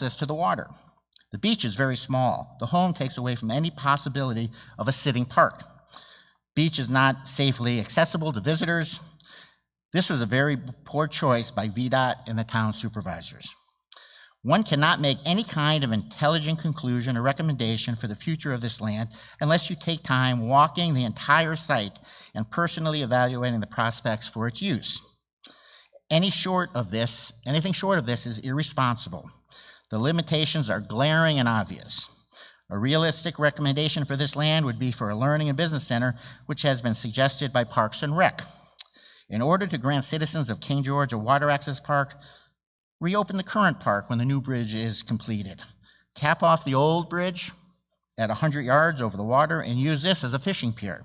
access to the water. The beach is very small. The home takes away from any possibility of a sitting park. Beach is not safely accessible to visitors. This was a very poor choice by VDOT and the town supervisors. One cannot make any kind of intelligent conclusion or recommendation for the future of this land unless you take time walking the entire site and personally evaluating the prospects for its use. Anything short of this is irresponsible. The limitations are glaring and obvious. A realistic recommendation for this land would be for a learning and business center, which has been suggested by Parks and Rec. In order to grant citizens of King George a water access park, reopen the current park when the new bridge is completed. Cap off the old bridge at 100 yards over the water and use this as a fishing pier.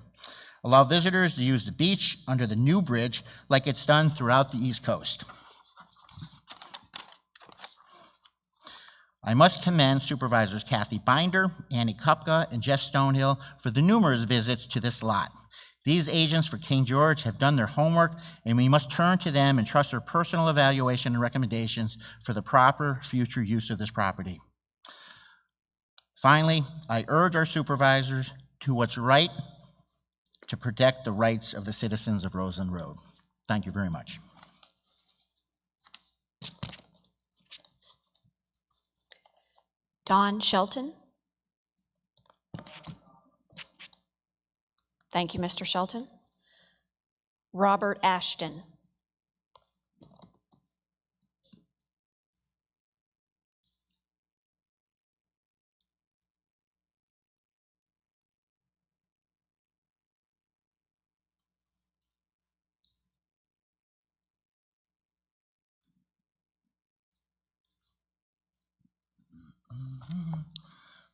Allow visitors to use the beach under the new bridge like it's done throughout the East Coast. I must commend Supervisors Kathy Binder, Annie Kupka, and Jeff Stonehill for the numerous visits to this lot. These agents for King George have done their homework, and we must turn to them and trust their personal evaluation and recommendations for the proper future use of this property. Finally, I urge our supervisors to do what's right to protect the rights of the citizens of Roseland Road. Thank you very much. Don Shelton. Thank you, Mr. Shelton. Robert Ashton.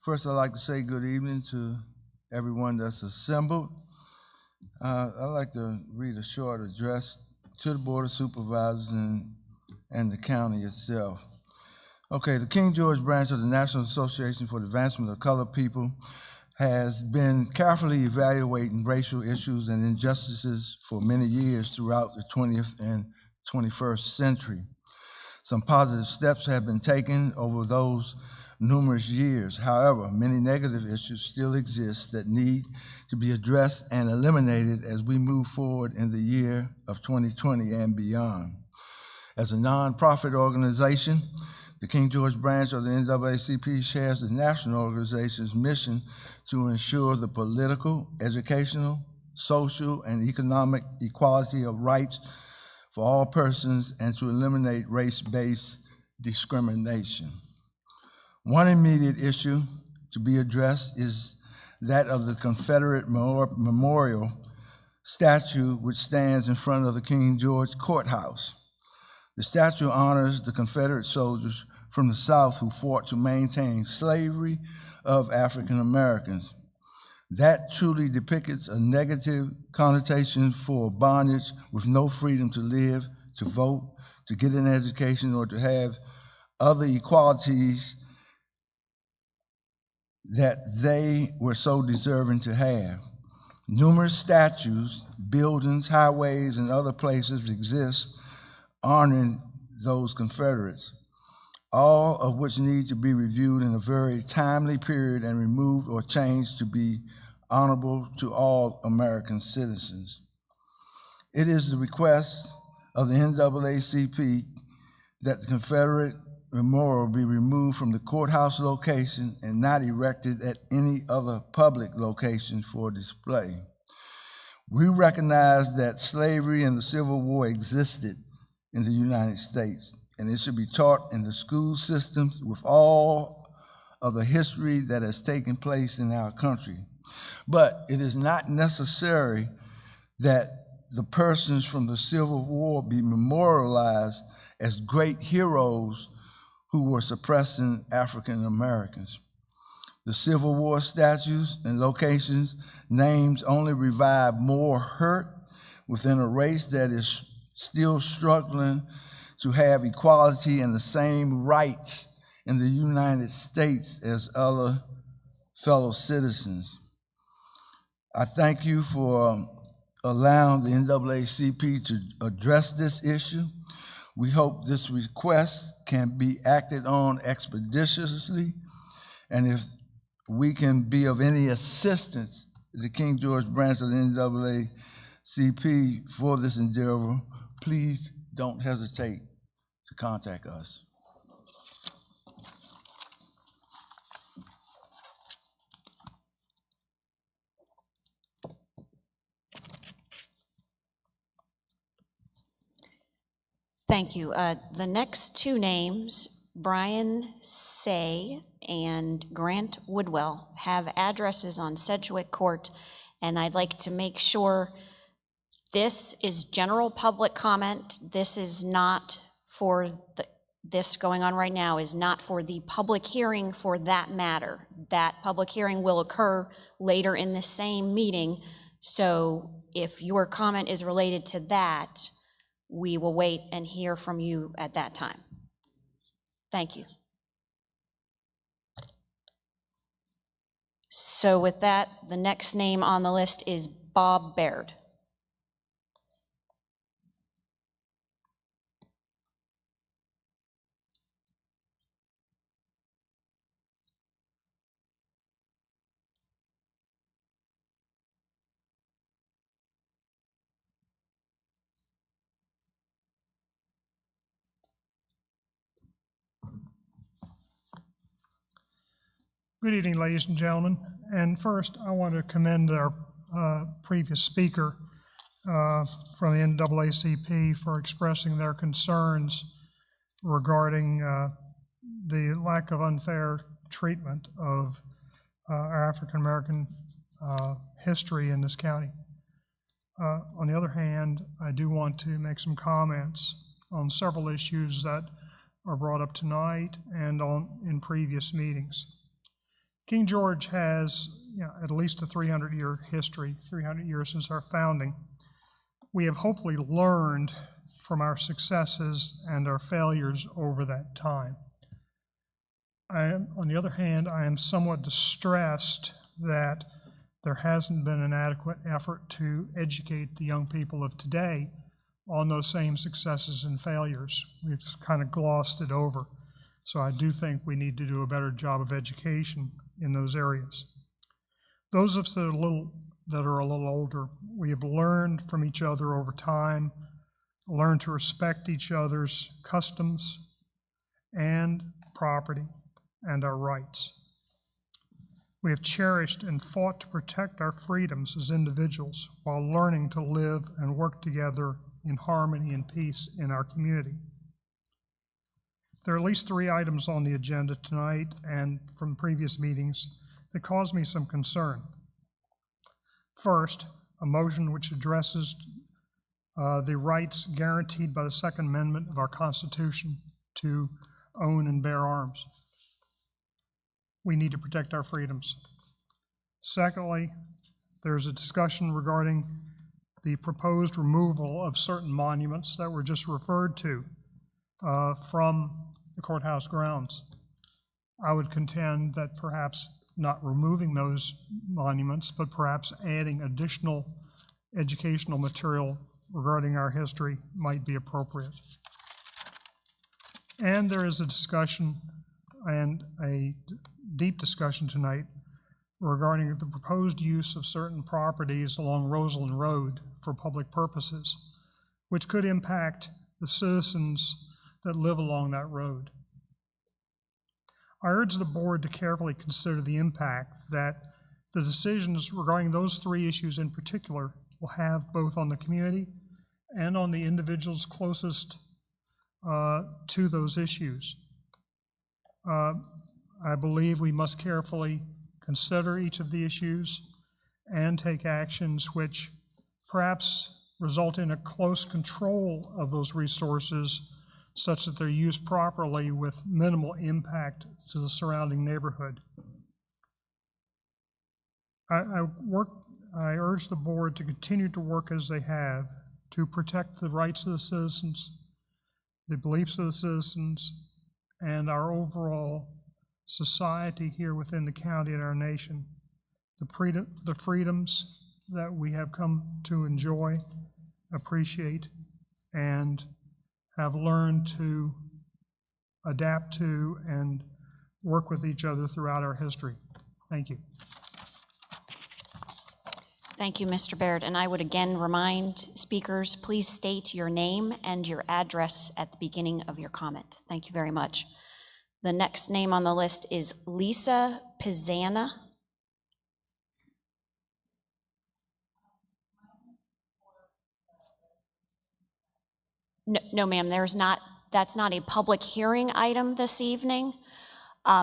First, I'd like to say good evening to everyone that's assembled. I'd like to read a short address to the Board of Supervisors and the county itself. Okay, the King George branch of the National Association for the Advancement of Colored People has been carefully evaluating racial issues and injustices for many years throughout the 20th and 21st century. Some positive steps have been taken over those numerous years. However, many negative issues still exist that need to be addressed and eliminated as we move forward in the year of 2020 and beyond. As a nonprofit organization, the King George branch of the NAACP shares the national organization's mission to ensure the political, educational, social, and economic equality of rights for all persons and to eliminate race-based discrimination. One immediate issue to be addressed is that of the Confederate Memorial statue which stands in front of the King George Courthouse. The statue honors the Confederate soldiers from the South who fought to maintain slavery of African Americans. That truly depicts a negative connotation for bondage with no freedom to live, to vote, to get an education, or to have other equalities that they were so deserving to have. Numerous statues, buildings, highways, and other places exist honoring those Confederates, all of which need to be reviewed in a very timely period and removed or changed to be honorable to all American citizens. It is the request of the NAACP that the Confederate Memorial be removed from the courthouse location and not erected at any other public location for display. We recognize that slavery and the Civil War existed in the United States, and it should be taught in the school systems with all of the history that has taken place in our country. But it is not necessary that the persons from the Civil War be memorialized as great heroes who were suppressing African Americans. The Civil War statues and locations names only revive more hurt within a race that is still struggling to have equality and the same rights in the United States as other fellow citizens. I thank you for allowing the NAACP to address this issue. We hope this request can be acted on expeditiously, and if we can be of any assistance to the King George branch of the NAACP for this endeavor, please don't hesitate to contact us. Thank you. The next two names, Brian Say and Grant Woodwell, have addresses on Sedgwick Court, and I'd like to make sure this is general public comment. This is not for this going on right now is not for the public hearing for that matter. That public hearing will occur later in the same meeting. So if your comment is related to that, we will wait and hear from you at that time. Thank you. So with that, the next name on the list is Bob Baird. Good evening, ladies and gentlemen. And first, I want to commend our previous speaker from the NAACP for expressing their concerns regarding the lack of unfair treatment of our African-American history in this county. On the other hand, I do want to make some comments on several issues that are brought up tonight and in previous meetings. King George has at least a 300-year history, 300 years since our founding. We have hopefully learned from our successes and our failures over that time. On the other hand, I am somewhat distressed that there hasn't been an adequate effort to educate the young people of today on those same successes and failures. We've kind of glossed it over. So I do think we need to do a better job of education in those areas. Those of us that are a little older, we have learned from each other over time, learned to respect each other's customs and property and our rights. We have cherished and fought to protect our freedoms as individuals while learning to live and work together in harmony and peace in our community. There are at least 3 items on the agenda tonight and from previous meetings that cause me some concern. First, a motion which addresses the rights guaranteed by the Second Amendment of our Constitution to own and bear arms. We need to protect our freedoms. Secondly, there's a discussion regarding the proposed removal of certain monuments that were just referred to from the courthouse grounds. I would contend that perhaps not removing those monuments, but perhaps adding additional educational material regarding our history might be appropriate. And there is a discussion and a deep discussion tonight regarding the proposed use of certain properties along Roseland Road for public purposes, which could impact the citizens that live along that road. I urge the board to carefully consider the impact that the decisions regarding those 3 issues in particular will have both on the community and on the individuals closest to those issues. I believe we must carefully consider each of the issues and take actions which perhaps result in a close control of those resources such that they're used properly with minimal impact to the surrounding neighborhood. I urge the board to continue to work as they have to protect the rights of the citizens, the beliefs of the citizens, and our overall society here within the county and our nation. The freedoms that we have come to enjoy, appreciate, and have learned to adapt to, and work with each other throughout our history. Thank you. Thank you, Mr. Baird. And I would again remind speakers, please state your name and your address at the beginning of your comment. Thank you very much. The next name on the list is Lisa Pizzana. No, ma'am, that's not a public hearing item this evening.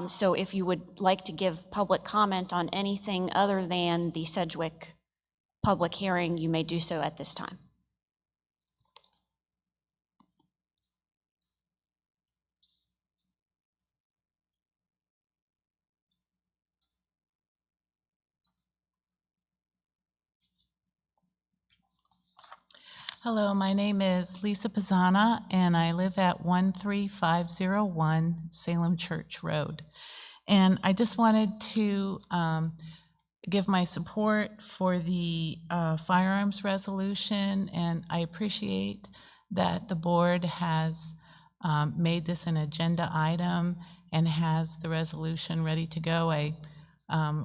So if you would like to give public comment on anything other than the Sedgwick public hearing, you may do so at this time. Hello, my name is Lisa Pizzana, and I live at 13501 Salem Church Road. And I just wanted to give my support for the firearms resolution, and I appreciate that the board has made this an agenda item and has the resolution ready to go. I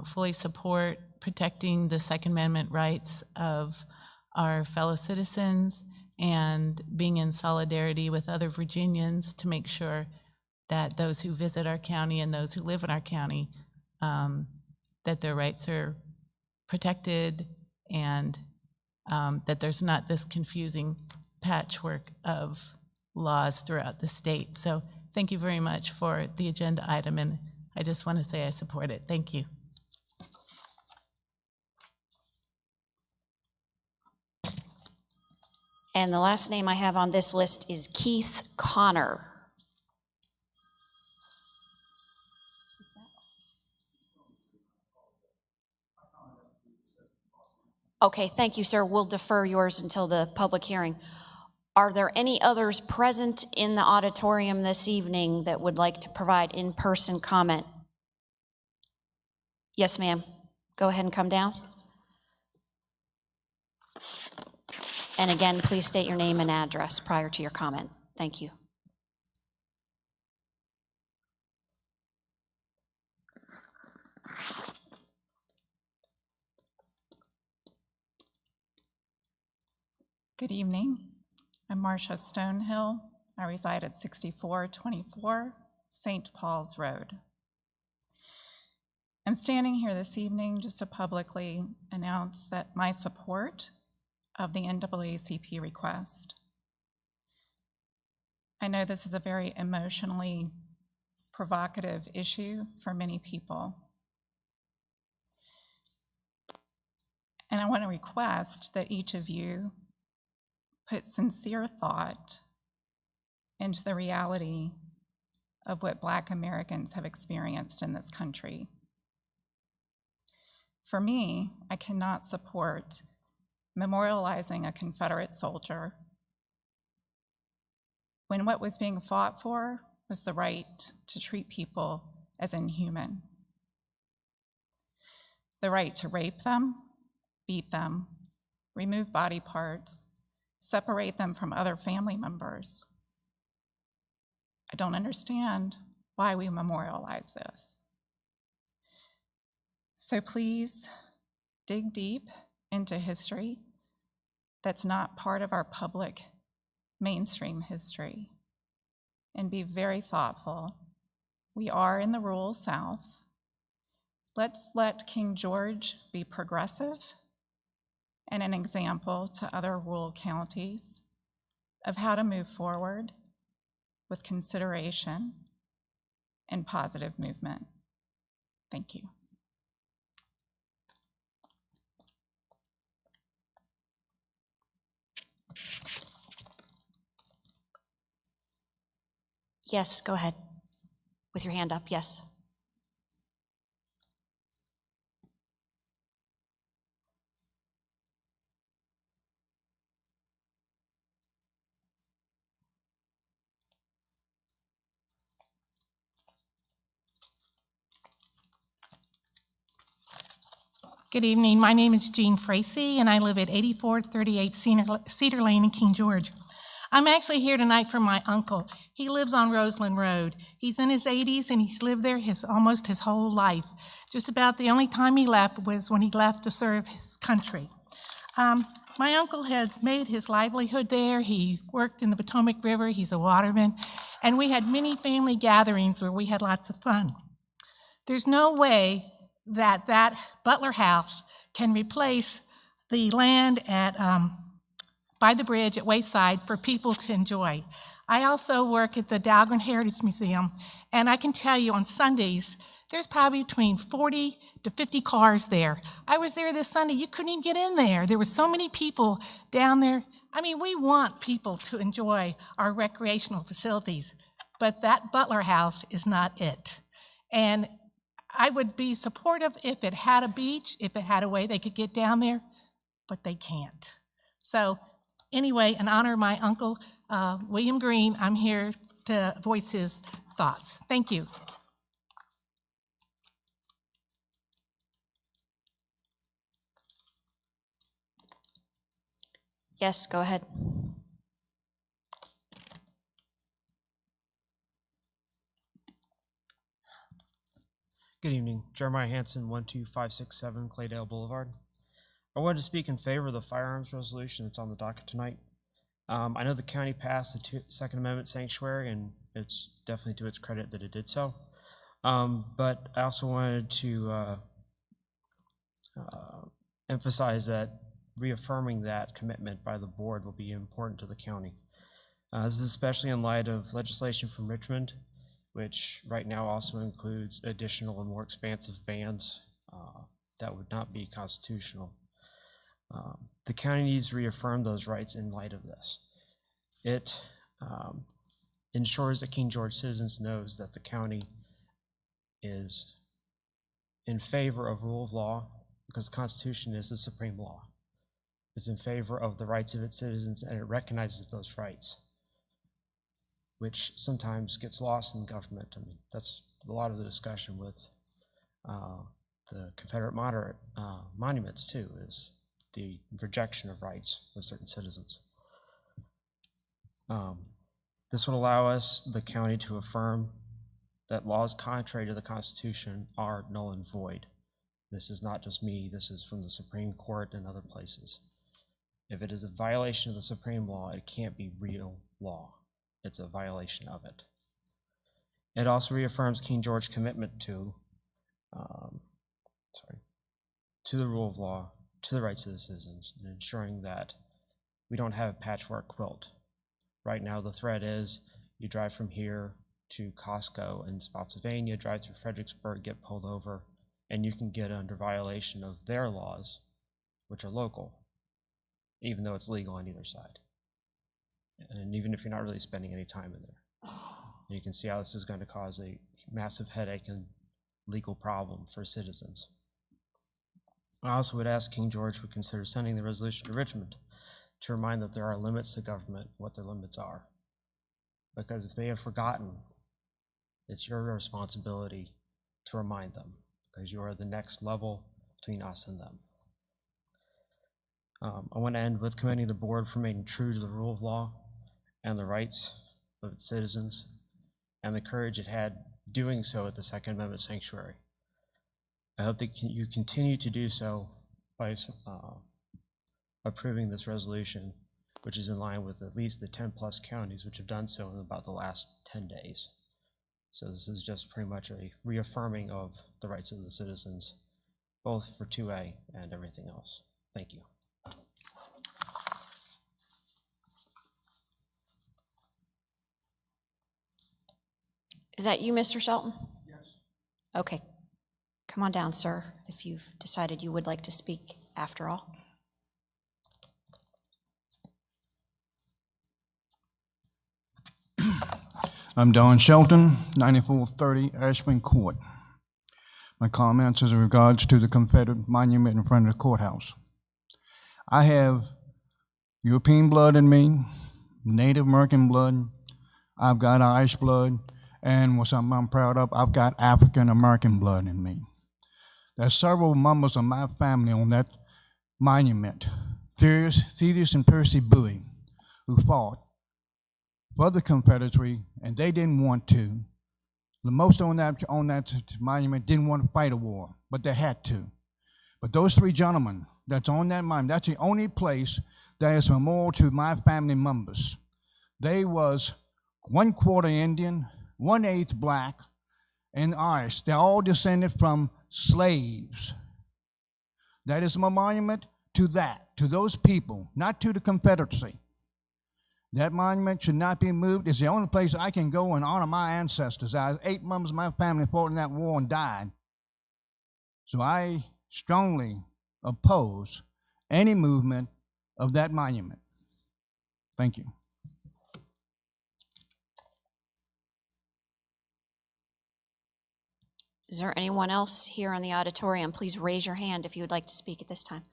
fully support protecting the Second Amendment rights of our fellow citizens and being in solidarity with other Virginians to make sure that those who visit our county and those who live in our county, that their rights are protected, and that there's not this confusing patchwork of laws throughout the state. So thank you very much for the agenda item, and I just want to say I support it. Thank you. And the last name I have on this list is Keith Connor. Okay, thank you, sir. We'll defer yours until the public hearing. Are there any others present in the auditorium this evening that would like to provide in-person comment? Yes, ma'am. Go ahead and come down. And again, please state your name and address prior to your comment. Thank you. Good evening. I'm Marcia Stonehill. I reside at 6424 St. Paul's Road. I'm standing here this evening just to publicly announce that my support of the NAACP request. I know this is a very emotionally provocative issue for many people. And I want to request that each of you put sincere thought into the reality of what Black Americans have experienced in this country. For me, I cannot support memorializing a Confederate soldier when what was being fought for was the right to treat people as inhuman. The right to rape them, beat them, remove body parts, separate them from other family members. I don't understand why we memorialize this. So please dig deep into history that's not part of our public mainstream history, and be very thoughtful. We are in the rural South. Let's let King George be progressive and an example to other rural counties of how to move forward with consideration and positive movement. Thank you. Yes, go ahead with your hand up. Yes. Good evening. My name is Jean Fracey, and I live at 8438 Cedar Lane in King George. I'm actually here tonight for my uncle. He lives on Roseland Road. He's in his 80s and he's lived there almost his whole life. Just about the only time he left was when he left to serve his country. My uncle had made his livelihood there. He worked in the Potomac River. He's a waterman. And we had many family gatherings where we had lots of fun. There's no way that that Butler House can replace the land at by the bridge at Wayside for people to enjoy. I also work at the Dahlgren Heritage Museum, and I can tell you on Sundays, there's probably between 40 to 50 cars there. I was there this Sunday, you couldn't even get in there. There were so many people down there. I mean, we want people to enjoy our recreational facilities, but that Butler House is not it. And I would be supportive if it had a beach, if it had a way they could get down there, but they can't. So anyway, in honor of my uncle, William Green, I'm here to voice his thoughts. Thank you. Yes, go ahead. Good evening. Jeremiah Hanson, 12567 Claydale Boulevard. I wanted to speak in favor of the firearms resolution that's on the docket tonight. I know the county passed the Second Amendment sanctuary, and it's definitely to its credit that it did so. But I also wanted to emphasize that reaffirming that commitment by the board will be important to the county. This is especially in light of legislation from Richmond, which right now also includes additional and more expansive bans that would not be constitutional. The county needs to reaffirm those rights in light of this. It ensures that King George citizens knows that the county is in favor of rule of law, because the Constitution is the supreme law. It's in favor of the rights of its citizens, and it recognizes those rights, which sometimes gets lost in government. I mean, that's a lot of the discussion with the Confederate monuments too, is the rejection of rights of certain citizens. This would allow us, the county, to affirm that laws contrary to the Constitution are null and void. This is not just me, this is from the Supreme Court and other places. If it is a violation of the supreme law, it can't be real law. It's a violation of it. It also reaffirms King George's commitment to the rule of law, to the rights of the citizens, and ensuring that we don't have a patchwork quilt. Right now, the threat is you drive from here to Costco in Spotsylvania, drive through Fredericksburg, get pulled over, and you can get under violation of their laws, which are local, even though it's legal on either side. And even if you're not really spending any time in there. You can see how this is going to cause a massive headache and legal problem for citizens. I also would ask King George would consider sending the resolution to Richmond to remind that there are limits to government, what their limits are. Because if they have forgotten, it's your responsibility to remind them, because you are the next level between us and them. I want to end with commending the board for remaining true to the rule of law and the rights of its citizens, and the courage it had doing so at the Second Amendment sanctuary. I hope that you continue to do so by approving this resolution, which is in line with at least the 10+ counties which have done so in about the last 10 days. So this is just pretty much a reaffirming of the rights of the citizens, both for 2A and everything else. Thank you. Is that you, Mr. Shelton? Yes. Okay. Come on down, sir, if you've decided you would like to speak after all. I'm Don Shelton, 9430 Ashman Court. My comments is in regards to the Confederate monument in front of the courthouse. I have European blood in me, Native American blood, I've got Irish blood, and what I'm proud of, I've got African American blood in me. There's several members of my family on that monument, Thaddeus and Percy Bowie, who fought for the Confederacy, and they didn't want to. The most on that monument didn't want to fight a war, but they had to. But those three gentlemen that's on that monument, that's the only place that is memorial to my family members. They was 1/4 Indian, 1/8 black, and Irish. They're all descended from slaves. That is a monument to that, to those people, not to the Confederacy. That monument should not be moved. It's the only place I can go and honor my ancestors. 8 members of my family fought in that war and died. So I strongly oppose any movement of that monument. Thank you. Is there anyone else here in the auditorium? Please raise your hand if you would like to speak at this time.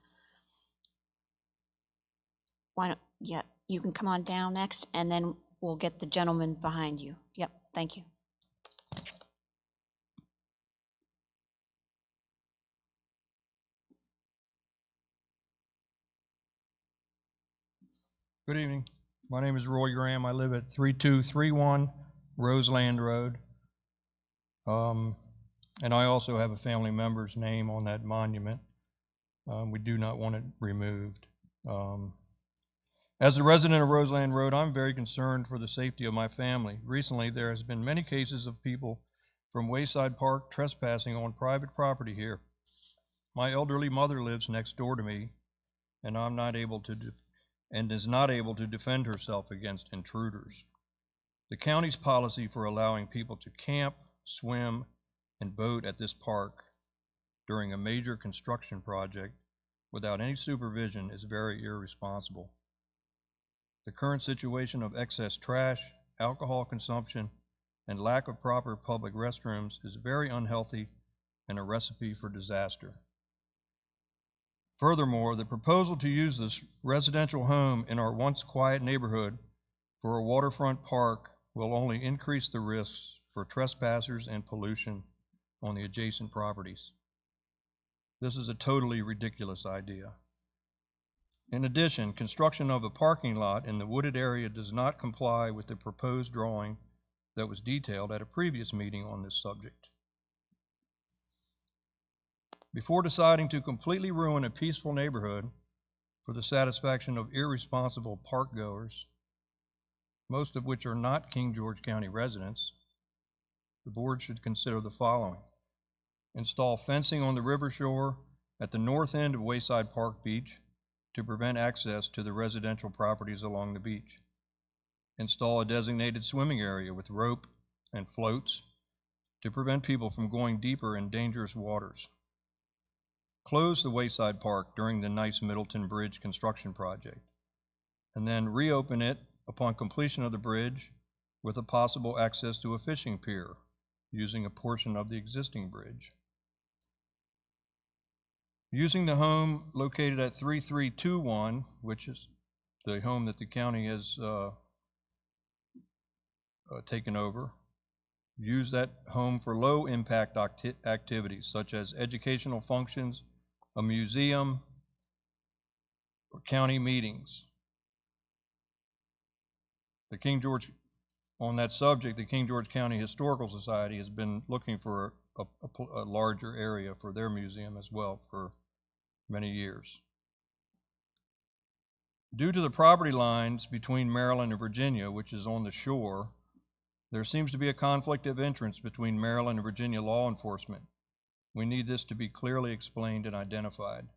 Why don't, yeah, you can come on down next, and then we'll get the gentleman behind you. Yep, thank you. Good evening. My name is Roy Graham. I live at 3231 Roseland Road. And I also have a family member's name on that monument. We do not want it removed. As a resident of Roseland Road, I'm very concerned for the safety of my family. Recently, there has been many cases of people from Wayside Park trespassing on private property here. My elderly mother lives next door to me, and is not able to defend herself against intruders. The county's policy for allowing people to camp, swim, and boat at this park during a major construction project without any supervision is very irresponsible. The current situation of excess trash, alcohol consumption, and lack of proper public restrooms is very unhealthy and a recipe for disaster. Furthermore, the proposal to use this residential home in our once quiet neighborhood for a waterfront park will only increase the risks for trespassers and pollution on the adjacent properties. This is a totally ridiculous idea. In addition, construction of a parking lot in the wooded area does not comply with the proposed drawing that was detailed at a previous meeting on this subject. Before deciding to completely ruin a peaceful neighborhood for the satisfaction of irresponsible park goers, most of which are not King George County residents, the board should consider the following. Install fencing on the river shore at the north end of Wayside Park Beach to prevent access to the residential properties along the beach. Install a designated swimming area with rope and floats to prevent people from going deeper in dangerous waters. Close the Wayside Park during the Nice Middleton Bridge construction project, and then reopen it upon completion of the bridge with a possible access to a fishing pier using a portion of the existing bridge. Using the home located at 3321, which is the home that the county has taken over, use that home for low impact activities such as educational functions, a museum, or county meetings. On that subject, the King George County Historical Society has been looking for a larger area for their museum as well for many years. Due to the property lines between Maryland and Virginia, which is on the shore, there seems to be a conflict of interest between Maryland and Virginia law enforcement. We need this to be clearly explained and identified.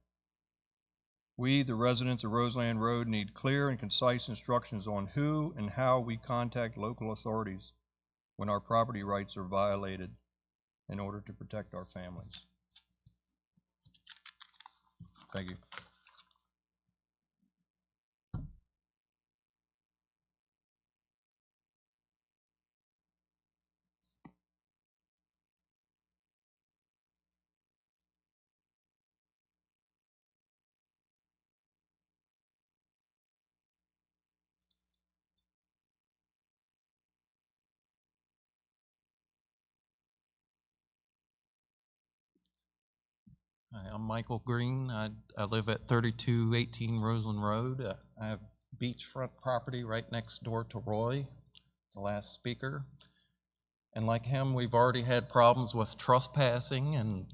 We, the residents of Roseland Road, need clear and concise instructions on who and how we contact local authorities when our property rights are violated in order to protect our families. Thank you. Hi, I'm Michael Green. I live at 3218 Roseland Road. I have beachfront property right next door to Roy. the last speaker. And like him, we've already had problems with trespassing, and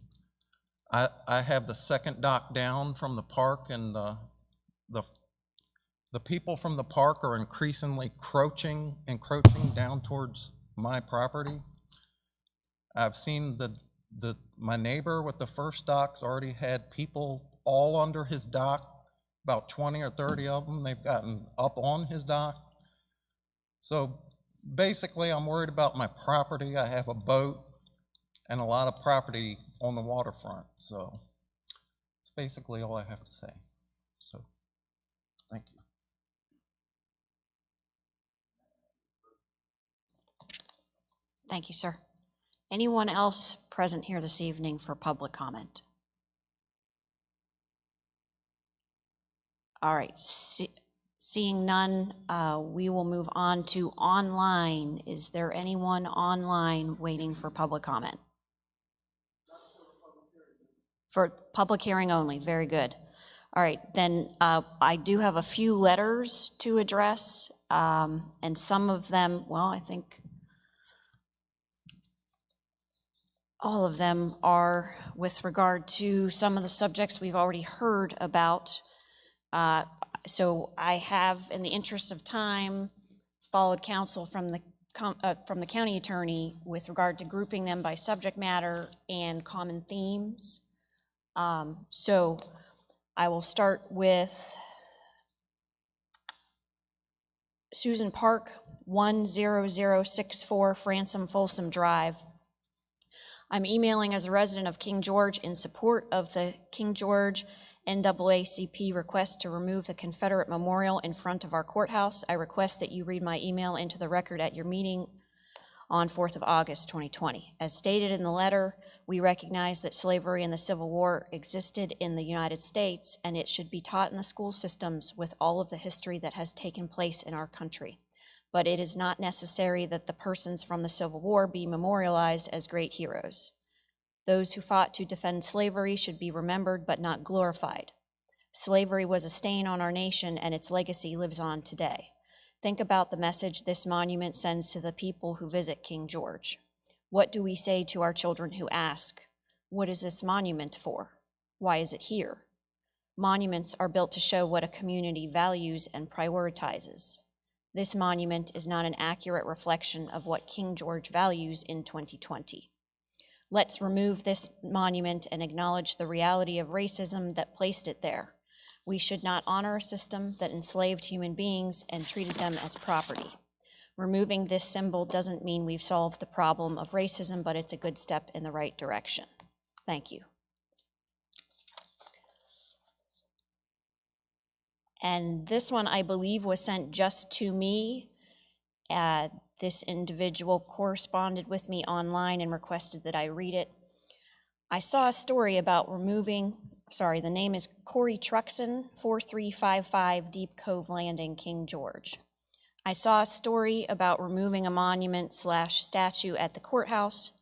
I have the second dock down from the park, and the people from the park are increasingly encroaching down towards my property. I've seen my neighbor with the first dock's already had people all under his dock, about 20 or 30 of them. They've gotten up on his dock. So basically, I'm worried about my property. I have a boat and a lot of property on the waterfront. So that's basically all I have to say. So thank you. Thank you, sir. Anyone else present here this evening for public comment? All right, seeing none, we will move on to online. Is there anyone online waiting for public comment? For public hearing only, very good. All right, then I do have a few letters to address, and some of them, well, I think all of them are with regard to some of the subjects we've already heard about. So I have, in the interest of time, followed counsel from the county attorney with regard to grouping them by subject matter and common themes. So I will start with Susan Park, 10064 Fransom Folsom Drive. I'm emailing as a resident of King George in support of the King George NAACP request to remove the Confederate memorial in front of our courthouse. I request that you read my email into the record at your meeting on 4th of August, 2020. As stated in the letter, we recognize that slavery and the Civil War existed in the United States, and it should be taught in the school systems with all of the history that has taken place in our country. But it is not necessary that the persons from the Civil War be memorialized as great heroes. Those who fought to defend slavery should be remembered but not glorified. Slavery was a stain on our nation, and its legacy lives on today. Think about the message this monument sends to the people who visit King George. What do we say to our children who ask, what is this monument for? Why is it here? Monuments are built to show what a community values and prioritizes. This monument is not an accurate reflection of what King George values in 2020. Let's remove this monument and acknowledge the reality of racism that placed it there. We should not honor a system that enslaved human beings and treated them as property. Removing this symbol doesn't mean we've solved the problem of racism, but it's a good step in the right direction. Thank you. And this one, I believe, was sent just to me. This individual corresponded with me online and requested that I read it. I saw a story about removing, sorry, the name is Corey Truxon, 4355 Deep Cove Landing, King George. I saw a story about removing a monument / statue at the courthouse.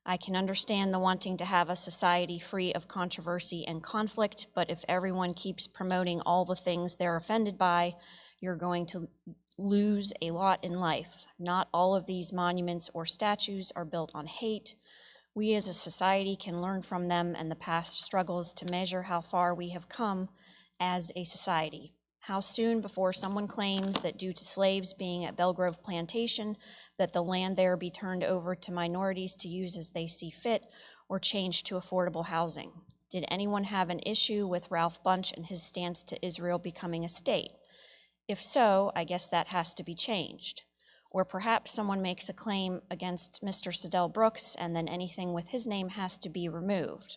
I can understand the wanting to have a society free of controversy and conflict, but if everyone keeps promoting all the things they're offended by, you're going to lose a lot in life. Not all of these monuments or statues are built on hate. We as a society can learn from them and the past struggles to measure how far we have come as a society. How soon before someone claims that due to slaves being at Belgrove Plantation, that the land there be turned over to minorities to use as they see fit or changed to affordable housing? Did anyone have an issue with Ralph Bunche and his stance to Israel becoming a state? If so, I guess that has to be changed. Or perhaps someone makes a claim against Mr. Siddell Brooks and then anything with his name has to be removed.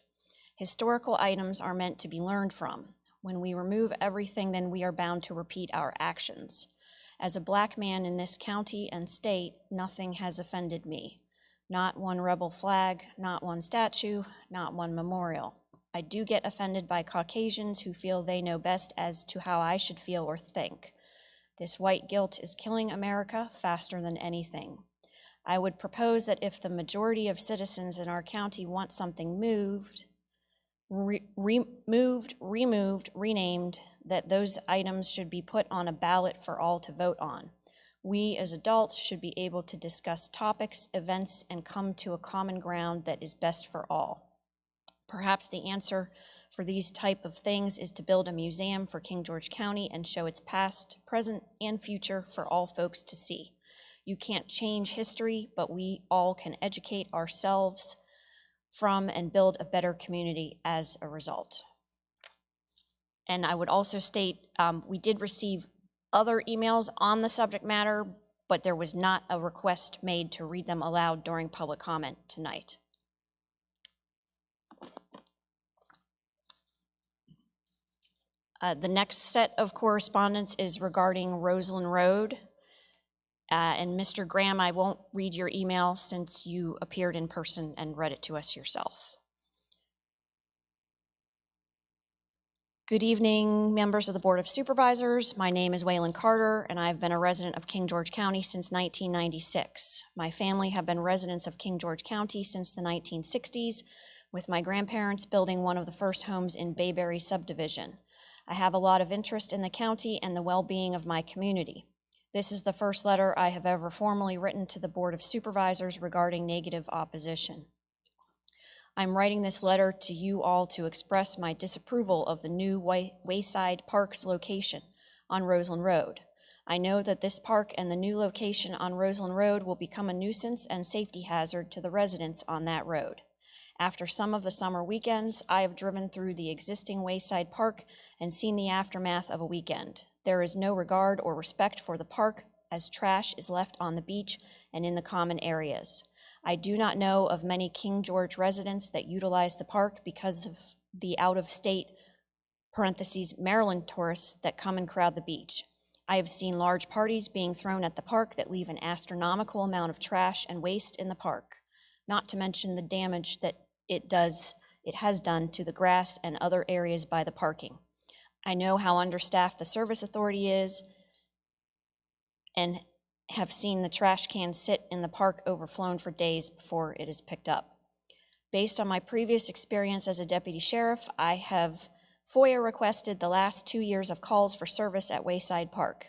Historical items are meant to be learned from. When we remove everything, then we are bound to repeat our actions. As a Black man in this county and state, nothing has offended me. Not one rebel flag, not one statue, not one memorial. I do get offended by Caucasians who feel they know best as to how I should feel or think. This white guilt is killing America faster than anything. I would propose that if the majority of citizens in our county want something moved, removed, renamed, that those items should be put on a ballot for all to vote on. We as adults should be able to discuss topics, events, and come to a common ground that is best for all. Perhaps the answer for these type of things is to build a museum for King George County and show its past, present, and future for all folks to see. You can't change history, but we all can educate ourselves from and build a better community as a result. And I would also state, we did receive other emails on the subject matter, but there was not a request made to read them aloud during public comment tonight. The next set of correspondence is regarding Roseland Road. And Mr. Graham, I won't read your email since you appeared in person and read it to us yourself. Good evening, members of the Board of Supervisors. My name is Waylon Carter, and I've been a resident of King George County since 1996. My family have been residents of King George County since the 1960s, with my grandparents building one of the first homes in Bayberry subdivision. I have a lot of interest in the county and the well-being of my community. This is the first letter I have ever formally written to the Board of Supervisors regarding negative opposition. I'm writing this letter to you all to express my disapproval of the new Wayside Park's location on Roseland Road. I know that this park and the new location on Roseland Road will become a nuisance and safety hazard to the residents on that road. After some of the summer weekends, I have driven through the existing Wayside Park and seen the aftermath of a weekend. There is no regard or respect for the park, as trash is left on the beach and in the common areas. I do not know of many King George residents that utilize the park because of the out-of-state (Maryland) tourists that come and crowd the beach. I have seen large parties being thrown at the park that leave an astronomical amount of trash and waste in the park, not to mention the damage that it has done to the grass and other areas by the parking. I know how understaffed the service authority is and have seen the trash cans sit in the park overflown for days before it is picked up. Based on my previous experience as a deputy sheriff, I have FOIA requested the last 2 years of calls for service at Wayside Park.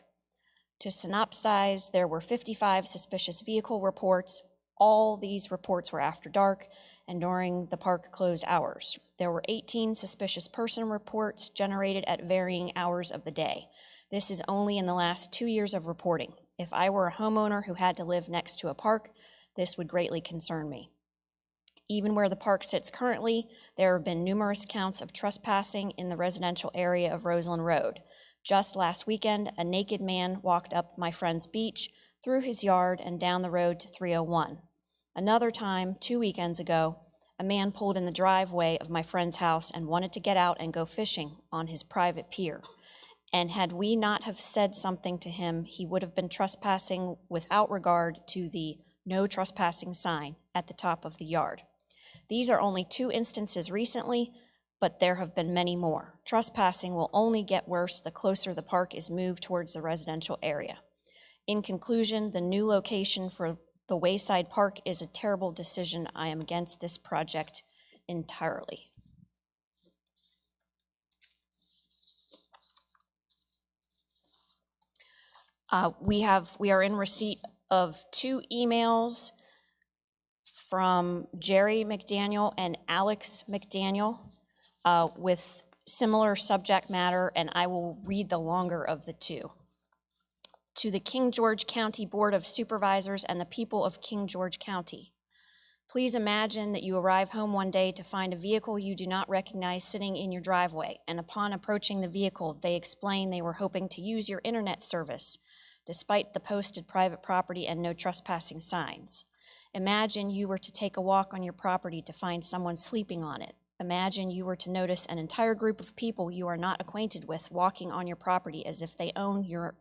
To synopsize, there were 55 suspicious vehicle reports. All these reports were after dark and during the park closed hours. There were 18 suspicious person reports generated at varying hours of the day. This is only in the last 2 years of reporting. If I were a homeowner who had to live next to a park, this would greatly concern me. Even where the park sits currently, there have been numerous counts of trespassing in the residential area of Roseland Road. Just last weekend, a naked man walked up my friend's beach, through his yard, and down the road to 301. Another time, 2 weekends ago, a man pulled in the driveway of my friend's house and wanted to get out and go fishing on his private pier. And had we not have said something to him, he would have been trespassing without regard to the no trespassing sign at the top of the yard. These are only 2 instances recently, but there have been many more. Trespassing will only get worse the closer the park is moved towards the residential area. In conclusion, the new location for the Wayside Park is a terrible decision. I am against this project entirely. We are in receipt of 2 emails from Jerry McDaniel and Alex McDaniel with similar subject matter, and I will read the longer of the 2. To the King George County Board of Supervisors and the people of King George County. Please imagine that you arrive home one day to find a vehicle you do not recognize sitting in your driveway, and upon approaching the vehicle, they explain they were hoping to use your internet service, despite the posted private property and no trespassing signs. Imagine you were to take a walk on your property to find someone sleeping on it. Imagine you were to notice an entire group of people you are not acquainted with walking on your property as if they own your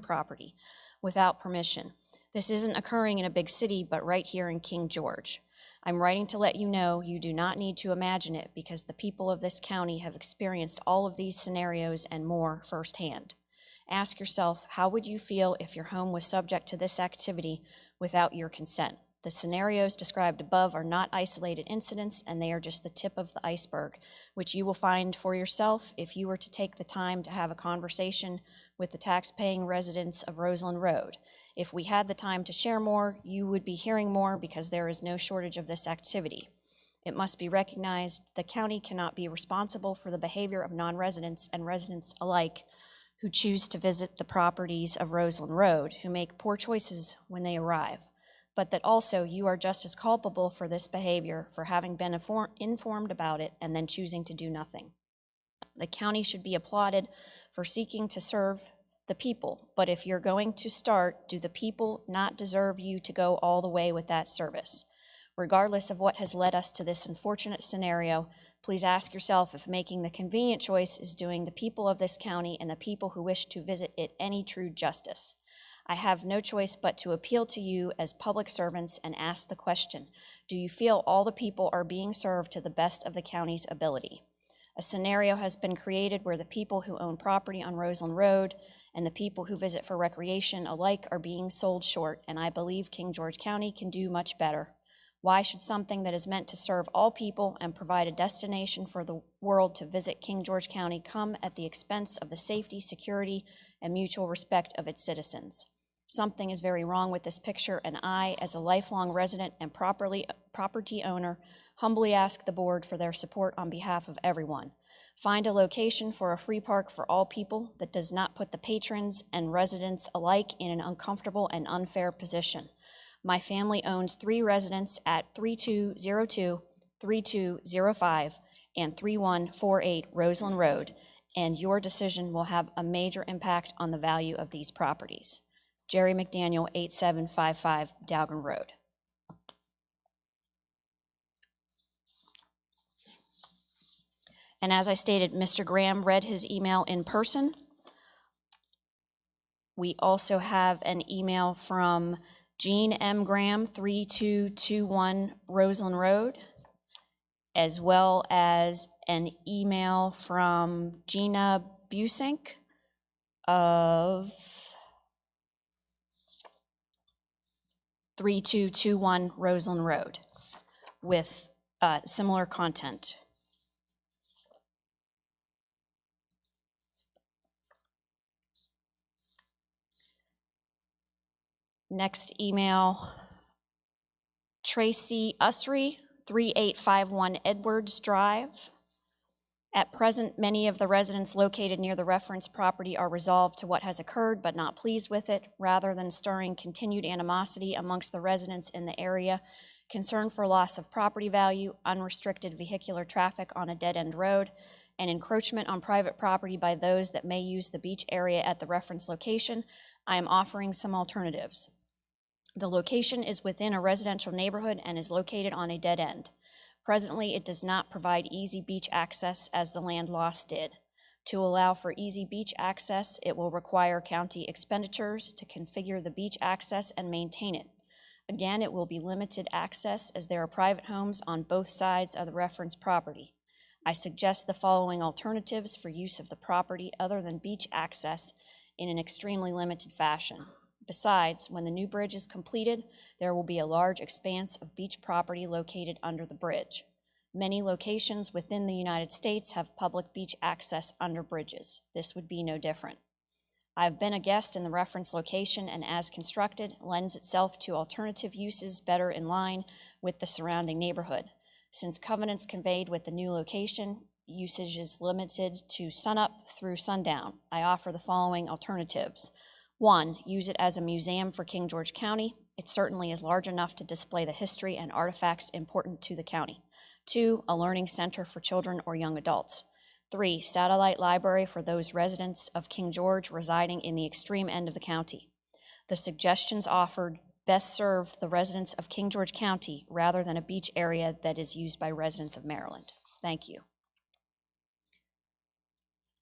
property without permission. This isn't occurring in a big city, but right here in King George. I'm writing to let you know you do not need to imagine it because the people of this county have experienced all of these scenarios and more firsthand. Ask yourself, how would you feel if your home was subject to this activity without your consent? The scenarios described above are not isolated incidents, and they are just the tip of the iceberg, which you will find for yourself if you were to take the time to have a conversation with the tax-paying residents of Roseland Road. If we had the time to share more, you would be hearing more because there is no shortage of this activity. It must be recognized the county cannot be responsible for the behavior of non-residents and residents alike who choose to visit the properties of Roseland Road, who make poor choices when they arrive, but that also you are just as culpable for this behavior for having been informed about it and then choosing to do nothing. The county should be applauded for seeking to serve the people, but if you're going to start, do the people not deserve you to go all the way with that service? Regardless of what has led us to this unfortunate scenario, please ask yourself if making the convenient choice is doing the people of this county and the people who wish to visit it any true justice. I have no choice but to appeal to you as public servants and ask the question, do you feel all the people are being served to the best of the county's ability? A scenario has been created where the people who own property on Roseland Road and the people who visit for recreation alike are being sold short, and I believe King George County can do much better. Why should something that is meant to serve all people and provide a destination for the world to visit King George County come at the expense of the safety, security, and mutual respect of its citizens? Something is very wrong with this picture, and I, as a lifelong resident and property owner, humbly ask the board for their support on behalf of everyone. Find a location for a free park for all people that does not put the patrons and residents alike in an uncomfortable and unfair position. My family owns 3 residences at 3202, 3205, and 3148 Roseland Road, and your decision will have a major impact on the value of these properties. Jerry McDaniel, 8755 Dalgan Road. And as I stated, Mr. Graham read his email in person. We also have an email from Jean M. Graham, 3221 Roseland Road, as well as an email from Gina Busink of 3221 Roseland Road with similar content. Next email, Tracy Usry, 3851 Edwards Drive. At present, many of the residents located near the reference property are resolved to what has occurred but not pleased with it, rather than stirring continued animosity amongst the residents in the area. Concern for loss of property value, unrestricted vehicular traffic on a dead-end road, and encroachment on private property by those that may use the beach area at the reference location, I am offering some alternatives. The location is within a residential neighborhood and is located on a dead end. Presently, it does not provide easy beach access as the land loss did. To allow for easy beach access, it will require county expenditures to configure the beach access and maintain it. Again, it will be limited access as there are private homes on both sides of the reference property. I suggest the following alternatives for use of the property other than beach access in an extremely limited fashion. Besides, when the new bridge is completed, there will be a large expanse of beach property located under the bridge. Many locations within the United States have public beach access under bridges. This would be no different. I've been a guest in the reference location, and as constructed, lends itself to alternative uses better in line with the surrounding neighborhood. Since covenants conveyed with the new location, usage is limited to sunup through sundown. I offer the following alternatives. 1, use it as a museum for King George County. It certainly is large enough to display the history and artifacts important to the county. 2, a learning center for children or young adults. 3, satellite library for those residents of King George residing in the extreme end of the county. The suggestions offered best serve the residents of King George County rather than a beach area that is used by residents of Maryland. Thank you.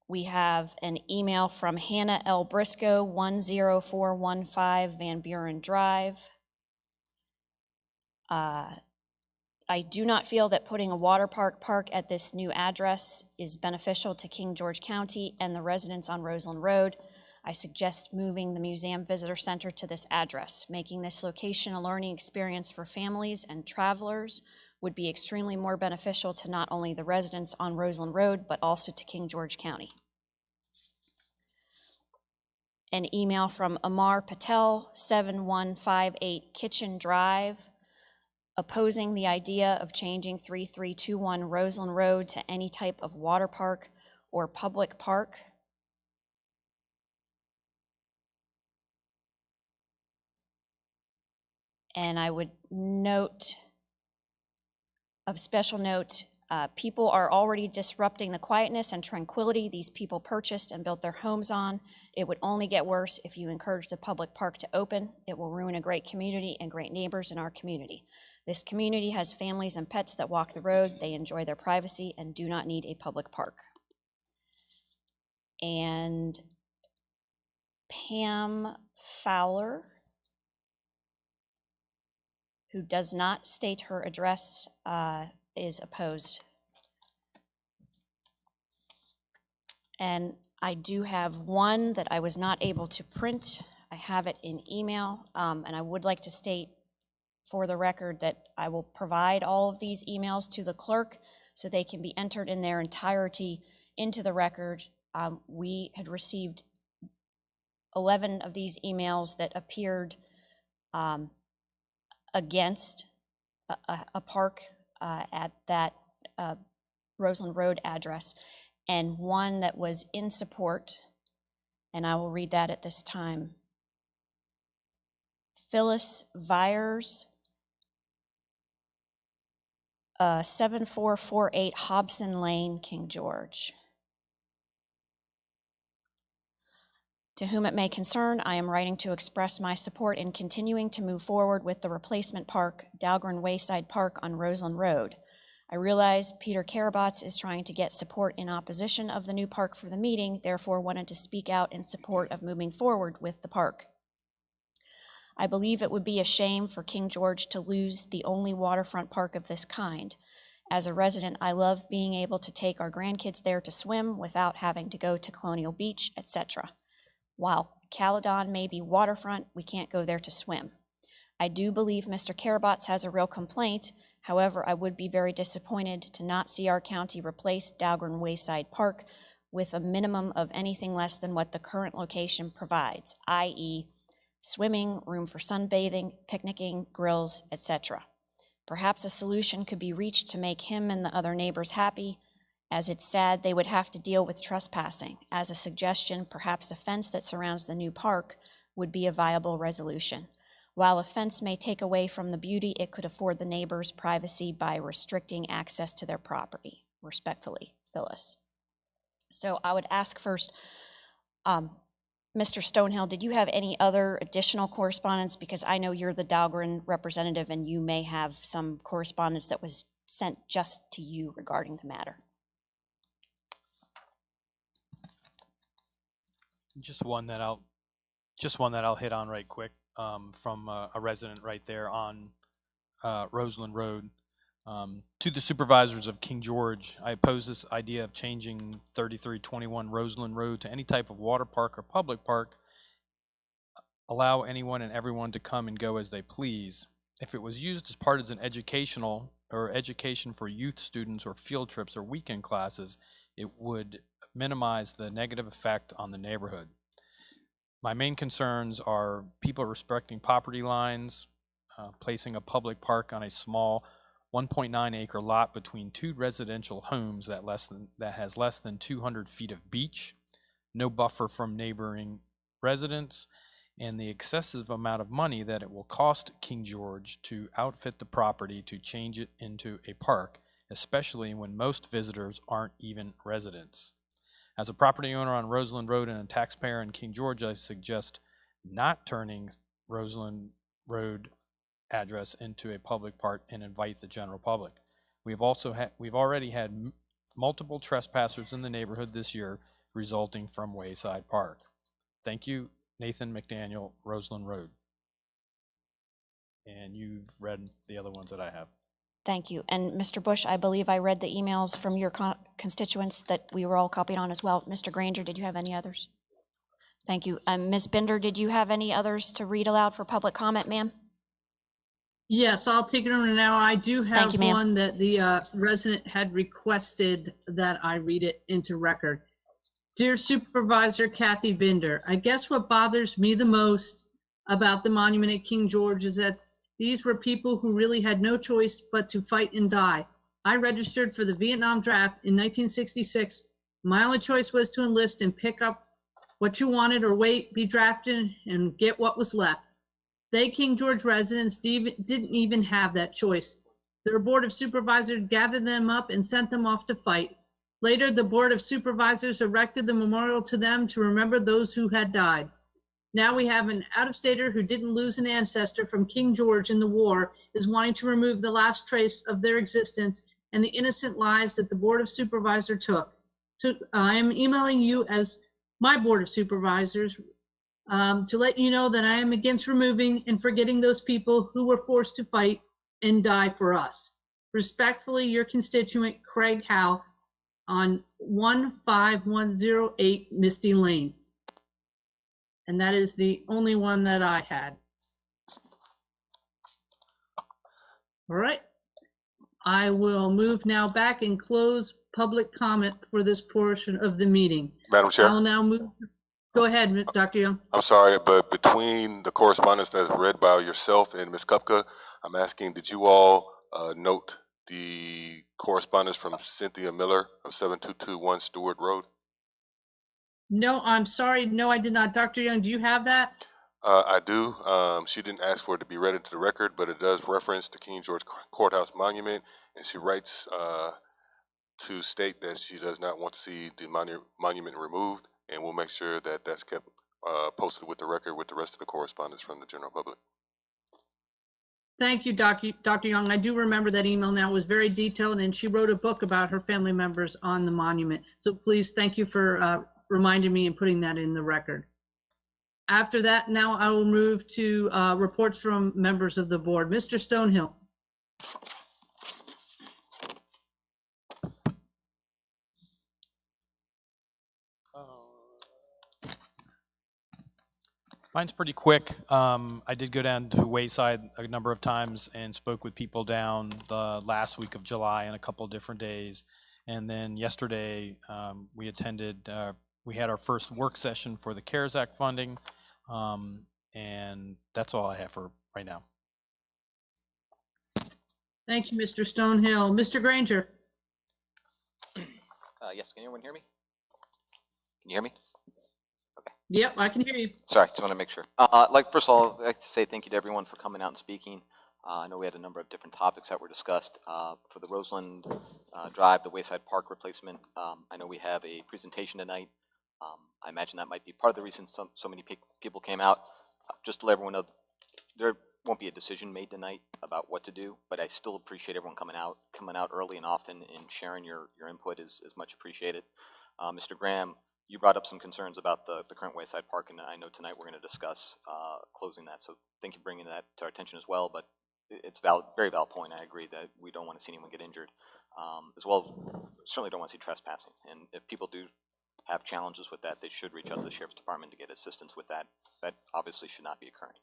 We have an email from Hannah L. Briscoe, 10415 Van Buren Drive. I do not feel that putting a water park at this new address is beneficial to King George County and the residents on Roseland Road. I suggest moving the Museum Visitor Center to this address. Making this location a learning experience for families and travelers would be extremely more beneficial to not only the residents on Roseland Road, but also to King George County. an email from Amar Patel, 7158 Kitchen Drive, opposing the idea of changing 3321 Roseland Road to any type of water park or public park. And I would note, of special note, people are already disrupting the quietness and tranquility these people purchased and built their homes on. It would only get worse if you encourage the public park to open. It will ruin a great community and great neighbors in our community. This community has families and pets that walk the road. They enjoy their privacy and do not need a public park. And Pam Fowler, who does not state her address, is opposed. And I do have one that I was not able to print. I have it in email, and I would like to state for the record that I will provide all of these emails to the clerk so they can be entered in their entirety into the record. We had received 11 of these emails that appeared against a park at that Roseland Road address, and one that was in support, and I will read that at this time. Phyllis Vyers, 7448 Hobson Lane, King George. To whom it may concern, I am writing to express my support in continuing to move forward with the replacement park, Dahlgren Wayside Park on Roseland Road. I realize Peter Karabatz is trying to get support in opposition of the new park for the meeting, therefore wanted to speak out in support of moving forward with the park. I believe it would be a shame for King George to lose the only waterfront park of this kind. As a resident, I love being able to take our grandkids there to swim without having to go to Colonial Beach, etc. While Caledon may be waterfront, we can't go there to swim. I do believe Mr. Karabatz has a real complaint. However, I would be very disappointed to not see our county replace Dahlgren Wayside Park with a minimum of anything less than what the current location provides, i.e. swimming, room for sunbathing, picnicking, grills, etc. Perhaps a solution could be reached to make him and the other neighbors happy, as it's sad they would have to deal with trespassing. As a suggestion, perhaps a fence that surrounds the new park would be a viable resolution. While a fence may take away from the beauty, it could afford the neighbors privacy by restricting access to their property. Respectfully, Phyllis. So I would ask first, Mr. Stonehill, did you have any other additional correspondence? Because I know you're the Dahlgren representative and you may have some correspondence that was sent just to you regarding the matter. Just one that I'll hit on right quick, from a resident right there on Roseland Road. To the supervisors of King George, I oppose this idea of changing 3321 Roseland Road to any type of water park or public park. Allow anyone and everyone to come and go as they please. If it was used as part of an educational or education for youth students or field trips or weekend classes, it would minimize the negative effect on the neighborhood. My main concerns are people respecting property lines, placing a public park on a small 1.9 acre lot between two residential homes that has less than 200 feet of beach, no buffer from neighboring residents, and the excessive amount of money that it will cost King George to outfit the property to change it into a park, especially when most visitors aren't even residents. As a property owner on Roseland Road and a taxpayer in King George, I suggest not turning Roseland Road address into a public park and invite the general public. We've already had multiple trespassers in the neighborhood this year, resulting from Wayside Park. Thank you, Nathan McDaniel, Roseland Road. And you've read the other ones that I have. Thank you. And Mr. Bush, I believe I read the emails from your constituents that we were all copied on as well. Mr. Granger, did you have any others? Thank you. Ms. Binder, did you have any others to read aloud for public comment, ma'am? Yes, I'll take it over now. I do have you, ma'am. one that the resident had requested that I read it into record. Dear Supervisor Kathy Binder, I guess what bothers me the most about the monument at King George is that these were people who really had no choice but to fight and die. I registered for the Vietnam draft in 1966. My only choice was to enlist and pick up what you wanted or wait, be drafted, and get what was left. They King George residents didn't even have that choice. Their Board of Supervisors gathered them up and sent them off to fight. Later, the Board of Supervisors erected the memorial to them to remember those who had died. Now we have an out-of-stater who didn't lose an ancestor from King George in the war is wanting to remove the last trace of their existence and the innocent lives that the Board of Supervisors took. I am emailing you as my Board of Supervisors to let you know that I am against removing and forgetting those people who were forced to fight and die for us. Respectfully, your constituent, Craig Howe, on 15108 Misty Lane. And that is the only one that I had. All right. I will move now back and close public comment for this portion of the meeting. Madam Chair, I will now move. Go ahead, Dr. Young. I'm sorry, but between the correspondence that's read by yourself and Ms. Kupka, I'm asking, did you all note the correspondence from Cynthia Miller of 7221 Stewart Road? No, I'm sorry. No, I did not. Dr. Young, do you have that? I do. She didn't ask for it to be read into the record, but it does reference the King George Courthouse Monument, and she writes to state that she does not want to see the monument removed, and we'll make sure that that's kept posted with the record with the rest of the correspondence from the general public. Thank you, Dr. Young. I do remember that email now. It was very detailed, and she wrote a book about her family members on the monument. So please, thank you for reminding me and putting that in the record. After that, now I will move to reports from members of the board. Mr. Stonehill. Mine's pretty quick. I did go down to Wayside a number of times and spoke with people down the last week of July on a couple of different days. And then yesterday, we had our first work session for the CARES Act funding. And that's all I have for right now. Thank you, Mr. Stonehill. Mr. Granger. Yes, can anyone hear me? Can you hear me? Okay. Yep, I can hear you. Sorry, just want to make sure. First of all, I'd like to say thank you to everyone for coming out and speaking. I know we had a number of different topics that were discussed. For the Roseland Drive, the Wayside Park replacement, I know we have a presentation tonight. I imagine that might be part of the reason so many people came out. Just to let everyone know, there won't be a decision made tonight about what to do, but I still appreciate everyone coming out early and often and sharing your input is much appreciated. Mr. Graham, you brought up some concerns about the current Wayside Park, and I know tonight we're going to discuss closing that. So thank you for bringing that to our attention as well. But it's very valid point. I agree that we don't want to see anyone get injured. As well, certainly don't want to see trespassing. And if people do have challenges with that, they should reach out to the Sheriff's Department to get assistance with that. That obviously should not be occurring.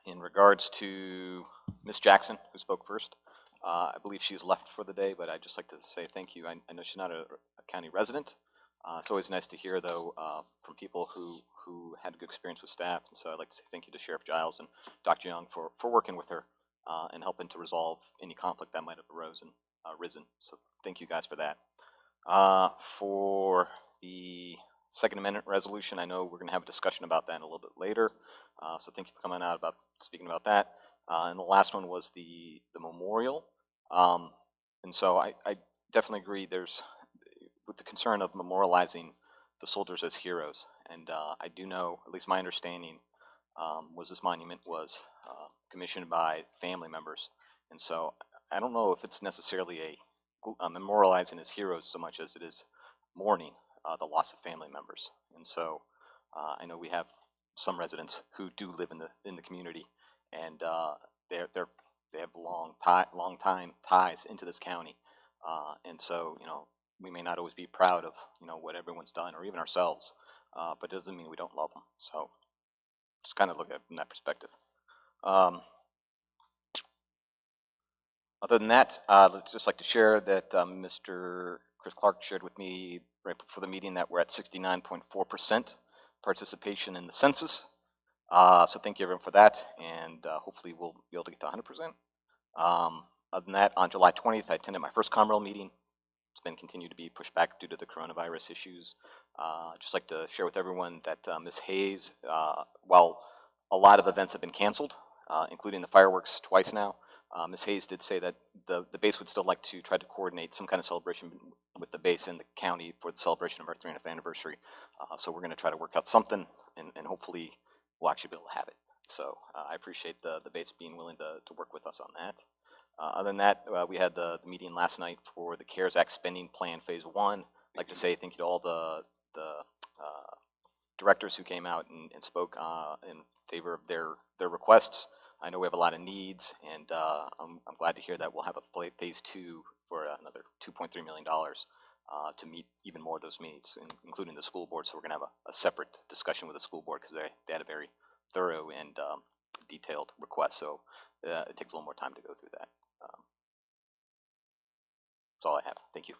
In regards to Ms. Jackson, who spoke first, I believe she's left for the day, but I'd just like to say thank you. I know she's not a county resident. It's always nice to hear, though, from people who had a good experience with staff. And so I'd like to say thank you to Sheriff Giles and Dr. Young for working with her and helping to resolve any conflict that might have arisen. So thank you guys for that. For the Second Amendment resolution, I know we're going to have a discussion about that a little bit later. So thank you for coming out speaking about that. And the last one was the memorial. And so I definitely agree with the concern of memorializing the soldiers as heroes. And I do know, at least my understanding, was this monument was commissioned by family members. And so I don't know if it's necessarily a memorializing as heroes so much as it is mourning the loss of family members. And so I know we have some residents who do live in the community, and they have long time ties into this county. And so we may not always be proud of what everyone's done or even ourselves, but it doesn't mean we don't love them. So just kind of look at it from that perspective. Other than that, I'd just like to share that Mr. Chris Clark shared with me right before the meeting that we're at 69.4% participation in the census. So thank you everyone for that, and hopefully we'll be able to get to 100%. Other than that, on July 20th, I attended my first Conrail meeting. It's been continued to be pushed back due to the coronavirus issues. I'd just like to share with everyone that Ms. Hayes, while a lot of events have been canceled, including the fireworks twice now, Ms. Hayes did say that the base would still like to try to coordinate some kind of celebration with the base and the county for the celebration of our 300th anniversary. So we're going to try to work out something, and hopefully we'll actually be able to have it. So I appreciate the base being willing to work with us on that. Other than that, we had the meeting last night for the CARES Act spending plan phase 1. I'd like to say thank you to all the directors who came out and spoke in favor of their requests. I know we have a lot of needs, and I'm glad to hear that we'll have a phase 2 for another $2.3 million to meet even more of those needs, including the school board. So we're going to have a separate discussion with the school board because they had a very thorough and detailed request. So it takes a little more time to go through that. That's all I have. Thank you.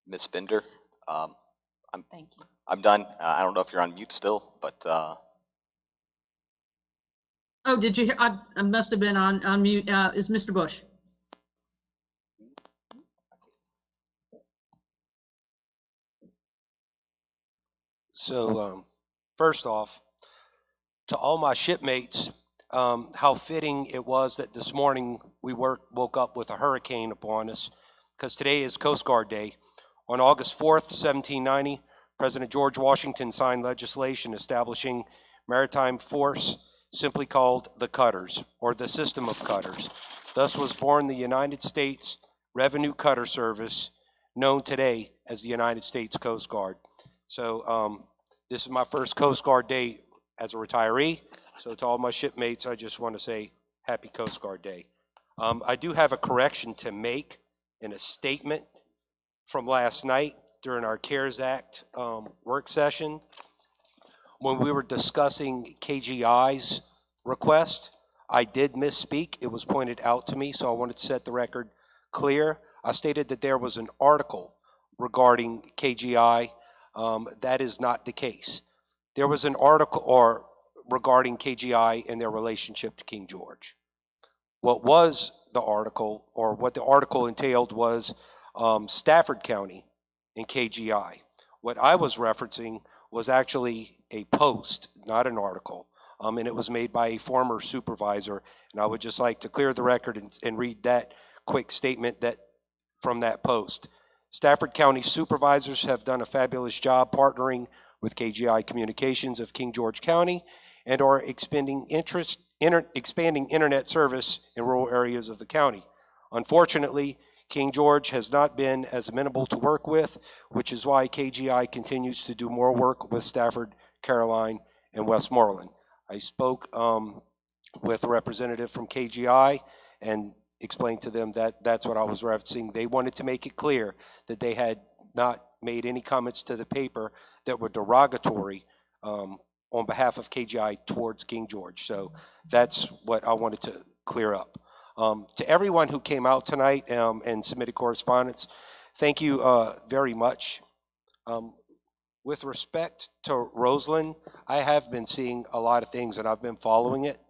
Ms. Bender, Thank you. I'm done. I don't know if you're on mute still, but Oh, did you hear? I must have been on mute. Is Mr. Bush? So first off, to all my shipmates, how fitting it was that this morning we woke up with a hurricane upon us, because today is Coast Guard Day. On August 4th, 1790, President George Washington signed legislation establishing maritime force simply called the Cutters, or the System of Cutters. Thus was born the United States Revenue Cutter Service, known today as the United States Coast Guard. So this is my first Coast Guard Day as a retiree. So to all my shipmates, I just want to say Happy Coast Guard Day. I do have a correction to make in a statement from last night during our CARES Act work session. When we were discussing KGI's request, I did misspeak. It was pointed out to me, so I wanted to set the record clear. I stated that there was an article regarding KGI. That is not the case. There was an article regarding KGI and their relationship to King George. What was the article, or what the article entailed, was Stafford County and KGI. What I was referencing was actually a post, not an article, and it was made by a former supervisor. And I would just like to clear the record and read that quick statement from that post. Stafford County supervisors have done a fabulous job partnering with KGI Communications of King George County and are expanding internet service in rural areas of the county. Unfortunately, King George has not been as amenable to work with, which is why KGI continues to do more work with Stafford, Caroline, and Westmoreland. I spoke with a representative from KGI and explained to them that that's what I was referencing. They wanted to make it clear that they had not made any comments to the paper that were derogatory on behalf of KGI towards King George. So that's what I wanted to clear up. To everyone who came out tonight and submitted correspondence, thank you very much. With respect to Roseland, I have been seeing a lot of things and I've been following it.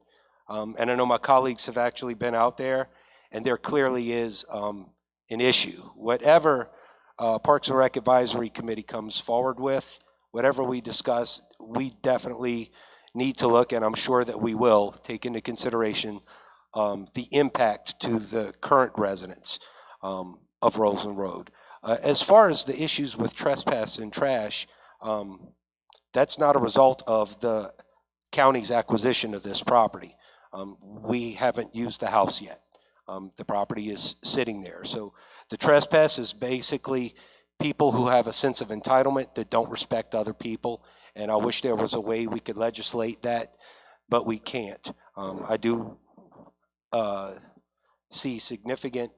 And I know my colleagues have actually been out there, and there clearly is an issue. Whatever Parks and Rec Advisory Committee comes forward with, whatever we discuss, we definitely need to look, and I'm sure that we will take into consideration the impact to the current residents of Roseland Road. As far as the issues with trespass and trash, that's not a result of the county's acquisition of this property. We haven't used the house yet. The property is sitting there. So the trespass is basically people who have a sense of entitlement that don't respect other people. And I wish there was a way we could legislate that, but we can't. I do see significant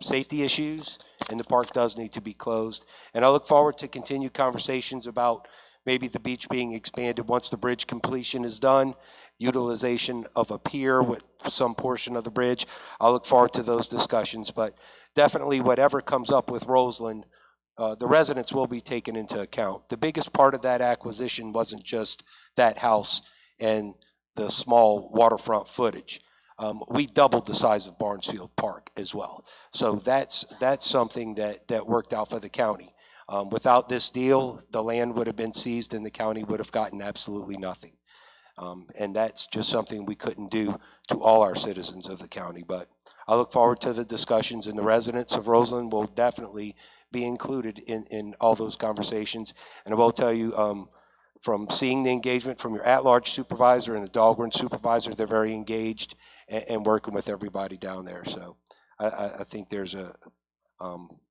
safety issues, and the park does need to be closed. And I look forward to continued conversations about maybe the beach being expanded once the bridge completion is done, utilization of a pier with some portion of the bridge. I look forward to those discussions, but definitely whatever comes up with Roseland, the residents will be taken into account. The biggest part of that acquisition wasn't just that house and the small waterfront footage. We doubled the size of Barnesfield Park as well. So that's something that worked out for the county. Without this deal, the land would have been seized and the county would have gotten absolutely nothing. And that's just something we couldn't do to all our citizens of the county. But I look forward to the discussions, and the residents of Roseland will definitely be included in all those conversations. And I will tell you, from seeing the engagement from your at-large supervisor and the Dahlgren supervisor, they're very engaged and working with everybody down there. So I think there's a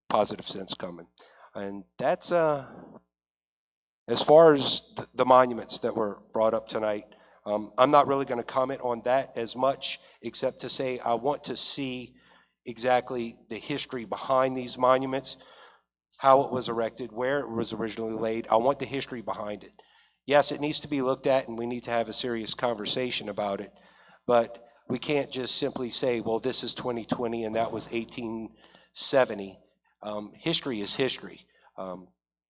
positive sense coming. And that's, as far as the monuments that were brought up tonight, I'm not really going to comment on that as much, except to say I want to see exactly the history behind these monuments, how it was erected, where it was originally laid. I want the history behind it. Yes, it needs to be looked at, and we need to have a serious conversation about it, but we can't just simply say, well, this is 2020 and that was 1870. History is history.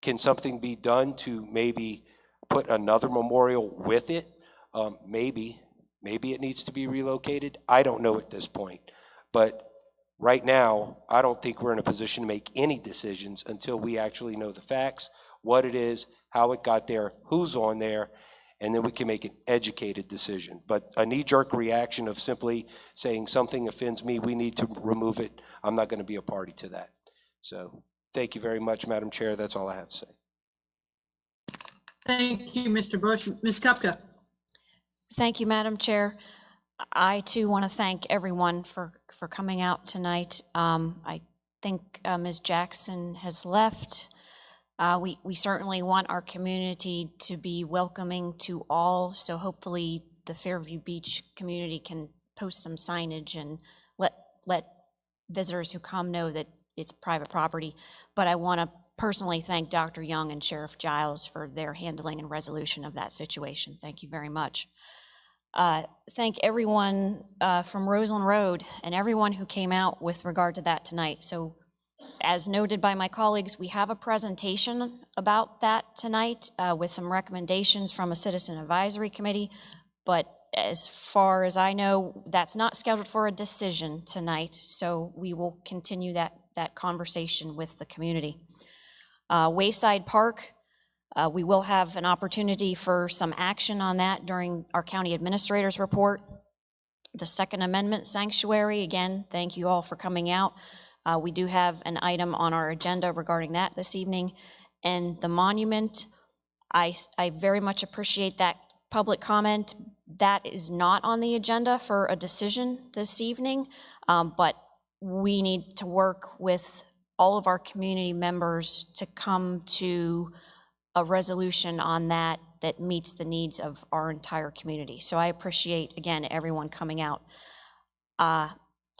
Can something be done to maybe put another memorial with it? Maybe it needs to be relocated. I don't know at this point, but right now, I don't think we're in a position to make any decisions until we actually know the facts, what it is, how it got there, who's on there, and then we can make an educated decision. But a knee-jerk reaction of simply saying something offends me, we need to remove it, I'm not going to be a party to that. So thank you very much, Madam Chair. That's all I have to say. Thank you, Mr. Bush. Ms. Kupka. Thank you, Madam Chair. I too want to thank everyone for coming out tonight. I think Ms. Jackson has left. We certainly want our community to be welcoming to all, so hopefully the Fairview Beach community can post some signage and let visitors who come know that it's private property. But I want to personally thank Dr. Young and Sheriff Giles for their handling and resolution of that situation. Thank you very much. Thank everyone from Roseland Road and everyone who came out with regard to that tonight. So as noted by my colleagues, we have a presentation about that tonight with some recommendations from a citizen advisory committee, but as far as I know, that's not scheduled for a decision tonight, so we will continue that conversation with the community. Wayside Park, we will have an opportunity for some action on that during our county administrator's report. The Second Amendment Sanctuary, again, thank you all for coming out. We do have an item on our agenda regarding that this evening. And the monument, I very much appreciate that public comment. That is not on the agenda for a decision this evening, but we need to work with all of our community members to come to a resolution on that meets the needs of our entire community. So I appreciate, again, everyone coming out.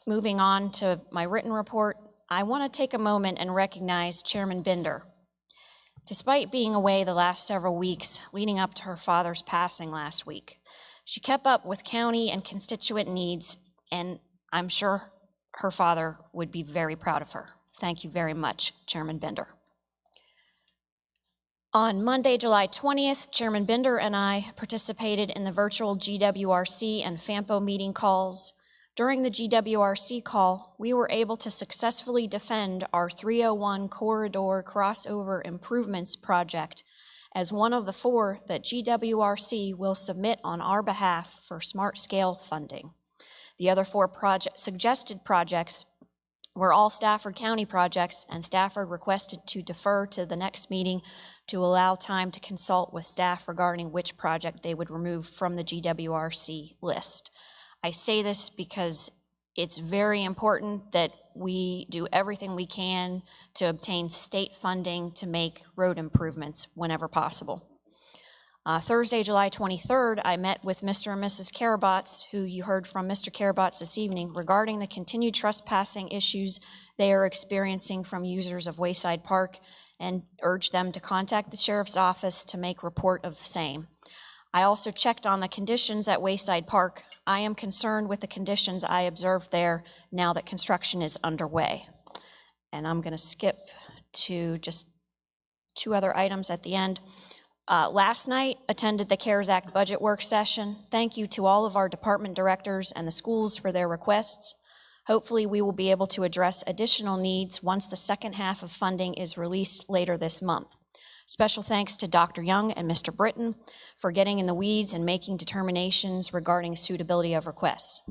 Moving on to my written report, I want to take a moment and recognize Chairman Binder. Despite being away the last several weeks leading up to her father's passing last week, she kept up with county and constituent needs, and I'm sure her father would be very proud of her. Thank you very much, Chairman Binder. On Monday, July 20th, Chairman Binder and I participated in the virtual GWRC and FAMPO meeting calls. During the GWRC call, we were able to successfully defend our 301 Corridor Crossover Improvements project as one of the 4 that GWRC will submit on our behalf for Smart Scale funding. The other 4 suggested projects were all Stafford County projects, and Stafford requested to defer to the next meeting to allow time to consult with staff regarding which project they would remove from the GWRC list. I say this because it's very important that we do everything we can to obtain state funding to make road improvements whenever possible. Thursday, July 23rd, I met with Mr. and Mrs. Karabots, who you heard from Mr. Karabots this evening, regarding the continued trespassing issues they are experiencing from users of Wayside Park, and urged them to contact the sheriff's office to make report of same. I also checked on the conditions at Wayside Park. I am concerned with the conditions I observed there now that construction is underway. And I'm going to skip to just 2 other items at the end. Last night, attended the CARES Act budget work session. Thank you to all of our department directors and the schools for their requests. Hopefully, we will be able to address additional needs once the second half of funding is released later this month. Special thanks to Dr. Young and Mr. Britton for getting in the weeds and making determinations regarding suitability of requests.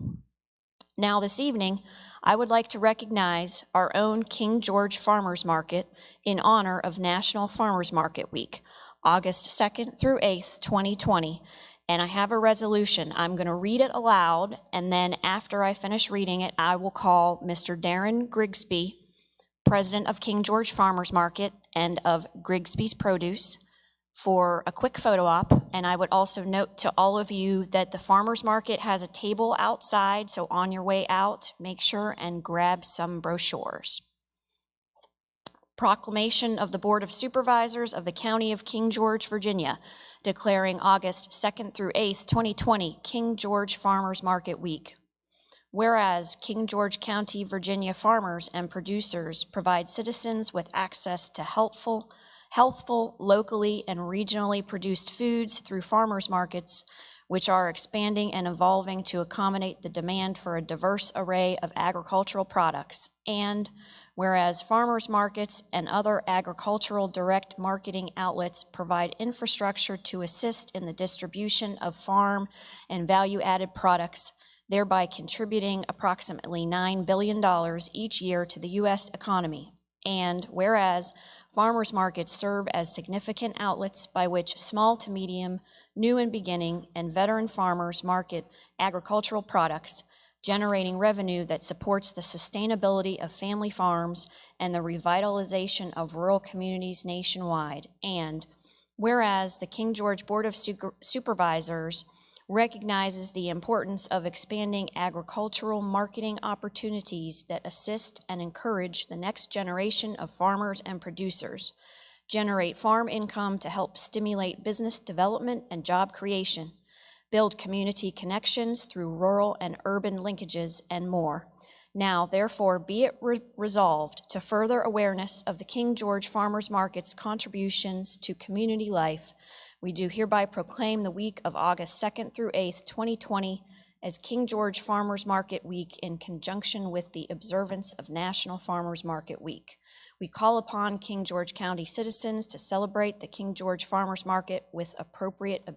Now, this evening, I would like to recognize our own King George Farmers Market in honor of National Farmers Market Week, August 2nd through 8th, 2020. And I have a resolution. I'm going to read it aloud, and then after I finish reading it, I will call Mr. Darren Grigsby, President of King George Farmers Market and of Grigsby's Produce, for a quick photo op. And I would also note to all of you that the farmers market has a table outside, so on your way out, make sure and grab some brochures. Proclamation of the Board of Supervisors of the County of King George, Virginia, declaring August 2nd through 8th, 2020, King George Farmers Market Week. Whereas King George County, Virginia farmers and producers provide citizens with access to healthful, locally and regionally produced foods through farmers markets, which are expanding and evolving to accommodate the demand for a diverse array of agricultural products. And whereas farmers markets and other agricultural direct marketing outlets provide infrastructure to assist in the distribution of farm and value-added products, thereby contributing approximately $9 billion each year to the U.S. economy. And whereas farmers markets serve as significant outlets by which small to medium, new and beginning, and veteran farmers market agricultural products, generating revenue that supports the sustainability of family farms and the revitalization of rural communities nationwide. And whereas the King George Board of Supervisors recognizes the importance of expanding agricultural marketing opportunities that assist and encourage the next generation of farmers and producers, generate farm income to help stimulate business development and job creation, build community connections through rural and urban linkages, and more. Now, therefore, be it resolved to further awareness of the King George Farmers Market's contributions to community life, we do hereby proclaim the week of August 2nd through 8th, 2020 as King George Farmers Market Week in conjunction with the observance of National Farmers Market Week. We call upon King George County citizens to celebrate the King George Farmers Market with appropriate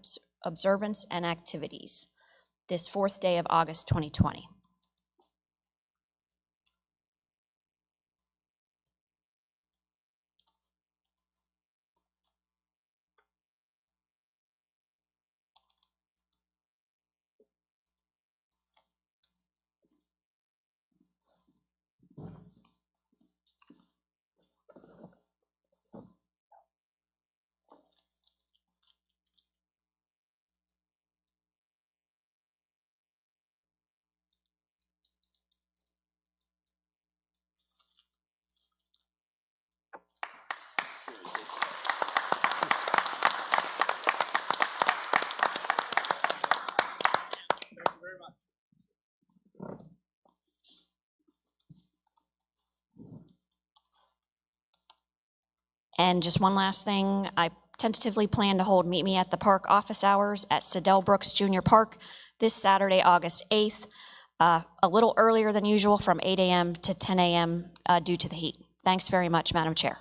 observance and activities. This 4th day of August 2020. And just one last thing, I tentatively plan to hold Meet Me at the Park office hours at Sidell Brooks Junior Park this Saturday, August 8th, a little earlier than usual from 8 a.m. to 10 a.m. Due to the heat. Thanks very much, Madam Chair.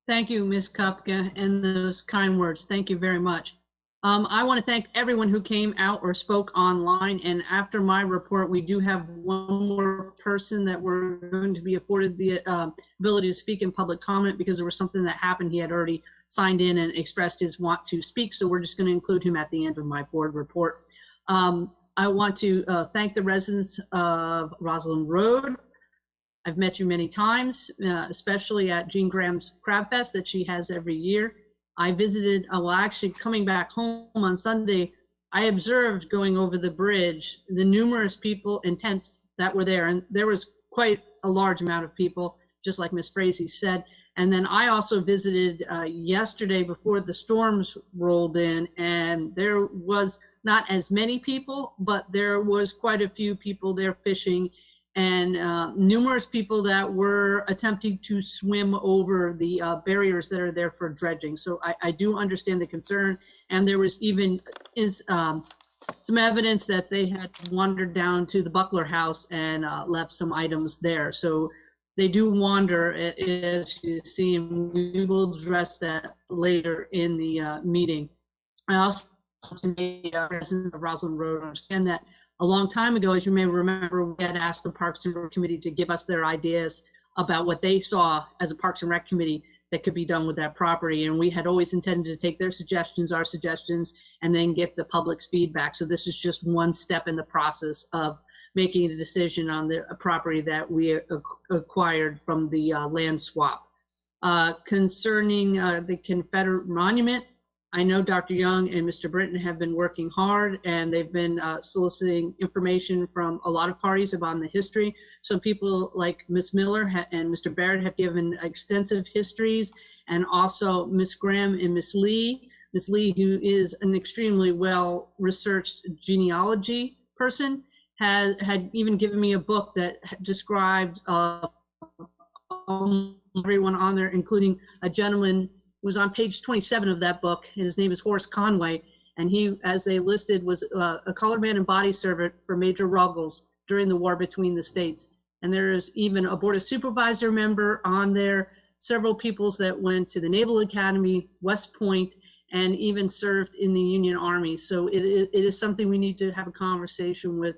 Thank you, Ms. Kupka, and those kind words. Thank you very much. I want to thank everyone who came out or spoke online. And after my report, we do have one more person that we're going to be afforded the ability to speak in public comment because there was something that happened. He had already signed in and expressed his want to speak. So we're just going to include him at the end of my board report. I want to thank the residents of Rosalind Road. I've met you many times, especially at Jean Graham's Crab Fest that she has every year. I visited, well, actually coming back home on Sunday, I observed going over the bridge, the numerous people and tents that were there. And there was quite a large amount of people, just like Ms. Frazee said. And then I also visited yesterday before the storms rolled in, and there was not as many people, but there was quite a few people there fishing, and numerous people that were attempting to swim over the barriers that are there for dredging. So I do understand the concern, and there was even some evidence that they had wandered down to the Buckler House and left some items there. So they do wander, as you see, and we will address that later in the meeting. I also residents of Roslyn Road understand that a long time ago, as you may remember, we had asked the Parks and Rec Committee to give us their ideas about what they saw as a Parks and Rec Committee that could be done with that property. And we had always intended to take their suggestions, our suggestions, and then get the public's feedback. So this is just one step in the process of making a decision on the property that we acquired from the land swap. Concerning the Confederate Monument, I know Dr. Young and Mr. Britton have been working hard, and they've been soliciting information from a lot of parties about the history. Some people like Ms. Miller and Mr. Barrett have given extensive histories, and also Ms. Graham and Ms. Lee. Ms. Lee, who is an extremely well-researched genealogy person, had even given me a book that described everyone on there, including a gentleman who was on page 27 of that book. His name is Horace Conway, and he, as they listed, was a colored man and body servant for Major Ruggles during the war between the states. And there is even a Board of Supervisor member on there, several peoples that went to the Naval Academy, West Point, and even served in the Union Army. So it is something we need to have a conversation with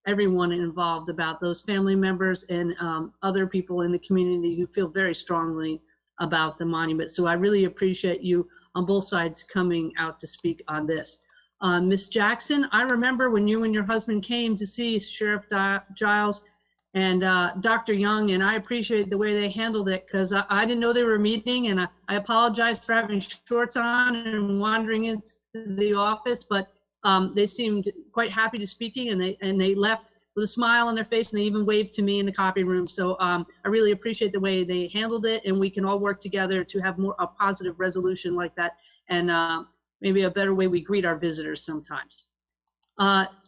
everyone involved about, those family members and other people in the community who feel very strongly about the monument. So I really appreciate you on both sides coming out to speak on this. Ms. Jackson, I remember when you and your husband came to see Sheriff Giles and Dr. Young, and I appreciate the way they handled it, because I didn't know they were meeting, and I apologize for having shorts on and wandering into the office, but they seemed quite happy to speaking, and they left with a smile on their face, and they even waved to me in the copy room. So I really appreciate the way they handled it, and we can all work together to have a positive resolution like that, and maybe a better way we greet our visitors sometimes.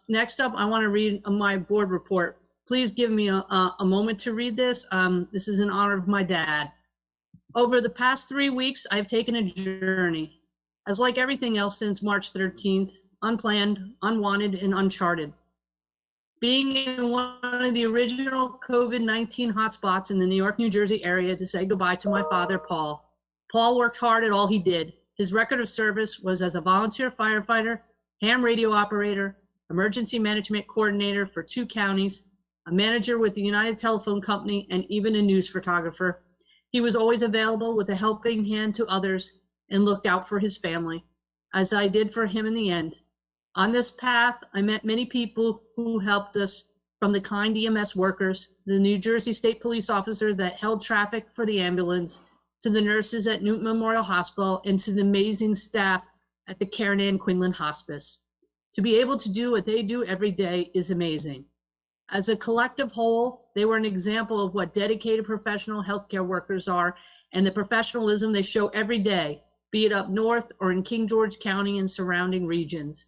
Next up, I want to read my board report. Please give me a moment to read this. This is in honor of my dad. Over the past 3 weeks, I've taken a journey. As like everything else since March 13th, unplanned, unwanted, and uncharted. Being in one of the original COVID-19 hotspots in the New York, New Jersey area to say goodbye to my father, Paul. Paul worked hard at all he did. His record of service was as a volunteer firefighter, ham radio operator, emergency management coordinator for 2 counties, a manager with the United Telephone Company, and even a news photographer. He was always available with a helping hand to others and looked out for his family, as I did for him in the end. On this path, I met many people who helped us, from the kind EMS workers, the New Jersey State Police officer that held traffic for the ambulance, to the nurses at Newton Memorial Hospital, and to the amazing staff at the Karen Ann Quinlan Hospice. To be able to do what they do every day is amazing. As a collective whole, they were an example of what dedicated professional healthcare workers are and the professionalism they show every day, be it up north or in King George County and surrounding regions.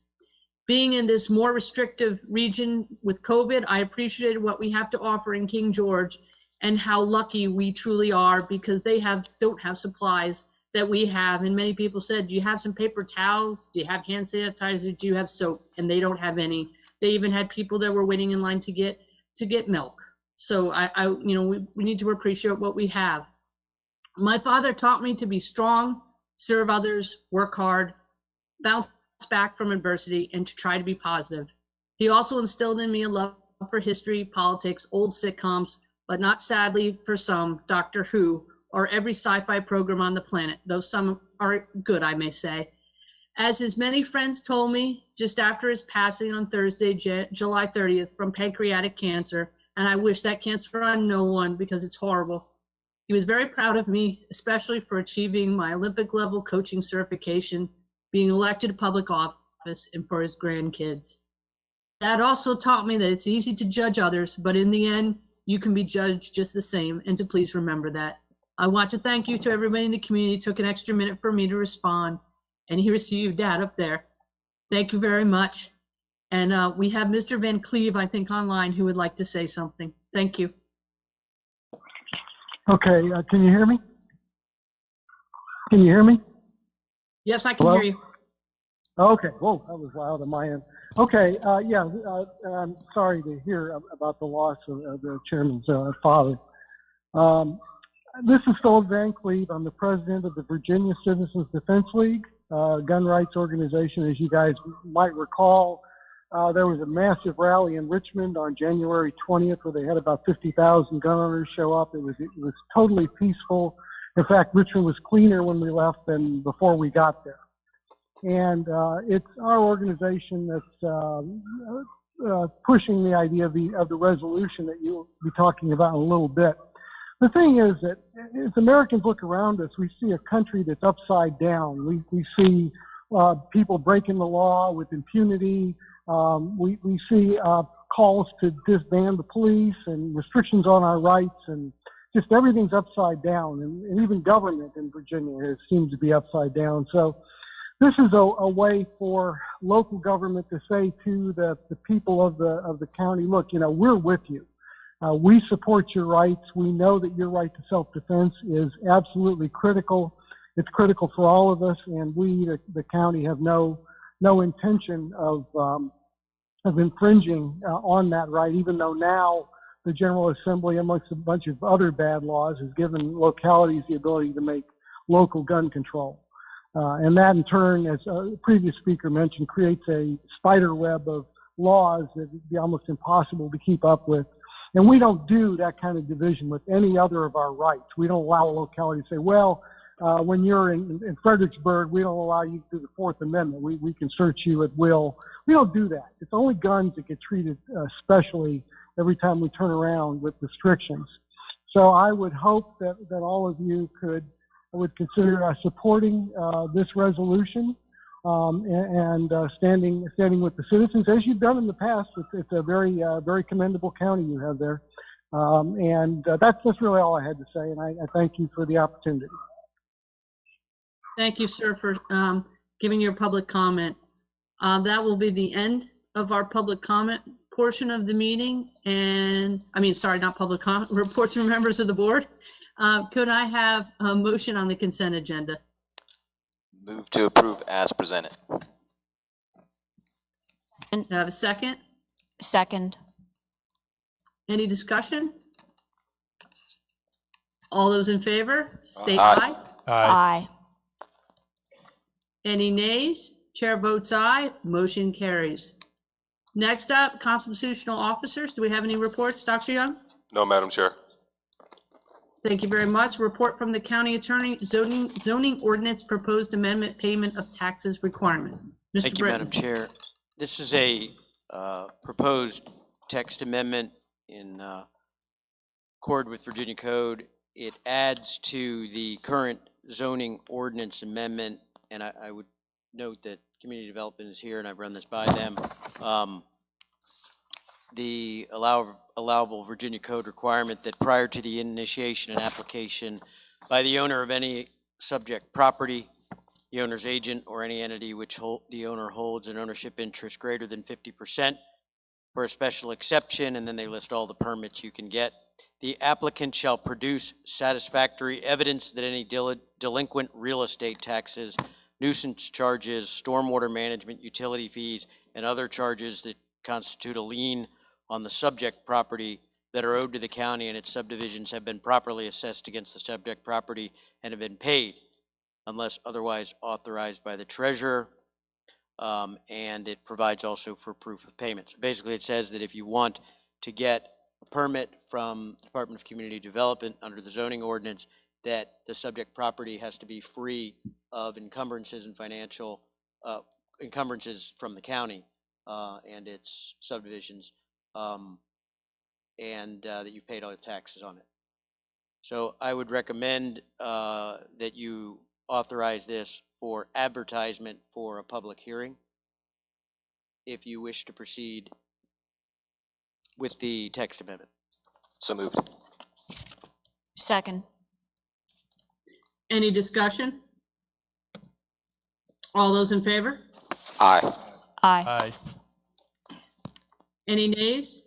Being in this more restrictive region with COVID, I appreciated what we have to offer in King George and how lucky we truly are, because they don't have supplies that we have. And many people said, do you have some paper towels? Do you have hand sanitizer? Do you have soap? And they don't have any. They even had people that were waiting in line to get milk. So we need to appreciate what we have. My father taught me to be strong, serve others, work hard, bounce back from adversity, and to try to be positive. He also instilled in me a love for history, politics, old sitcoms, but not sadly for some, Doctor Who, or every sci-fi program on the planet, though some are good, I may say. As his many friends told me just after his passing on Thursday, July 30th, from pancreatic cancer, and I wish that cancer on no one because it's horrible. He was very proud of me, especially for achieving my Olympic level coaching certification, being elected to public office, and for his grandkids. Dad also taught me that it's easy to judge others, but in the end, you can be judged just the same, and to please remember that. I want to thank you to everybody in the community who took an extra minute for me to respond. And here's to you, Dad, up there. Thank you very much. And we have Mr. Van Cleve, I think, online who would like to say something. Thank you. Okay, can you hear me? Can you hear me? Yes, I can Hello? hear you. Okay, whoa, that was loud on my end. Okay, I'm sorry to hear about the loss of the chairman's father. This is Philip Van Cleve. I'm the president of the Virginia Citizens Defense League, gun rights organization. As you guys might recall, there was a massive rally in Richmond on January 20th where they had about 50,000 gun owners show up. It was totally peaceful. In fact, Richmond was cleaner when we left than before we got there. And it's our organization that's pushing the idea of the resolution that you'll be talking about in a little bit. The thing is that as Americans look around us, we see a country that's upside down. We see people breaking the law with impunity. We see calls to disband the police and restrictions on our rights, and just everything's upside down. And even government in Virginia seems to be upside down. So this is a way for local government to say to the people of the county, look, we're with you. We support your rights. We know that your right to self-defense is absolutely critical. It's critical for all of us, and we, the county, have no intention of infringing on that right, even though now the General Assembly, amongst a bunch of other bad laws, has given localities the ability to make local gun control. And that, in turn, as a previous speaker mentioned, creates a spider web of laws that would be almost impossible to keep up with. And we don't do that kind of division with any other of our rights. We don't allow a locality to say, well, when you're in Fredericksburg, we don't allow you to do the Fourth Amendment. We can search you at will. We don't do that. It's only guns that get treated specially every time we turn around with restrictions. So I would hope that all of you would consider supporting this resolution and standing with the citizens, as you've done in the past. It's a very commendable county you have there. That's really all I had to say, and I thank you for the opportunity. Thank you, sir, for giving your public comment. That will be the end of our public comment portion of the meeting. Not public comment, reports from members of the board. Could I have a motion on the consent agenda? Move to approve as presented. Do I have a second? Second. Any discussion? All those in favor, state Aye. aye. Aye. Any nays? Chair votes aye. Motion carries. Next up, constitutional officers. Do we have any reports, Dr. Young? No, Madam Chair. Thank you very much. Report from the county attorney, zoning ordinance proposed amendment payment of taxes requirement. Mr. Thank you, Britton. Madam Chair. This is a proposed text amendment in accord with Virginia Code. It adds to the current zoning ordinance amendment, and I would note that community development is here, and I've run this by them. The allowable Virginia Code requirement that prior to the initiation and application by the owner of any subject property, the owner's agent, or any entity which the owner holds an ownership interest greater than 50% for a special exception, and then they list all the permits you can get. The applicant shall produce satisfactory evidence that any delinquent real estate taxes, nuisance charges, stormwater management, utility fees, and other charges that constitute a lien on the subject property that are owed to the county and its subdivisions have been properly assessed against the subject property and have been paid unless otherwise authorized by the treasurer. And it provides also for proof of payment. So basically it says that if you want to get a permit from the Department of Community Development under the zoning ordinance, that the subject property has to be free of encumbrances and financial encumbrances from the county and its subdivisions, and that you paid all the taxes on it. So I would recommend that you authorize this for advertisement for a public hearing if you wish to proceed with the text amendment. So moved. Second. Any discussion? All those in favor? Aye. Aye. Any nays?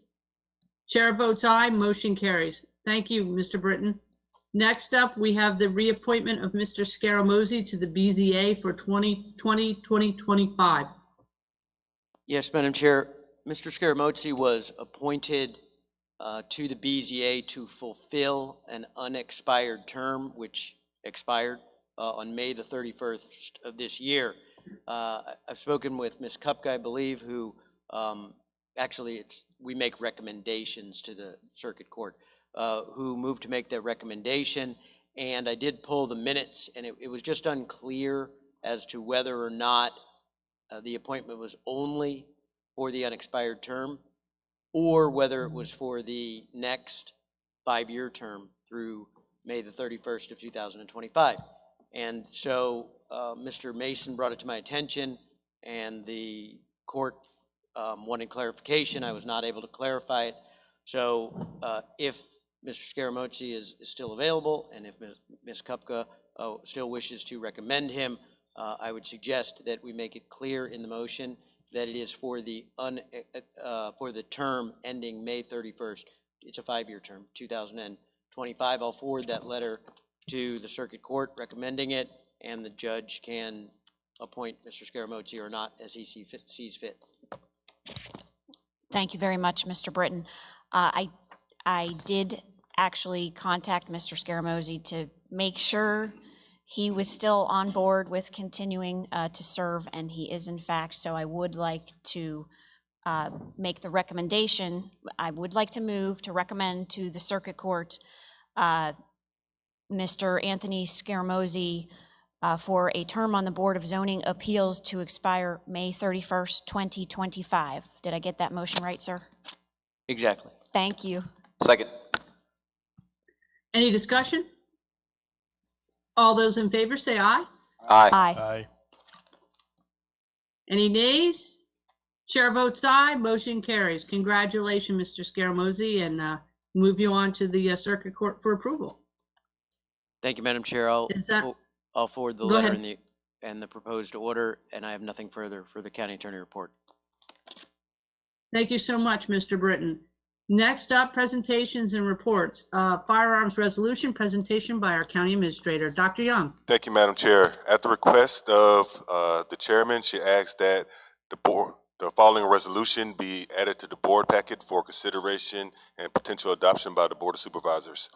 Chair votes aye, motion carries. Thank you, Mr. Britton. Next up, we have the reappointment of Mr. Scaramucci to the BZA for 2020-2025. Yes, Madam Chair. Mr. Scaramucci was appointed to the BZA to fulfill an unexpired term, which expired on May the 31st of this year. I've spoken with Ms. Kupka, I believe, who actually we make recommendations to the circuit court, who moved to make that recommendation. And I did pull the minutes, and it was just unclear as to whether or not the appointment was only for the unexpired term or whether it was for the next 5-year term through May the 31st of 2025. And so Mr. Mason brought it to my attention, and the court wanted clarification. I was not able to clarify it. So if Mr. Scaramucci is still available, and if Ms. Kupka still wishes to recommend him, I would suggest that we make it clear in the motion that it is for the term ending May 31st. It's a 5-year term, 2025. I'll forward that letter to the circuit court recommending it, and the judge can appoint Mr. Scaramucci or not as he sees fit. Thank you very much, Mr. Britton. I did actually contact Mr. Scaramucci to make sure he was still on board with continuing to serve, and he is in fact. So I would like to make the recommendation. I would like to move to recommend to the circuit court Mr. Anthony Scaramucci for a term on the Board of Zoning Appeals to expire May 31st, 2025. Did I get that motion right, sir? Exactly. Thank you. Second. Any discussion? All those in favor say aye. Aye. Aye. Any nays? Chair votes aye, motion carries. Congratulations, Mr. Scaramucci, and move you on to the circuit court for approval. Thank you, Madam Chair. I'll forward the Go letter ahead. and the proposed order, and I have nothing further for the county attorney report. Thank you so much, Mr. Britton. Next up, presentations and reports. Firearms resolution presentation by our county administrator, Dr. Young. Thank you, Madam Chair. At the request of the chairman, she asked that the following resolution be added to the board packet for consideration and potential adoption by the Board of Supervisors.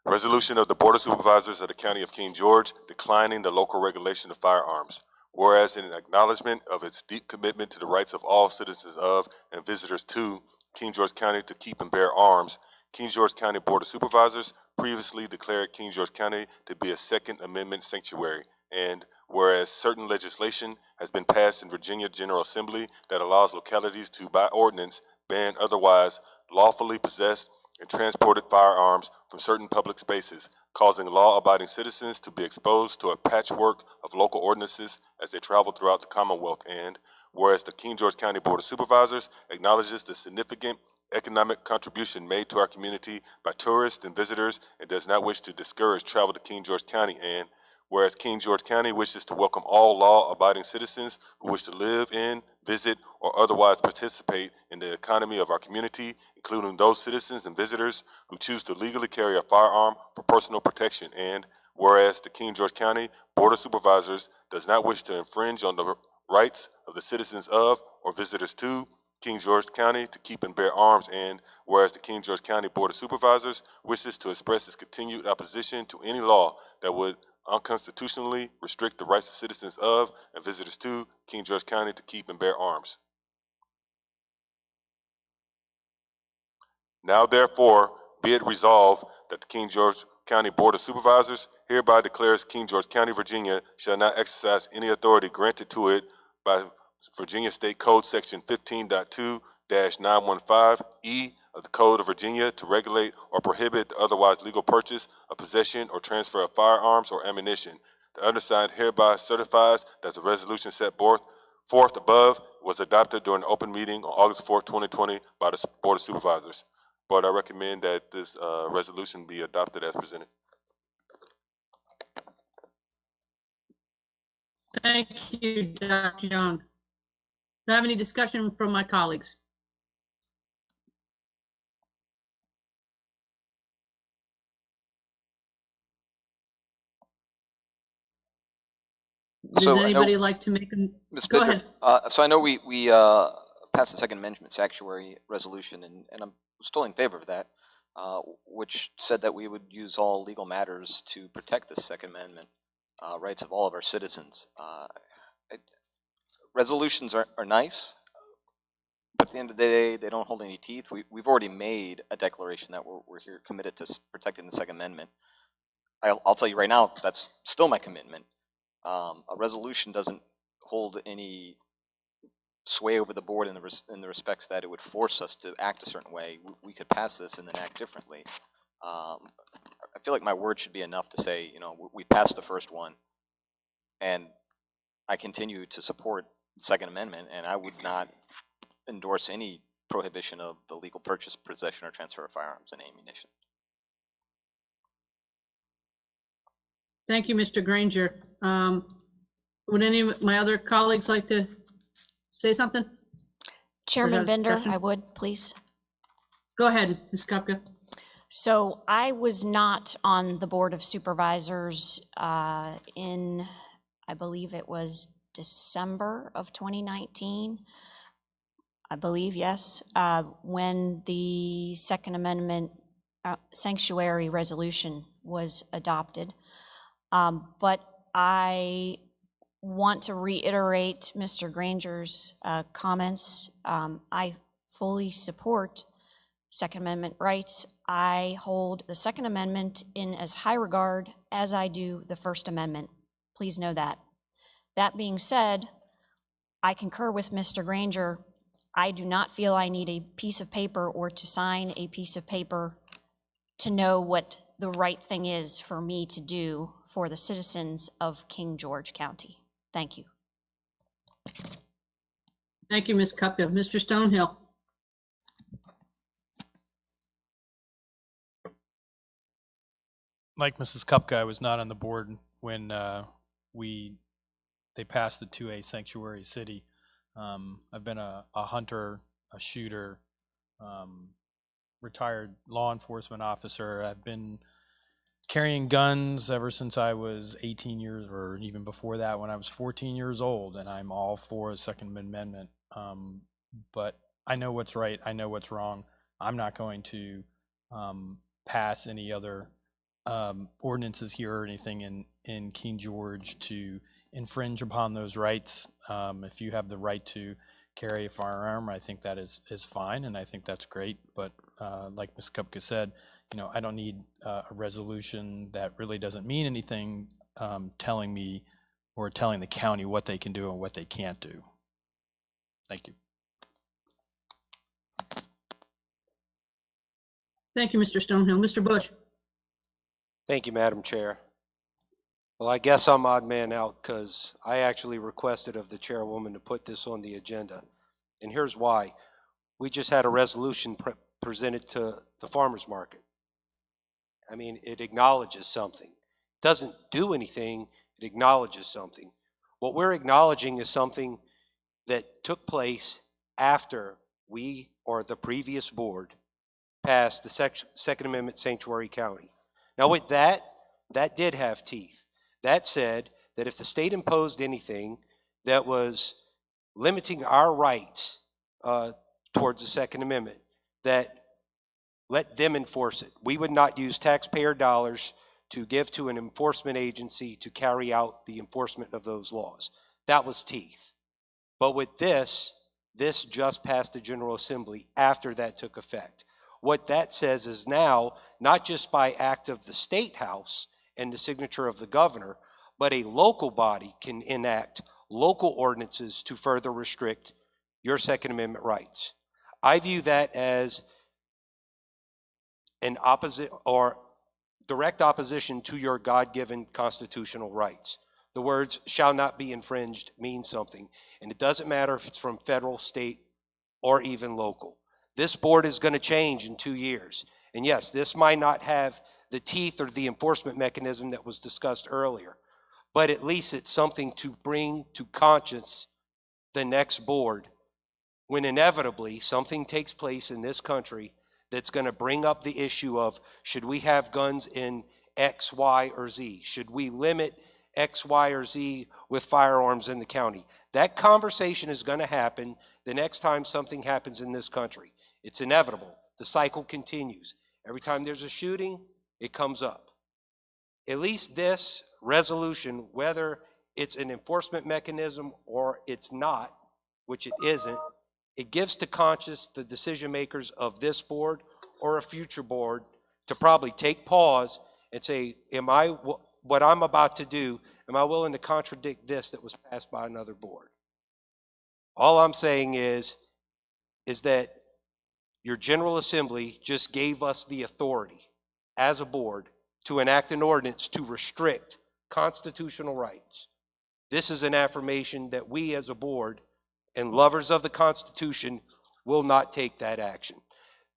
Resolution of the Board of Supervisors of the County of King George declining the local regulation of firearms. Whereas in acknowledgement of its deep commitment to the rights of all citizens of and visitors to King George County to keep and bear arms, King George County Board of Supervisors previously declared King George County to be a Second Amendment sanctuary. And whereas certain legislation has been passed in Virginia General Assembly that allows localities to, by ordinance, ban otherwise lawfully possessed and transported firearms from certain public spaces, causing law-abiding citizens to be exposed to a patchwork of local ordinances as they travel throughout the Commonwealth. And whereas the King George County Board of Supervisors acknowledges the significant economic contribution made to our community by tourists and visitors and does not wish to discourage travel to King George County. And whereas King George County wishes to welcome all law-abiding citizens who wish to live in, visit, or otherwise participate in the economy of our community, including those citizens and visitors who choose to legally carry a firearm for personal protection. And whereas the King George County Board of Supervisors does not wish to infringe on the rights of the citizens of or visitors to King George County to keep and bear arms. And whereas the King George County Board of Supervisors wishes to express its continued opposition to any law that would unconstitutionally restrict the rights of citizens of and visitors to King George County to keep and bear arms. Now therefore be it resolved that the King George County Board of Supervisors hereby declares King George County, Virginia shall not exercise any authority granted to it by Virginia State Code Section 15.2-915E of the Code of Virginia to regulate or prohibit the otherwise legal purchase of possession or transfer of firearms or ammunition. The undersigned hereby certifies that the resolution set forth above was adopted during an open meeting on August 4th, 2020 by the Board of Supervisors. Board, I recommend that this resolution be adopted as presented. Thank you, Dr. Young. Do I have any discussion from my colleagues? Does So I know, anybody like to make a, Ms. go Binder, ahead. so I know we passed the Second Amendment sanctuary resolution, and I'm still in favor of that, which said that we would use all legal matters to protect the Second Amendment rights of all of our citizens. Resolutions are nice, but at the end of the day, they don't hold any teeth. We've already made a declaration that we're here committed to protecting the Second Amendment. I'll tell you right now, that's still my commitment. A resolution doesn't hold any sway over the board in the respects that it would force us to act a certain way. We could pass this and then act differently. I feel like my word should be enough to say, you know, we passed the first one, and I continue to support the Second Amendment, and I would not endorse any prohibition of the legal purchase, possession, or transfer of firearms and ammunition. Thank you, Mr. Granger. Would any of my other colleagues like to say something? Chairman Bender, discussion? I would, please. Go ahead, Ms. Kupka. So I was not on the Board of Supervisors in, I believe it was December of 2019. I believe, yes, when the Second Amendment sanctuary resolution was adopted. But I want to reiterate Mr. Granger's comments. I fully support Second Amendment rights. I hold the Second Amendment in as high regard as I do the First Amendment. Please know that. That being said, I concur with Mr. Granger. I do not feel I need a piece of paper or to sign a piece of paper to know what the right thing is for me to do for the citizens of King George County. Thank you. Thank you, Ms. Kupka. Mr. Stonehill. Like Mrs. Kupka, I was not on the board when they passed the 2A sanctuary city. I've been a hunter, a shooter, retired law enforcement officer. I've been carrying guns ever since I was 18 years, or even before that when I was 14 years old, and I'm all for the Second Amendment. But I know what's right, I know what's wrong. I'm not going to pass any other ordinances here or anything in King George to infringe upon those rights. If you have the right to carry a firearm, I think that is fine, and I think that's great. But like Ms. Kupka said, you know, I don't need a resolution that really doesn't mean anything telling me or telling the county what they can do and what they can't do. Thank you. Thank you, Mr. Stonehill. Mr. Bush. Thank you, Madam Chair. Well, I guess I'm odd man out because I actually requested of the chairwoman to put this on the agenda. And here's why. We just had a resolution presented to the farmer's market. I mean, it acknowledges something. It doesn't do anything, it acknowledges something. What we're acknowledging is something that took place after we, or the previous board, passed the Second Amendment Sanctuary County. Now with that did have teeth. That said that if the state imposed anything that was limiting our rights towards the Second Amendment, that let them enforce it. We would not use taxpayer dollars to give to an enforcement agency to carry out the enforcement of those laws. That was teeth. But with this just passed the General Assembly after that took effect. What that says is now, not just by act of the State House and the signature of the governor, but a local body can enact local ordinances to further restrict your Second Amendment rights. I view that as an opposite or direct opposition to your God-given constitutional rights. The words shall not be infringed mean something, and it doesn't matter if it's from federal, state, or even local. This board is going to change in 2 years. And yes, this might not have the teeth or the enforcement mechanism that was discussed earlier, but at least it's something to bring to conscience the next board when inevitably something takes place in this country that's going to bring up the issue of, should we have guns in X, Y, or Z? Should we limit X, Y, or Z with firearms in the county? That conversation is going to happen the next time something happens in this country. It's inevitable. The cycle continues. Every time there's a shooting, it comes up. At least this resolution, whether it's an enforcement mechanism or it's not, which it isn't, it gives to conscience the decision makers of this board or a future board to probably take pause and say, what I'm about to do, am I willing to contradict this that was passed by another board? All I'm saying is that your General Assembly just gave us the authority as a board to enact an ordinance to restrict constitutional rights. This is an affirmation that we as a board and lovers of the Constitution will not take that action.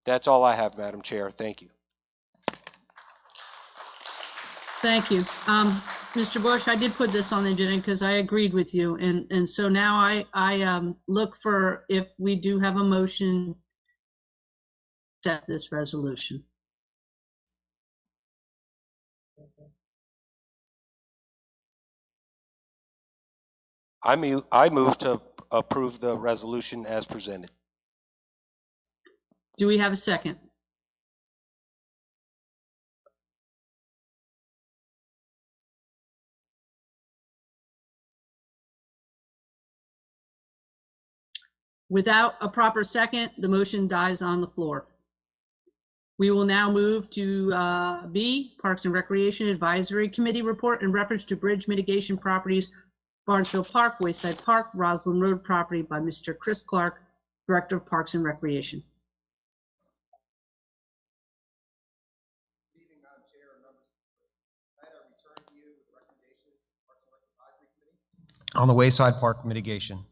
That's all I have, Madam Chair. Thank you. Thank you. Mr. Bush, I did put this on the agenda because I agreed with you. And so now I look for if we do have a motion to accept this resolution. I move to approve the resolution as presented. Do we have a second? Without a proper second, the motion dies on the floor. We will now move to B, Parks and Recreation Advisory Committee report in reference to bridge mitigation properties, Barnesville Park, Wayside Park, Roslyn Road property by Mr. Chris Clark, Director of Parks and Recreation. On the Wayside Park mitigation,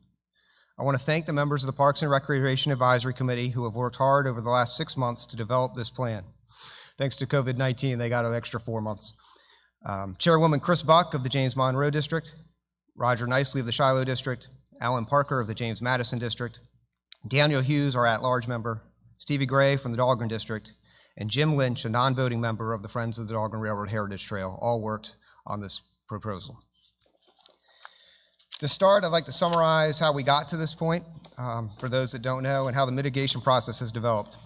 I want to thank the members of the Parks and Recreation Advisory Committee who have worked hard over the last 6 months to develop this plan. Thanks to COVID-19, they got an extra 4 months. Chairwoman Chris Buck of the James Monroe District, Roger Nicely of the Shiloh District, Alan Parker of the James Madison District, Daniel Hughes, our at-large member, Stevie Gray from the Dahlgren District, and Jim Lynch, a non-voting member of the Friends of the Dahlgren Railroad Heritage Trail, all worked on this proposal. To start, I'd like to summarize how we got to this point, for those that don't know, and how the mitigation process has developed.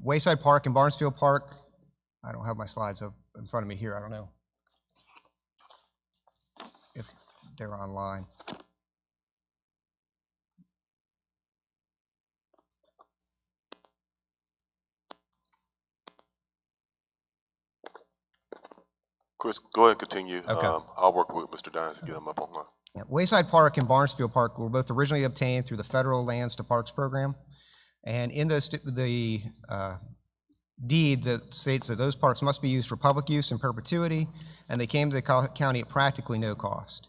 Wayside Park and Barnesfield Park, I don't have my slides up in front of me here, I don't know if they're online. Chris, go ahead and continue. Okay. I'll work with Mr. Dines to get him up online. Yeah, Wayside Park and Barnesfield Park were both originally obtained through the Federal Lands to Parks program. And in those, the deed that states that those parks must be used for public use in perpetuity, and they came to the county at practically no cost.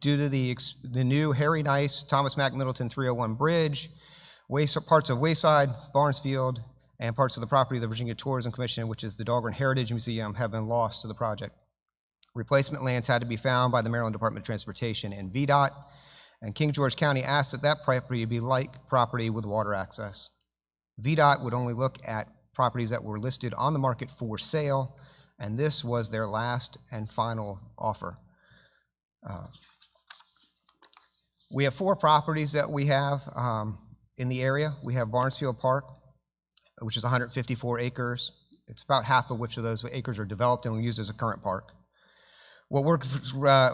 Due to the new Harry Nice, Thomas Mack Middleton 301 bridge, parts of Wayside, Barnesfield, and parts of the property of the Virginia Tourism Commission, which is the Dahlgren Heritage Museum, have been lost to the project. Replacement lands had to be found by the Maryland Department of Transportation and VDOT, and King George County asked that that property be like property with water access. VDOT would only look at properties that were listed on the market for sale, and this was their last and final offer. We have 4 properties that we have in the area. We have Barnesfield Park, which is 154 acres. It's about half of which of those acres are developed and used as a current park. What we're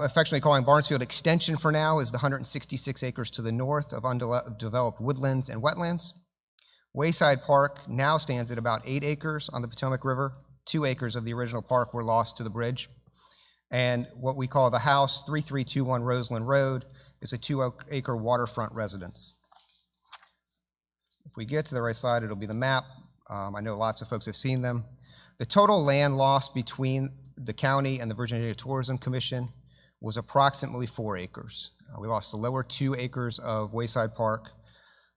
affectionately calling Barnesfield Extension for now is the 166 acres to the north of undeveloped woodlands and wetlands. Wayside Park now stands at about 8 acres on the Potomac River. 2 acres of the original park were lost to the bridge. And what we call the house, 3321 Roseland Road, is a 2-acre waterfront residence. If we get to the right side, it'll be the map. I know lots of folks have seen them. The total land loss between the county and the Virginia Tourism Commission was approximately 4 acres. We lost the lower 2 acres of Wayside Park.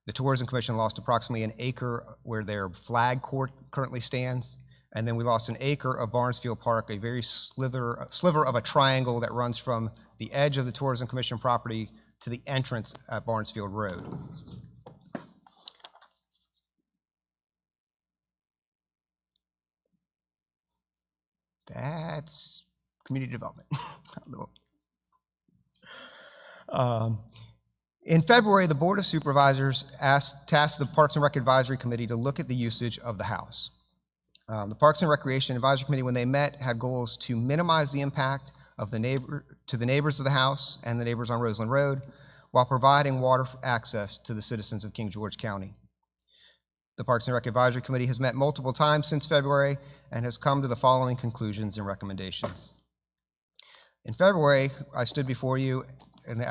The Tourism Commission lost approximately an acre where their flag court currently stands. And then we lost an acre of Barnesfield Park, a very sliver of a triangle that runs from the edge of the Tourism Commission property to the entrance at Barnesfield Road. That's community development. In February, the Board of Supervisors tasked the Parks and Rec Advisory Committee to look at the usage of the house. The Parks and Recreation Advisory Committee, when they met, had goals to minimize the impact of the neighbors of the house and the neighbors on Roseland Road, while providing water access to the citizens of King George County. The Parks and Rec Advisory Committee has met multiple times since February and has come to the following conclusions and recommendations. In February, I stood before you and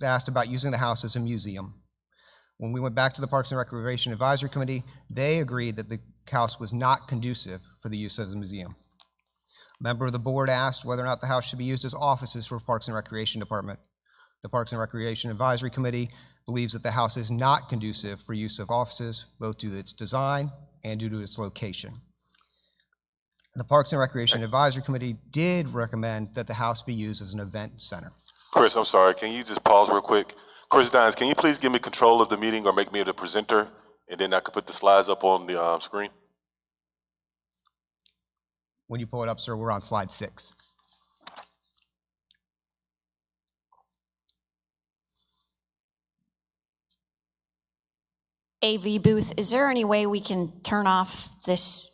asked about using the house as a museum. When we went back to the Parks and Recreation Advisory Committee, they agreed that the house was not conducive for the use as a museum. A member of the board asked whether or not the house should be used as offices for Parks and Recreation Department. The Parks and Recreation Advisory Committee believes that the house is not conducive for use of offices, both due to its design and due to its location. The Parks and Recreation Advisory Committee did recommend that the house be used as an event center. Chris, I'm sorry, can you just pause real quick? Chris Dines, can you please give me control of the meeting or make me the presenter, and then I can put the slides up on the screen? When you pull it up, sir, we're on slide 6. AV booth, is there any way we can turn off this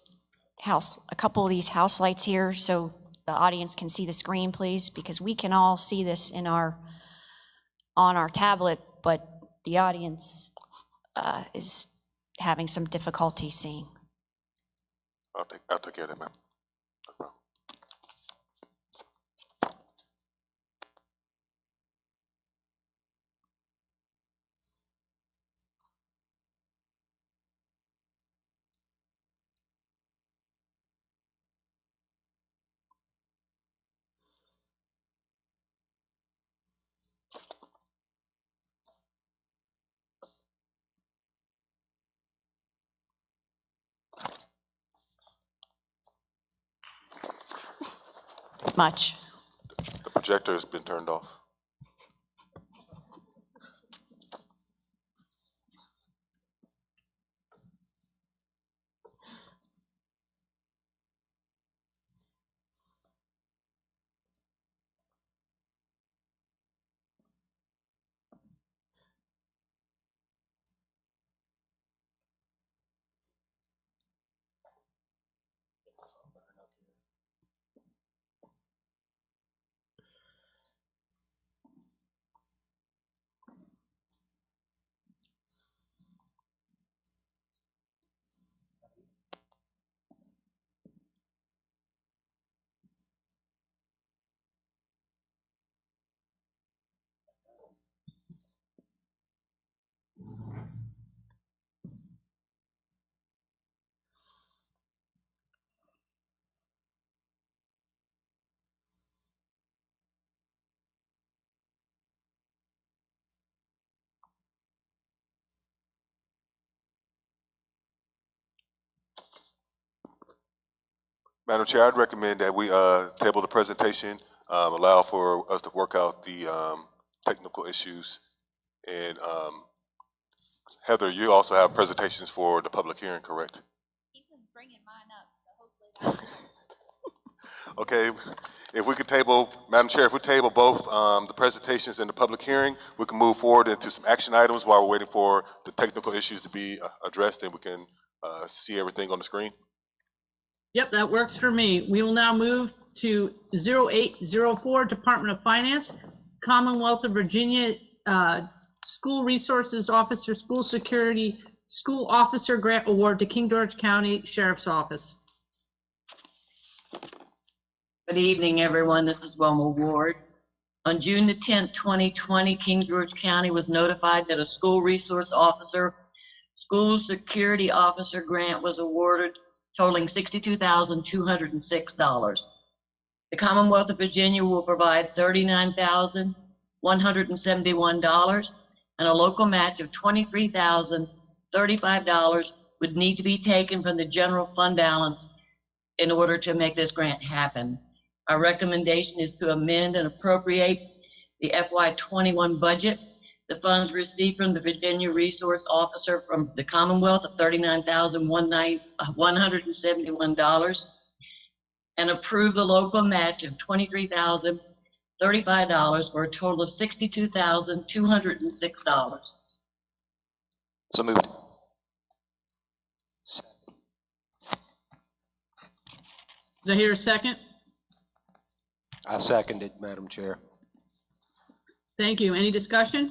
house, a couple of these house lights here so the audience can see the screen, please? Because we can all see this in on our tablet, but the audience is having some difficulty seeing. I'll take care of that, ma'am. No problem. Much. The projector has been turned off. Madam Chair, I'd recommend that we table the presentation, allow for us to work out the technical issues. And Heather, you also have presentations for the public hearing, correct? He was bringing mine up, so hopefully Okay, if we could table, Madam Chair, if we table both the presentations and the public hearing, we can move forward into some action items while we're waiting for the technical issues to be addressed, and we can see everything on the screen. Yep, that works for me. We will now move to 0804, Department of Finance, Commonwealth of Virginia School Resources Officer, School Security, School Officer Grant Award to King George County Sheriff's Office. Good evening, everyone. This is Wilma Ward. On June the 10th, 2020, King George County was notified that a school resource officer School Security Officer grant was awarded totaling $62,206. The Commonwealth of Virginia will provide $39,171, and a local match of $23,035 would need to be taken from the general fund balance in order to make this grant happen. Our recommendation is to amend and appropriate the FY21 budget. The funds received from the Virginia Resource Officer from the Commonwealth of $39,171, and approve the local match of $23,035 for a total of $62,206. So moved. Did I hear a second? I seconded, Madam Chair. Thank you. Any discussion?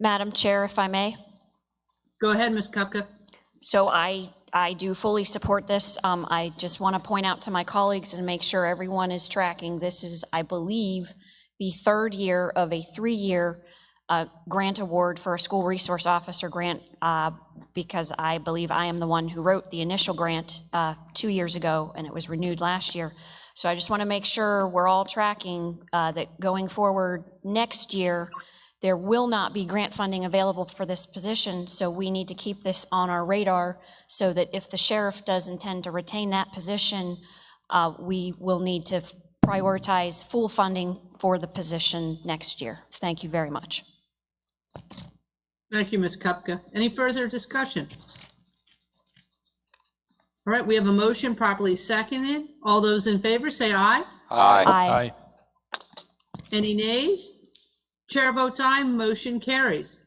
Madam Chair, if I may. Go ahead, Ms. Kupka. So I do fully support this. I just want to point out to my colleagues and make sure everyone is tracking. This is, I believe, the third year of a 3-year grant award for a school resource officer grant, because I believe I am the one who wrote the initial grant 2 years ago, and it was renewed last year. So I just want to make sure we're all tracking that going forward next year, there will not be grant funding available for this position, so we need to keep this on our radar so that if the sheriff does intend to retain that position, we will need to prioritize full funding for the position next year. Thank you very much. Thank you, Ms. Kupka. Any further discussion? All right, we have a motion properly seconded. All those in favor say aye. Aye. Aye. Any nays? Chair votes aye, motion carries.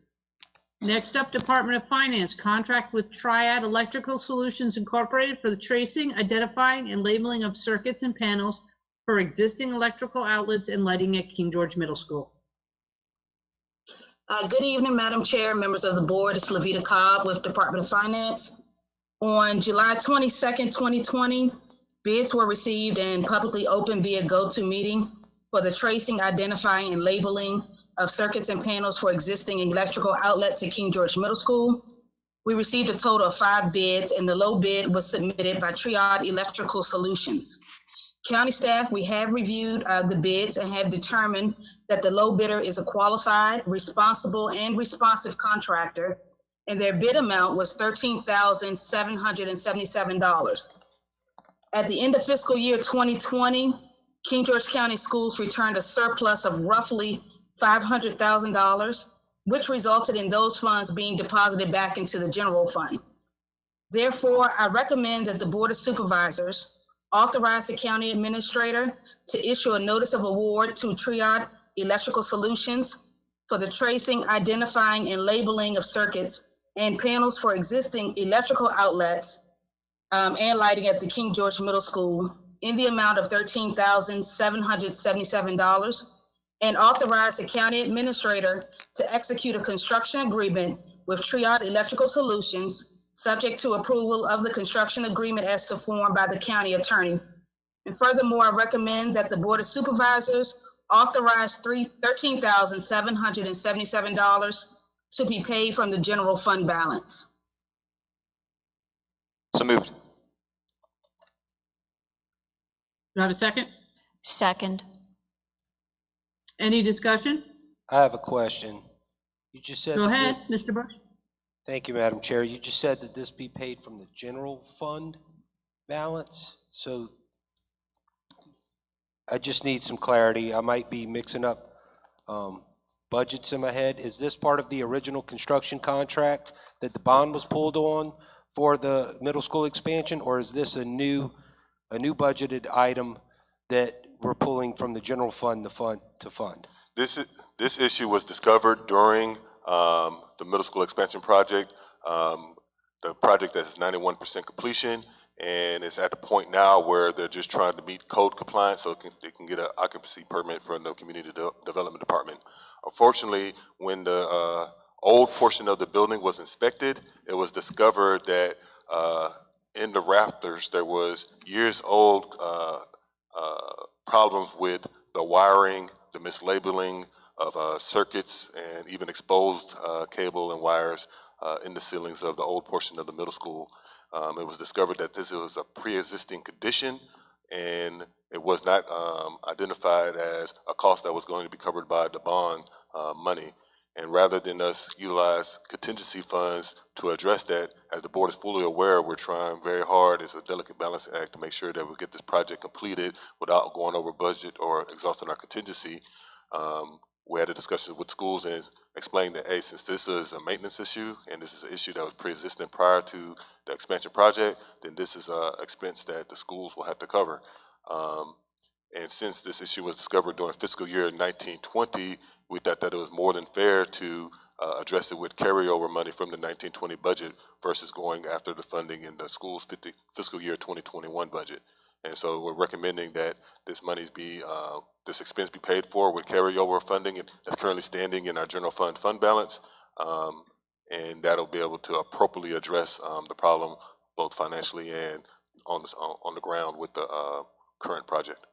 Next up, Department of Finance, contract with Triad Electrical Solutions Incorporated for the tracing, identifying, and labeling of circuits and panels for existing electrical outlets and lighting at King George Middle School. Good evening, Madam Chair, members of the board. It's Levita Cobb with Department of Finance. On July 22nd, 2020, bids were received and publicly opened via GoToMeeting for the tracing, identifying, and labeling of circuits and panels for existing electrical outlets at King George Middle School. We received a total of 5 bids, and the low bid was submitted by Triad Electrical Solutions. County staff, we have reviewed the bids and have determined that the low bidder is a qualified, responsible, and responsive contractor, and their bid amount was $13,777. At the end of fiscal year 2020, King George County Schools returned a surplus of roughly $500,000, which resulted in those funds being deposited back into the general fund. Therefore, I recommend that the Board of Supervisors authorize the county administrator to issue a notice of award to Triad Electrical Solutions for the tracing, identifying, and labeling of circuits and panels for existing electrical outlets and lighting at the King George Middle School in the amount of $13,777, and authorize the county administrator to execute a construction agreement with Triad Electrical Solutions, subject to approval of the construction agreement as to form by the county attorney. And furthermore, I recommend that the Board of Supervisors authorize $13,777 to be paid from the general fund balance. So moved. Do I have a second? Second. Any discussion? I have a question. You just said. Go ahead, Mr. Bush. Thank you, Madam Chair. You just said that this be paid from the general fund balance. So I just need some clarity. I might be mixing up budgets in my head. Is this part of the original construction contract that the bond was pulled on for the middle school expansion, or is this a new budgeted item that we're pulling from the general fund to fund? This issue was discovered during the middle school expansion project. The project is 91% completion, and it's at the point now where they're just trying to meet code compliance so they can get an occupancy permit from the community development department. Unfortunately, when the old portion of the building was inspected, it was discovered that in the rafters there was years old problems with the wiring, the mislabeling of circuits, and even exposed cable and wires in the ceilings of the old portion of the middle school. It was discovered that this was a pre-existing condition, and it was not identified as a cost that was going to be covered by the bond money. And rather than us utilize contingency funds to address that, as the board is fully aware, we're trying very hard. It's a delicate balancing act to make sure that we get this project completed without going over budget or exhausting our contingency. We had a discussion with schools and explained that, hey, since this is a maintenance issue and this is an issue that was pre-existing prior to the expansion project, then this is an expense that the schools will have to cover. And since this issue was discovered during fiscal year 1920, we thought that it was more than fair to address it with carryover money from the 1920 budget versus going after the funding in the school's fiscal year 2021 budget. And so we're recommending that this monies be, this expense be paid for with carryover funding that's currently standing in our general fund balance. And that'll be able to appropriately address the problem both financially and on the ground with the current project.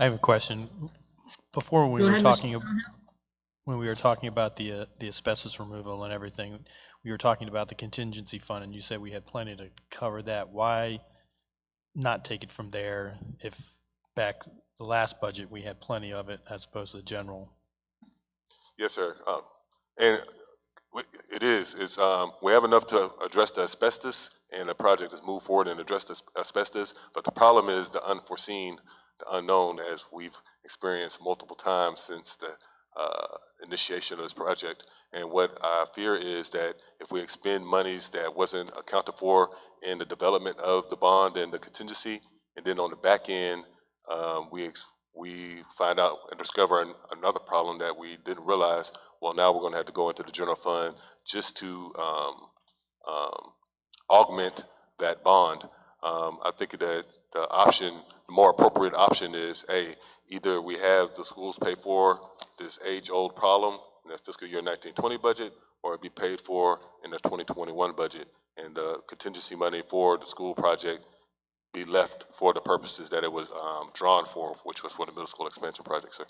I have a question. Before when we were talking about the asbestos removal and everything, we were talking about the contingency fund, and you said we had plenty to cover that. Why not take it from there if back the last budget we had plenty of it as opposed to the general? Yes, sir. And it is. It's we have enough to address the asbestos, and the project has moved forward and addressed the asbestos. But the problem is the unforeseen, the unknown, as we've experienced multiple times since the initiation of this project. And what I fear is that if we expend monies that wasn't accounted for in the development of the bond and the contingency, and then on the back end, we find out and discover another problem that we didn't realize. Well, now we're going to have to go into the general fund just to augment that bond. I think that the more appropriate option is, either we have the schools pay for this age-old problem in the fiscal year 1920 budget, or it be paid for in the 2021 budget, and the contingency money for the school project be left for the purposes that it was drawn for, which was for the middle school expansion project, sir.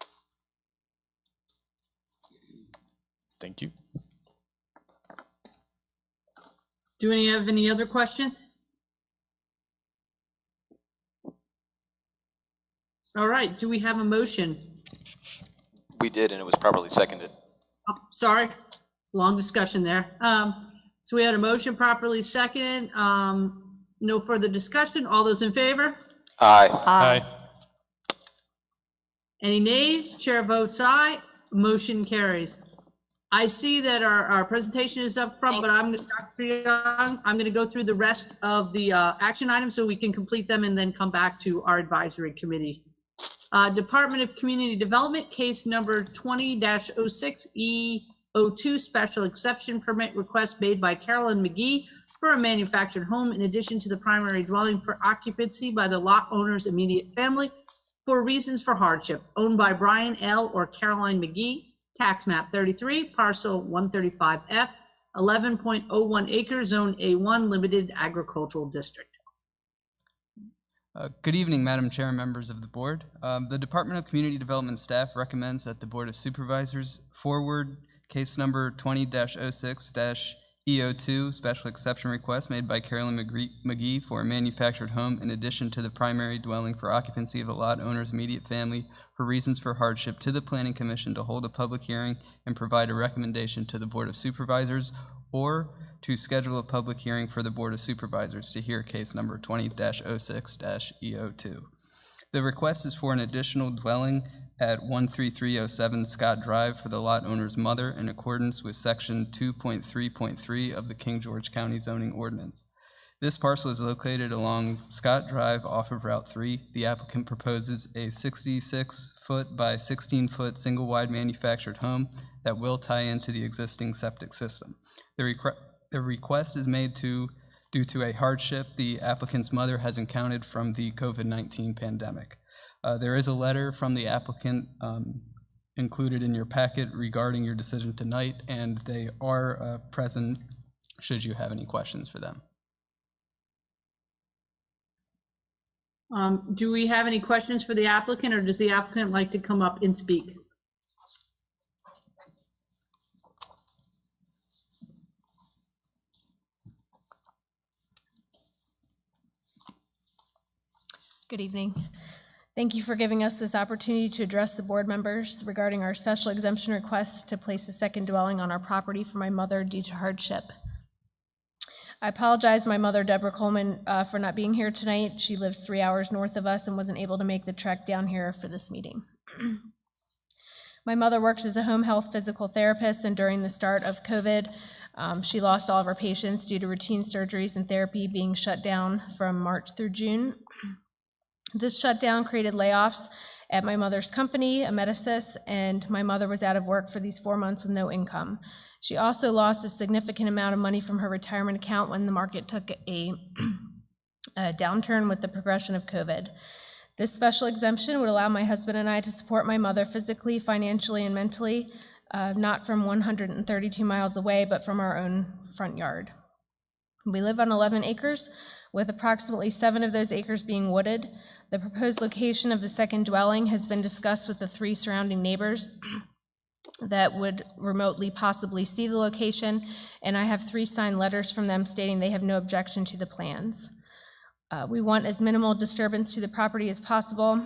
Thank you. Do any have any other questions? All right, do we have a motion? We did, and it was properly seconded. Oh, sorry, long discussion there. So we had a motion properly seconded. No further discussion. All those in favor? Aye. Aye. Any nays? Chair votes aye. Motion carries. I see that our presentation is up front, but I'm going to go through the rest of the action items so we can complete them and then come back to our advisory committee. Department of Community Development, case number 20-06 E02, special exception permit request made by Carolyn McGee for a manufactured home in addition to the primary dwelling for occupancy by the lot owner's immediate family for reasons for hardship, owned by Brian L. or Caroline McGee, tax map 33, parcel 135F, 11.01 acres, zone A1, limited agricultural district. Good evening, Madam Chair and members of the board. The Department of Community Development staff recommends that the Board of Supervisors forward case number 20-06-E02, special exception request made by Carolyn McGee for a manufactured home in addition to the primary dwelling for occupancy of the lot owner's immediate family for reasons for hardship to the Planning Commission to hold a public hearing and provide a recommendation to the Board of Supervisors, or to schedule a public hearing for the Board of Supervisors to hear case number 20-06-E02. The request is for an additional dwelling at 13307 Scott Drive for the lot owner's mother in accordance with section 2.3.3 of the King George County zoning ordinance. This parcel is located along Scott Drive off of Route 3. The applicant proposes a 66-foot by 16-foot single-wide manufactured home that will tie into the existing septic system. The request is made due to a hardship the applicant's mother has encountered from the COVID-19 pandemic. There is a letter from the applicant included in your packet regarding your decision tonight, and they are present should you have any questions for them. Do we have any questions for the applicant, or does the applicant like to come up and speak? Good evening. Thank you for giving us this opportunity to address the board members regarding our special exemption request to place a second dwelling on our property for my mother due to hardship. I apologize, my mother, Deborah Coleman, for not being here tonight. She lives 3 hours north of us and wasn't able to make the trek down here for this meeting. My mother works as a home health physical therapist, and during the start of COVID, she lost all of her patients due to routine surgeries and therapy being shut down from March through June. This shutdown created layoffs at my mother's company, Amedisys, and my mother was out of work for these 4 months with no income. She also lost a significant amount of money from her retirement account when the market took a downturn with the progression of COVID. This special exemption would allow my husband and I to support my mother physically, financially, and mentally, not from 132 miles away, but from our own front yard. We live on 11 acres, with approximately 7 of those acres being wooded. The proposed location of the second dwelling has been discussed with the 3 surrounding neighbors that would remotely possibly see the location, and I have 3 signed letters from them stating they have no objection to the plans. We want as minimal disturbance to the property as possible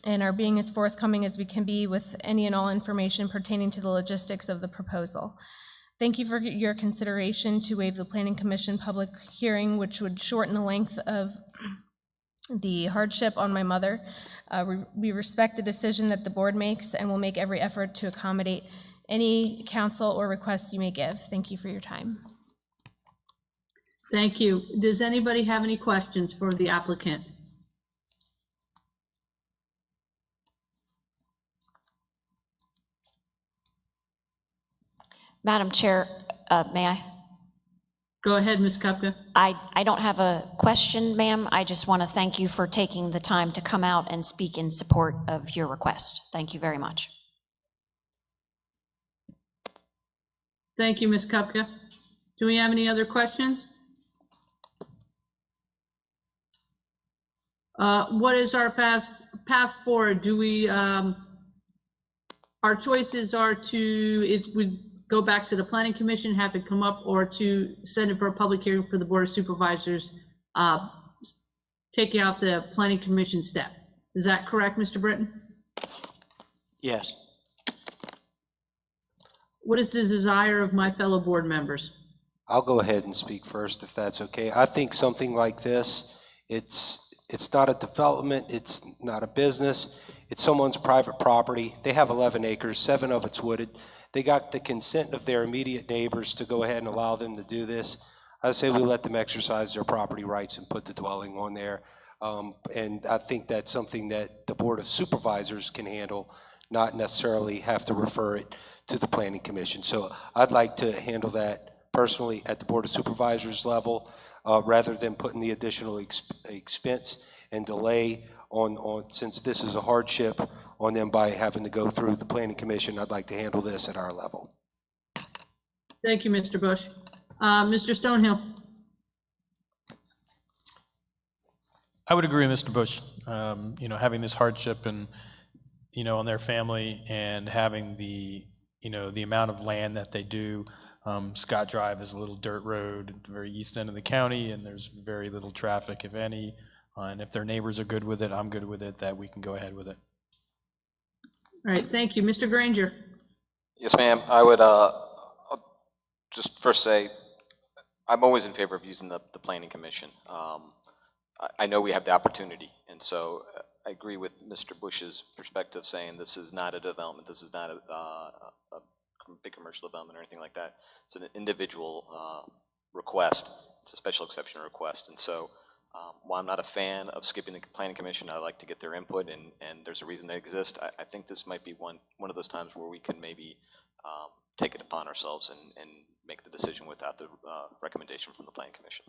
and are being as forthcoming as we can be with any and all information pertaining to the logistics of the proposal. Thank you for your consideration to waive the Planning Commission public hearing, which would shorten the length of the hardship on my mother. We respect the decision that the board makes and will make every effort to accommodate any counsel or requests you may give. Thank you for your time. Thank you. Does anybody have any questions for the applicant? Madam Chair, may I? Go ahead, Ms. Kupka. I don't have a question, ma'am. I just want to thank you for taking the time to come out and speak in support of your request. Thank you very much. Thank you, Ms. Kupka. Do we have any other questions? What is our path forward? Do we, our choices are to, we go back to the Planning Commission, have it come up, or to send it for a public hearing for the Board of Supervisors, taking out the Planning Commission step. Is that correct, Mr. Britton? Yes. What is the desire of my fellow board members? I'll go ahead and speak first, if that's okay. I think something like this, it's not a development, it's not a business, it's someone's private property. They have 11 acres, 7 of it's wooded. They got the consent of their immediate neighbors to go ahead and allow them to do this. I say we let them exercise their property rights and put the dwelling on there. And I think that's something that the Board of Supervisors can handle, not necessarily have to refer it to the Planning Commission. So I'd like to handle that personally at the Board of Supervisors level, rather than putting the additional expense and delay on, since this is a hardship on them by having to go through the Planning Commission. I'd like to handle this at our level. Thank you, Mr. Bush. Mr. Stonehill. I would agree, Mr. Bush. You know, having this hardship and, you know, on their family and having the, you know, the amount of land that they do. Scott Drive is a little dirt road at the very east end of the county, and there's very little traffic, if any. And if their neighbors are good with it, I'm good with it, that we can go ahead with it. All right, thank you. Mr. Granger. Yes, ma'am. I would I'll just first say I'm always in favor of using the Planning Commission. I know we have the opportunity, and so I agree with Mr. Bush's perspective saying this is not a development, this is not a big commercial development or anything like that. It's an individual request. It's a special exception request, and so while I'm not a fan of skipping the Planning Commission, I like to get their input, and there's a reason they exist. I think this might be one of those times where we can maybe take it upon ourselves and make the decision without the recommendation from the Planning Commission.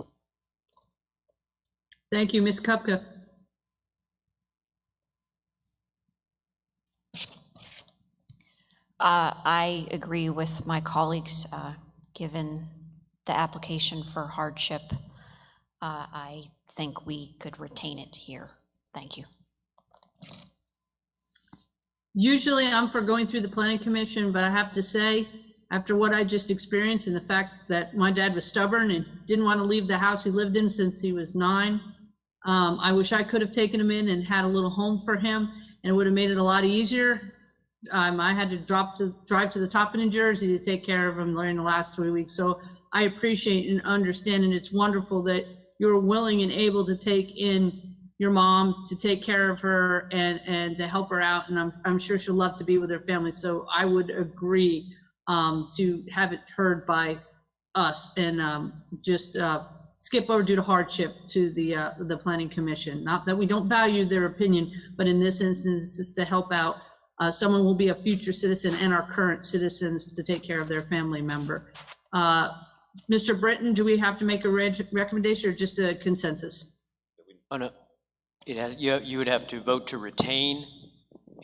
Thank you, Ms. Kupka. I agree with my colleagues, given the application for hardship. I think we could retain it here. Thank you. Usually I'm for going through the Planning Commission, but I have to say, after what I just experienced and the fact that my dad was stubborn and didn't want to leave the house he lived in since he was 9, I wish I could have taken him in and had a little home for him, and it would have made it a lot easier. I had to drive to the top of New Jersey to take care of him during the last 3 weeks. So I appreciate and understand, and it's wonderful that you're willing and able to take in your mom, to take care of her and to help her out. And I'm sure she'll love to be with her family. So I would agree to have it heard by us and just skip over due to hardship to the Planning Commission. Not that we don't value their opinion, but in this instance, it's to help out someone who will be a future citizen and our current citizens to take care of their family member. Mr. Britton, do we have to make a recommendation or just a consensus? Oh, no. You would have to vote to retain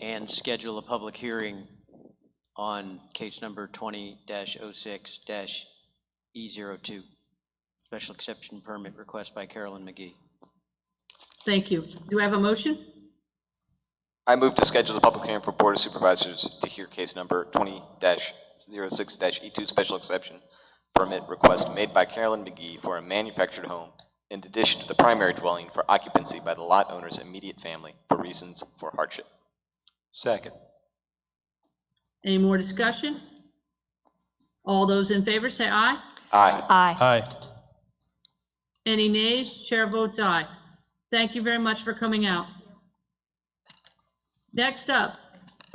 and schedule a public hearing on case number 20-06-E02, special exception permit request by Carolyn McGee. Thank you. Do I have a motion? I move to schedule a public hearing for Board of Supervisors to hear case number 20-06-E2 special exception permit request made by Carolyn McGee for a manufactured home in addition to the primary dwelling for occupancy by the lot owner's immediate family for reasons for hardship. Second. Any more discussion? All those in favor say aye. Aye. Aye. Aye. Any nays? Chair votes aye. Thank you very much for coming out. Next up,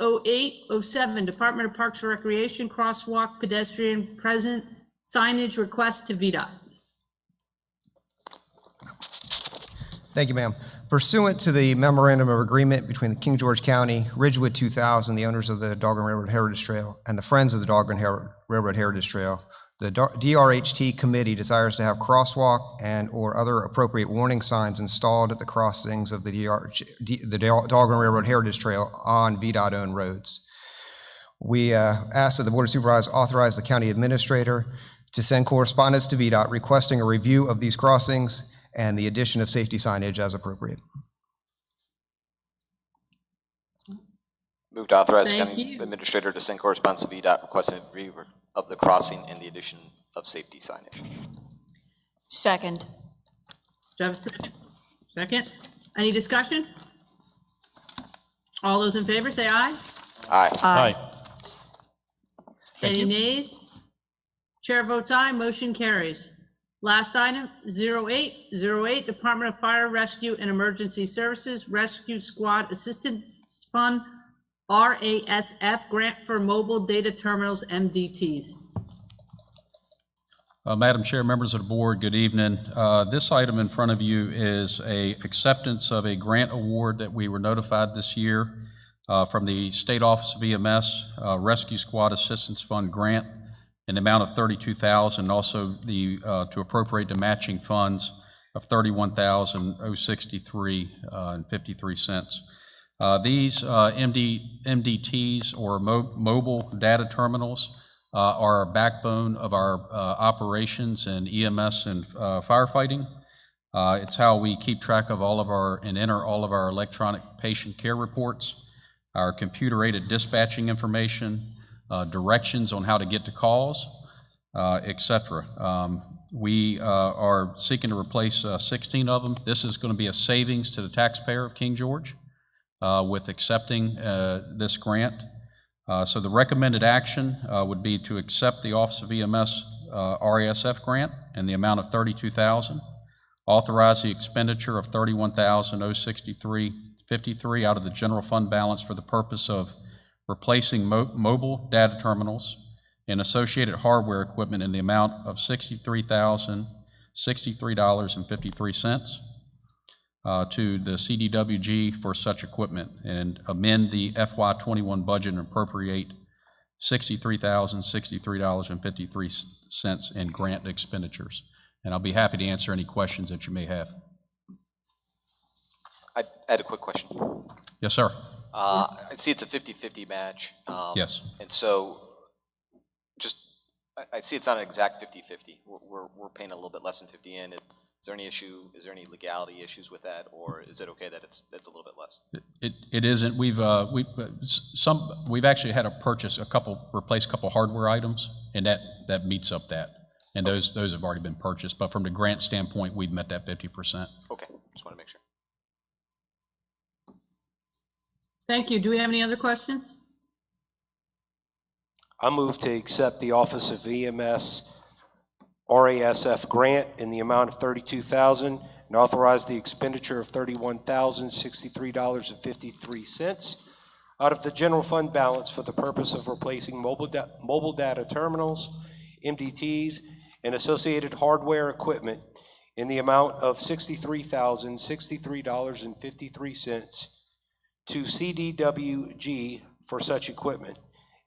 0807, Department of Parks and Recreation, crosswalk pedestrian present signage request to VDOT. Thank you, ma'am. Pursuant to the memorandum of agreement between the King George County, Ridgewood 2000, the owners of the Dogger Railroad Heritage Trail, and the Friends of the Dogger Railroad Heritage Trail, the DRHT committee desires to have crosswalk and or other appropriate warning signs installed at the crossings of the Dogger Railroad Heritage Trail on VDOT-owned roads. We ask that the Board of Supervisors authorize the county administrator to send correspondence to VDOT requesting a review of these crossings and the addition of safety signage as appropriate. Move to authorize the county administrator to send correspondence to VDOT requesting a review of the crossing and the addition of safety signage. Second. Do I have a second? Any discussion? All those in favor say aye. Aye. Aye. Any nays? Chair votes aye, motion carries. Last item, 0808, Department of Fire Rescue and Emergency Services Rescue Squad Assistance Fund, RASF grant for mobile data terminals, MDTs. Madam Chair, members of the board, good evening. This item in front of you is a acceptance of a grant award that we were notified this year from the State Office of EMS Rescue Squad Assistance Fund grant in the amount of $32,000, also the to appropriate the matching funds of $31,063.53. These MDTs, or mobile data terminals, are a backbone of our operations in EMS and firefighting. It's how we keep track of all of our and enter all of our electronic patient care reports, our computer-aided dispatching information, directions on how to get to calls, etc. We are seeking to replace 16 of them. This is going to be a savings to the taxpayer of King George with accepting this grant. So the recommended action would be to accept the Office of EMS RASF grant in the amount of $32,000, authorize the expenditure of $31,063.53 out of the general fund balance for the purpose of replacing mobile data terminals and associated hardware equipment in the amount of $63,063.53 to the CDWG for such equipment, and amend the FY21 budget and appropriate $63,063.53 in grant expenditures. And I'll be happy to answer any questions that you may have. I had a quick question. Yes, sir. I see it's a 50-50 match. Yes. And so I see it's not an exact 50-50. We're paying a little bit less than 50 in. Is there any issue? Is there any legality issues with that, or is it okay that it's a little bit less? It isn't. We've actually had to replace a couple hardware items, and that meets up that. And those have already been purchased. But from the grant standpoint, we've met that 50%. Okay. just want to make sure. Thank you. Do we have any other questions? I move to accept the Office of EMS RASF grant in the amount of $32,000 and authorize the expenditure of $31,063.53 out of the general fund balance for the purpose of replacing mobile data terminals, MDTs, and associated hardware equipment in the amount of $63,063.53 to CDWG for such equipment,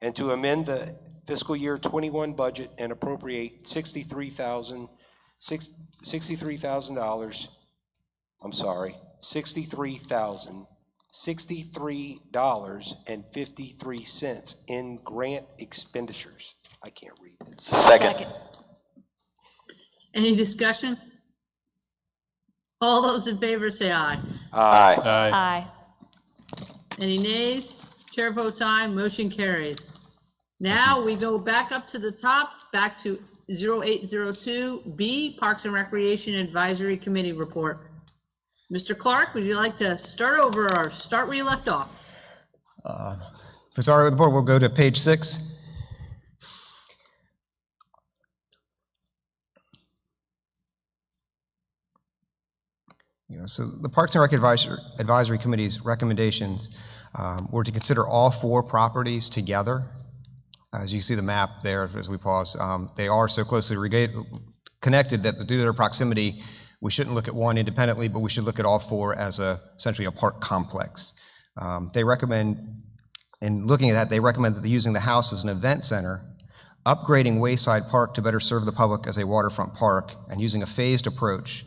and to amend the fiscal year 21 budget and appropriate $63,000, $63.53 in grant expenditures. I can't read this. Second. Any discussion? All those in favor say aye. Aye. Aye. Any nays? Chair votes aye, motion carries. Now we go back up to the top, back to 0802B, Parks and Recreation Advisory Committee report. Mr. Clark, would you like to start over or start where you left off? If it's all right with the board, we'll go to page 6. So the Parks and Rec Advisory Committee's recommendations were to consider all 4 properties together. As you see the map there, as we pause, they are so closely connected that due to their proximity, we shouldn't look at one independently, but we should look at all 4 as essentially a park complex. They recommend, in looking at that, they recommend that using the house as an event center, upgrading Wayside Park to better serve the public as a waterfront park, and using a phased approach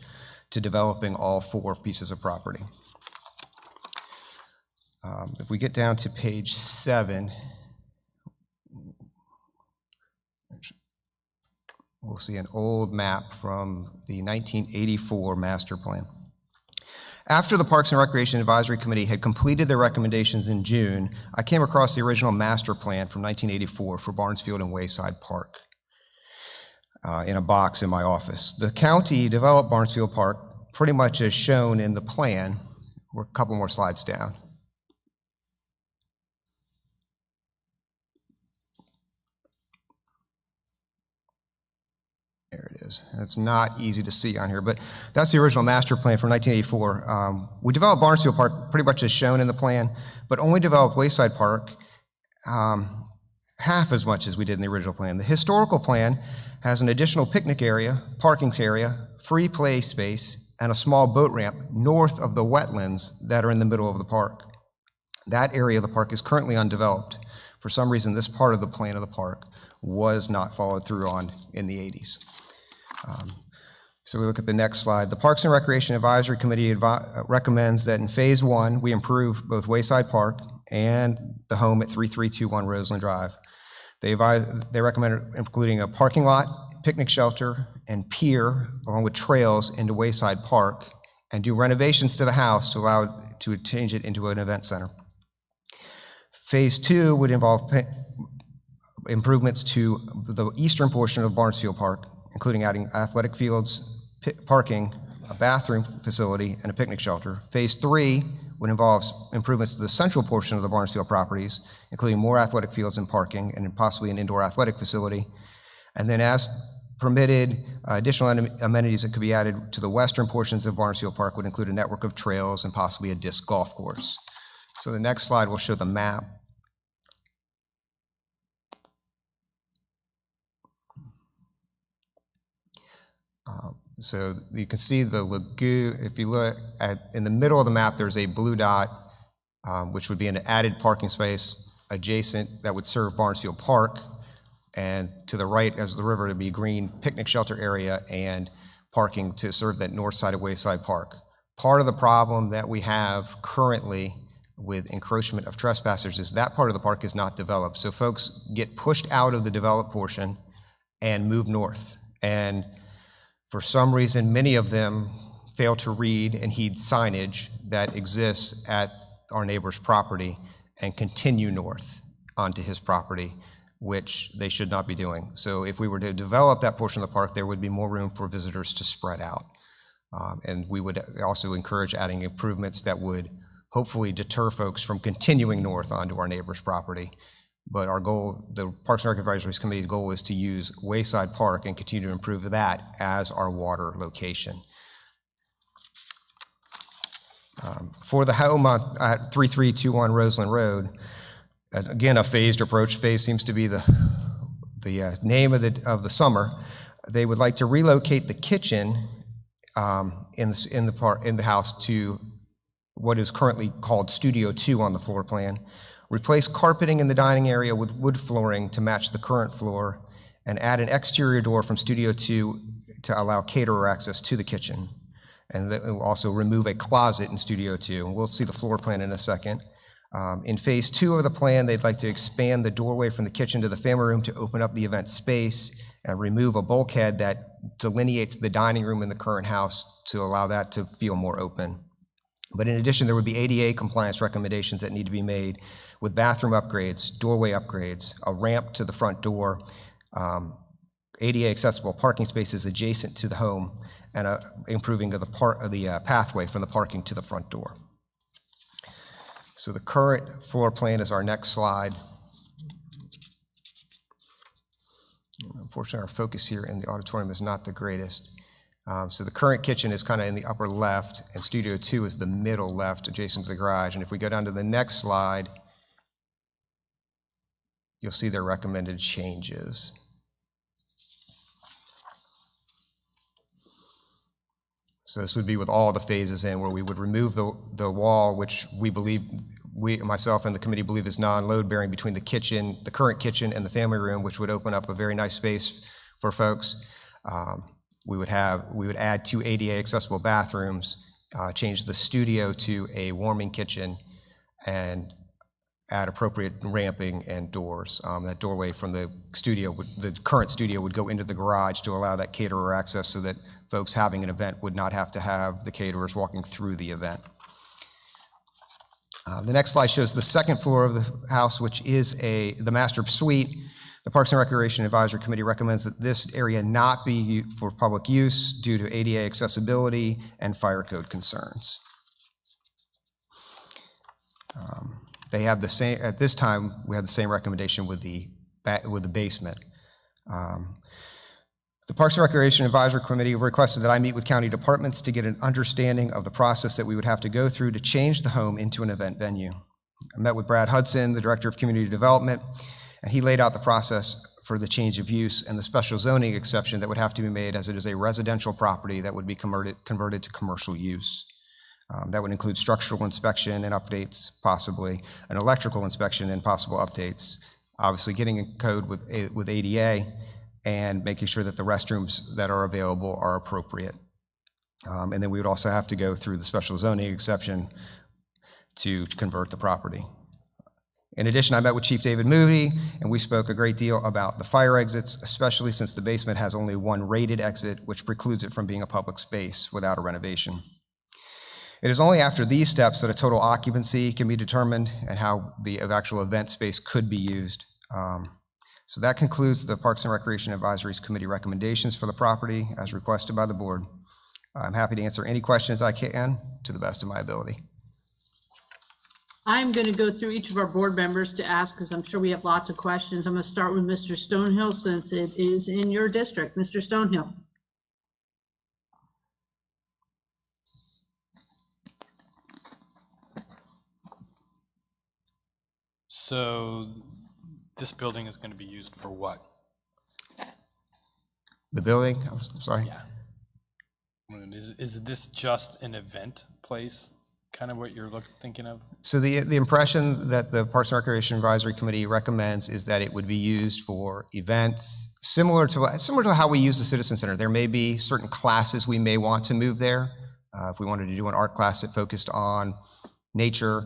to developing all 4 pieces of property. If we get down to page 7, we'll see an old map from the 1984 master plan. After the Parks and Recreation Advisory Committee had completed their recommendations in June, I came across the original master plan from 1984 for Barnesfield and Wayside Park in a box in my office. The county developed Barnesfield Park pretty much as shown in the plan. We're a couple more slides down. There it is. It's not easy to see on here, but that's the original master plan from 1984. We developed Barnesfield Park pretty much as shown in the plan, but only developed Wayside Park half as much as we did in the original plan. The historical plan has an additional picnic area, parking area, free play space, and a small boat ramp north of the wetlands that are in the middle of the park. That area of the park is currently undeveloped. For some reason, this part of the plan of the park was not followed through on in the 80s. So we look at the next slide. The Parks and Recreation Advisory Committee recommends that in Phase 1, we improve both Wayside Park and the home at 3321 Roseland Drive. They recommend including a parking lot, picnic shelter, and pier, along with trails into Wayside Park, and do renovations to the house to allow to change it into an event center. Phase 2 would involve improvements to the eastern portion of Barnesfield Park, including adding athletic fields, parking, a bathroom facility, and a picnic shelter. Phase 3 would involve improvements to the central portion of the Barnesfield properties, including more athletic fields and parking, and possibly an indoor athletic facility. And then as permitted, additional amenities that could be added to the western portions of Barnesfield Park would include a network of trails and possibly a disc golf course. So the next slide will show the map. So you can see the lagoon. If you look in the middle of the map, there's a blue dot, which would be an added parking space adjacent that would serve Barnesfield Park. And to the right, as the river, to be green picnic shelter area and parking to serve that north side of Wayside Park. Part of the problem that we have currently with encroachment of trespassers is that part of the park is not developed. So folks get pushed out of the developed portion and move north. And for some reason, many of them fail to read and heed signage that exists at our neighbor's property and continue north onto his property, which they should not be doing. So if we were to develop that portion of the park, there would be more room for visitors to spread out. And we would also encourage adding improvements that would hopefully deter folks from continuing north onto our neighbor's property. But our goal, the Parks and Rec Advisory Committee's goal, is to use Wayside Park and continue to improve that as our water location. For the home at 3321 Roseland Road, again, a phased approach. Phase seems to be the name of the summer. They would like to relocate the kitchen in the house to what is currently called Studio 2 on the floor plan, replace carpeting in the dining area with wood flooring to match the current floor, and add an exterior door from Studio 2 to allow caterer access to the kitchen. And we'll also remove a closet in Studio 2. We'll see the floor plan in a second. In phase 2 of the plan, they'd like to expand the doorway from the kitchen to the family room to open up the event space and remove a bulkhead that delineates the dining room in the current house to allow that to feel more open. But in addition, there would be ADA compliance recommendations that need to be made with bathroom upgrades, doorway upgrades, a ramp to the front door, ADA accessible parking spaces adjacent to the home, and improving of the pathway from the parking to the front door. So the current floor plan is our next slide. Unfortunately, our focus here in the auditorium is not the greatest. So the current kitchen is kind of in the upper left, and Studio 2 is the middle left, adjacent to the garage. And if we go down to the next slide, you'll see their recommended changes. So this would be with all the phases in, where we would remove the wall, which we believe, myself and the committee believe, is non-load bearing between the kitchen, the current kitchen, and the family room, which would open up a very nice space for folks. We would add 2 ADA accessible bathrooms, change the studio to a warming kitchen, and add appropriate ramping and doors. That doorway from the studio, the current studio, would go into the garage to allow that caterer access, so that folks having an event would not have to have the caterers walking through the event. The next slide shows the second floor of the house, which is the master suite. The Parks and Recreation Advisory Committee recommends that this area not be for public use due to ADA accessibility and fire code concerns. They have the same, at this time, we had the same recommendation with the basement. The Parks and Recreation Advisory Committee requested that I meet with county departments to get an understanding of the process that we would have to go through to change the home into an event venue. I met with Brad Hudson, the Director of Community Development, and he laid out the process for the change of use and the special zoning exception that would have to be made, as it is a residential property that would be converted to commercial use. That would include structural inspection and updates, possibly, an electrical inspection and possible updates, obviously getting in code with ADA, and making sure that the restrooms that are available are appropriate. And then we would also have to go through the special zoning exception to convert the property. In addition, I met with Chief David Moody, and we spoke a great deal about the fire exits, especially since the basement has only one rated exit, which precludes it from being a public space without a renovation. It is only after these steps that a total occupancy can be determined and how the actual event space could be used. So that concludes the Parks and Recreation Advisory Committee recommendations for the property as requested by the board. I'm happy to answer any questions I can to the best of my ability. I'm going to go through each of our board members to ask, because I'm sure we have lots of questions. I'm going to start with Mr. Stonehill, since it is in your district. Mr. Stonehill. So this building is going to be used for what? The building? I'm sorry? Yeah. Is this just an event place, kind of what you're thinking of? So the impression that the Parks and Recreation Advisory Committee recommends is that it would be used for events similar to how we use the Citizen Center. There may be certain classes we may want to move there. If we wanted to do an art class that focused on nature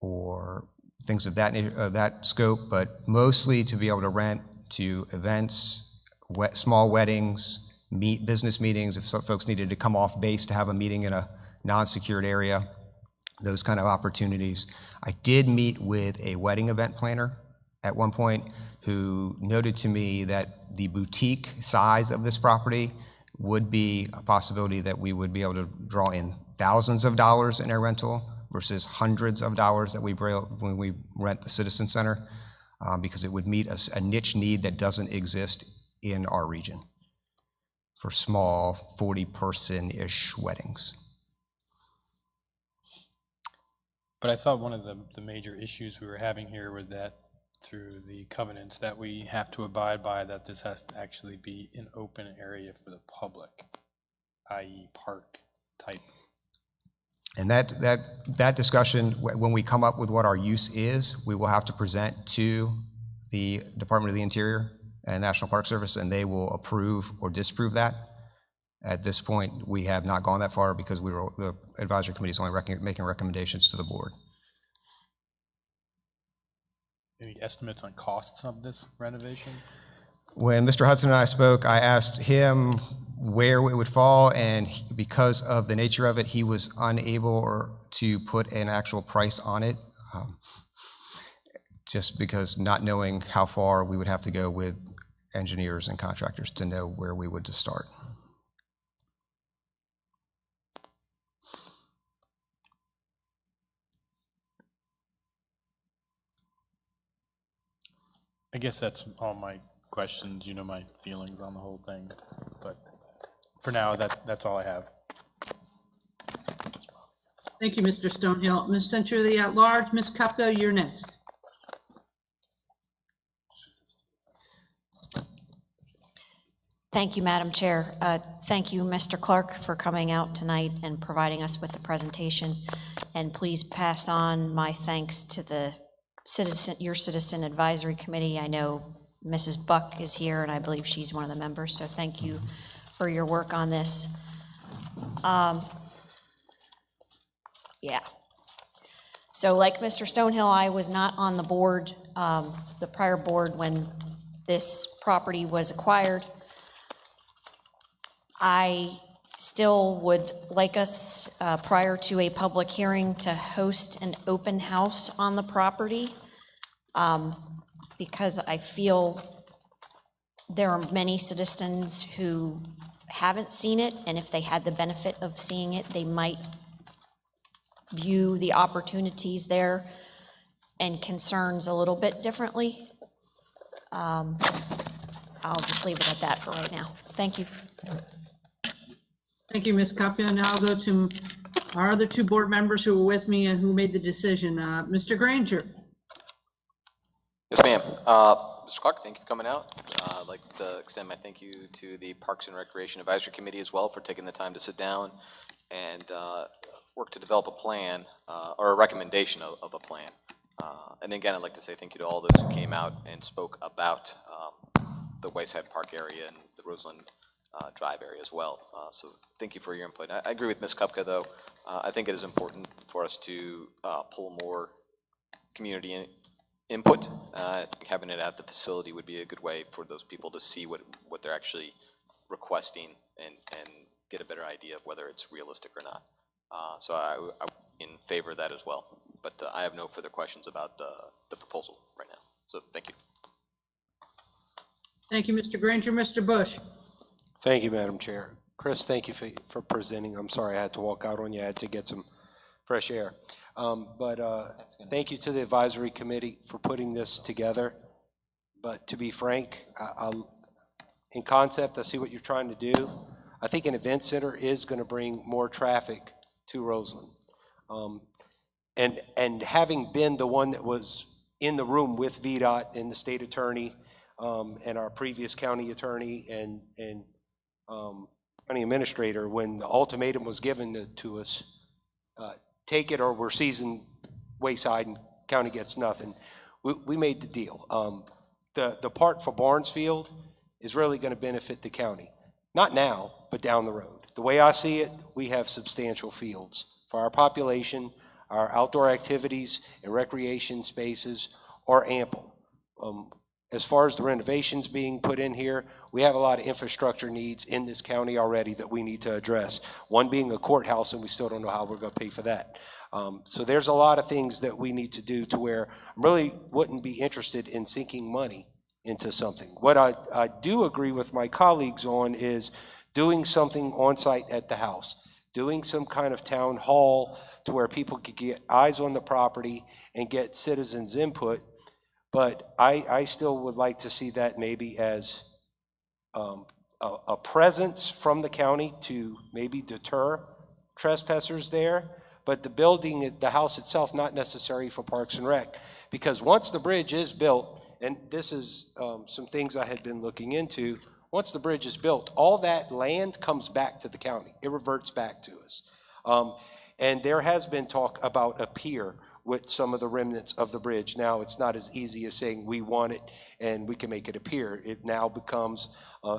or things of that scope, but mostly to be able to rent to events, small weddings, business meetings, if some folks needed to come off base to have a meeting in a non-secured area, those kind of opportunities. I did meet with a wedding event planner at one point who noted to me that the boutique size of this property would be a possibility that we would be able to draw in thousands of dollars in air rental versus hundreds of dollars that when we rent the Citizen Center, because it would meet a niche need that doesn't exist in our region for small 40-person-ish weddings. But I thought one of the major issues we were having here with that, through the covenants that we have to abide by, that this has to actually be an open area for the public, i.e. park type. And that discussion, when we come up with what our use is, we will have to present to the Department of the Interior and National Park Service, and they will approve or disapprove that. At this point, we have not gone that far because the advisory committee is only making recommendations to the board. Any estimates on costs of this renovation? When Mr. Hudson and I spoke, I asked him where it would fall, and because of the nature of it, he was unable to put an actual price on it, just because not knowing how far we would have to go with engineers and contractors to know where we would start. I guess that's all my questions. You know my feelings on the whole thing, but for now, that's all I have. Thank you, Mr. Stonehill. Ms. Century at large, Ms. Kupko, you're next. Thank you, Madam Chair. Thank you, Mr. Clark, for coming out tonight and providing us with the presentation. And please pass on my thanks to your Citizen Advisory Committee. I know Mrs. Buck is here, and I believe she's one of the members, so thank you for your work on this. Yeah. So like Mr. Stonehill, I was not on the board, the prior board, when this property was acquired. I still would like us, prior to a public hearing, to host an open house on the property, because I feel there are many citizens who haven't seen it, and if they had the benefit of seeing it, they might view the opportunities there and concerns a little bit differently. I'll just leave it at that for right now. Thank you. Thank you, Ms. Kupko. Now I'll go to our other two board members who were with me and who made the decision. Mr. Granger. Yes, ma'am. Mr. Clark, thank you for coming out. I'd like to extend my thank you to the Parks and Recreation Advisory Committee as well for taking the time to sit down and work to develop a plan or a recommendation of a plan. And again, I'd like to say thank you to all those who came out and spoke about the Wayside Park area and the Roseland Drive area as well. So thank you for your input. I agree with Ms. Kupka, though. I think it is important for us to pull more community input. I think having it at the facility would be a good way for those people to see what they're actually requesting and get a better idea of whether it's realistic or not. So I'm in favor of that as well. But I have no further questions about the proposal right now. So thank you. Thank you, Mr. Granger. Mr. Bush. Thank you, Madam Chair. Chris, thank you for presenting. I'm sorry I had to walk out on you. I had to get some fresh air. Thank you to the advisory committee for putting this together. But to be frank, in concept, I see what you're trying to do. I think an event center is going to bring more traffic to Roseland. And having been the one that was in the room with VDOT and the state attorney and our previous county attorney and county administrator, when the ultimatum was given to us, take it or we're seizing Wayside and county gets nothing, we made the deal. The part for Barnesfield is really going to benefit the county. Not now, but down the road. The way I see it, we have substantial fields for our population. Our outdoor activities and recreation spaces are ample. As far as the renovations being put in here, we have a lot of infrastructure needs in this county already that we need to address. One being a courthouse, and we still don't know how we're going to pay for that. So there's a lot of things that we need to do to where I really wouldn't be interested in sinking money into something. What I do agree with my colleagues on is doing something on site at the house, doing some kind of town hall to where people could get eyes on the property and get citizens' input. But I still would like to see that maybe as a presence from the county to maybe deter trespassers there. But the building, the house itself, not necessary for Parks and Rec. Because once the bridge is built, and this is some things I had been looking into, once the bridge is built, all that land comes back to the county. It reverts back to us. And there has been talk about a pier with some of the remnants of the bridge. Now, it's not as easy as saying we want it and we can make it a pier. It now becomes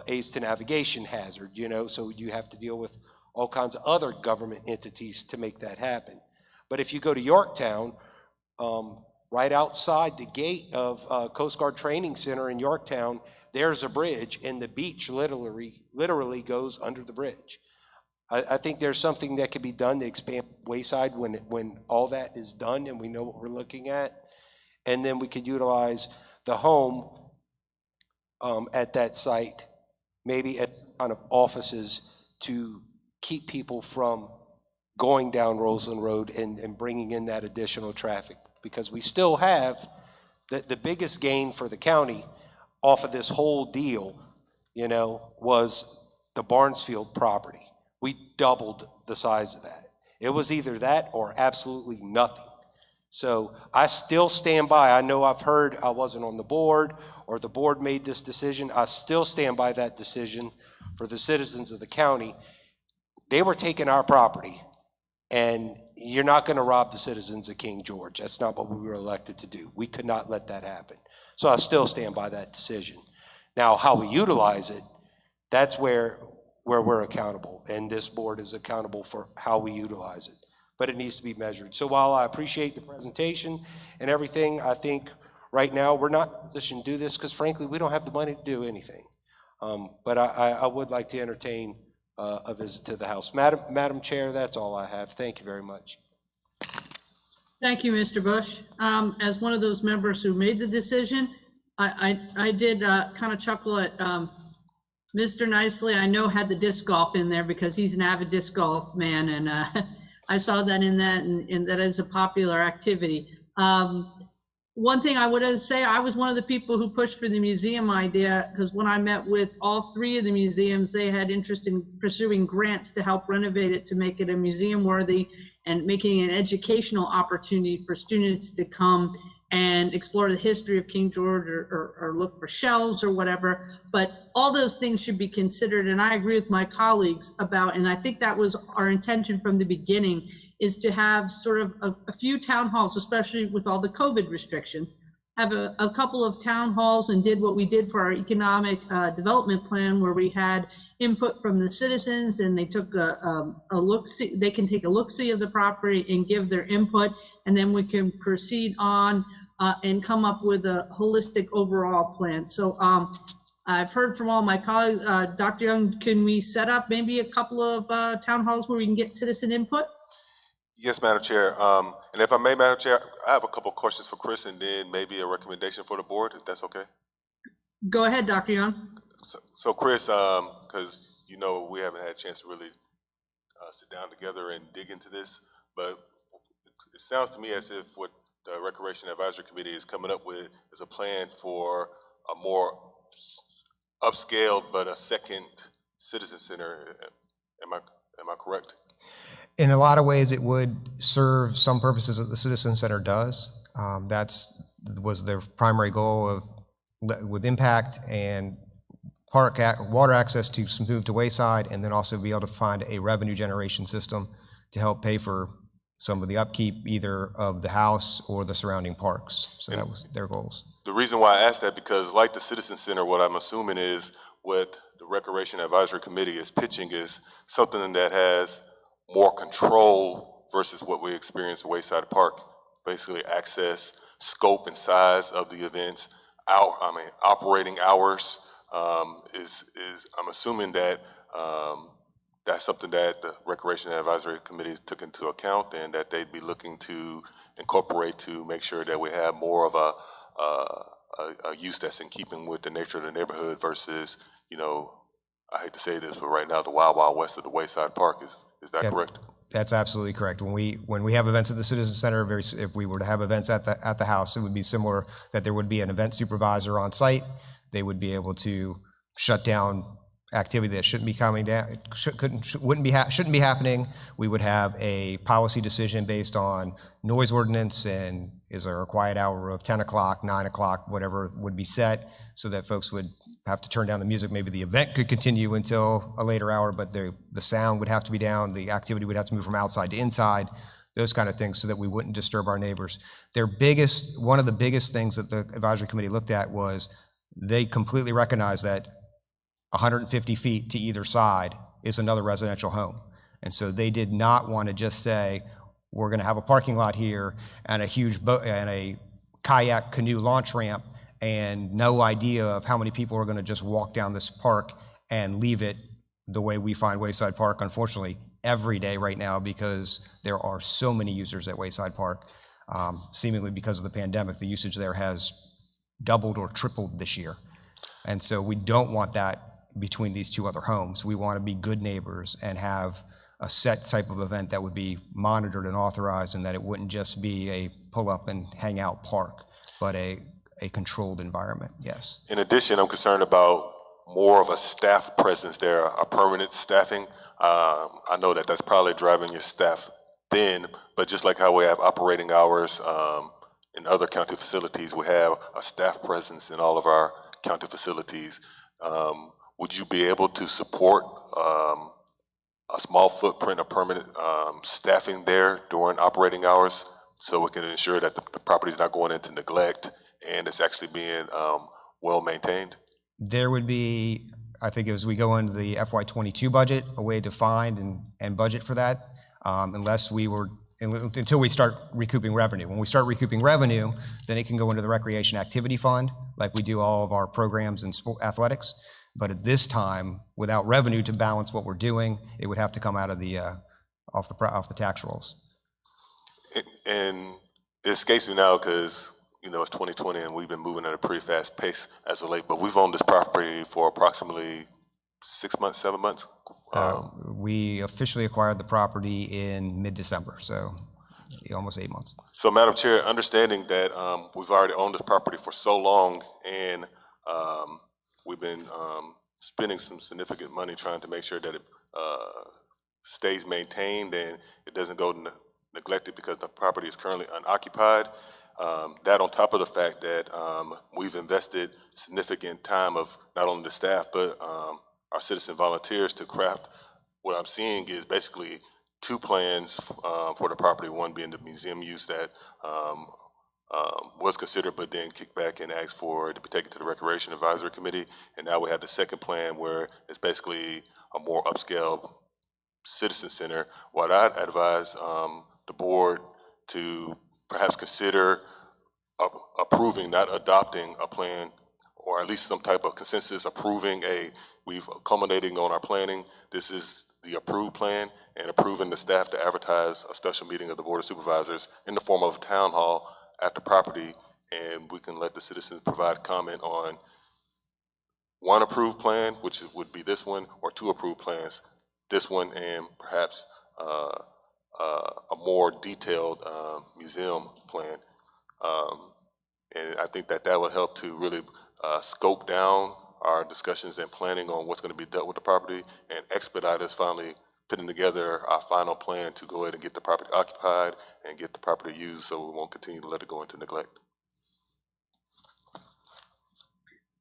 aids to navigation hazard, you know, so you have to deal with all kinds of other government entities to make that happen. But if you go to Yorktown, right outside the gate of Coast Guard Training Center in Yorktown, there's a bridge, and the beach literally goes under the bridge. I think there's something that could be done to expand Wayside when all that is done and we know what we're looking at. And then we could utilize the home at that site, maybe at kind of offices to keep people from going down Roseland Road and bringing in that additional traffic. Because we still have the biggest gain for the county off of this whole deal, you know, was the Barnesfield property. We doubled the size of that. It was either that or absolutely nothing. So I still stand by. I know I've heard I wasn't on the board or the board made this decision. I still stand by that decision for the citizens of the county. They were taking our property, and you're not going to rob the citizens of King George. That's not what we were elected to do. We could not let that happen. So I still stand by that decision. Now, how we utilize it, that's where we're accountable, and this board is accountable for how we utilize it. But it needs to be measured. So while I appreciate the presentation and everything, I think right now we're not in a position to do this because frankly, we don't have the money to do anything. But I would like to entertain a visit to the House. Madam Chair, that's all I have. Thank you very much. Thank you, Mr. Bush. As one of those members who made the decision, I did kind of chuckle at Mr. Nicely. I know had the disc golf in there because he's an avid disc golf man, and I saw that in that, and that is a popular activity. One thing I would say, I was one of the people who pushed for the museum idea because when I met with all three of the museums, they had interest in pursuing grants to help renovate it to make it a museum worthy and making an educational opportunity for students to come and explore the history of King George or look for shells or whatever. But all those things should be considered. And I agree with my colleagues about, and I think that was our intention from the beginning, is to have sort of a few town halls, especially with all the COVID restrictions, have a couple of town halls and did what we did for our economic development plan, where we had input from the citizens and they took a look-see, they can take a look-see of the property and give their input, and then we can proceed on and come up with a holistic overall plan. So I've heard from all my colleagues. Dr. Young, can we set up maybe a couple of town halls where we can get citizen input? Yes, Madam Chair. And if I may, Madam Chair, I have a couple of questions for Chris and then maybe a recommendation for the board, if that's okay. Go ahead, Dr. Young. So Chris, because you know we haven't had a chance to really sit down together and dig into this, but it sounds to me as if what the Recreation Advisory Committee is coming up with is a plan for a more upscaled but a second citizen center. Am I correct? In a lot of ways, it would serve some purposes that the Citizen Center does. Was their primary goal of, with impact and water access to move to Wayside, and then also be able to find a revenue generation system to help pay for some of the upkeep either of the house or the surrounding parks. So that was their goals. The reason why I asked that, because like the Citizen Center, what I'm assuming is what the Recreation Advisory Committee is pitching is something that has more control versus what we experience at Wayside Park. Basically access, scope and size of the events, operating hours is I'm assuming that that's something that the Recreation Advisory Committee took into account and that they'd be looking to incorporate to make sure that we have more of a use that's in keeping with the nature of the neighborhood versus, you know, I hate to say this, but right now the Wild Wild West of the Wayside Park. Is that Yeah, correct? That's absolutely correct. When we have events at the Citizen Center, if we were to have events at the house, it would be similar, that there would be an event supervisor on site. They would be able to shut down activity that shouldn't be coming down, shouldn't be happening. We would have a policy decision based on noise ordinance, and is there a quiet hour of 10 o'clock, 9 o'clock, whatever would be set, so that folks would have to turn down the music. Maybe the event could continue until a later hour, but the sound would have to be down, the activity would have to move from outside to inside, those kind of things, so that we wouldn't disturb our neighbors. One of the biggest things that the advisory committee looked at was they completely recognized that 150 feet to either side is another residential home. And so they did not want to just say, we're going to have a parking lot here and a huge boat and a kayak canoe launch ramp, and no idea of how many people are going to just walk down this park and leave it the way we find Wayside Park, unfortunately, every day right now, because there are so many users at Wayside Park. Seemingly because of the pandemic, the usage there has doubled or tripled this year. And so we don't want that between these two other homes. We want to be good neighbors and have a set type of event that would be monitored and authorized, and that it wouldn't just be a pull up and hang out park, but a controlled environment, yes. In addition, I'm concerned about more of a staff presence there, a permanent staffing. I know that that's probably driving your staff thin, but just like how we have operating hours in other county facilities, we have a staff presence in all of our county facilities. Would you be able to support a small footprint of permanent staffing there during operating hours, so we can ensure that the property is not going into neglect and it's actually being well maintained? There would be, I think as we go into the FY22 budget, a way to find and budget for that, until we start recouping revenue. When we start recouping revenue, then it can go into the recreation activity fund, like we do all of our programs in athletics. But at this time, without revenue to balance what we're doing, it would have to come out of the off the tax rolls. And it escapes me now because it's 2020 and we've been moving at a pretty fast pace as of late. But we've owned this property for approximately 6 months, 7 months. We officially acquired the property in mid-December, so almost 8 months. So, Madam Chair, understanding that we've already owned this property for so long, and we've been spending some significant money trying to make sure that it stays maintained and it doesn't go neglected because the property is currently unoccupied. That on top of the fact that we've invested significant time of not only the staff but our citizen volunteers to craft. What I'm seeing is basically two plans for the property, one being the museum use that was considered but then kicked back and asked for it to be taken to the Recreation Advisory Committee. And now we have the second plan where it's basically a more upscale citizen center. What I'd advise the board to perhaps consider approving, not adopting a plan, or at least some type of consensus approving we've culminating on our planning. This is the approved plan, and approving the staff to advertise a special meeting of the Board of Supervisors in the form of a town hall at the property, and we can let the citizens provide comment on one approved plan, which would be this one, or two approved plans, this one and perhaps a more detailed museum plan. And I think that would help to really scope down our discussions and planning on what's going to be dealt with the property, and expedite us finally putting together our final plan to go ahead and get the property occupied and get the property used, so we won't continue to let it go into neglect.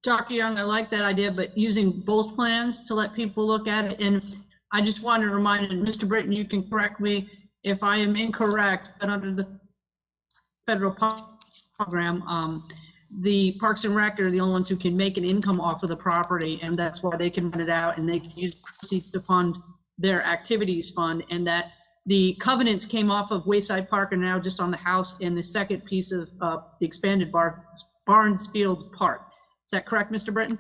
Dr. Young, I like that idea, but using both plans to let people look at it. And I just wanted to remind Mr. Britton, you can correct me if I am incorrect, but under the federal program, the Parks and Rec are the only ones who can make an income off of the property, and that's why they can rent it out and they can use proceeds to fund their activities fund, and that the covenants came off of Wayside Park and now just on the house and the second piece of the expanded Barnesfield Park. Is that correct, Mr. Britton?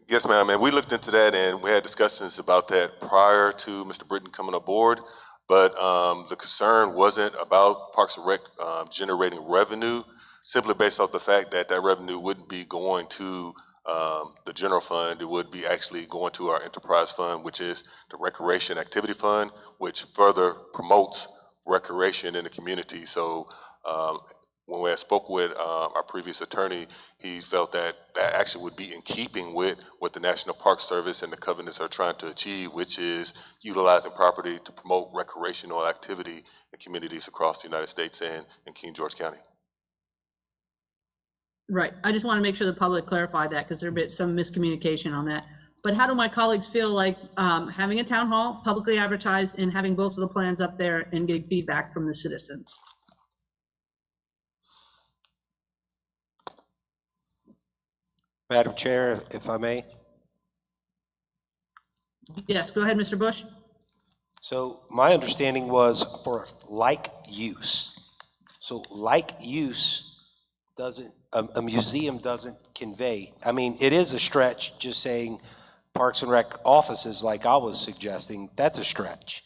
Yes, ma'am, and we looked into that and we had discussions about that prior to Mr. Britton coming aboard, but the concern wasn't about Parks and Rec generating revenue, simply based off the fact that that revenue wouldn't be going to the general fund, it would be actually going to our enterprise fund, which is the recreation activity fund, which further promotes recreation in the community. So when we had spoke with our previous attorney, he felt that that actually would be in keeping with what the National Park Service and the covenants are trying to achieve, which is utilizing property to promote recreational activity in communities across the United States and in King George County. Right. I just want to make sure the public clarified that because there's been some miscommunication on that. But how do my colleagues feel like having a town hall publicly advertised and having both of the plans up there and getting feedback from the citizens? Madam Chair, if I may. Yes, go ahead, Mr. Bush. So my understanding was for like use. So like use doesn't, a museum doesn't convey. I mean, it is a stretch just saying Parks and Rec offices like I was suggesting, that's a stretch.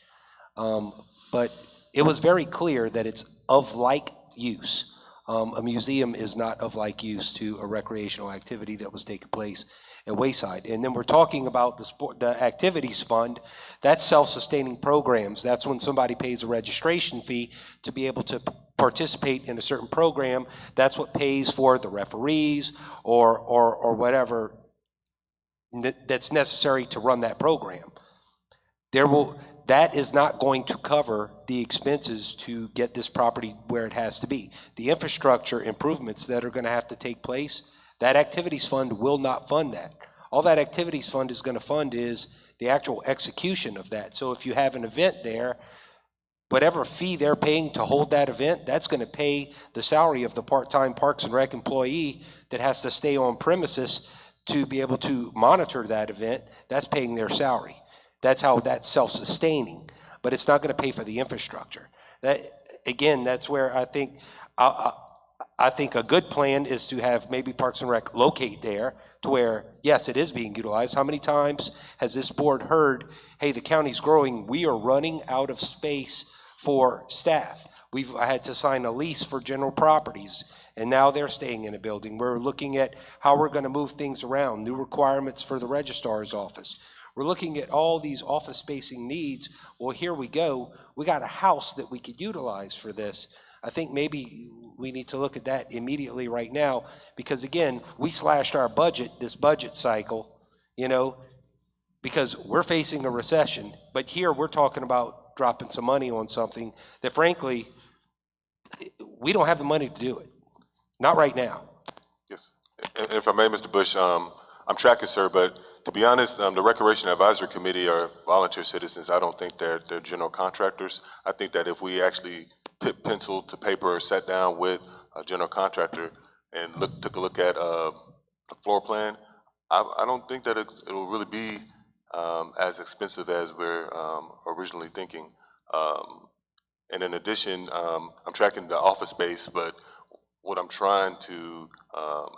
But it was very clear that it's of like use. A museum is not of like use to a recreational activity that was taking place at Wayside. And then we're talking about the activities fund. That's self-sustaining programs. That's when somebody pays a registration fee to be able to participate in a certain program. That's what pays for the referees or whatever that's necessary to run that program. That is not going to cover the expenses to get this property where it has to be. The infrastructure improvements that are going to have to take place, that activities fund will not fund that. All that activities fund is going to fund is the actual execution of that. So if you have an event there, whatever fee they're paying to hold that event, that's going to pay the salary of the part-time Parks and Rec employee that has to stay on premises to be able to monitor that event. That's paying their salary. That's how that's self-sustaining, but it's not going to pay for the infrastructure. That, again, that's where I think a good plan is to have maybe Parks and Rec locate there to where, yes, it is being utilized. How many times has this board heard, hey, the county's growing, we are running out of space for staff. I had to sign a lease for general properties, and now they're staying in a building. We're looking at how we're going to move things around, new requirements for the registrar's office. We're looking at all these office spacing needs. Well, here we go. We got a house that we could utilize for this. I think maybe we need to look at that immediately right now because, again, we slashed our budget this budget cycle, because we're facing a recession. But here we're talking about dropping some money on something that, frankly, we don't have the money to do it. Not right now. Yes. And if I may, Mr. Bush, I'm tracking, sir, but to be honest, the Recreation Advisory Committee are volunteer citizens. I don't think they're general contractors. I think that if we actually put pencil to paper or sat down with a general contractor and took a look at the floor plan, I don't think that it will really be as expensive as we're originally thinking. And in addition, I'm tracking the office space, but what I'm trying to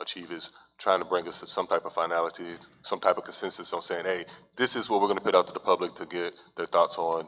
achieve is trying to bring us to some type of finality, some type of consensus on saying, hey, this is what we're going to put out to the public to get their thoughts on,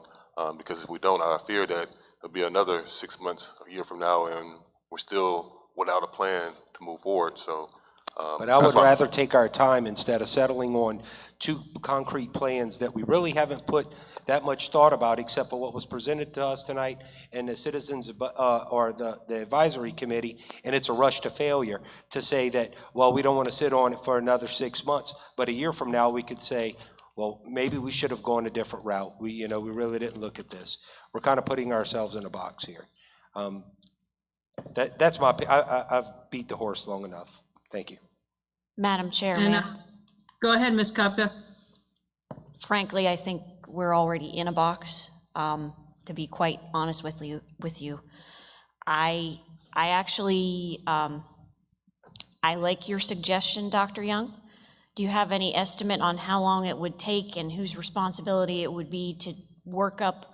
because if we don't, I fear that it'll be another 6 months, a year from now, and we're still without a plan to move forward. So, but I would rather take our time instead of settling on two concrete plans that we really haven't put that much thought about except for what was presented to us tonight and the citizens or the advisory committee, and it's a rush to failure to say that, well, we don't want to sit on it for another 6 months, but a year from now we could say, well, maybe we should have gone a different route. We really didn't look at this. We're kind of putting ourselves in a box here. That's my, I've beat the horse long enough. Thank you. Madam Chair, And, may I? go ahead, Ms. Kupka. Frankly, I think we're already in a box, to be quite honest with you. I actually, I like your suggestion, Dr. Young. Do you have any estimate on how long it would take and whose responsibility it would be to work up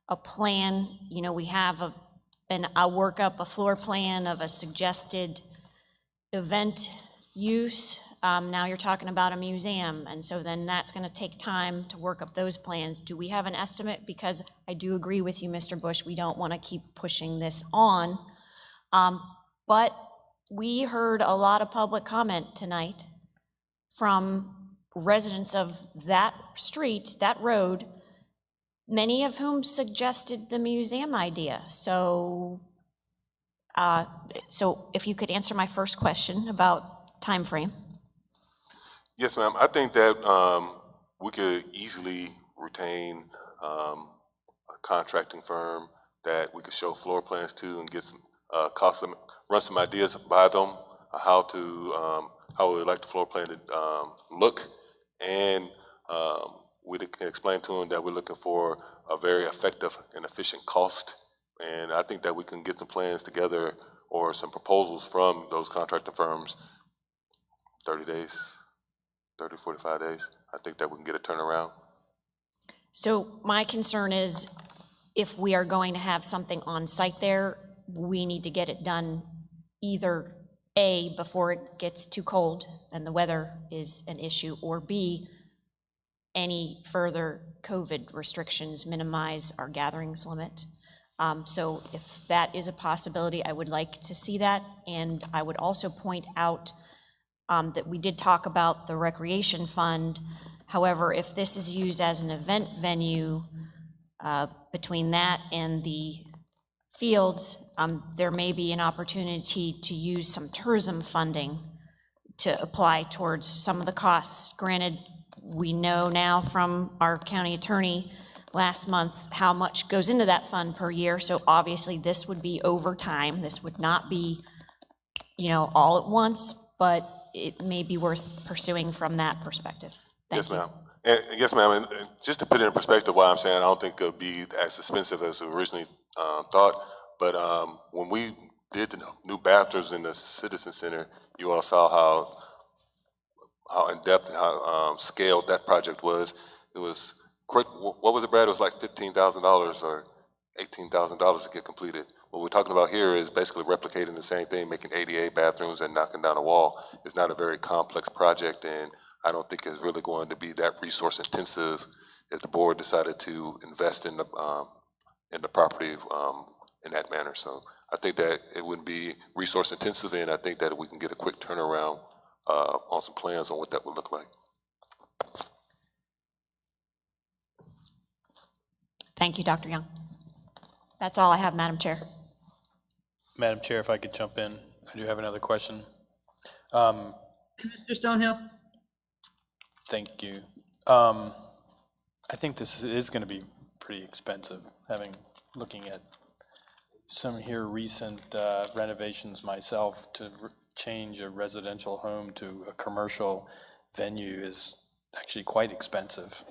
a plan? We have work up a floor plan of a suggested event use. Now you're talking about a museum, and so then that's going to take time to work up those plans. Do we have an estimate? Because I do agree with you, Mr. Bush, we don't want to keep pushing this on. But we heard a lot of public comment tonight from residents of that street, that road, many of whom suggested the museum idea. So, so if you could answer my first question about time frame. Yes, ma'am. I think that we could easily retain a contracting firm that we could show floor plans to and get some run some ideas by them how we would like the floor plan to look, and we can explain to them that we're looking for a very effective and efficient cost. And I think that we can get some plans together or some proposals from those contracting firms 30 days. 30, 45 days. I think that we can get a turnaround. So my concern is if we are going to have something on site there, we need to get it done either A, before it gets too cold and the weather is an issue, or B, any further COVID restrictions minimize our gatherings limit. So if that is a possibility, I would like to see that. And I would also point out that we did talk about the recreation fund. However, if this is used as an event venue, between that and the fields, there may be an opportunity to use some tourism funding to apply towards some of the costs. Granted, we know now from our county attorney last month how much goes into that fund per year, so obviously this would be over time. This would not be, you know, all at once, but it may be worth pursuing from that perspective. Thank you. Yes, ma'am. And yes, ma'am. And just to put it in perspective, why I'm saying I don't think it'll be as expensive as originally thought. But when we did the new bathrooms in the Citizen Center, you all saw how in depth and how scaled that project was. It was quick. What was it, Brad? It was like $15,000 or $18,000 to get completed. What we're talking about here is basically replicating the same thing, making ADA bathrooms and knocking down a wall. It's not a very complex project, and I don't think it's really going to be that resource intensive if the board decided to invest in the property in that manner. So I think that it wouldn't be resource intensive, and I think that we can get a quick turnaround on some plans on what that would look like. Thank you, Dr. Young. That's all I have, Madam Chair. Madam Chair, if I could jump in, I do have another question. Mr. Stonehill? Thank you. I think this is going to be pretty expensive, looking at some here recent renovations myself. To change a residential home to a commercial venue is actually quite expensive.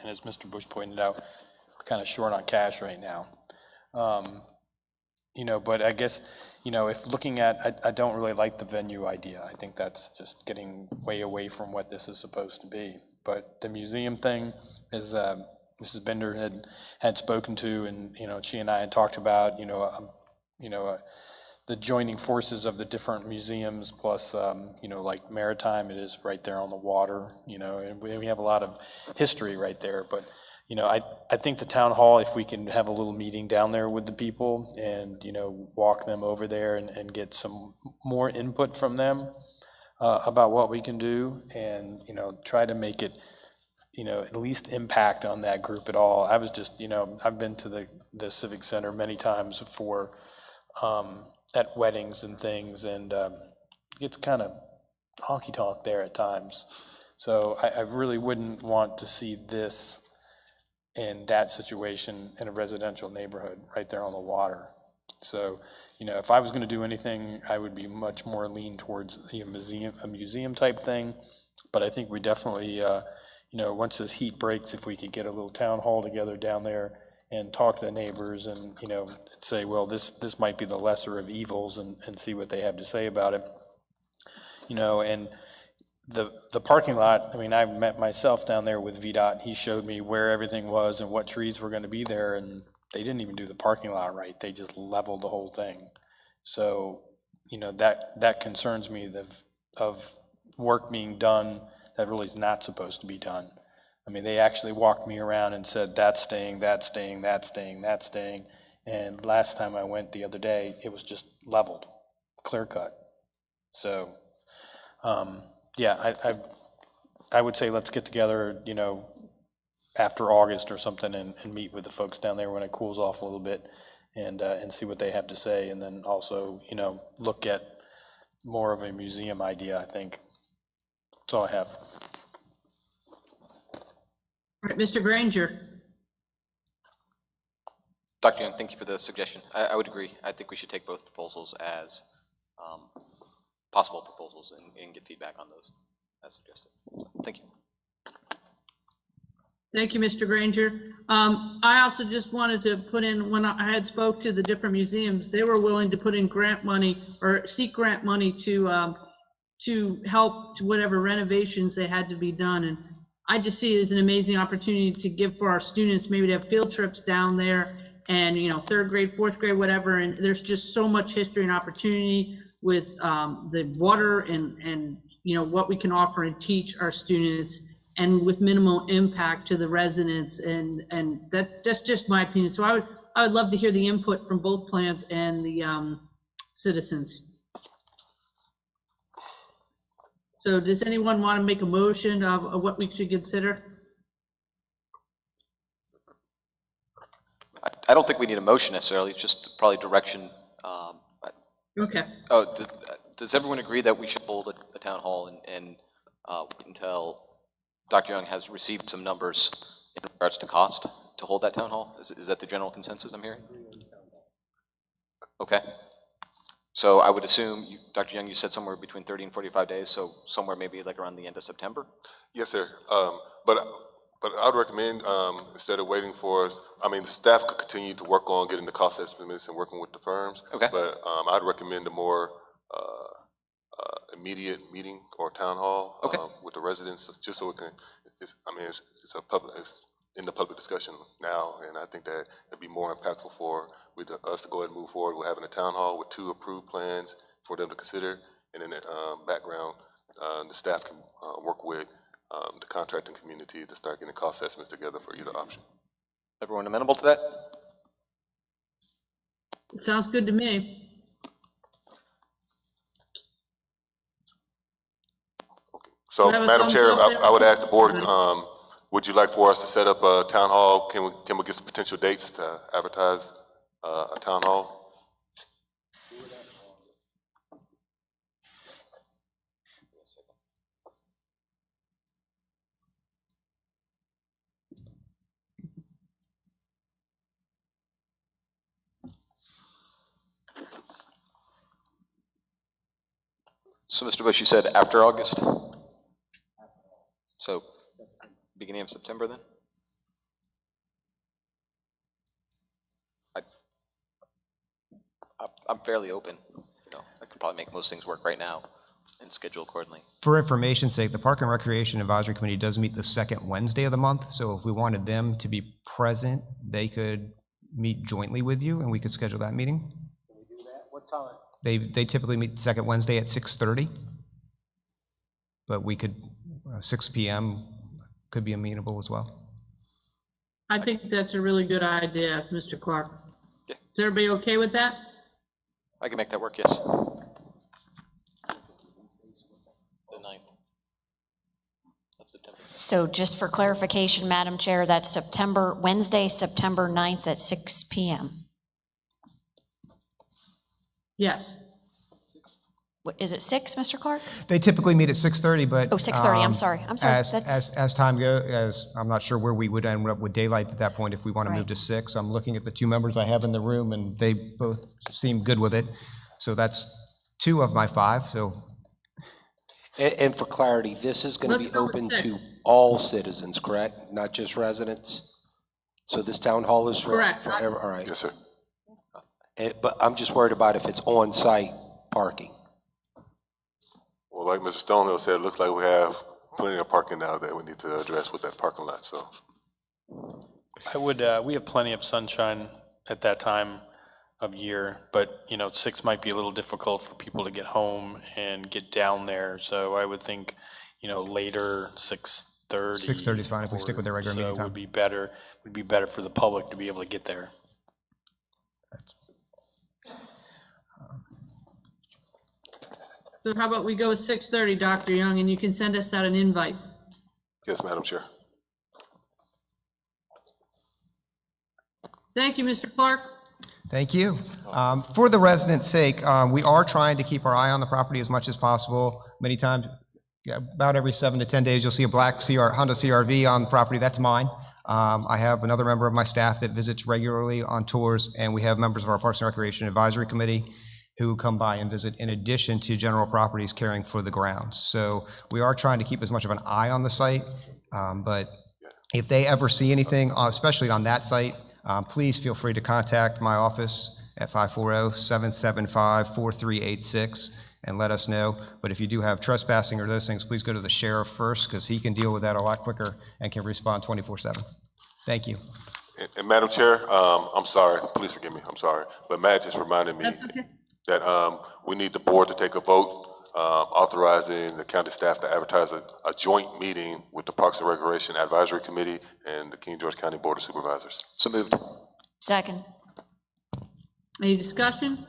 And as Mr. Bush pointed out, we're kind of short on cash right now. You know, but I guess, you know, if looking at, I don't really like the venue idea. I think that's just getting way away from what this is supposed to be. But the museum thing, as Mrs. Bender had spoken to, and, you know, she and I had talked about, the joining forces of the different museums, plus, you know, like Maritime, it is right there on the water, you know, and we have a lot of history right there. But, you know, I think the town hall, if we can have a little meeting down there with the people and, you know, walk them over there and get some more input from them about what we can do, and, you know, try to make it, you know, at least impact on that group at all. I was just, you know, I've been to the Civic Center many times for, at weddings and things, and it gets kind of honky-tonk there at times. So I really wouldn't want to see this in that situation in a residential neighborhood right there on the water. So, you know, if I was going to do anything, I would be much more lean towards a museum type thing. But I think we definitely, you know, once this heat breaks, if we could get a little town hall together down there and talk to the neighbors and, you know, say, well, this might be the lesser of evils, and see what they have to say about it. You know, and the parking lot, I mean, I met myself down there with VDOT. He showed me where everything was and what trees were going to be there, and they didn't even do the parking lot right. They just leveled the whole thing. So, you know, that concerns me of work being done that really is not supposed to be done. I mean, they actually walked me around and said, that's staying, that's staying, that's staying, that's staying. And last time I went the other day, it was just leveled, clear cut. So, yeah, I would say let's get together, after August or something and meet with the folks down there when it cools off a little bit and see what they have to say. And then also, look at more of a museum idea, I think. That's all I have. All right, Mr. Granger. Dr. Young, thank you for the suggestion. I would agree. I think we should take both proposals as possible proposals and get feedback on those as suggested. So, thank you. Thank you, Mr. Granger. I also just wanted to put in, when I had spoke to the different museums, they were willing to put in grant money or seek grant money to help to whatever renovations they had to be done. And I just see it as an amazing opportunity to give for our students, maybe to have field trips down there and, third grade, fourth grade, whatever. And there's just so much history and opportunity with the water and what we can offer and teach our students, and with minimal impact to the residents. And that's just my opinion. So I would love to hear the input from both plans and the citizens. So does anyone want to make a motion of what we should consider? I don't think we need a motion necessarily, it's just probably direction. Okay. Oh, does everyone agree that we should hold a town hall and wait until Dr. Young has received some numbers in regards to cost to hold that town hall? Is that the general consensus I'm hearing? Okay. So I would assume, Dr. Young, you said somewhere between 30 and 45 days, so somewhere maybe like around the end of September? Yes, sir. But I would recommend, instead of waiting for us, the staff could continue to work on getting the cost estimates and working with the firms. Okay. But I'd recommend a more immediate meeting or town hall with the residents, just so it can. It's in the public discussion now, and I think that it'd be more impactful for us to go ahead and move forward with having a town hall with 2 approved plans for them to consider, and in the background, the staff can work with the contracting community to start getting cost estimates together for either option. Everyone amenable to that? Sounds good to me. So, Madam Chair, I would ask the board, would you like for us to set up a town hall? Can we get some potential dates to advertise a town hall? So, Mr. Bush, you said after August? So, beginning of September then? I'm fairly open. I could probably make most things work right now and schedule accordingly. For information's sake, the Park and Recreation Advisory Committee does meet the second Wednesday of the month, so if we wanted them to be present, they could meet jointly with you, and we could schedule that meeting. Can we do that? What time? They typically meet the second Wednesday at 6:30, but we could, 6 p.m. could be amenable as well. I think that's a really good idea, Mr. Clark. Yeah. Is everybody okay with that? I can make that work, yes. The 9th. That's September. So just for clarification, Madam Chair, that's Wednesday, September 9th at 6 p.m. Yes. What, is it 6, Mr. Clark? They typically meet at 6:30, but. Oh, 6:30, I'm sorry. As time goes, I'm not sure where we would end up with daylight at that point if we want to move to 6. I'm looking at the 2 members I have in the room, and they both seem good with it. So that's 2 of my 5, so. And for clarity, this is going to be open to all citizens, correct? Not just residents? So this town hall is for everyone, all right? Yes, sir. But I'm just worried about if it's on-site parking. Well, like Mr. Stonehill said, it looks like we have plenty of parking now that we need to address with that parking lot, so. We have plenty of sunshine at that time of year, but 6 might be a little difficult for people to get home and get down there. So I would think, later 6:30. 6:30 is fine if we stick with their regular meeting time. Would be better for the public to be able to get there. So how about we go with 6:30, Dr. Young, and you can send us out an invite. Yes, Madam Chair. Thank you, Mr. Clark. Thank you. For the residents' sake, we are trying to keep our eye on the property as much as possible. Many times, about every 7 to 10 days, you'll see a black Honda CRV on the property. That's mine. I have another member of my staff that visits regularly on tours, and we have members of our Parks and Recreation Advisory Committee who come by and visit in addition to general properties caring for the grounds. So we are trying to keep as much of an eye on the site, but if they ever see anything, especially on that site, please feel free to contact my office at 540-775-4386 and let us know. But if you do have trespassing or those things, please go to the sheriff first, because he can deal with that a lot quicker and can respond 24/7. Thank you. And Madam Chair, I'm sorry, please forgive me, I'm sorry, but Matt just reminded me that we need the board to take a vote authorizing the county staff to advertise a joint meeting with the Parks and Recreation Advisory Committee and the King George County Board of Supervisors. So moved. Second. Any discussion?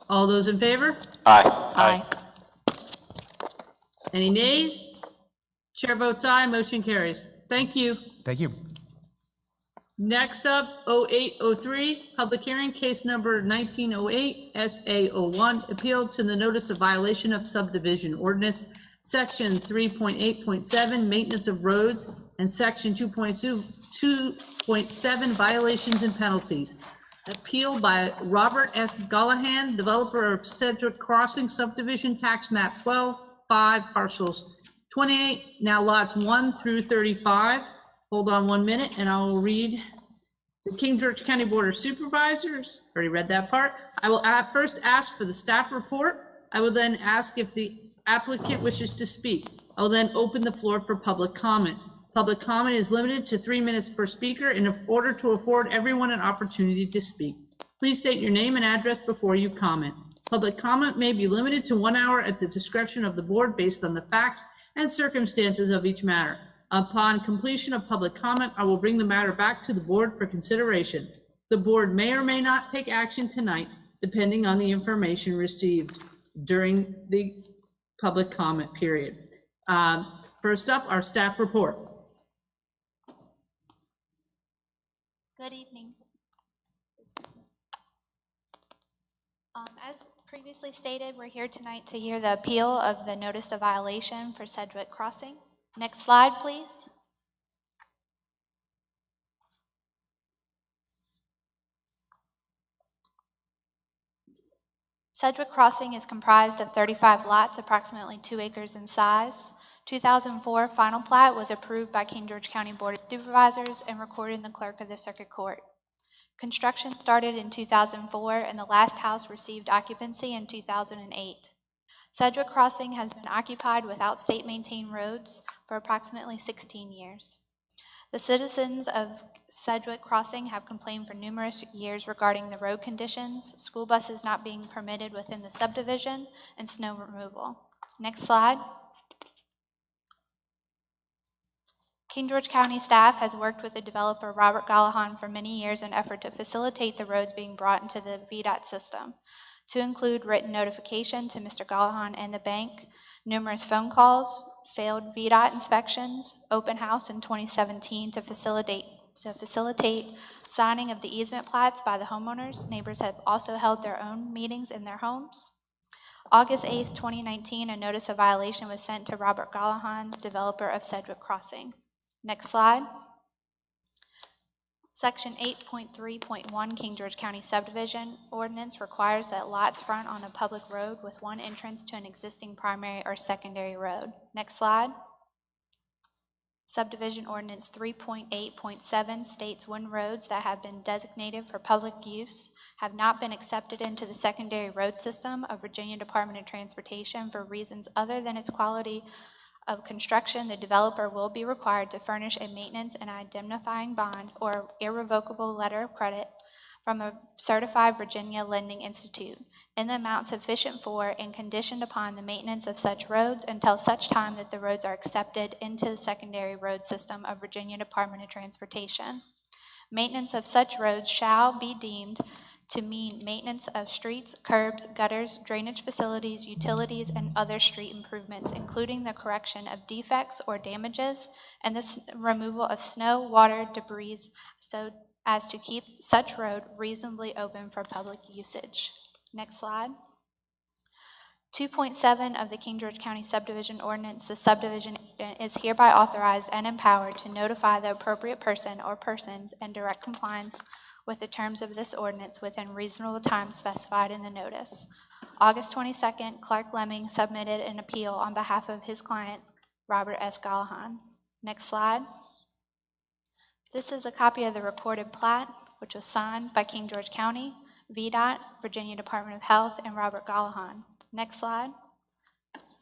All those in favor? Aye. Aye. Any nays? Chair votes aye, motion carries. Thank you. Thank you. Next up, 0803, public hearing, case number 1908, SA01, appeal to the notice of violation of subdivision ordinance, section 3.8.7, maintenance of roads, and section 2.7, violations and penalties. Appeal by Robert S. Gallahan, developer of Sedgwick Crossing subdivision, tax map 12-5, parcels 28, now lots 1 through 35. Hold on 1 minute and I will read the King George County Board of Supervisors. Already read that part. I will first ask for the staff report. I will then ask if the applicant wishes to speak. I will then open the floor for public comment. Public comment is limited to 3 minutes per speaker in order to afford everyone an opportunity to speak. Please state your name and address before you comment. Public comment may be limited to 1 hour at the discretion of the board based on the facts and circumstances of each matter. Upon completion of public comment, I will bring the matter back to the board for consideration. The board may or may not take action tonight, depending on the information received during the public comment period. First up, our staff report. Good evening. As previously stated, we're here tonight to hear the appeal of the notice of violation for Sedgwick Crossing. Next slide, please. Sedgwick Crossing is comprised of 35 lots, approximately 2 acres in size. 2004 final plat was approved by King George County Board of Supervisors and recorded in the clerk of the circuit court. Construction started in 2004 and the last house received occupancy in 2008. Sedgwick Crossing has been occupied without state-maintained roads for approximately 16 years. The citizens of Sedgwick Crossing have complained for numerous years regarding the road conditions, school buses not being permitted within the subdivision, and snow removal. Next slide. King George County staff has worked with the developer Robert Gallahan for many years in an effort to facilitate the roads being brought into the VDOT system, to include written notification to Mr. Gallahan and the bank, numerous phone calls, failed VDOT inspections, open house in 2017 to facilitate signing of the easement plats by the homeowners. Neighbors have also held their own meetings in their homes. August 8th, 2019, a notice of violation was sent to Robert Gallahan, developer of Sedgwick Crossing. Next slide. Section 8.3.1 King George County Subdivision Ordinance requires that lots front on a public road with one entrance to an existing primary or secondary road. Next slide. Subdivision Ordinance 3.8.7 states when roads that have been designated for public use have not been accepted into the secondary road system of Virginia Department of Transportation for reasons other than its quality of construction, the developer will be required to furnish a maintenance and indemnifying bond or irrevocable letter of credit from a certified Virginia lending institute in the amount sufficient for and conditioned upon the maintenance of such roads until such time that the roads are accepted into the secondary road system of Virginia Department of Transportation. Maintenance of such roads shall be deemed to mean maintenance of streets, curbs, gutters, drainage facilities, utilities, and other street improvements, including the correction of defects or damages and the removal of snow, water, debris, so as to keep such road reasonably open for public usage. Next slide. 2.7 of the King George County Subdivision Ordinance, the subdivision agent is hereby authorized and empowered to notify the appropriate person or persons in direct compliance with the terms of this ordinance within reasonable time specified in the notice. August 22nd, Clark Lemming submitted an appeal on behalf of his client, Robert S. Gallahan. Next slide. This is a copy of the recorded plat, which was signed by King George County, VDOT, Virginia Department of Health, and Robert Gallahan. Next slide.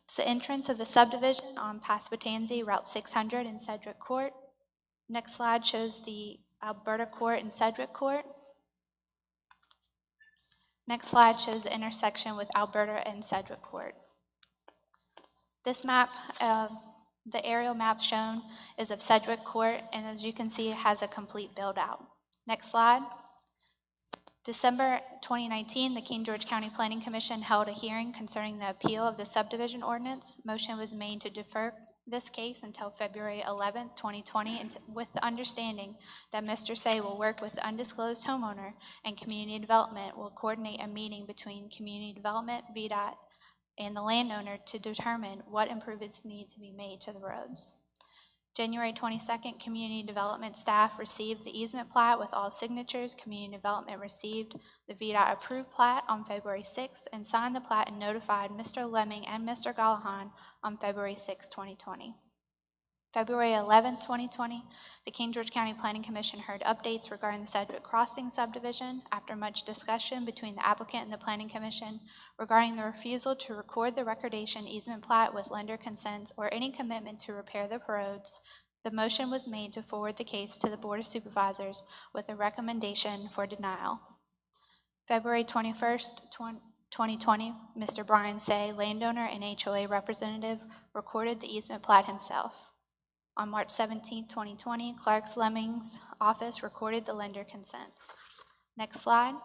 It's the entrance of the subdivision on Paspatanzi, Route 600 in Sedgwick Court. Next slide shows the Alberta Court and Sedgwick Court. Next slide shows the intersection with Alberta and Sedgwick Court. This map, the aerial map shown is of Sedgwick Court, and as you can see, it has a complete build out. Next slide. December 2019, the King George County Planning Commission held a hearing concerning the appeal of the subdivision ordinance. Motion was made to defer this case until February 11th, 2020, and with the understanding that Mr. Say will work with the undisclosed homeowner and community development will coordinate a meeting between community development, VDOT, and the landowner to determine what improvements need to be made to the roads. January 22nd, community development staff received the easement plat with all signatures. Community development received the VDOT approved plat on February 6th and signed the plat and notified Mr. Lemming and Mr. Gallahan on February 6, 2020. February 11th, 2020, the King George County Planning Commission heard updates regarding the Sedgwick Crossing subdivision. After much discussion between the applicant and the Planning Commission regarding the refusal to record the recordation easement plat with lender consents or any commitment to repair the roads, the motion was made to forward the case to the Board of Supervisors with a recommendation for denial. February 21st, 2020, Mr. Brian Say, landowner and HOA representative, recorded the easement plat himself. On March 17, 2020, Clark Lemming's office recorded the lender consents. Next slide.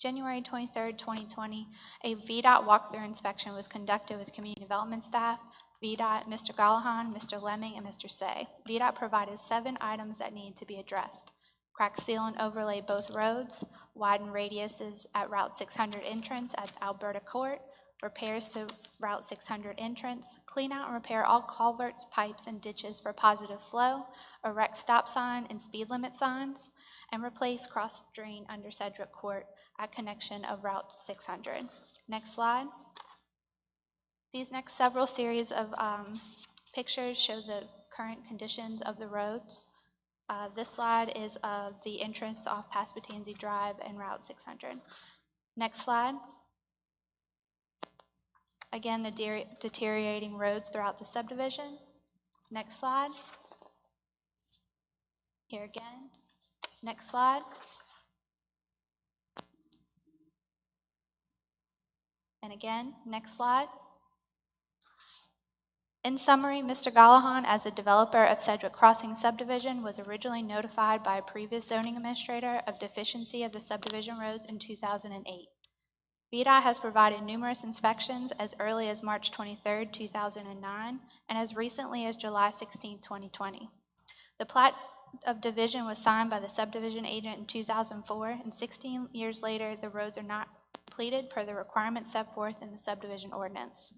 January 23, 2020, a VDOT walkthrough inspection was conducted with community development staff, VDOT, Mr. Gallahan, Mr. Lemming, and Mr. Say. VDOT provided 7 items that need to be addressed. Crack seal and overlay both roads, widen radiuses at Route 600 entrance at Alberta Court, repairs to Route 600 entrance, clean out and repair all culverts, pipes, and ditches for positive flow, erect stop sign and speed limit signs, and replace cross drain under Sedgwick Court at connection of Route 600. Next slide. These next several series of pictures show the current conditions of the roads. This slide is of the entrance off Paspatanzi Drive and Route 600. Next slide. Again, the deteriorating roads throughout the subdivision. Next slide. Here again. Next slide. And again, next slide. In summary, Mr. Gallahan, as the developer of Sedgwick Crossing subdivision, was originally notified by a previous zoning administrator of deficiency of the subdivision roads in 2008. VDOT has provided numerous inspections as early as March 23, 2009, and as recently as July 16, 2020. The plat of division was signed by the subdivision agent in 2004, and 16 years later, the roads are not completed per the requirements set forth in the subdivision ordinance.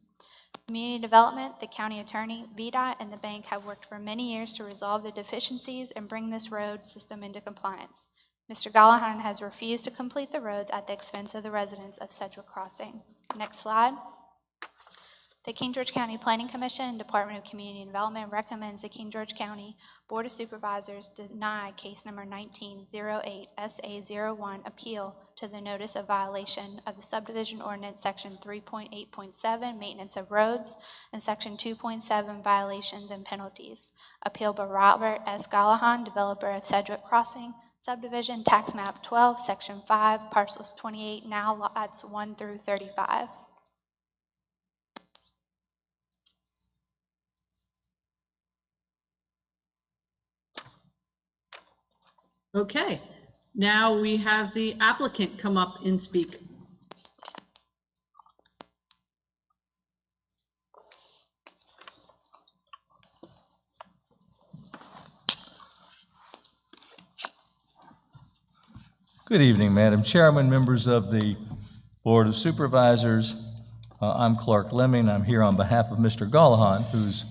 Community development, the county attorney, VDOT, and the bank have worked for many years to resolve the deficiencies and bring this road system into compliance. Mr. Gallahan has refused to complete the roads at the expense of the residents of Sedgwick Crossing. Next slide. The King George County Planning Commission, Department of Community Development recommends the King George County Board of Supervisors deny case number 1908 SA01 appeal to the notice of violation of the subdivision ordinance section 3.8.7 maintenance of roads and section 2.7 violations and penalties. Appeal by Robert S. Gallahan, developer of Sedgwick Crossing subdivision, tax map 12, section 5, parcels 28, now lots 1 through 35. Okay, Now we have the applicant come up and speak. Good evening, Madam Chairman, members of the Board of Supervisors. I'm Clark Lemming. I'm here on behalf of Mr. Gallahan, who's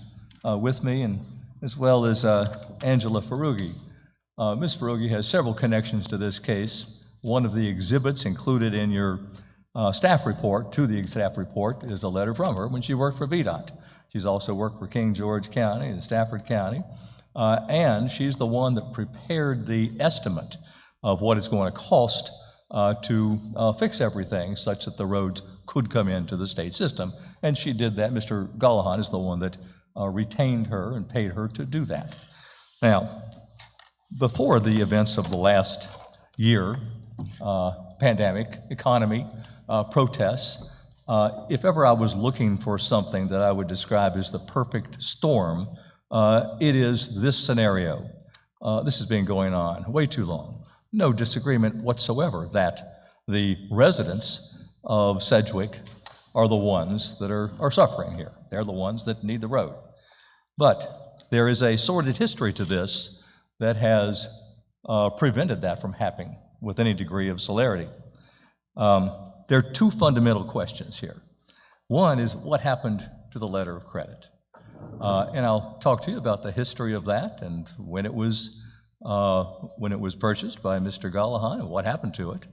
with me, and as well as Angela Ferrugi. Ms. Ferrugi has several connections to this case. One of the exhibits included in your staff report, is a letter from her when she worked for VDOT. She's also worked for King George County and Stafford County, and she's the one that prepared the estimate of what it's going to cost to fix everything such that the roads could come into the state system. And she did that. Mr. Gallahan is the one that retained her and paid her to do that. Now, before the events of the last year, pandemic, economy, protests, if ever I was looking for something that I would describe as the perfect storm, it is this scenario. This has been going on way too long. No disagreement whatsoever that the residents of Sedgwick are the ones that are suffering here. They're the ones that need the road. But there is a sordid history to this that has prevented that from happening with any degree of celerity. There are two fundamental questions here. One is what happened to the letter of credit? And I'll talk to you about the history of that and when it was purchased by Mr. Gallahan and what happened to it,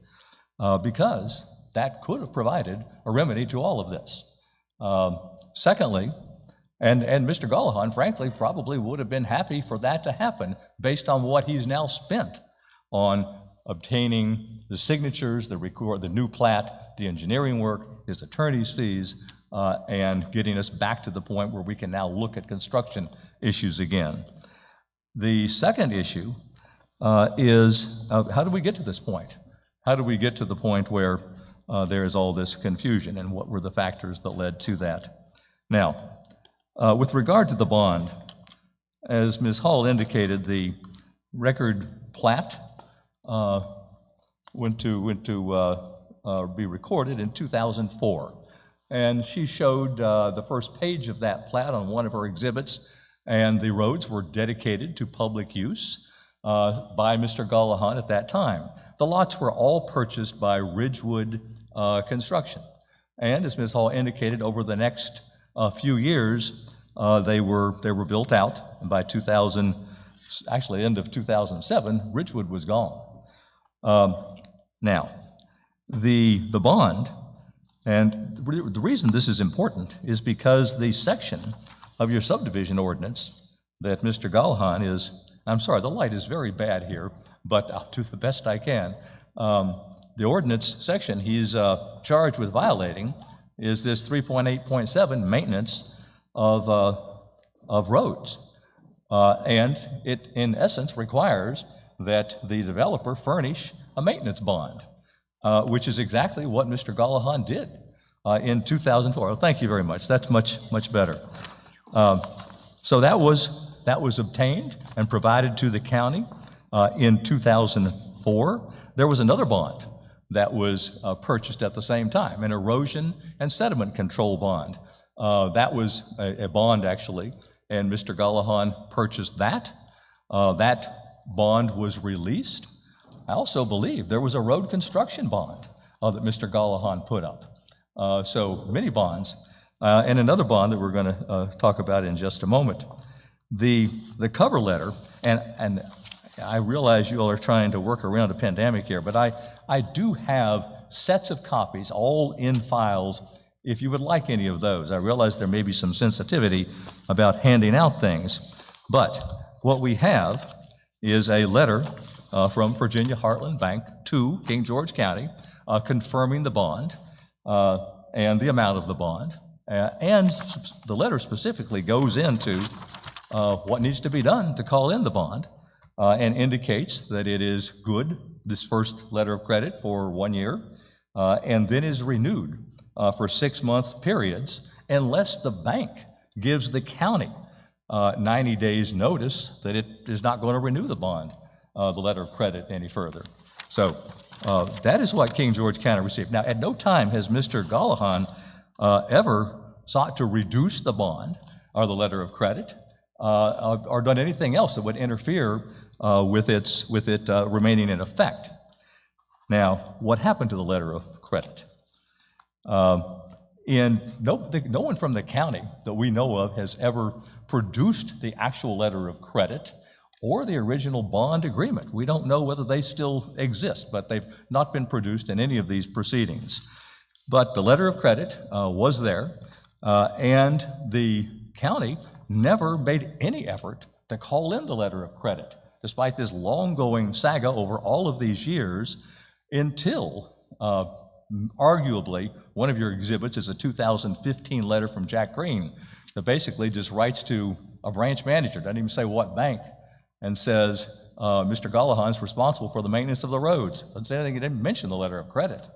because that could have provided a remedy to all of this. Secondly, and Mr. Gallahan, frankly, probably would have been happy for that to happen based on what he's now spent on obtaining the signatures, the new plat, the engineering work, his attorney's fees, and getting us back to the point where we can now look at construction issues again. The second issue is how do we get to this point? How do we get to the point where there is all this confusion, and what were the factors that led to that? Now, with regard to the bond, as Ms. Hall indicated, the record plat went to be recorded in 2004. And she showed the first page of that plat on one of her exhibits, and the roads were dedicated to public use by Mr. Gallahan at that time. The lots were all purchased by Ridgewood Construction. And as Ms. Hall indicated, over the next few years, they were built out, and by end of 2007, Ridgewood was gone. Now, the bond, and the reason this is important is because the section of your subdivision ordinance that Mr. Gallahan is, I'm sorry, the light is very bad here, but I'll do the best I can. The ordinance section he's charged with violating is this 3.8.7 maintenance of roads. And it, in essence, requires that the developer furnish a maintenance bond, which is exactly what Mr. Gallahan did in 2004. Oh, thank you very much. That's much better. So that was obtained and provided to the county in 2004. There was another bond that was purchased at the same time, an erosion and sediment control bond. That was a bond, actually, and Mr. Gallahan purchased that. That bond was released. I also believe there was a road construction bond that Mr. Gallahan put up. So many bonds, and another bond that we're going to talk about in just a moment. The cover letter, and I realize you all are trying to work around a pandemic here, but I do have sets of copies, all in files, if you would like any of those. I realize there may be some sensitivity about handing out things, but what we have is a letter from Virginia Heartland Bank to King George County confirming the bond and the amount of the bond. And the letter specifically goes into what needs to be done to call in the bond and indicates that it is good, this first letter of credit, for 1 year, and then is renewed for 6-month periods unless the bank gives the county 90 days notice that it is not going to renew the bond, the letter of credit, any further. So that is what King George County received. Now, at no time has Mr. Gallahan ever sought to reduce the bond or the letter of credit or done anything else that would interfere with it remaining in effect. Now, what happened to the letter of credit? No one from the county that we know of has ever produced the actual letter of credit or the original bond agreement. We don't know whether they still exist, but they've not been produced in any of these proceedings. But the letter of credit was there, and the county never made any effort to call in the letter of credit, despite this long-going saga over all of these years, until arguably one of your exhibits is a 2015 letter from Jack Green that basically just writes to a branch manager, doesn't even say what bank, and says, Mr. Gallahan's responsible for the maintenance of the roads. Doesn't say anything, he didn't mention the letter of credit.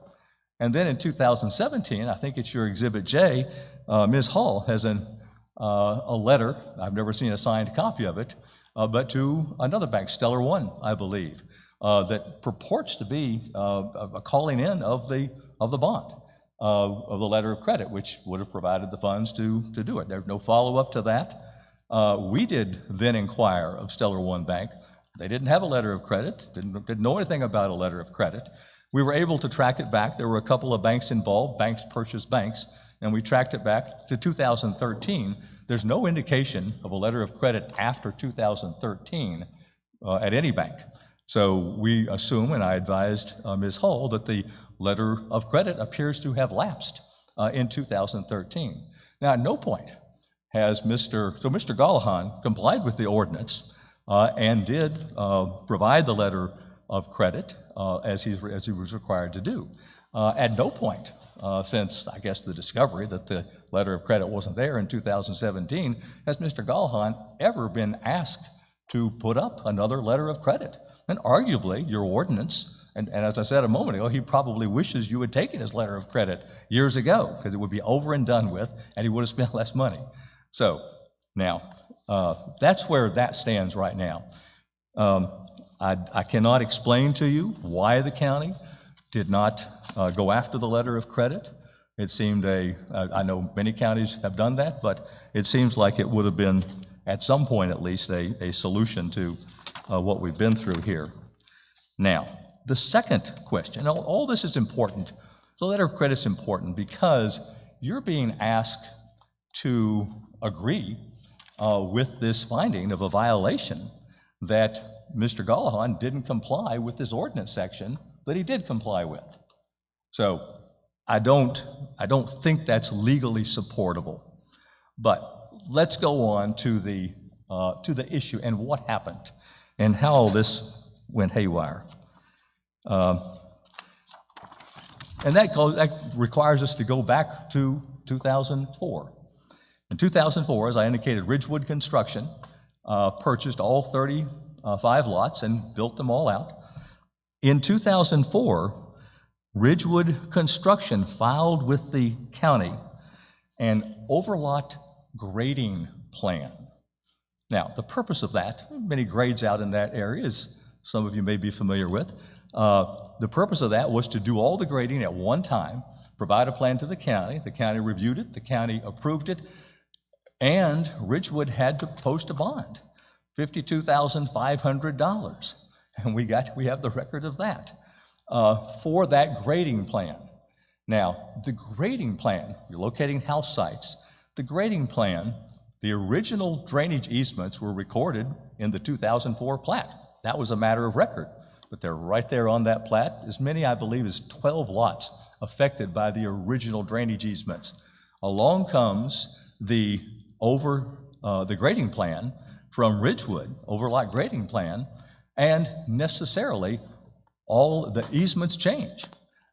And then in 2017, I think it's your Exhibit J, Ms. Hall has a letter, I've never seen a signed copy of it, but to another bank, Stellar One, I believe, that purports to be a calling in of the bond, of the letter of credit, which would have provided the funds to do it. There's no follow-up to that. We did then inquire of Stellar One Bank. They didn't have a letter of credit, didn't know anything about a letter of credit. We were able to track it back. There were a couple of banks involved, banks purchased banks, and we tracked it back to 2013. There's no indication of a letter of credit after 2013 at any bank. So we assume, and I advised Ms. Hall, that the letter of credit appears to have lapsed in 2013. Now, at no point has Mr. Gallahan complied with the ordinance and did provide the letter of credit as he was required to do. At no point since, I guess, the discovery that the letter of credit wasn't there in 2017 has Mr. Gallahan ever been asked to put up another letter of credit. And arguably, your ordinance, and as I said a moment ago, he probably wishes you had taken his letter of credit years ago, because it would be over and done with, and he would have spent less money. So now, that's where that stands right now. I cannot explain to you why the county did not go after the letter of credit. It seemed I know many counties have done that, but it seems like it would have been, at some point at least, a solution to what we've been through here. Now, the second question, all this is important. The letter of credit is important because you're being asked to agree with this finding of a violation that Mr. Gallahan didn't comply with this ordinance section that he did comply with. So I don't think that's legally supportable. But let's go on to the issue and what happened and how all this went haywire. And that requires us to go back to 2004. In 2004, as I indicated, Ridgewood Construction purchased all 35 lots and built them all out. In 2004, Ridgewood Construction filed with the county an overlot grading plan. Now, the purpose of that, many grades out in that area, as some of you may be familiar with, the purpose of that was to do all the grading at one time, provide a plan to the county reviewed it, the county approved it, and Ridgewood had to post a bond, $52,500, and we have the record of that for that grading plan. Now, the grading plan, you're locating house sites, the grading plan, the original drainage easements were recorded in the 2004 plat. That was a matter of record, but they're right there on that plat. As many, I believe, as 12 lots affected by the original drainage easements. Along comes the grading plan from Ridgewood, overlot grading plan, and necessarily all the easements change.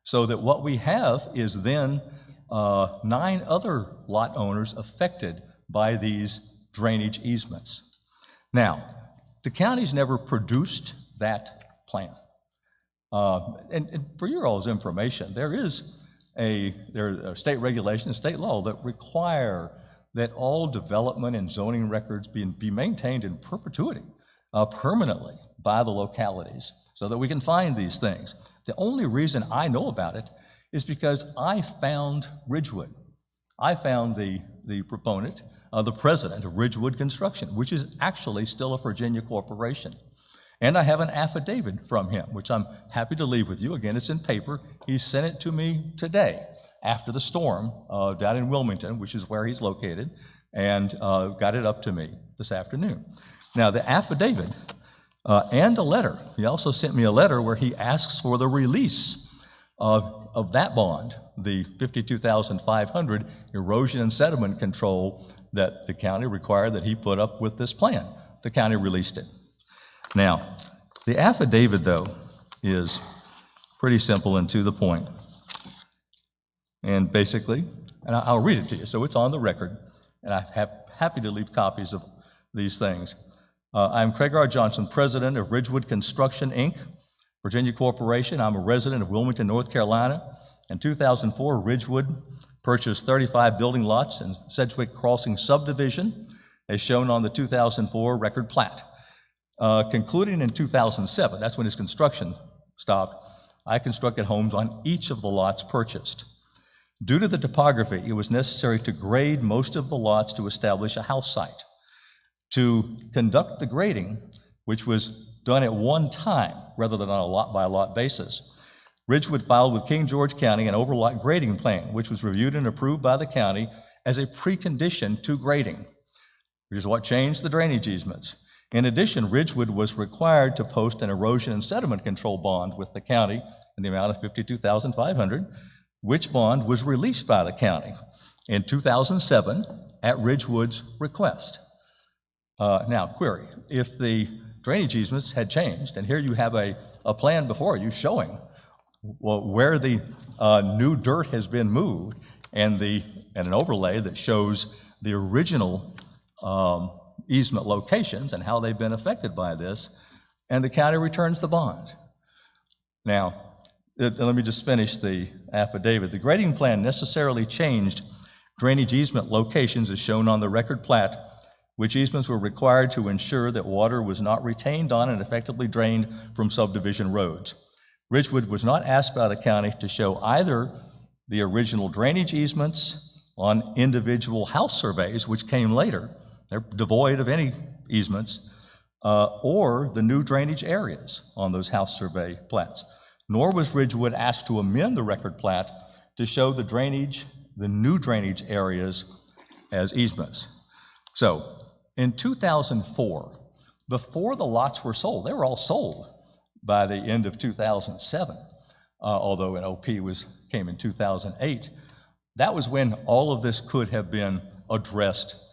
So that what we have is then 9 other lot owners affected by these drainage easements. Now, the county's never produced that plan. And for your all's information, there are state regulations, state law that require that all development and zoning records be maintained in perpetuity, permanently. by the localities so that we can find these things. The only reason I know about it is because I found Ridgewood. I found the proponent, the president of Ridgewood Construction, which is actually still a Virginia corporation. And I have an affidavit from him, which I'm happy to leave with you. Again, it's in paper. He sent it to me today after the storm down in Wilmington, which is where he's located, and got it up to me this afternoon. Now, the affidavit and a letter, he also sent me a letter where he asks for the release of that bond, the $52,500 erosion and sediment control that the county required that he put up with this plan. The county released it. Now, the affidavit, though, is pretty simple and to the point. And basically, and I'll read it to you, so it's on the record, and I'm happy to leave copies of these things. I'm Craig R. Johnson, president of Ridgewood Construction, Inc., Virginia Corporation. I'm a resident of Wilmington, North Carolina. In 2004, Ridgewood purchased 35 building lots in Sedgwick Crossing subdivision, as shown on the 2004 record plat. Concluding in 2007, that's when his construction stopped, I constructed homes on each of the lots purchased. Due to the topography, it was necessary to grade most of the lots to establish a house site. To conduct the grading, which was done at one time rather than on a lot-by-lot basis, Ridgewood filed with King George County an overlot grading plan, which was reviewed and approved by the county as a precondition to grading, which is what changed the drainage easements. In addition, Ridgewood was required to post an erosion and sediment control bond with the county in the amount of $52,500, which bond was released by the county in 2007 at Ridgewood's request. Now, query, if the drainage easements had changed, and here you have a plan before you showing where the new dirt has been moved and an overlay that shows the original easement locations and how they've been affected by this, and the county returns the bond. Now, let me just finish the affidavit. The grading plan necessarily changed drainage easement locations as shown on the record plat, which easements were required to ensure that water was not retained on and effectively drained from subdivision roads. Ridgewood was not asked by the county to show either the original drainage easements on individual house surveys, which came later, they're devoid of any easements, or the new drainage areas on those house survey plats. Nor was Ridgewood asked to amend the record plat to show the new drainage areas as easements. So, in 2004, before the lots were sold, they were all sold by the end of 2007, although an OP came in 2008. That was when all of this could have been addressed,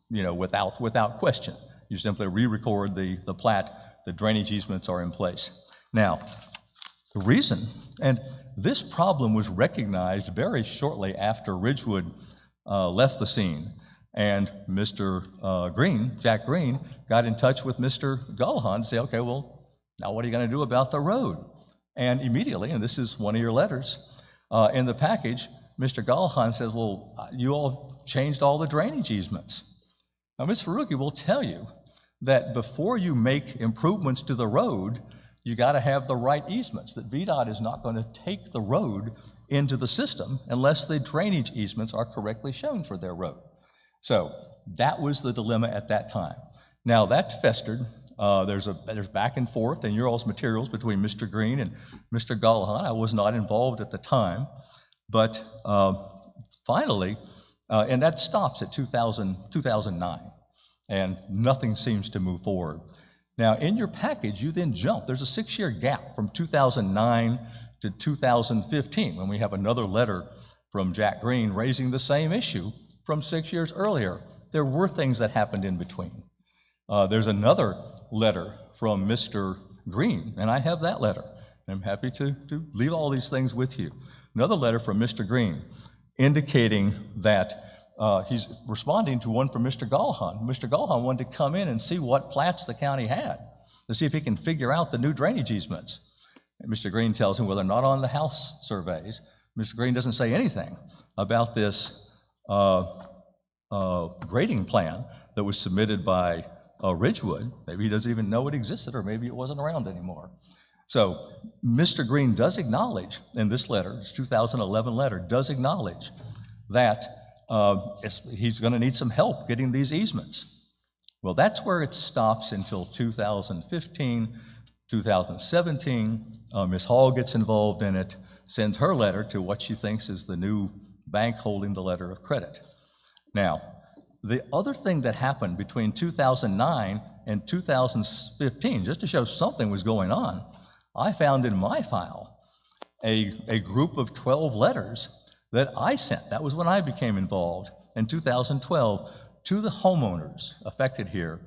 without question. You simply re-record the plat, the drainage easements are in place. Now, the reason, and this problem was recognized very shortly after Ridgewood left the scene, and Mr. Jack Green, got in touch with Mr. Gullahan to say, okay, well, now what are you going to do about the road? And immediately, and this is one of your letters, in the package, Mr. Gullahan says, well, you all changed all the drainage easements. Now, Ms. Faruqi will tell you that before you make improvements to the road, you got to have the right easements, that VDOT is not going to take the road into the system unless the drainage easements are correctly shown for their road. So that was the dilemma at that time. Now that festered, there's back and forth in your all's materials between Mr. Green and Mr. Gullahan. I was not involved at the time, but finally, and that stops at 2009, and nothing seems to move forward. Now, in your package, you then jump. There's a 6-year gap from 2009 to 2015, when we have another letter from Jack Green raising the same issue from 6 years earlier. There were things that happened in between. There's another letter from Mr. Green, and I have that letter. I'm happy to leave all these things with you. Another letter from Mr. Green indicating that he's responding to one from Mr. Gullahan. Mr. Gullahan wanted to come in and see what plats the county had to see if he can figure out the new drainage easements. And Mr. Green tells him, well, they're not on the house surveys. Mr. Green doesn't say anything about this grading plan that was submitted by Ridgewood. Maybe he doesn't even know it existed, or maybe it wasn't around anymore. So Mr. Green does acknowledge in this letter, his 2011 letter, does acknowledge that he's going to need some help getting these easements. Well, that's where it stops until 2015, 2017. Ms. Hall gets involved in it, sends her letter to what she thinks is the new bank holding the letter of credit. Now, the other thing that happened between 2009 and 2015, just to show something was going on, I found in my file a group of 12 letters that I sent. That was when I became involved in 2012 to the homeowners affected here,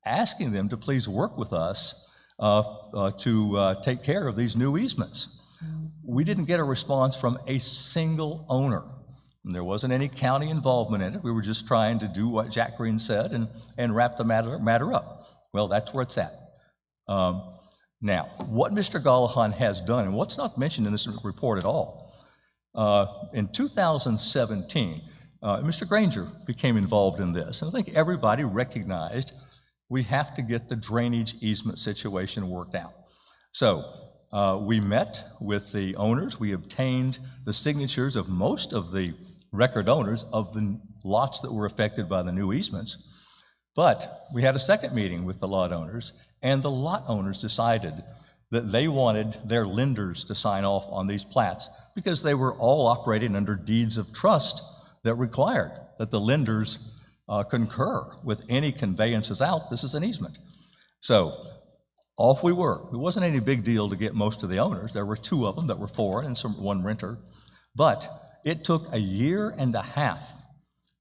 asking them to please work with us to take care of these new easements. We didn't get a response from a single owner. And there wasn't any county involvement in it. We were just trying to do what Jack Green said and wrap the matter up. Well, that's where it's at. Now, what Mr. Gallahan has done, and what's not mentioned in this report at all, in 2017, Mr. Granger became involved in this, and I think everybody recognized we have to get the drainage easement situation worked out. So we met with the owners. We obtained the signatures of most of the record owners of the lots that were affected by the new easements. But we had a second meeting with the lot owners, and the lot owners decided that they wanted their lenders to sign off on these plats because they were all operating under deeds of trust that required that the lenders concur with any conveyances out. This is an easement. So off we were. It wasn't any big deal to get most of the owners. There were two of them that were foreign and one renter. But it took a year and a half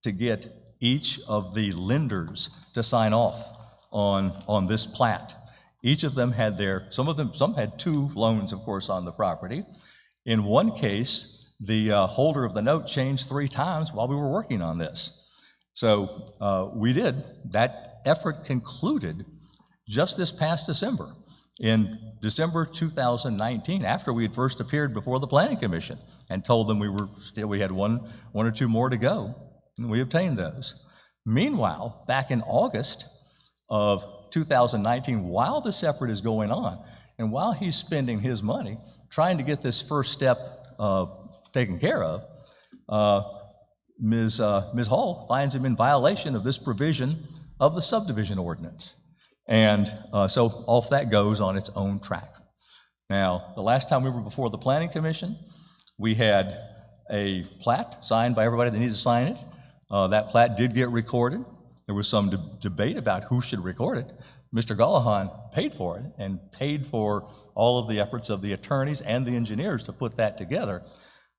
to get each of the lenders to sign off on this plat. Each of them had some had two loans, of course, on the property. In one case, the holder of the note changed 3 times while we were working on this. So we did. That effort concluded just this past December. In December 2019, after we had first appeared before the Planning Commission and told them we had one or two more to go, and we obtained those. Meanwhile, back in August of 2019, while this effort is going on, and while he's spending his money trying to get this first step taken care of, Ms. Hall finds him in violation of this provision of the subdivision ordinance. And so off that goes on its own track. Now, the last time we were before the Planning Commission, we had a plat signed by everybody that needed to sign it. That plat did get recorded. There was some debate about who should record it. Mr. Gallahan paid for it and paid for all of the efforts of the attorneys and the engineers to put that together.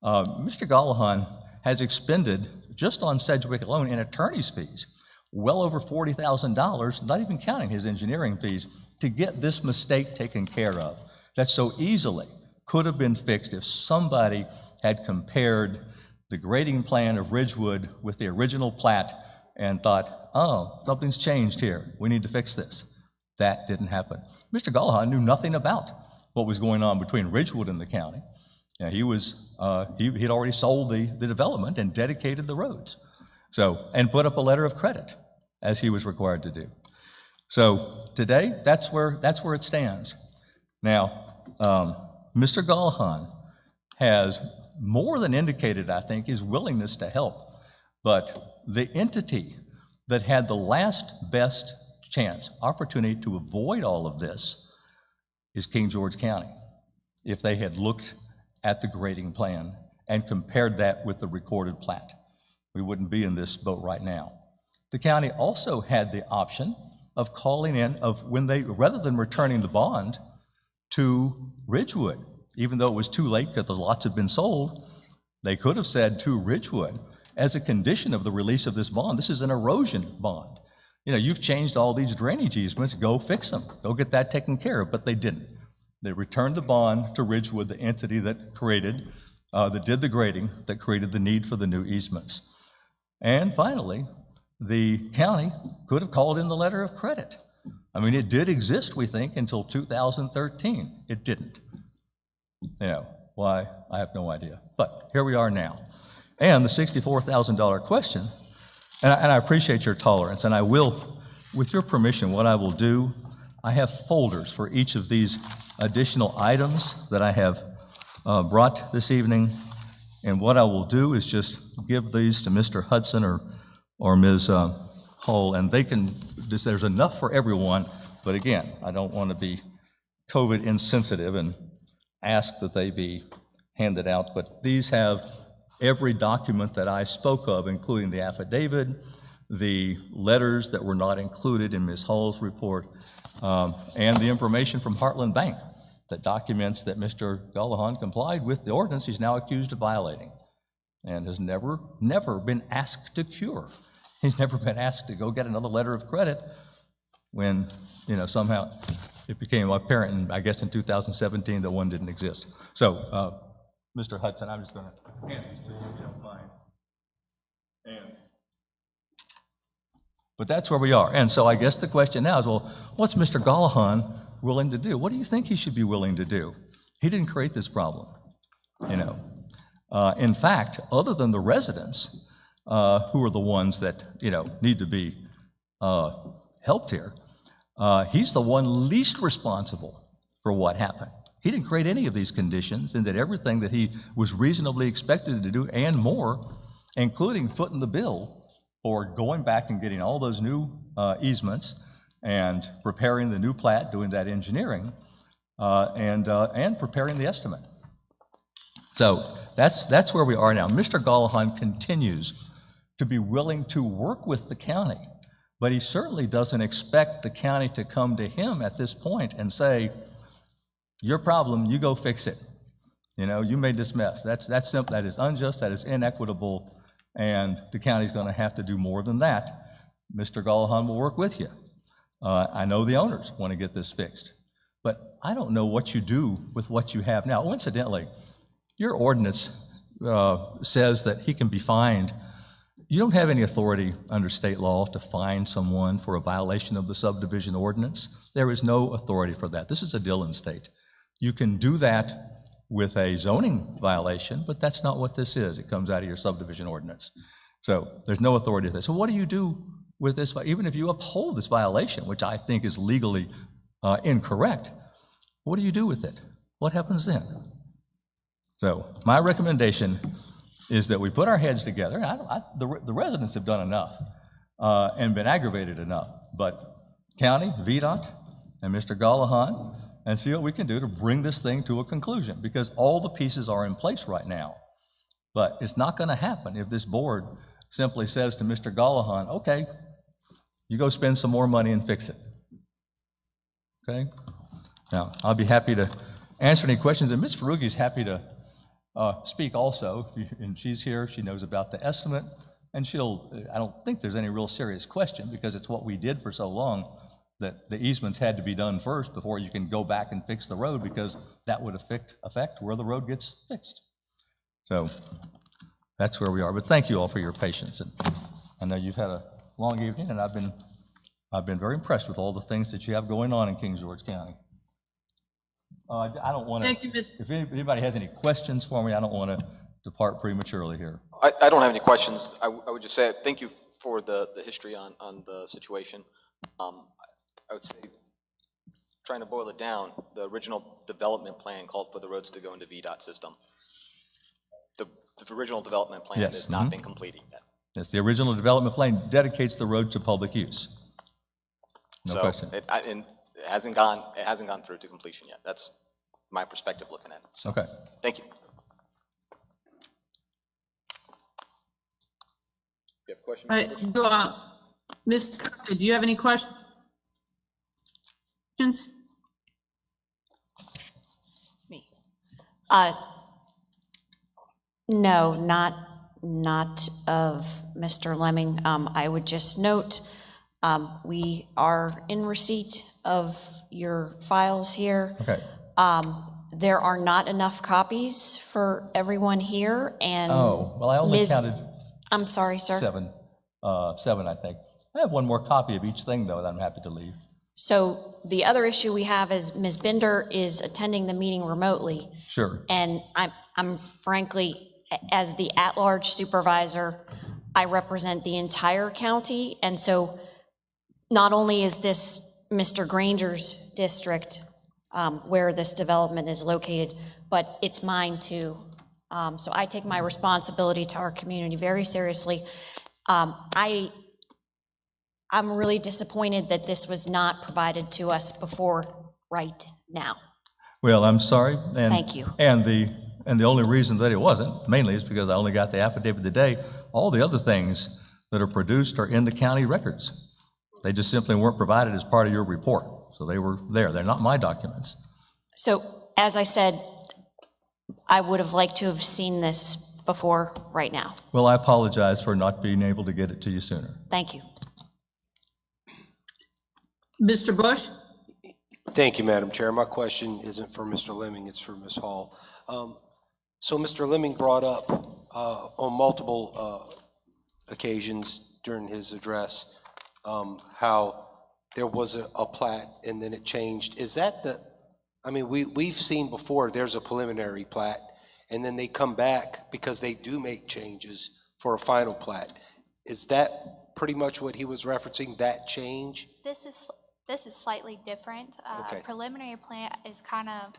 Mr. Gallahan has expended, just on Sedgwick alone, in attorney's fees, well over $40,000, not even counting his engineering fees, to get this mistake taken care of. That so easily could have been fixed if somebody had compared the grading plan of Ridgewood with the original plat and thought, oh, something's changed here. We need to fix this. That didn't happen. Mr. Gallahan knew nothing about what was going on between Ridgewood and the county. You know, he'd already sold the development and dedicated the roads. So, and put up a letter of credit, as he was required to do. So today, that's where it stands. Now, Mr. Gallahan has more than indicated, I think, his willingness to help. But the entity that had the last best chance, opportunity to avoid all of this is King George County. If they had looked at the grading plan and compared that with the recorded plat, we wouldn't be in this boat right now. The county also had the option of calling in, rather than returning the bond to Ridgewood, even though it was too late because the lots had been sold, they could have said to Ridgewood, as a condition of the release of this bond, this is an erosion bond. You know, you've changed all these drainage easements, go fix them, go get that taken care of, but they didn't. They returned the bond to Ridgewood, the entity that did the grading, that created the need for the new easements. And finally, the county could have called in the letter of credit. I mean, it did exist, we think, until 2013. It didn't. You know, why? I have no idea. But here we are now. And the $64,000 question, and I appreciate your tolerance, and I will with your permission, what I will do, I have folders for each of these additional items that I have brought this evening. And what I will do is just give these to Mr. Hudson or Ms. Hull, and they can, there's enough for everyone, but again, I don't want to be COVID insensitive and ask that they be handed out, but these have every document that I spoke of, including the affidavit, the letters that were not included in Ms. Hull's report, and the information from Heartland Bank that documents that Mr. Gullahan complied with the ordinance he's now accused of violating and has never been asked to cure. He's never been asked to go get another letter of credit when, somehow it became apparent, I guess in 2017, that one didn't exist. So, Mr. Hudson, I'm just going to hand these to you if you don't mind. But that's where we are. And so I guess the question now is, well, what's Mr. Gullahan willing to do? What do you think he should be willing to do? He didn't create this problem, In fact, other than the residents, who are the ones that, need to be helped here, he's the one least responsible for what happened. He didn't create any of these conditions, and that everything that he was reasonably expected to do and more, including footing the bill for going back and getting all those new easements and preparing the new plat, doing that engineering, and preparing the estimate. So that's where we are now. Mr. Gullahan continues to be willing to work with the county, but he certainly doesn't expect the county to come to him at this point and say, your problem, you go fix it. You made this mess. That's simple. That is unjust. That is inequitable. And the county's going to have to do more than that. Mr. Gullahan will work with you. I know the owners want to get this fixed, but I don't know what you do with what you have now. Oh, incidentally, your ordinance says that he can be fined. You don't have any authority under state law to fine someone for a violation of the subdivision ordinance. There is no authority for that. This is a Dillon state. You can do that with a zoning violation, but that's not what this is. It comes out of your subdivision ordinance. So there's no authority to this. So what do you do with this? Even if you uphold this violation, which I think is legally incorrect, what do you do with it? What happens then? So my recommendation is that we put our heads together. The residents have done enough and been aggravated enough, but county, VDOT, and Mr. Gullahan, and see what we can do to bring this thing to a conclusion, because all the pieces are in place right now. But it's not going to happen if this board simply says to Mr. Gullahan, okay, you go spend some more money and fix it. Okay? Now, I'll be happy to answer any questions, and Ms. Ferrugi's happy to speak also, and she's here. She knows about the estimate, and I don't think there's any real serious question, because it's what we did for so long, that the easements had to be done first before you can go back and fix the road, because that would affect where the road gets fixed. So that's where we are. But thank you all for your patience. And I know you've had a long evening, and I've been very impressed with all the things that you have going on in King George County. I don't want to. Thank you, If anybody has any questions for me, I don't want to depart prematurely here. I don't have any questions. I would just say thank you for the history on the situation. I would say, trying to boil it down, the original development plan called for the roads to go into VDOT system. The original development plan has not been completed yet. Yes, the original development plan dedicates the road to public use. No question. It hasn't gone through to completion yet. That's my perspective looking at it. So, okay. Thank you. You have a question? All right, Ms. Carter, do you have any questions? Me. No, not of Mr. Lemming. I would just note, we are in receipt of your files here. Okay. There are not enough copies for everyone here, and oh, well, I only counted. I'm sorry, sir. Seven, I think. I have one more copy of each thing, though, that I'm happy to leave. So the other issue we have is Ms. Binder is attending the meeting remotely. Sure. And I'm frankly, as the at-large supervisor, I represent the entire county. And so not only is this Mr. Granger's district where this development is located, but it's mine too. So I take my responsibility to our community very seriously. I'm really disappointed that this was not provided to us before right now. Well, I'm sorry. And, Thank you. And the only reason that it wasn't, mainly, is because I only got the affidavit today. All the other things that are produced are in the county records. They just simply weren't provided as part of your report. So they were there. They're not my documents. So, as I said, I would have liked to have seen this before right now. Well, I apologize for not being able to get it to you sooner. Thank you. Mr. Bush? Thank you, Madam Chair. My question isn't for Mr. Lemming, it's for Ms. Hall. So Mr. Lemming brought up on multiple occasions during his address how there was a plat and then it changed. Is that we've seen before there's a preliminary plat and then they come back because they do make changes for a final plat. Is that pretty much what he was referencing, that change? This is slightly different. Okay. Preliminary plan is kind of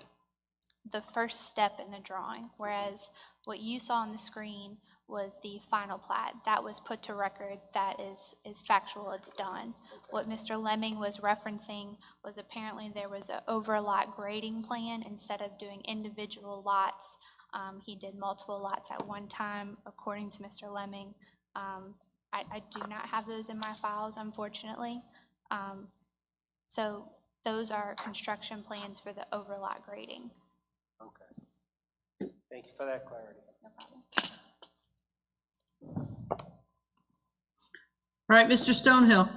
the first step in the drawing, whereas what you saw on the screen was the final plat. That was put to record, that is factual, it's done. What Mr. Lemming was referencing was apparently there was an overlot grading plan. Instead of doing individual lots, he did multiple lots at one time, according to Mr. Lemming. I do not have those in my files, unfortunately. So those are construction plans for the overlot grading. Okay. Thank you for that clarity. No problem. All right, Mr. Stonehill.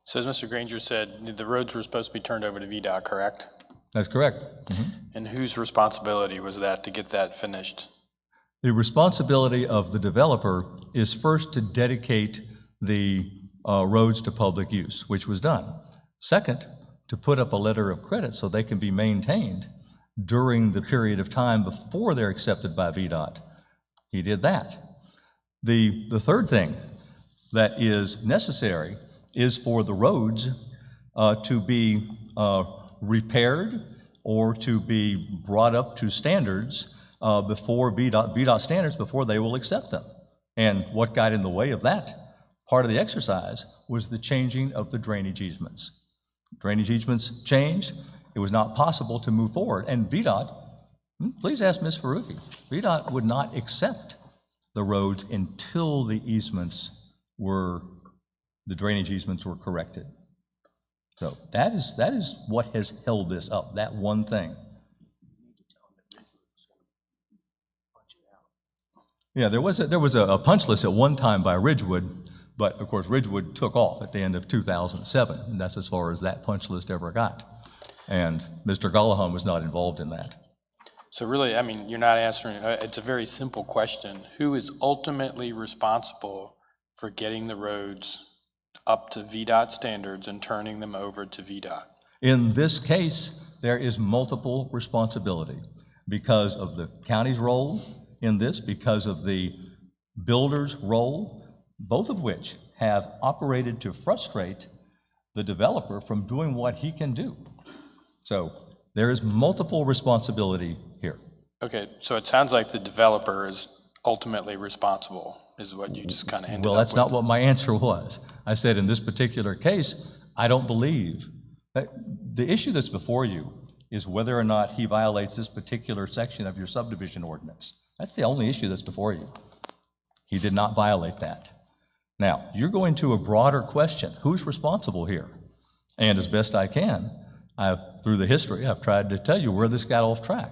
So as Mr. Granger said, the roads were supposed to be turned over to VDOT, correct? That's correct. And whose responsibility was that to get that finished? The responsibility of the developer is first to dedicate the roads to public use, which was done. Second, to put up a letter of credit so they can be maintained during the period of time before they're accepted by VDOT. He did that. The third thing that is necessary is for the roads to be repaired or to be brought up to standards before VDOT standards before they will accept them. And what got in the way of that part of the exercise was the changing of the drainage easements. Drainage easements changed. It was not possible to move forward. And VDOT, please ask Ms. Faruqi, VDOT would not accept the roads until the drainage easements were corrected. So that is what has held this up, that one thing. Yeah, there was a punch list at one time by Ridgewood, but of course Ridgewood took off at the end of 2007, and that's as far as that punch list ever got. And Mr. Gollahan was not involved in that. So really, I mean, you're not answering, it's a very simple question. Who is ultimately responsible for getting the roads up to VDOT standards and turning them over to VDOT? In this case, there is multiple responsibility because of the county's role in this, because of the builder's role, both of which have operated to frustrate the developer from doing what he can do. So there is multiple responsibility here. Okay, so it sounds like the developer is ultimately responsible, is what you just kind of ended up with. Well, that's not what my answer was. I said in this particular case, I don't believe. The issue that's before you is whether or not he violates this particular section of your subdivision ordinance. That's the only issue that's before you. He did not violate that. Now, you're going to a broader question. Who's responsible here? And as best I can, through the history, I've tried to tell you where this got off track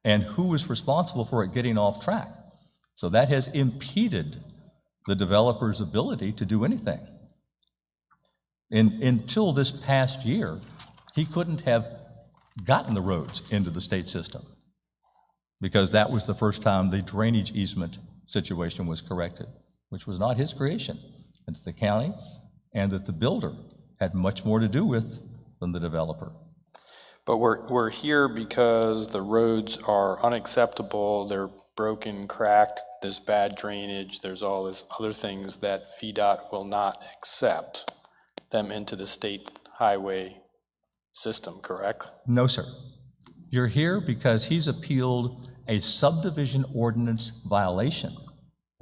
and who was responsible for it getting off track. So that has impeded the developer's ability to do anything. Until this past year, he couldn't have gotten the roads into the state system because that was the first time the drainage easement situation was corrected, which was not his creation. It's the county and that the builder had much more to do with than the developer. But we're here because the roads are unacceptable, they're broken, cracked, there's bad drainage, there's all these other things that VDOT will not accept them into the state highway system, correct? No, sir. You're here because he's appealed a subdivision ordinance violation.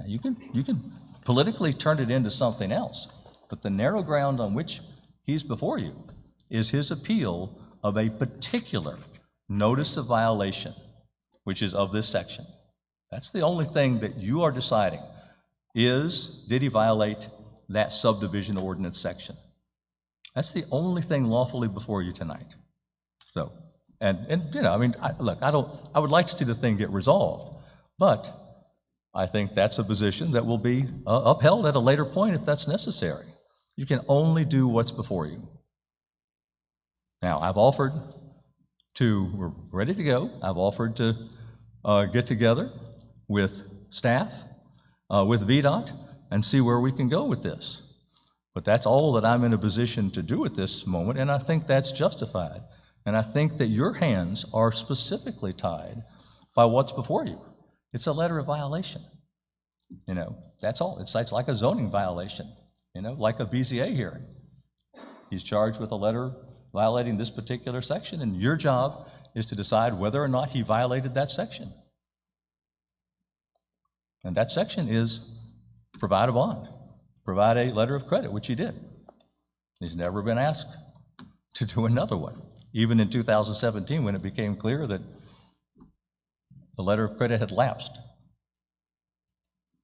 Now, you can politically turn it into something else, but the narrow ground on which he's before you is his appeal of a particular notice of violation, which is of this section. That's the only thing that you are deciding did he violate that subdivision ordinance section? That's the only thing lawfully before you tonight. So, and you know, I mean, I would like to see the thing get resolved, but I think that's a position that will be upheld at a later point if that's necessary. You can only do what's before you. Now, we're ready to go. I've offered to get together with staff, with VDOT, and see where we can go with this. But that's all that I'm in a position to do at this moment, and I think that's justified. And I think that your hands are specifically tied by what's before you. It's a letter of violation. You know, that's all. It's like a zoning violation, you know, like a BZA hearing. He's charged with a letter violating this particular section, and your job is to decide whether or not he violated that section. And that section is provide a bond, provide a letter of credit, which he did. He's never been asked to do another one, even in 2017 when it became clear that the letter of credit had lapsed.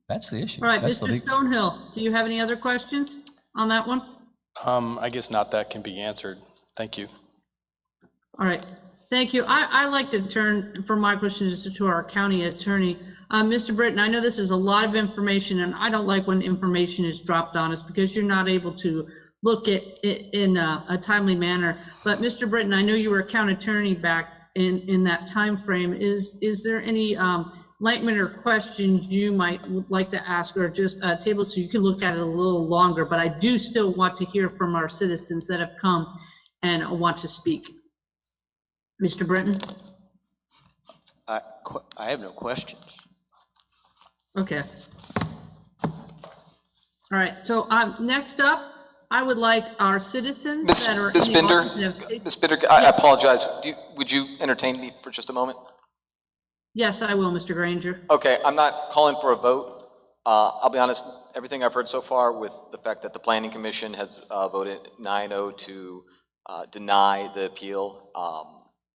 That's the issue. All right, That's Mr. Stonehill, do you have any other questions on that one? I guess not that can be answered. Thank you. All right, thank you. I like to turn for my questions to our county attorney. Mr. Britton, I know this is a lot of information, and I don't like when information is dropped on us because you're not able to look at it in a timely manner. But Mr. Britton, I know you were a county attorney back in that time frame. Is there any enlightenment or questions you might like to ask, or just table so you can look at it a little longer? But I do still want to hear from our citizens that have come and want to speak. Mr. Britton? I have no questions. Okay. All right, so next up, I would like our citizens that are Ms. in Binder, the audience. Ms. Binder, I apologize. Would you entertain me for just a moment? Yes, I will, Mr. Granger. Okay, I'm not calling for a vote. I'll be honest, everything I've heard so far with the fact that the Planning Commission has voted 9-0 to deny the appeal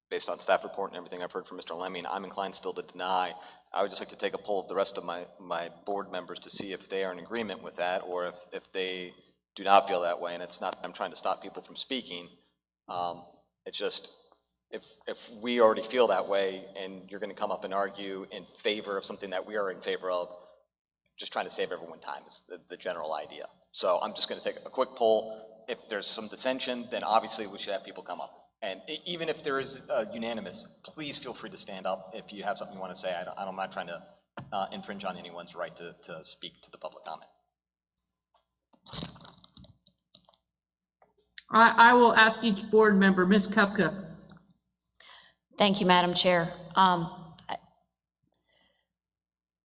based on staff report and everything I've heard from Mr. Lemming, I'm inclined still to deny. I would just like to take a poll of the rest of my board members to see if they are in agreement with that, or if they do not feel that way. And it's not, I'm trying to stop people from speaking. It's just, if we already feel that way and you're gonna come up and argue in favor of something that we are in favor of, just trying to save everyone time is the general idea. So I'm just gonna take a quick poll. If there's some dissension, then obviously we should have people come up. And even if there is unanimous, please feel free to stand up if you have something you want to say. I'm not trying to infringe on anyone's right to speak to the public comment. I will ask each board member. Ms. Kupka. Thank you, Madam Chair.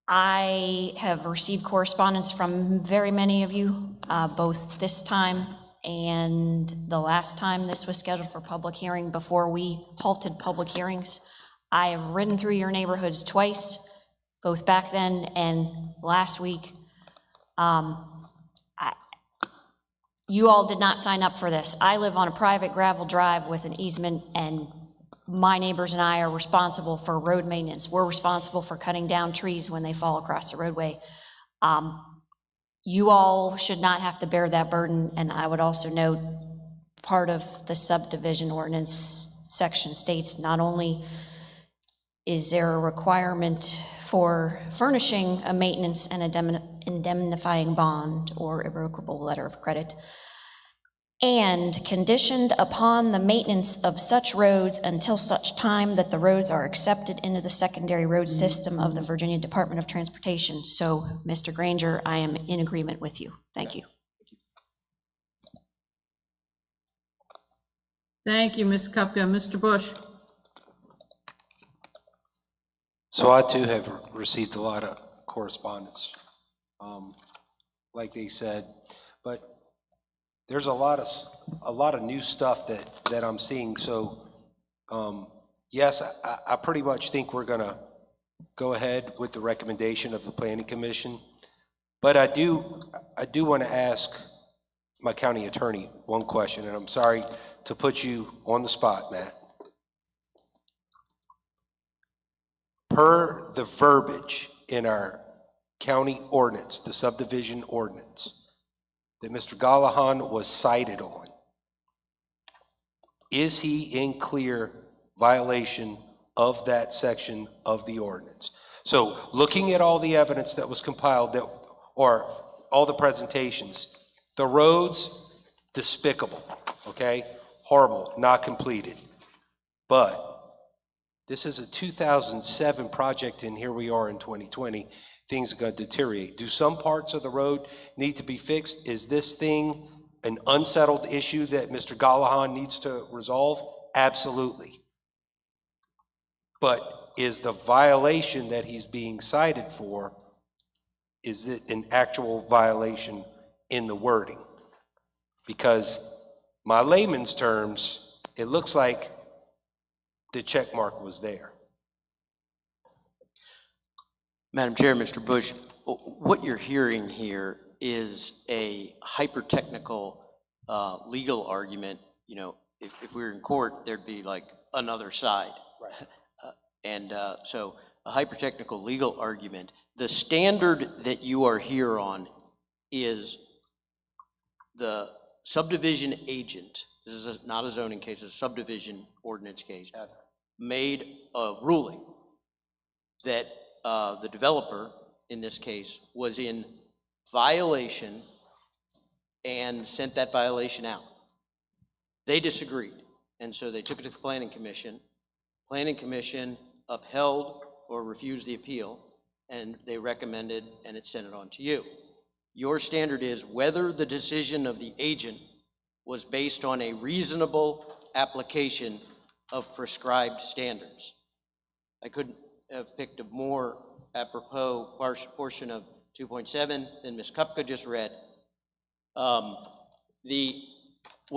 I have received correspondence from very many of you, both this time and the last time this was scheduled for public hearing before we halted public hearings. I have ridden through your neighborhoods twice, both back then and last week. You all did not sign up for this. I live on a private gravel drive with an easement, and my neighbors and I are responsible for road maintenance. We're responsible for cutting down trees when they fall across the roadway. You all should not have to bear that burden, and I would also note part of the subdivision ordinance section states not only is there a requirement for furnishing a maintenance and indemnifying bond or irrevocable letter of credit, and conditioned upon the maintenance of such roads until such time that the roads are accepted into the secondary road system of the Virginia Department of Transportation. So, Mr. Granger, I am in agreement with you. Thank you. Thank you, Ms. Kupka. Mr. Bush. So I too have received a lot of correspondence, like they said, but there's a lot of new stuff that I'm seeing. So yes, I pretty much think we're gonna go ahead with the recommendation of the Planning Commission. But I do want to ask my county attorney one question, and I'm sorry to put you on the spot, Matt. Per the verbiage in our county ordinance, the subdivision ordinance, that Mr. Gallahan was cited on, is he in clear violation of that section of the ordinance? So looking at all the evidence that was compiled, or all the presentations, the roads, despicable, okay? Horrible, not completed. But this is a 2007 project, and here we are in 2020. Things are going to deteriorate. Do some parts of the road need to be fixed? Is this thing an unsettled issue that Mr. Gallahan needs to resolve? Absolutely. But is the violation that he's being cited for, is it an actual violation in the wording? Because my layman's terms, it looks like the check mark was there. Madam Chair, Mr. Bush, what you're hearing here is a hyper-technical legal argument. You know, if we were in court, there'd be like another side. Right. So a hyper-technical legal argument. The standard that you are here on is the subdivision agent, this is not a zoning case, it's a subdivision ordinance case, made a ruling that the developer, in this case, was in violation and sent that violation out. They disagreed, and so they took it to the Planning Commission. Planning Commission upheld or refused the appeal, and they recommended, and it sent it on to you. Your standard is whether the decision of the agent was based on a reasonable application of prescribed standards. I couldn't have picked a more apropos portion of 2.7 than Ms. Kupka just read. What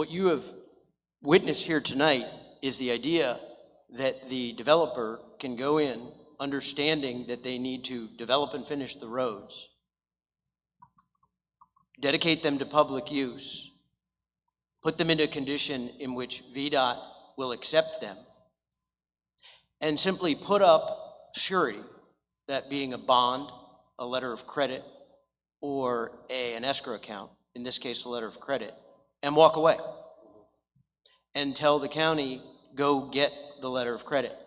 you have witnessed here tonight is the idea that the developer can go in understanding that they need to develop and finish the roads, dedicate them to public use, put them into a condition in which VDOT will accept them, and simply put up surety, that being a bond, a letter of credit, or an escrow account, in this case a letter of credit, and walk away and tell the county, go get the letter of credit.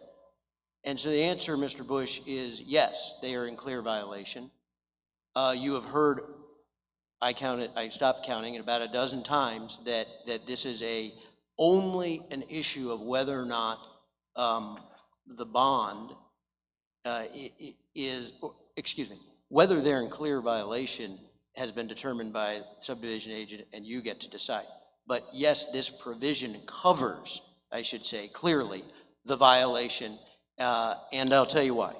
And so the answer, Mr. Bush, is yes, they are in clear violation. You have heard, I stopped counting about a dozen times that this is only an issue of whether or not the bond whether they're in clear violation has been determined by the subdivision agent, and you get to decide. But yes, this provision covers, I should say clearly, the violation, and I'll tell you why.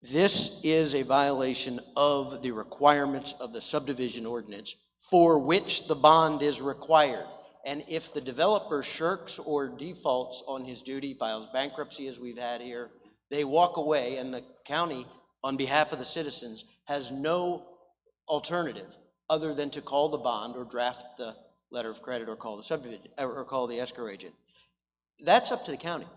This is a violation of the requirements of the subdivision ordinance for which the bond is required. And if the developer shirks or defaults on his duty, files bankruptcy as we've had here, they walk away, and the county, on behalf of the citizens, has no alternative other than to call the bond or draft the letter of credit or call the subdivision or call the escrow agent. That's up to the county.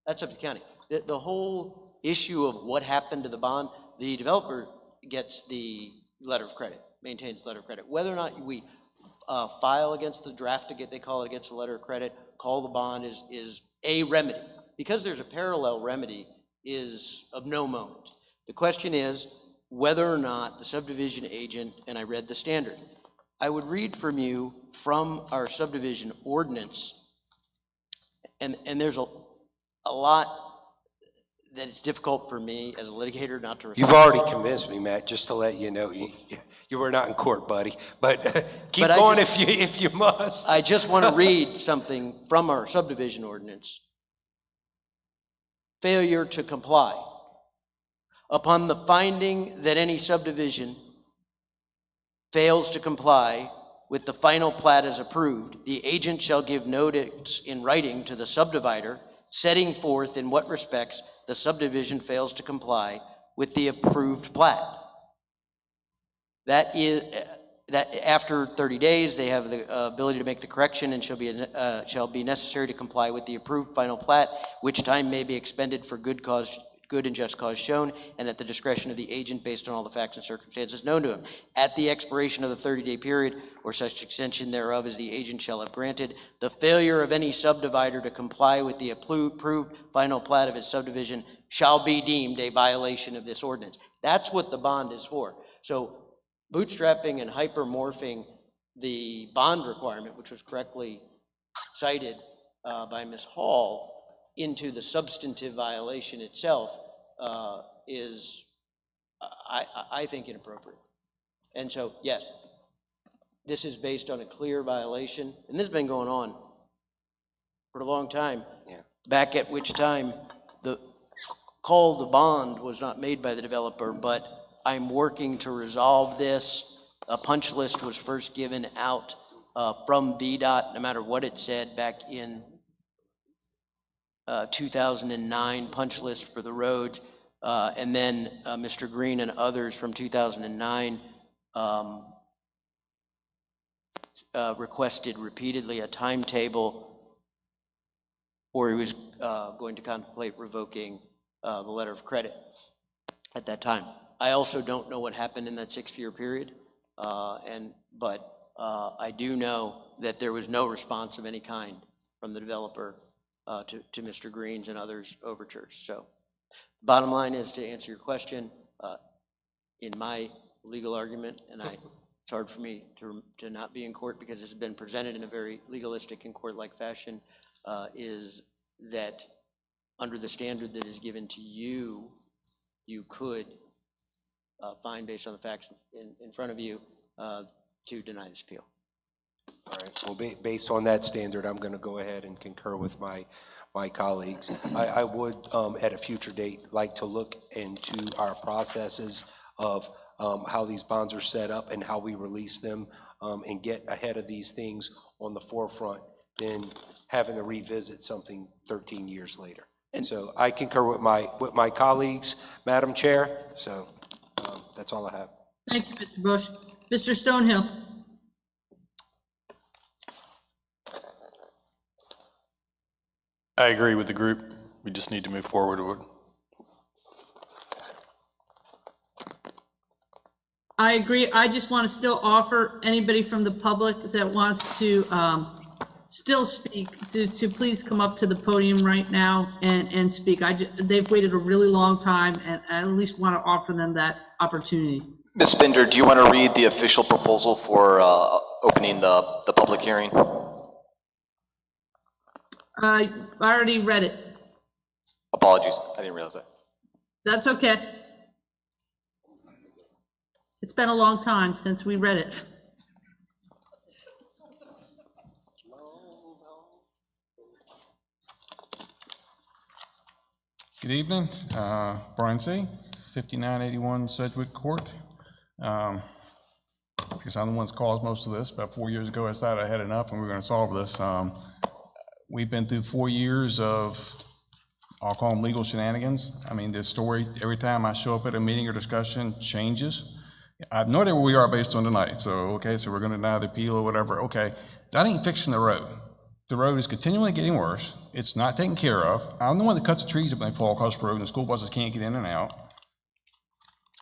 That's up to the county. The whole issue of what happened to the bond, the developer gets the letter of credit, maintains the letter of credit. Whether or not we file against the draft, they call it against the letter of credit, call the bond is a remedy. Because there's a parallel remedy is of no moment. The question is whether or not the subdivision agent, and I read the standard, I would read from you from our subdivision ordinance, and there's a lot that it's difficult for me as a litigator not to respond. You've already convinced me, Matt, just to let you know. You were not in court, buddy. But keep going if you must. I just want to read something from our subdivision ordinance. Failure to comply. Upon the finding that any subdivision fails to comply with the final plat as approved, the agent shall give notice in writing to the subdivider, setting forth in what respects the subdivision fails to comply with the approved plat. That is, that after 30 days, they have the ability to make the correction and shall be necessary to comply with the approved final plat, which time may be expended for good and just cause shown, and at the discretion of the agent based on all the facts and circumstances known to him. At the expiration of the 30-day period, or such extension thereof as the agent shall have granted, the failure of any subdivider to comply with the approved final plat of his subdivision shall be deemed a violation of this ordinance. That's what the bond is for. So bootstrapping and hypermorphing the bond requirement, which was correctly cited by Ms. Hall, into the substantive violation itself is, I think, inappropriate. And so, yes, this is based on a clear violation, and this has been going on for a long time. Yeah. Back at which time the call the bond was not made by the developer, but I'm working to resolve this. A punch list was first given out from VDOT, no matter what it said, back in 2009, punch list for the roads, and then Mr. Green and others from 2009 requested repeatedly a timetable, or he was going to contemplate revoking the letter of credit at that time. I also don't know what happened in that 6-year period, but I do know that there was no response of any kind from the developer to Mr. Green's and others' overtures. So bottom line is, to answer your question, in my legal argument, and it's hard for me to not be in court because this has been presented in a very legalistic and court-like fashion, is that under the standard that is given to you, you could find, based on the facts in front of you, to deny this appeal. All right, well, based on that standard, I'm going to go ahead and concur with my colleagues. I would, at a future date, like to look into our processes of how these bonds are set up and how we release them, and get ahead of these things on the forefront than having to revisit something 13 years later. And so I concur with my colleagues, Madam Chair. So that's all I have. Thank you, Mr. Bush. Mr. Stonehill. I agree with the group. We just need to move forward with it. I agree. I just want to still offer anybody from the public that wants to still speak to please come up to the podium right now and speak. They've waited a really long time, and I at least want to offer them that opportunity. Ms. Binder, do you want to read the official proposal for opening the public hearing? I already read it. Apologies, I didn't realize that. That's okay. It's been a long time since we read it. Good evening, Brian C., 5981 Sedgwick Court. Because I'm the one that's caused most of this. About 4 years ago, I decided I had enough and we were going to solve this. We've been through 4 years of, I'll call them legal shenanigans. I mean, this story, every time I show up at a meeting or discussion, changes. I have no idea where we are based on tonight. So, okay, so we're going to deny the appeal or whatever. Okay, that ain't fixing the road. The road is continually getting worse. It's not taken care of. I'm the one that cuts the trees up when they fall across the road and the school buses can't get in and out.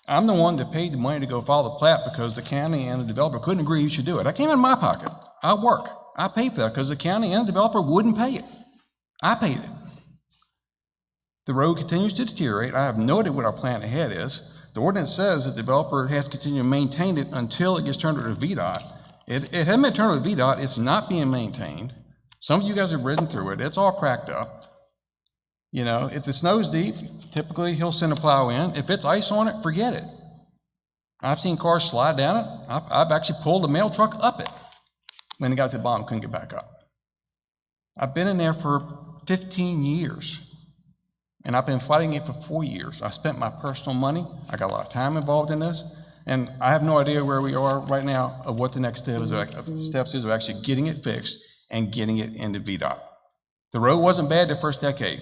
I'm the one that paid the money to go file the plat because the county and the developer couldn't agree you should do it. I came out of my pocket. I work. I paid for that because the county and the developer wouldn't pay it. I paid it. The road continues to deteriorate. I have no idea what our plan ahead is. The ordinance says that the developer has to continue to maintain it until it gets turned over to VDOT. It hasn't been turned over to VDOT. It's not being maintained. Some of you guys have ridden through it. It's all cracked up. You know, if the snow's deep, typically he'll send a plow in. If it's ice on it, forget it. I've seen cars slide down it. I've actually pulled a mail truck up it when it got to the bottom, couldn't get back up. I've been in there for 15 years. And I've been fighting it for 4 years. I spent my personal money. I got a lot of time involved in this. And I have no idea where we are right now of what the next steps is of actually getting it fixed and getting it into VDOT. The road wasn't bad the first decade.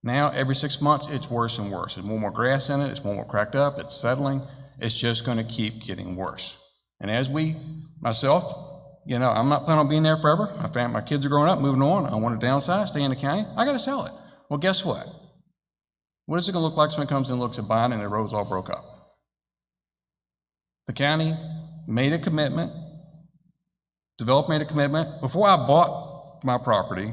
Now, every 6 months, it's worse and worse. There's more grass in it. It's more cracked up. It's settling. It's just going to keep getting worse. And as myself, you know, I'm not planning on being there forever. My kids are growing up, moving on. I want to downsize, stay in the county. I got to sell it. Well, guess what? What is it going to look like when it comes and looks at buying and the roads all broke up? The county made a commitment, developer made a commitment. Before I bought my property,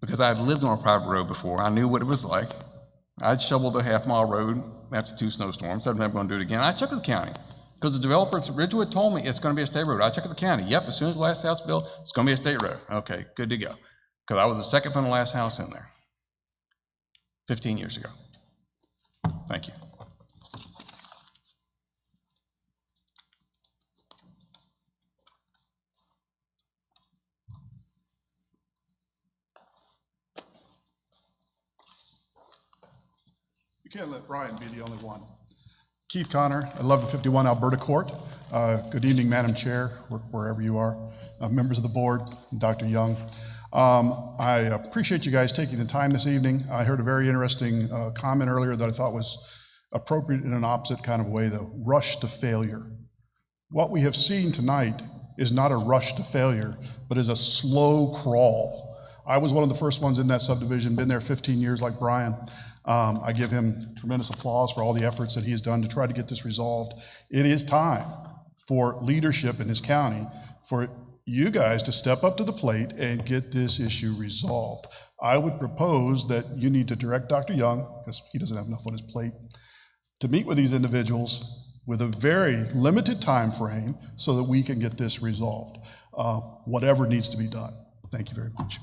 because I had lived on a private road before, I knew what it was like. I'd shoveled a half-mile road after 2 snowstorms. I'm never going to do it again. I checked with the county because the developer at Ridgewood told me it's going to be a state road. I checked with the county. Yep, as soon as the last house built, it's going to be a state road. Okay, good to go. Because I was the second from the last house in there 15 years ago. Thank you. You can't let Brian be the only one. Keith Connor, 1151 Alberta Court. Good evening, Madam Chair, wherever you are, members of the board, Dr. Young. I appreciate you guys taking the time this evening. I heard a very interesting comment earlier that I thought was appropriate in an opposite kind of way, the rush to failure. What we have seen tonight is not a rush to failure, but is a slow crawl. I was one of the first ones in that subdivision, been there 15 years like Brian. I give him tremendous applause for all the efforts that he has done to try to get this resolved. It is time for leadership in this county, for you guys to step up to the plate and get this issue resolved. I would propose that you need to direct Dr. Young, because he doesn't have enough on his plate, to meet with these individuals with a very limited time frame so that we can get this resolved, whatever needs to be done. Thank you very much.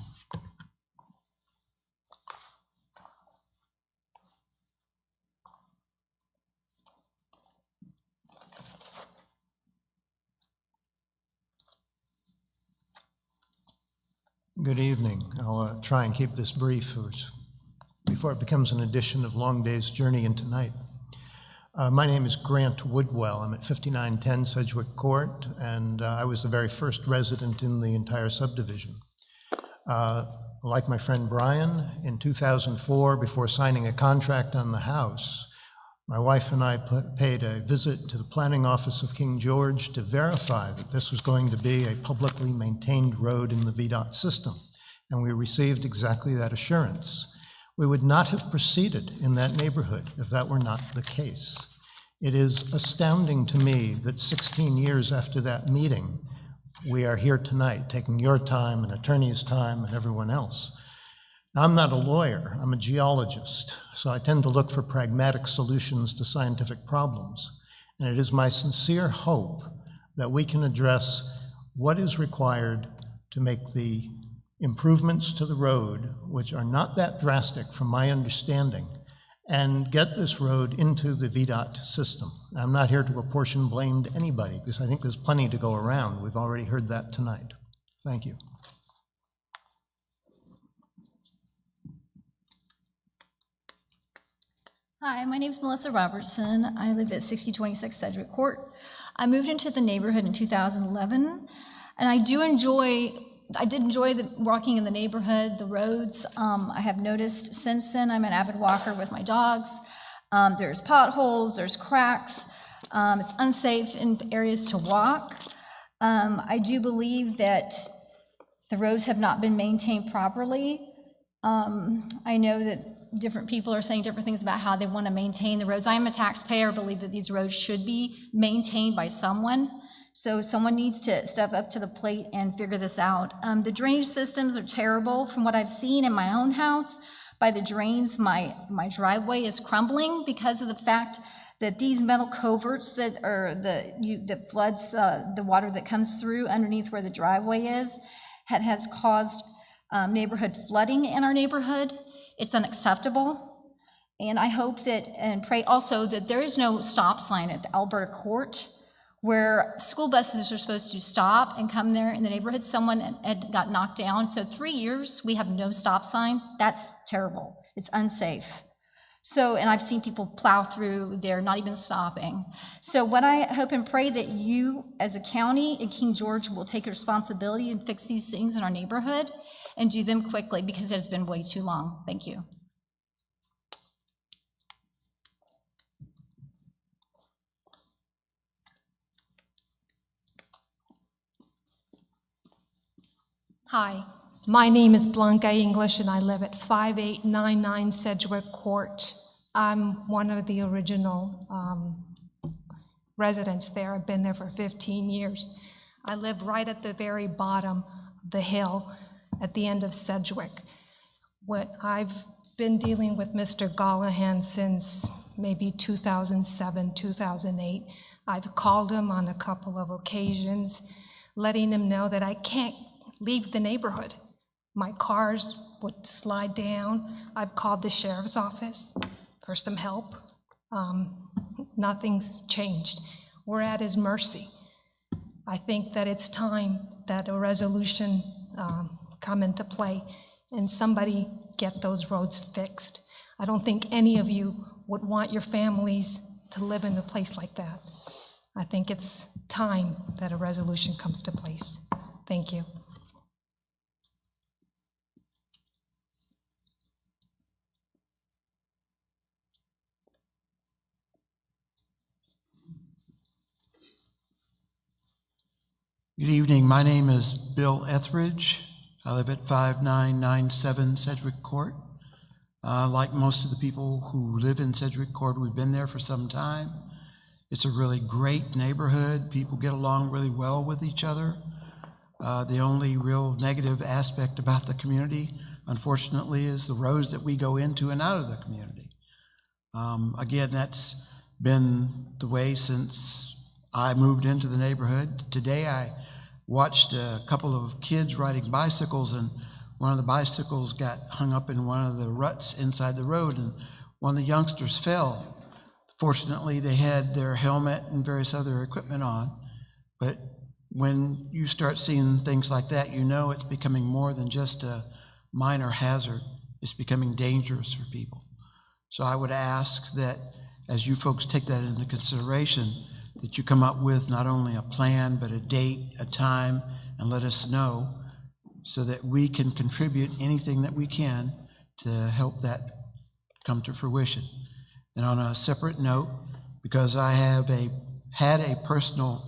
Good evening. I'll try and keep this brief before it becomes an edition of Long Day's Journey into Night. My name is Grant Woodwell. I'm at 5910 Sedgwick Court, and I was the very first resident in the entire subdivision. Like my friend Brian, in 2004, before signing a contract on the house, my wife and I paid a visit to the planning office of King George to verify that this was going to be a publicly maintained road in the VDOT system, and we received exactly that assurance. We would not have proceeded in that neighborhood if that were not the case. It is astounding to me that 16 years after that meeting, we are here tonight, taking your time and attorney's time and everyone else. Now, I'm not a lawyer, I'm a geologist, so I tend to look for pragmatic solutions to scientific problems. And it is my sincere hope that we can address what is required to make the improvements to the road, which are not that drastic from my understanding, and get this road into the VDOT system. I'm not here to apportion blame to anybody, because I think there's plenty to go around. We've already heard that tonight. Thank you. Hi, my name is Melissa Robertson. I live at 6026 Sedgwick Court. I moved into the neighborhood in 2011, and I did enjoy walking in the neighborhood, the roads. I have noticed since then, I'm an avid walker with my dogs. There's potholes, there's cracks. It's unsafe in areas to walk. I do believe that the roads have not been maintained properly. I know that different people are saying different things about how they want to maintain the roads. I am a taxpayer, believe that these roads should be maintained by someone. So someone needs to step up to the plate and figure this out. The drainage systems are terrible. From what I've seen in my own house, by the drains, my driveway is crumbling because of the fact that these metal coverts that floods the water that comes through underneath where the driveway is has caused neighborhood flooding in our neighborhood. It's unacceptable. And I hope that and pray also that there is no stop sign at the Alberta Court where school buses are supposed to stop and come there in the neighborhood. Someone had got knocked down. So 3 years, we have no stop sign. That's terrible. It's unsafe. So, and I've seen people plow through there, not even stopping. So what I hope and pray that you, as a county in King George, will take responsibility and fix these things in our neighborhood and do them quickly, because it has been way too long. Thank you. Hi, my name is Blanca English, and I live at 5899 Sedgwick Court. I'm one of the original residents there. I've been there for 15 years. I live right at the very bottom of the hill at the end of Sedgwick. What I've been dealing with Mr. Gallahan since maybe 2007, 2008. I've called him on a couple of occasions, letting him know that I can't leave the neighborhood. My cars would slide down. I've called the sheriff's office for some help. Nothing's changed. We're at his mercy. I think that it's time that a resolution come into play and somebody get those roads fixed. I don't think any of you would want your families to live in a place like that. I think it's time that a resolution comes to place. Thank you. Good evening. My name is Bill Etheridge. I live at 5997 Sedgwick Court. Like most of the people who live in Sedgwick Court, we've been there for some time. It's a really great neighborhood. People get along really well with each other. The only real negative aspect about the community, unfortunately, is the roads that we go into and out of the community. Again, that's been the way since I moved into the neighborhood. Today I watched a couple of kids riding bicycles, and one of the bicycles got hung up in one of the ruts inside the road, and one of the youngsters fell. Fortunately, they had their helmet and various other equipment on, but when you start seeing things like that, you know it's becoming more than just a minor hazard. It's becoming dangerous for people. So I would ask that as you folks take that into consideration, that you come up with not only a plan, but a date, a time, and let us know so that we can contribute anything that we can to help that come to fruition. And on a separate note, because I have had a personal,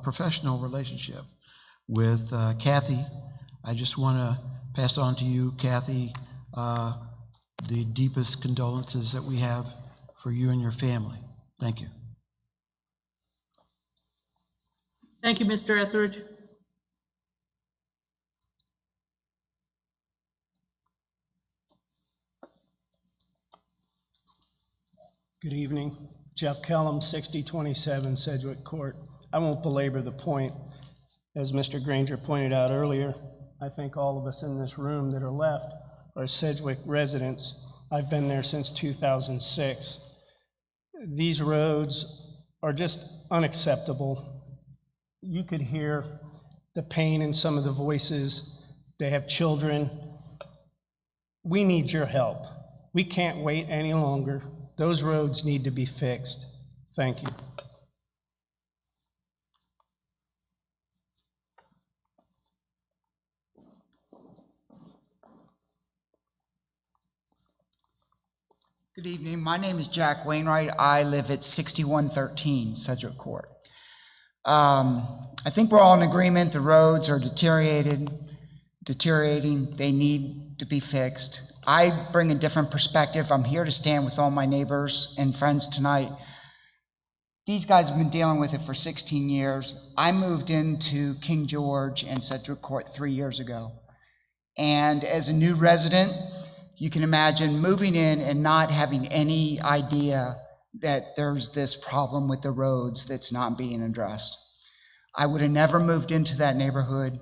professional relationship with Kathy, I just want to pass on to you, Kathy, the deepest condolences that we have for you and your family. Thank you. Thank you, Mr. Etheridge. Good evening. Jeff Kellum, 6027 Sedgwick Court. I won't belabor the point. As Mr. Granger pointed out earlier, I think all of us in this room that are left are Sedgwick residents. I've been there since 2006. These roads are just unacceptable. You could hear the pain in some of the voices. They have children. We need your help. We can't wait any longer. Those roads need to be fixed. Thank you. Good evening. My name is Jack Wainwright. I live at 6113 Sedgwick Court. I think we're all in agreement the roads are deteriorating. They need to be fixed. I bring a different perspective. I'm here to stand with all my neighbors and friends tonight. These guys have been dealing with it for 16 years. I moved into King George and Sedgwick Court 3 years ago. And as a new resident, you can imagine moving in and not having any idea that there's this problem with the roads that's not being addressed. I would have never moved into that neighborhood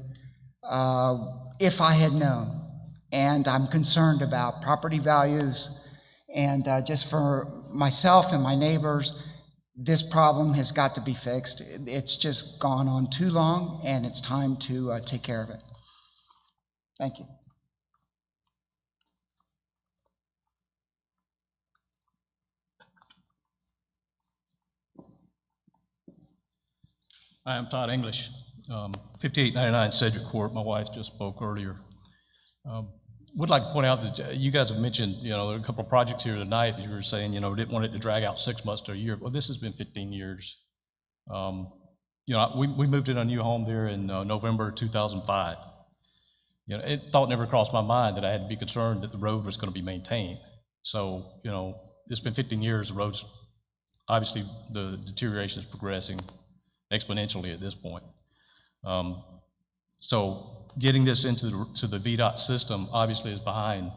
if I had known. And I'm concerned about property values. And just for myself and my neighbors, this problem has got to be fixed. It's just gone on too long, and it's time to take care of it. Thank you. Hi, I'm Todd English, 5899 Sedgwick Court. My wife just spoke earlier. Would like to point out that you guys have mentioned, there are a couple of projects here tonight that you were saying, didn't want it to drag out 6 months to a year. Well, this has been 15 years. We moved in a new home there in November 2005. Thought never crossed my mind that I had to be concerned that the road was going to be maintained. So, it's been 15 years. The road's obviously the deterioration is progressing exponentially at this point. So getting this into the VDOT system obviously is behind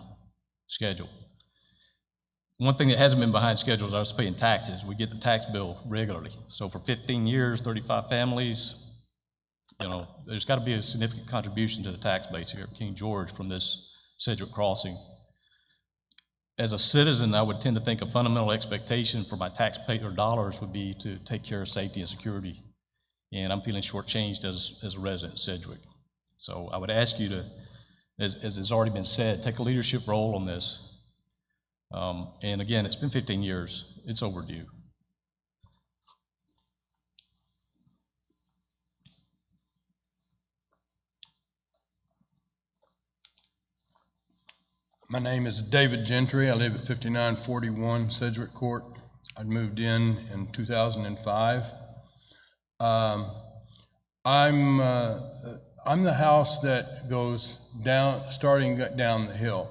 schedule. One thing that hasn't been behind schedule is I was paying taxes. We get the tax bill regularly. So for 15 years, 35 families, there's got to be a significant contribution to the tax base here at King George from this Sedgwick crossing. As a citizen, I would tend to think a fundamental expectation for my taxpayer dollars would be to take care of safety and security. And I'm feeling shortchanged as a resident of Sedgwick. So I would ask you to, as has already been said, take a leadership role on this. And again, it's been 15 years. It's overdue. My name is David Gentry. I live at 5941 Sedgwick Court. I moved in 2005. I'm the house that goes down, starting down the hill.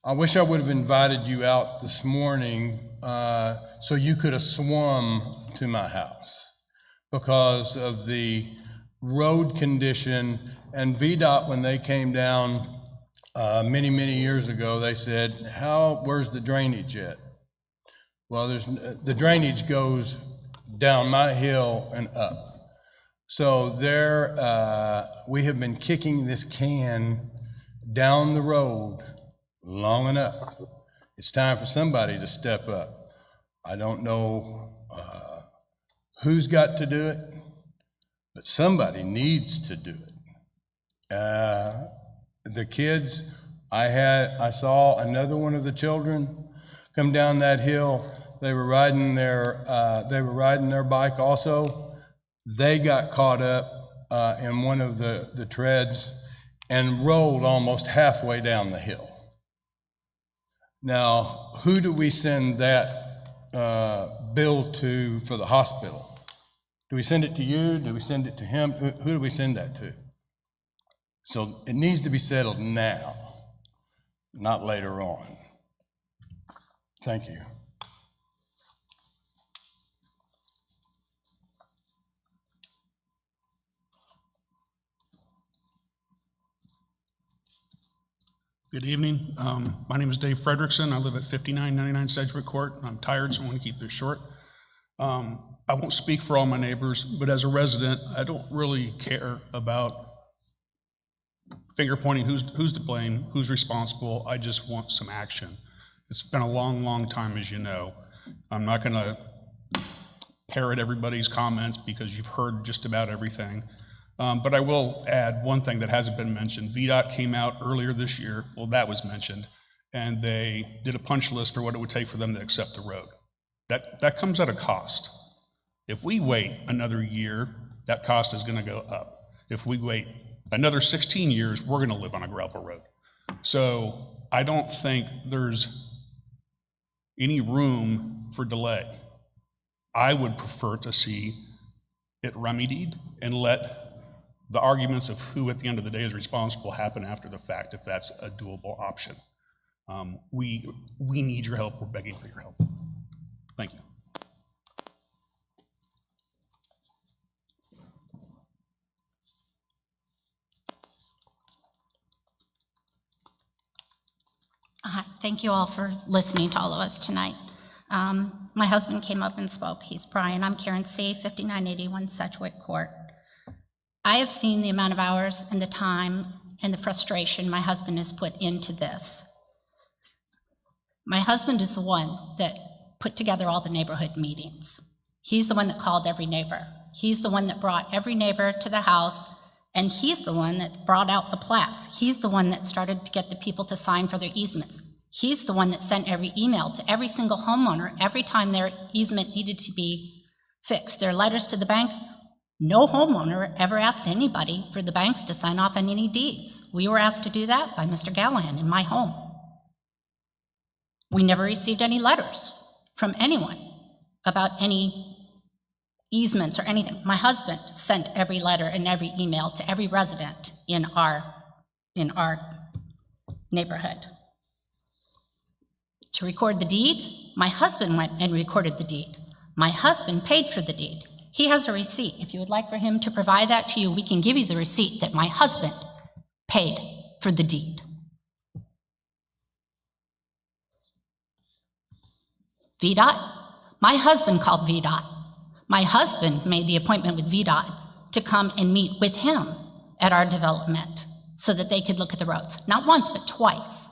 I wish I would have invited you out this morning so you could have swum to my house because of the road condition. And VDOT, when they came down many years ago, they said, where's the drainage at? Well, the drainage goes down my hill and up. So we have been kicking this can down the road long enough. It's time for somebody to step up. I don't know who's got to do it, but somebody needs to do it. The kids, I saw another one of the children come down that hill. They were riding their bike also. They got caught up in one of the treads and rolled almost halfway down the hill. Now, who do we send that bill to for the hospital? Do we send it to you? Do we send it to him? Who do we send that to? So it needs to be settled now, not later on. Thank you. Good evening. My name is Dave Fredrickson. I live at 5999 Sedgwick Court. I'm tired, so I want to keep this short. I won't speak for all my neighbors, but as a resident, I don't really care about finger pointing who's to blame, who's responsible. I just want some action. It's been a long time, as you know. I'm not going to parrot everybody's comments because you've heard just about everything. But I will add one thing that hasn't been mentioned. VDOT came out earlier this year, well, that was mentioned, and they did a punch list for what it would take for them to accept the road. That comes at a cost. If we wait another year, that cost is gonna go up. If we wait another 16 years, we're gonna live on a gravel road. So I don't think there's any room for delay. I would prefer to see it remedied and let the arguments of who at the end of the day is responsible happen after the fact, if that's a doable option. We need your help. We're begging for your help. Thank you. Thank you all for listening to all of us tonight. My husband came up and spoke. He's Brian. I'm Karen C., 5981 Sedgwick Court. I have seen the amount of hours and the time and the frustration my husband has put into this. My husband is the one that put together all the neighborhood meetings. He's the one that called every neighbor. He's the one that brought every neighbor to the house, and he's the one that brought out the plats. He's the one that started to get the people to sign for their easements. He's the one that sent every email to every single homeowner every time their easement needed to be fixed. Their letters to the bank, No homeowner ever asked anybody for the banks to sign off on any deeds. We were asked to do that by Mr. Gallahan in my home. We never received any letters from anyone about any easements or anything. My husband sent every letter and every email to every resident in our neighborhood. To record the deed, my husband went and recorded the deed. My husband paid for the deed. He has a receipt. If you would like for him to provide that to you, we can give you the receipt that my husband paid for the deed. VDOT, my husband called VDOT. My husband made the appointment with VDOT to come and meet with him at our development so that they could look at the roads. Not once, but twice.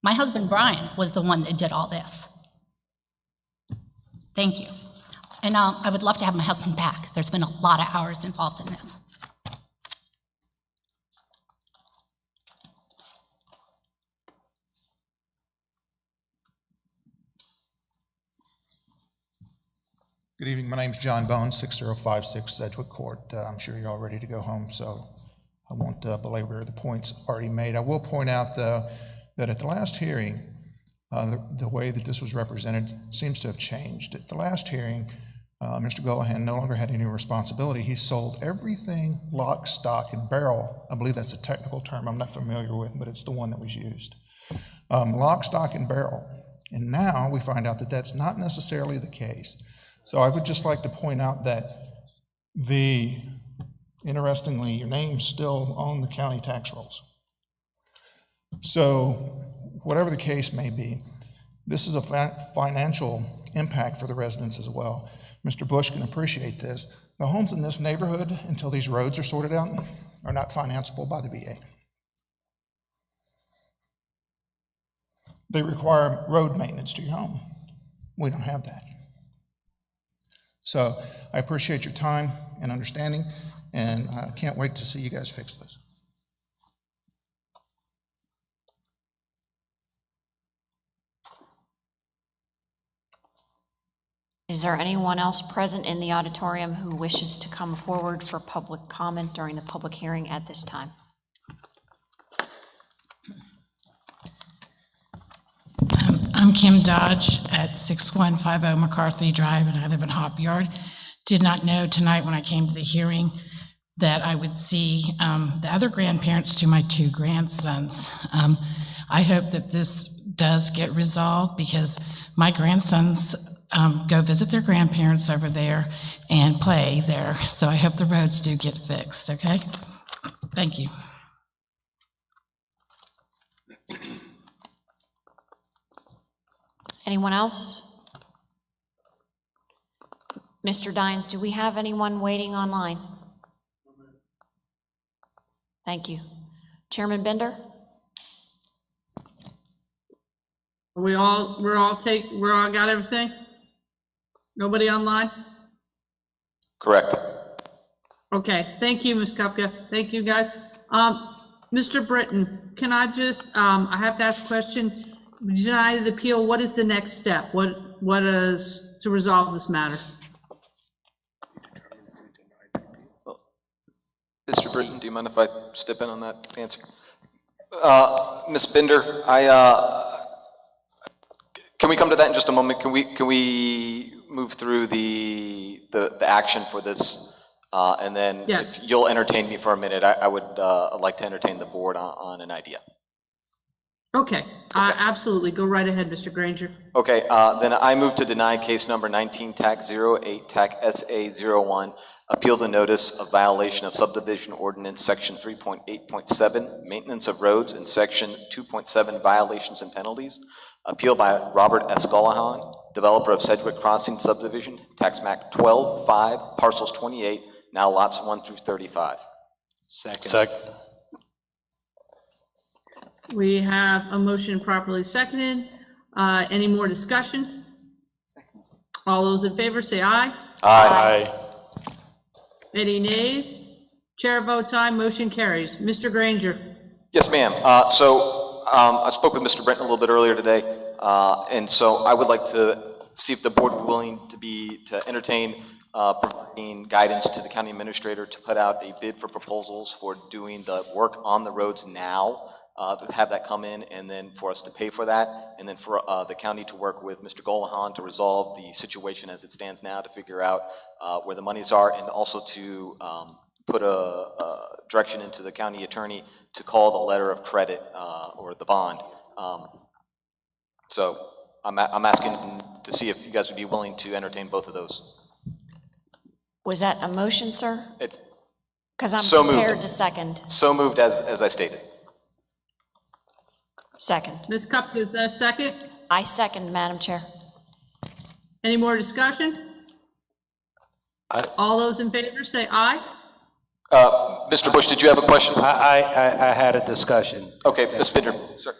My husband, Brian, was the one that did all this. Thank you. And I would love to have my husband back. There's been a lot of hours involved in this. Good evening. My name's John Bones, 6056 Sedgwick Court. I'm sure you're all ready to go home, so I won't belabor the points already made. I will point out, though, that at the last hearing, the way that this was represented seems to have changed. At the last hearing, Mr. Gallahan no longer had any responsibility. He sold everything lock, stock, and barrel. I believe that's a technical term I'm not familiar with, but it's the one that was used. Lock, stock, and barrel. And now we find out that that's not necessarily the case. So I would just like to point out that interestingly, your name's still on the county tax rolls. So whatever the case may be, this is a financial impact for the residents as well. Mr. Bush can appreciate this. The homes in this neighborhood, until these roads are sorted out, are not financeable by the VA. They require road maintenance to your home. We don't have that. So I appreciate your time and understanding, and I can't wait to see you guys fix this. Is there anyone else present in the auditorium who wishes to come forward for public comment during the public hearing at this time? I'm Kim Dodge at 6150 McCarthy Drive, and I live in Hop Yard. Did not know tonight when I came to the hearing that I would see the other grandparents to my two grandsons. I hope that this does get resolved because my grandsons go visit their grandparents over there and play there. So I hope the roads do get fixed, okay? Thank you. Anyone else? Mr. Dines, do we have anyone waiting online? Thank you. Chairman Bender? We all got everything? Nobody online? Correct. Okay, thank you, Ms. Kupka. Thank you, guys. Mr. Britton, can I just, I have to ask a question. Denied the appeal, what is the next step? What is to resolve this matter? Mr. Britton, do you mind if I step in on that answer? Ms. Bender, can we come to that in just a moment? Can we move through the action for this, and then yes. If you'll entertain me for a minute, I would like to entertain the board on an idea. Okay, absolutely. Go right ahead, Mr. Granger. Okay, then I move to deny case number 19, TAC 08, TAC SA 01, appeal to notice of violation of subdivision ordinance section 3.8.7, maintenance of roads, and section 2.7, violations and penalties. Appeal by Robert S. Gallahan, developer of Sedgwick Crossing subdivision, tax map 12-5, parcels 28, now lots 1 through 35. Second. We have a motion properly seconded. Any more discussion? All those in favor say aye. Aye. Any nays? Chair votes aye, motion carries. Mr. Granger. Yes, ma'am. I spoke with Mr. Britton a little bit earlier today, and so I would like to see if the board were willing to entertain providing guidance to the county administrator to put out a bid for proposals for doing the work on the roads now, have that come in, and then for us to pay for that, and then for the county to work with Mr. Golahan to resolve the situation as it stands now, to figure out where the monies are, and also to put a direction into the county attorney to call the letter of credit or the bond. So I'm asking to see if you guys would be willing to entertain both of those. Was that a motion, sir? It's Because I'm so prepared moved. to second. So moved as I stated. Second. Ms. Kupka, is that a second? I second, Madam Chair. Any more discussion? All those in favor say aye. Mr. Bush, did you have a question? I had a discussion. Okay, Ms. Binder.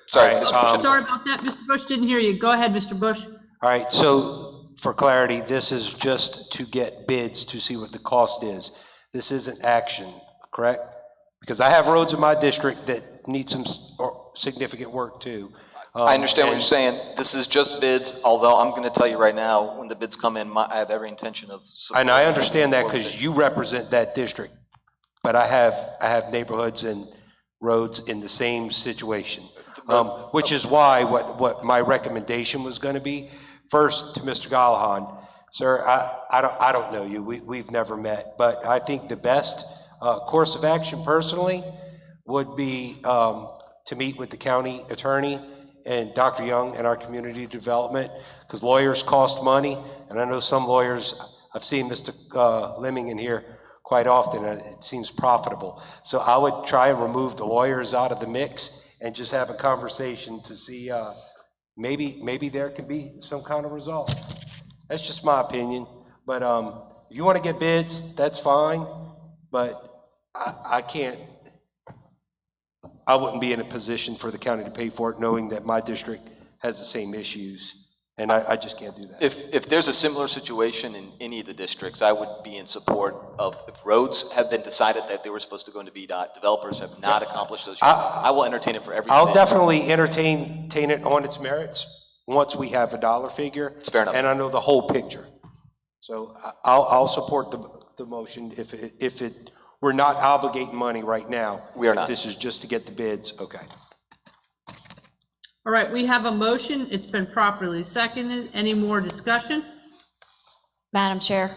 Sorry, All right, Mr. Bush. Sorry about that, Mr. Bush, didn't hear you. Go ahead, Mr. Bush. All right, so for clarity, this is just to get bids to see what the cost is. This isn't action, correct? Because I have roads in my district that need some significant work too. I understand what you're saying. This is just bids, although I'm going to tell you right now, when the bids come in, I have every intention of supporting. And I understand that because you represent that district, but I have neighborhoods and roads in the same situation, which is why what my recommendation was going to be. First, to Mr. Golahan, sir, I don't know you. We've never met, but I think the best course of action personally would be to meet with the county attorney and Dr. Young and our community development, because lawyers cost money, and I know some lawyers, I've seen Mr. Lemming in here quite often, and it seems profitable. So I would try and remove the lawyers out of the mix and just have a conversation to see maybe there could be some kind of result. That's just my opinion, but if you want to get bids, that's fine, but I wouldn't be in a position for the county to pay for it, knowing that my district has the same issues, and I just can't do that. If there's a similar situation in any of the districts, I would be in support of, if roads have been decided that they were supposed to go into VDOT, developers have not accomplished those, I will entertain it for every I'll bid. definitely entertain it on its merits once we have a dollar figure. It's fair enough. And I know the whole picture. So I'll support the motion if we're not obligating money right now. We are not. If this is just to get the bids, okay. All right, we have a motion. It's been properly seconded. Any more discussion? Madam Chair,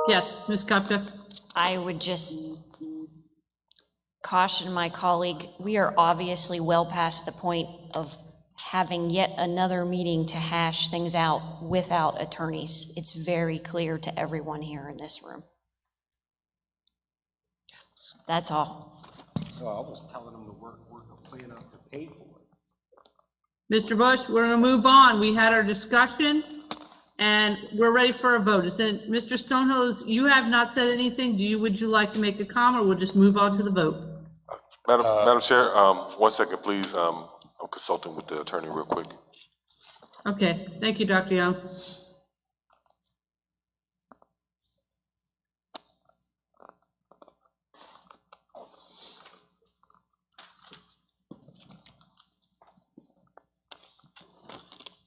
Yes, Ms. Kupka. I would just caution my colleague, we are obviously well past the point of having yet another meeting to hash things out without attorneys. It's very clear to everyone here in this room. That's all. So I was telling them to work a plan up to pay for it. Mr. Bush, we're going to move on. We had our discussion, and we're ready for a vote. Mr. Stonehill, you have not said anything. Would you like to make a comment, or we'll just move on to the vote? Madam Chair, 1 second, please. I'm consulting with the attorney real quick. Okay, thank you, Dr. Young.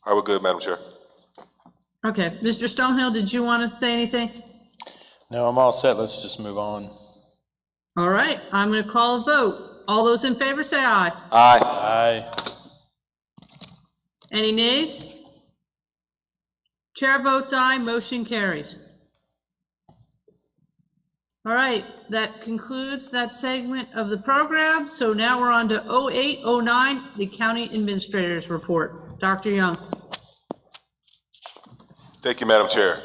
All right, we're good, Madam Chair. Okay, Mr. Stonehill, did you want to say anything? No, I'm all set. Let's just move on. All right, I'm going to call a vote. All those in favor say aye. Aye. Aye. Any nays? Chair votes aye, motion carries. All right, that concludes that segment of the program. So now we're on to 0809, the County Administrator's Report. Dr. Young. Thank you, Madam Chair.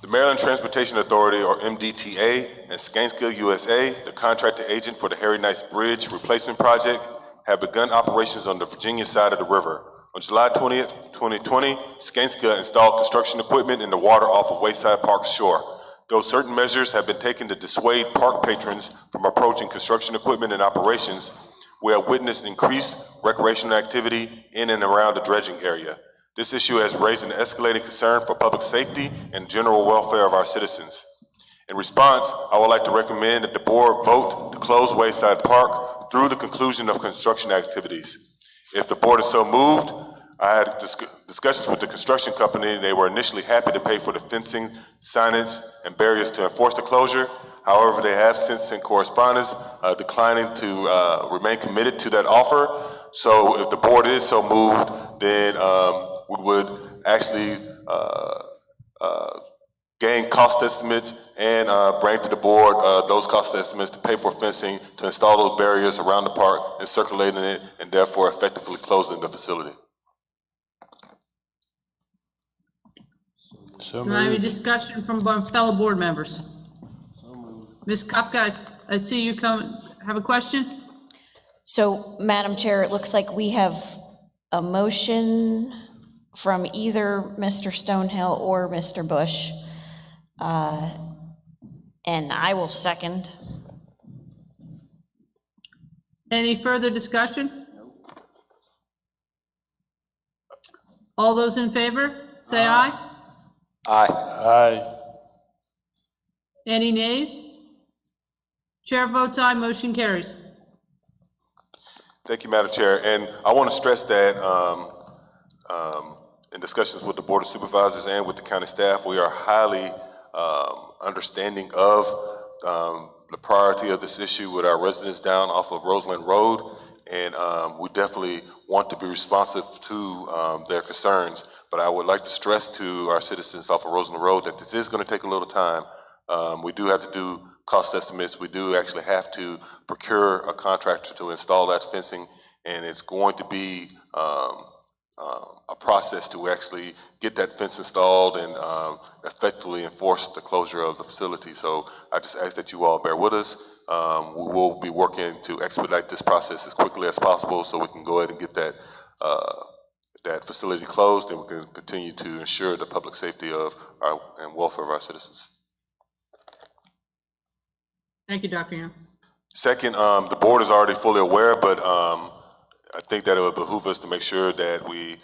The Maryland Transportation Authority, or MDTA, and Skanska USA, the contractor agent for the Harry Nice Bridge Replacement Project, have begun operations on the Virginia side of the river. On July 20th, 2020, Skanska installed construction equipment in the water off of Wayside Park's shore. Though certain measures have been taken to dissuade park patrons from approaching construction equipment and operations, we have witnessed increased recreational activity in and around the dredging area. This issue has raised an escalating concern for public safety and general welfare of our citizens. In response, I would like to recommend that the board vote to close Wayside Park through the conclusion of construction activities. If the board is so moved, I had discussions with the construction company. They were initially happy to pay for the fencing, signage, and barriers to enforce the closure. However, they have since sent correspondence declining to remain committed to that offer. So if the board is so moved, then we would actually gain cost estimates and bring to the board those cost estimates to pay for fencing, to install those barriers around the park and circulating it, and therefore effectively closing the facility. Do I have any discussion from fellow board members? Ms. Kopka, I see you have a question? So, Madam Chair, it looks like we have a motion from either Mr. Stonehill or Mr. Bush. And I will second. Any further discussion? All those in favor, say aye. Aye. Aye. Any nays? Chair votes aye, motion carries. Thank you, Madam Chair. And I want to stress that in discussions with the Board of Supervisors and with the county staff, we are highly understanding of the priority of this issue with our residents down off of Roseland Road. And we definitely want to be responsive to their concerns. But I would like to stress to our citizens off of Roseland Road that this is going to take a little time. We do have to do cost estimates. We do actually have to procure a contractor to install that fencing, and it's going to be a process to actually get that fence installed and effectively enforce the closure of the facility. So I just ask that you all bear with us. We will be working to expedite this process as quickly as possible so we can go ahead and get that that facility closed, and we can continue to ensure the public safety of and welfare of our citizens. Thank you, Dr. Young. Second, the board is already fully aware, but I think that it would behoove us to make sure that we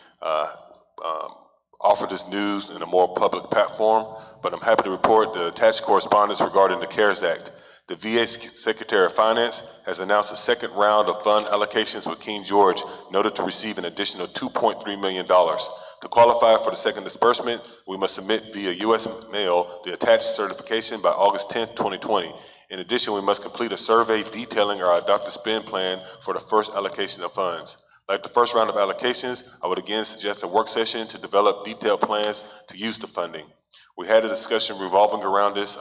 offer this news in a more public platform. But I'm happy to report the attached correspondence regarding the CARES Act. The VA Secretary of Finance has announced a second round of fund allocations with King George, noted to receive an additional $2.3 million. To qualify for the second disbursement, we must submit via U.S. mail the attached certification by August 10, 2020. In addition, we must complete a survey detailing our adopted spend plan for the first allocation of funds. Like the first round of allocations, I would again suggest a work session to develop detailed plans to use the funding. We had a discussion revolving around this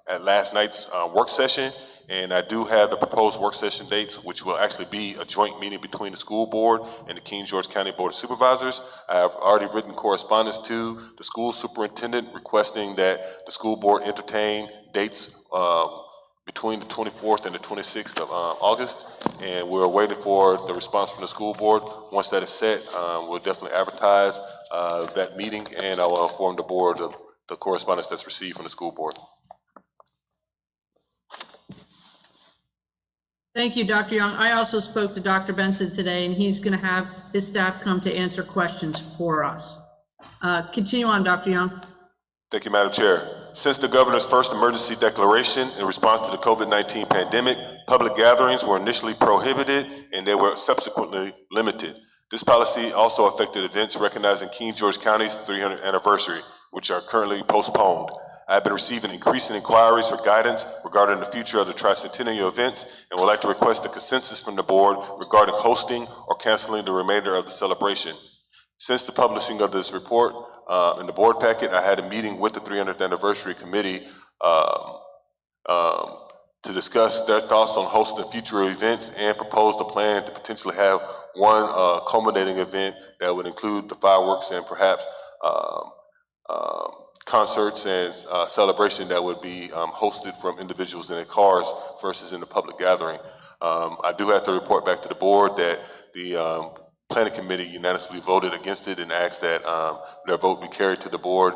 at last night's work session, and I do have the proposed work session dates, which will actually be a joint meeting between the school board and the King George County Board of Supervisors. I have already written correspondence to the school superintendent requesting that the school board entertain dates between the 24th and the 26th of August, and we're waiting for the response from the school board. Once that is set, we'll definitely advertise that meeting, and I will inform the board of the correspondence that's received from the school board. Thank you, Dr. Young. I also spoke to Dr. Benson today, and he's going to have his staff come to answer questions for us. Continue on, Dr. Young. Thank you, Madam Chair. Since the governor's first emergency declaration in response to the COVID-19 pandemic, public gatherings were initially prohibited and they were subsequently limited. This policy also affected events recognizing King George County's 300th anniversary, which are currently postponed. I have been receiving increasing inquiries for guidance regarding the future of the tricentennial events and would like to request a consensus from the board regarding hosting or canceling the remainder of the celebration. Since the publishing of this report in the board packet, I had a meeting with the 300th anniversary committee to discuss their thoughts on hosting future events and propose a plan to potentially have one culminating event that would include the fireworks and perhaps concerts and celebration that would be hosted from individuals in their cars versus in the public gathering. I do have to report back to the board that the planning committee unanimously voted against it and asked that their vote be carried to the board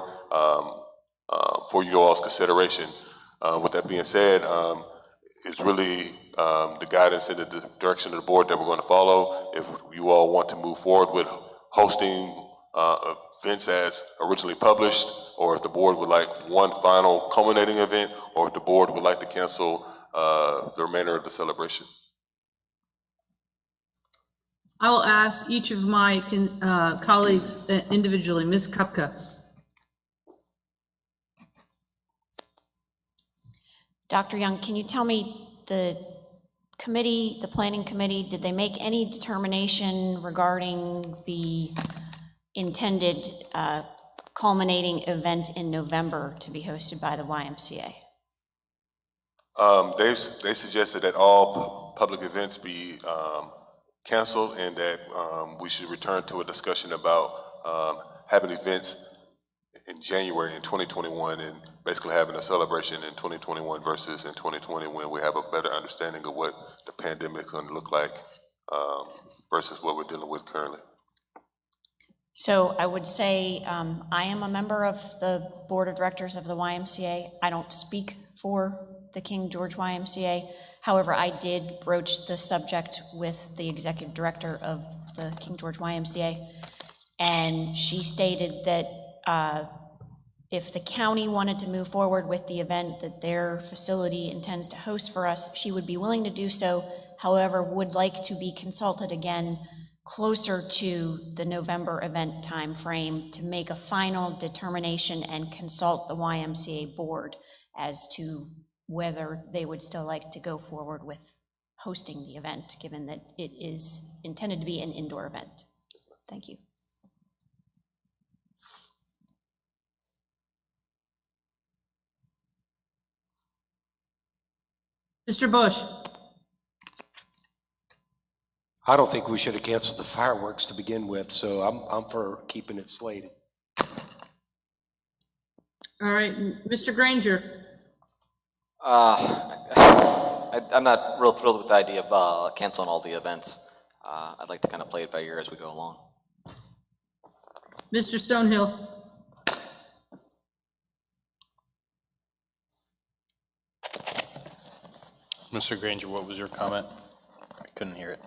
for you all's consideration. With that being said, it's really the guidance and the direction of the board that we're going to follow. If you all want to move forward with hosting events as originally published, or if the board would like one final culminating event, or if the board would like to cancel the remainder of the celebration. I will ask each of my colleagues individually. Ms. Kupka. Dr. Young, can you tell me the committee, the planning committee, did they make any determination regarding the intended culminating event in November to be hosted by the YMCA? They suggested that all public events be canceled and that we should return to a discussion about having events in January in 2021 and basically having a celebration in 2021 versus in 2020 when we have a better understanding of what the pandemic is going to look like versus what we're dealing with currently. So I would say I am a member of the board of directors of the YMCA. I don't speak for the King George YMCA. However, I did broach the subject with the executive director of the King George YMCA, and she stated that if the county wanted to move forward with the event that their facility intends to host for us, she would be willing to do so, however, would like to be consulted again closer to the November event time frame to make a final determination and consult the YMCA board as to whether they would still like to go forward with hosting the event, given that it is intended to be an indoor event. Thank you. Mr. Bush. I don't think we should have canceled the fireworks to begin with, so I'm for keeping it slated. All right, Mr. Granger. I'm not real thrilled with the idea of canceling all the events. I'd like to kind of play it by ear as we go along. Mr. Stonehill. Mr. Granger, what was your comment? I couldn't hear it.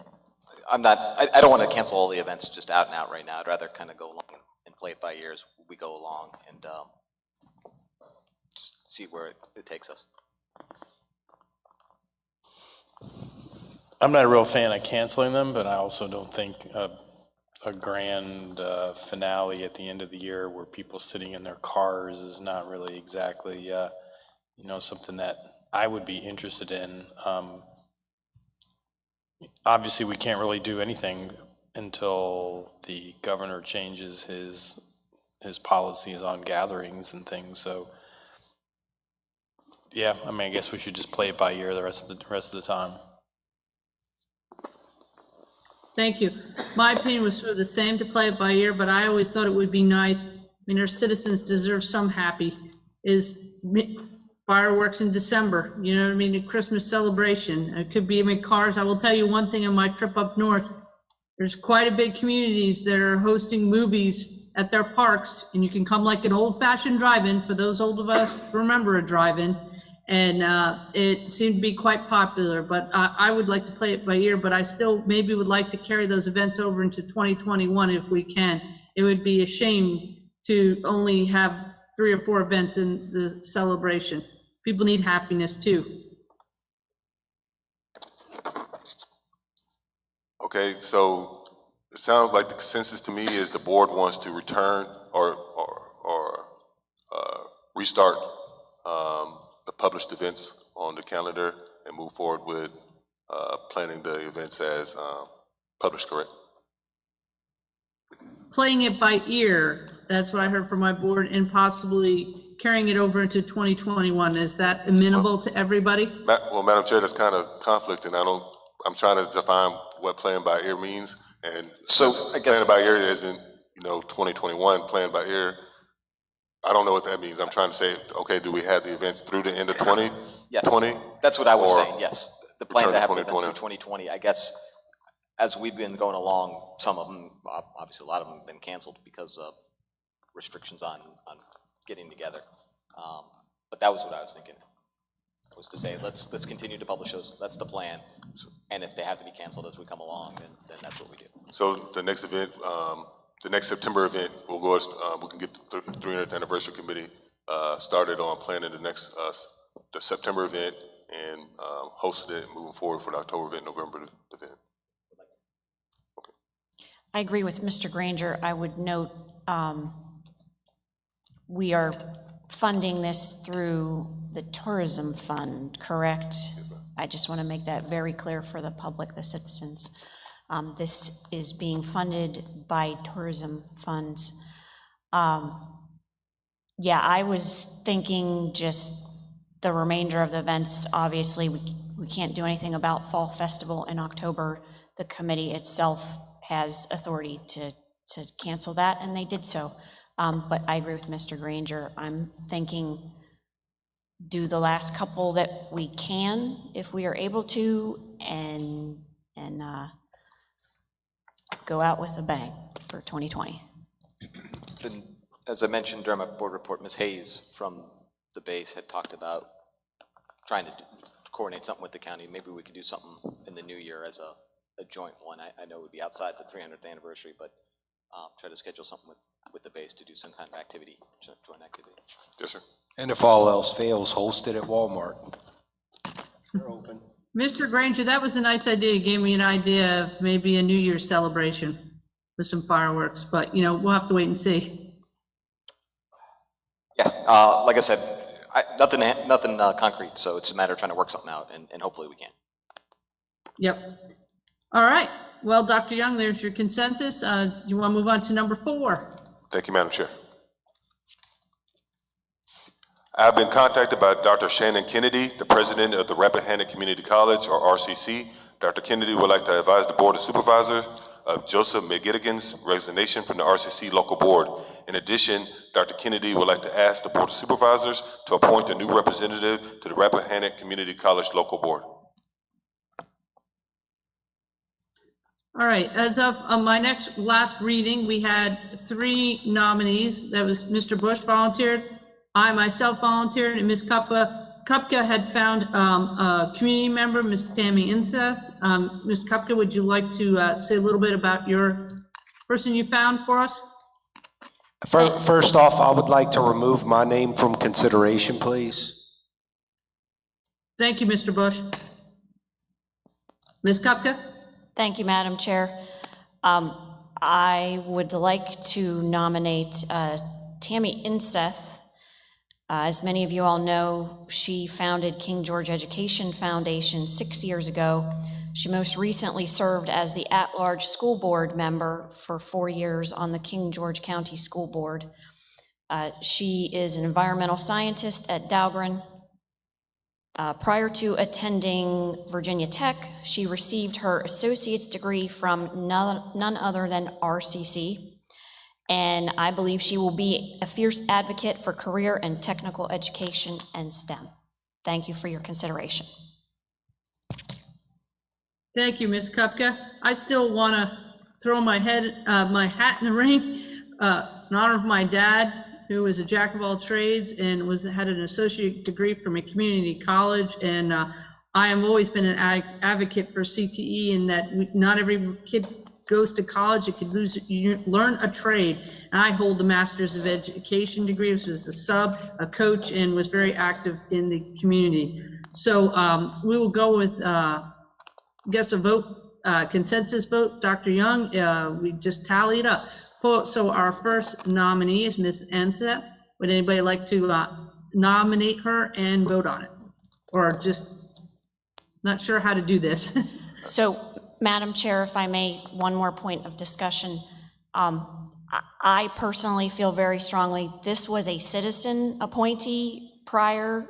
I don't want to cancel all the events just out and out right now. I'd rather kind of go along and play it by ear as we go along and just see where it takes us. I'm not a real fan of canceling them, but I also don't think a grand finale at the end of the year where people sitting in their cars is not really exactly, something that I would be interested in. Obviously, we can't really do anything until the governor changes his policies on gatherings and things. So, yeah, I guess we should just play it by ear the rest of the time. Thank you. My opinion was sort of the same, to play it by ear, but I always thought it would be nice. Our citizens deserve some happy. Fireworks in December, a Christmas celebration. It could be in cars. I will tell you one thing on my trip up north. There's quite a big communities that are hosting movies at their parks, and you can come like an old-fashioned drive-in, for those old of us who remember a drive-in, and it seemed to be quite popular, but I would like to play it by ear, but I still maybe would like to carry those events over into 2021 if we can. It would be a shame to only have 3 or 4 events in the celebration. People need happiness too. Okay, so it sounds like the consensus to me is the board wants to return or restart the published events on the calendar and move forward with planning the events as published, correct? Playing it by ear, that's what I heard from my board, and possibly carrying it over into 2021. Is that amenable to everybody? Well, Madam Chair, that's kind of conflicting. I'm trying to define what playing by ear means, and so I guess playing by ear isn't 2021. Playing by ear, I don't know what that means. I'm trying to say, okay, do we have the events through the end of 2020? Yes, that's what I was saying. Yes, the plan to have events through 2020. I guess as we've been going along, some of them, obviously, a lot of them have been canceled because of restrictions on getting together. But that was what I was thinking. Was to say let's continue to publish those. That's the plan. And if they have to be canceled as we come along, then that's what we do. So the next event, the next September event, we'll go. We can get the 300th anniversary committee started on planning the September event and hosting it, moving forward for the October event, November event. I agree with Mr. Granger. I would note, we are funding this through the tourism fund, correct? I just want to make that very clear for the public, the citizens. This is being funded by tourism funds. Yeah, I was thinking just the remainder of the events. Obviously, we can't do anything about Fall Festival in October. The committee itself has authority to cancel that, and they did so. But I agree with Mr. Granger. I'm thinking do the last couple that we can, if we are able to, and go out with a bang for 2020. And as I mentioned during my board report, Ms. Hayes from the base had talked about trying to coordinate something with the county. Maybe we could do something in the new year as a joint one. I know it would be outside the 300th anniversary, but try to schedule something with the base to do some kind of activity, joint activity. Yes, sir. And if all else fails, host it at Walmart. They're open. Mr. Granger, that was a nice idea. You gave me an idea of maybe a New Year's celebration with some fireworks, but you know, we'll have to wait and see. Yeah, like I said, nothing concrete, so it's a matter of trying to work something out, and hopefully we can. Yep. All right. Well, Dr. Young, there's your consensus. Do you want to move on to number 4? Thank you, Madam Chair. I have been contacted by Dr. Shannon Kennedy, the president of the Rappahannock Community College, or RCC. Dr. Kennedy would like to advise the Board of Supervisors of Joseph McGettigan's resignation from the RCC local board. In addition, Dr. Kennedy would like to ask the Board of Supervisors to appoint a new representative to the Rappahannock Community College local board. All right. As of my last reading, we had 3 nominees. That was Mr. Bush volunteered, I myself volunteered, and Ms. Kupka had found a community member, Ms. Tammy Inceth. Ms. Kupka, would you like to say a little bit about your person you found for us? First off, I would like to remove my name from consideration, please. Thank you, Mr. Bush. Ms. Kupka? Thank you, Madam Chair. I would like to nominate Tammy Inceth. As many of you all know, she founded King George Education Foundation 6 years ago. She most recently served as the at-large school board member for 4 years on the King George County School Board. She is an environmental scientist at Dahlgren. Prior to attending Virginia Tech, she received her associate's degree from none other than RCC. And I believe she will be a fierce advocate for career and technical education and STEM. Thank you for your consideration. Thank you, Ms. Kupka. I still want to throw my hat in the ring in honor of my dad, who was a jack of all trades and had an associate degree from a community college. And I have always been an advocate for CTE, in that not every kid goes to college. It could learn a trade. And I hold the Master's of Education degree, which was a sub, a coach, and was very active in the community. So we will go with, I guess, a vote, consensus vote. Dr. Young, we just tallied up. So our first nominee is Ms. Ansett. Would anybody like to nominate her and vote on it? Or just not sure how to do this? So, Madam Chair, if I may, one more point of discussion. I personally feel very strongly this was a citizen appointee prior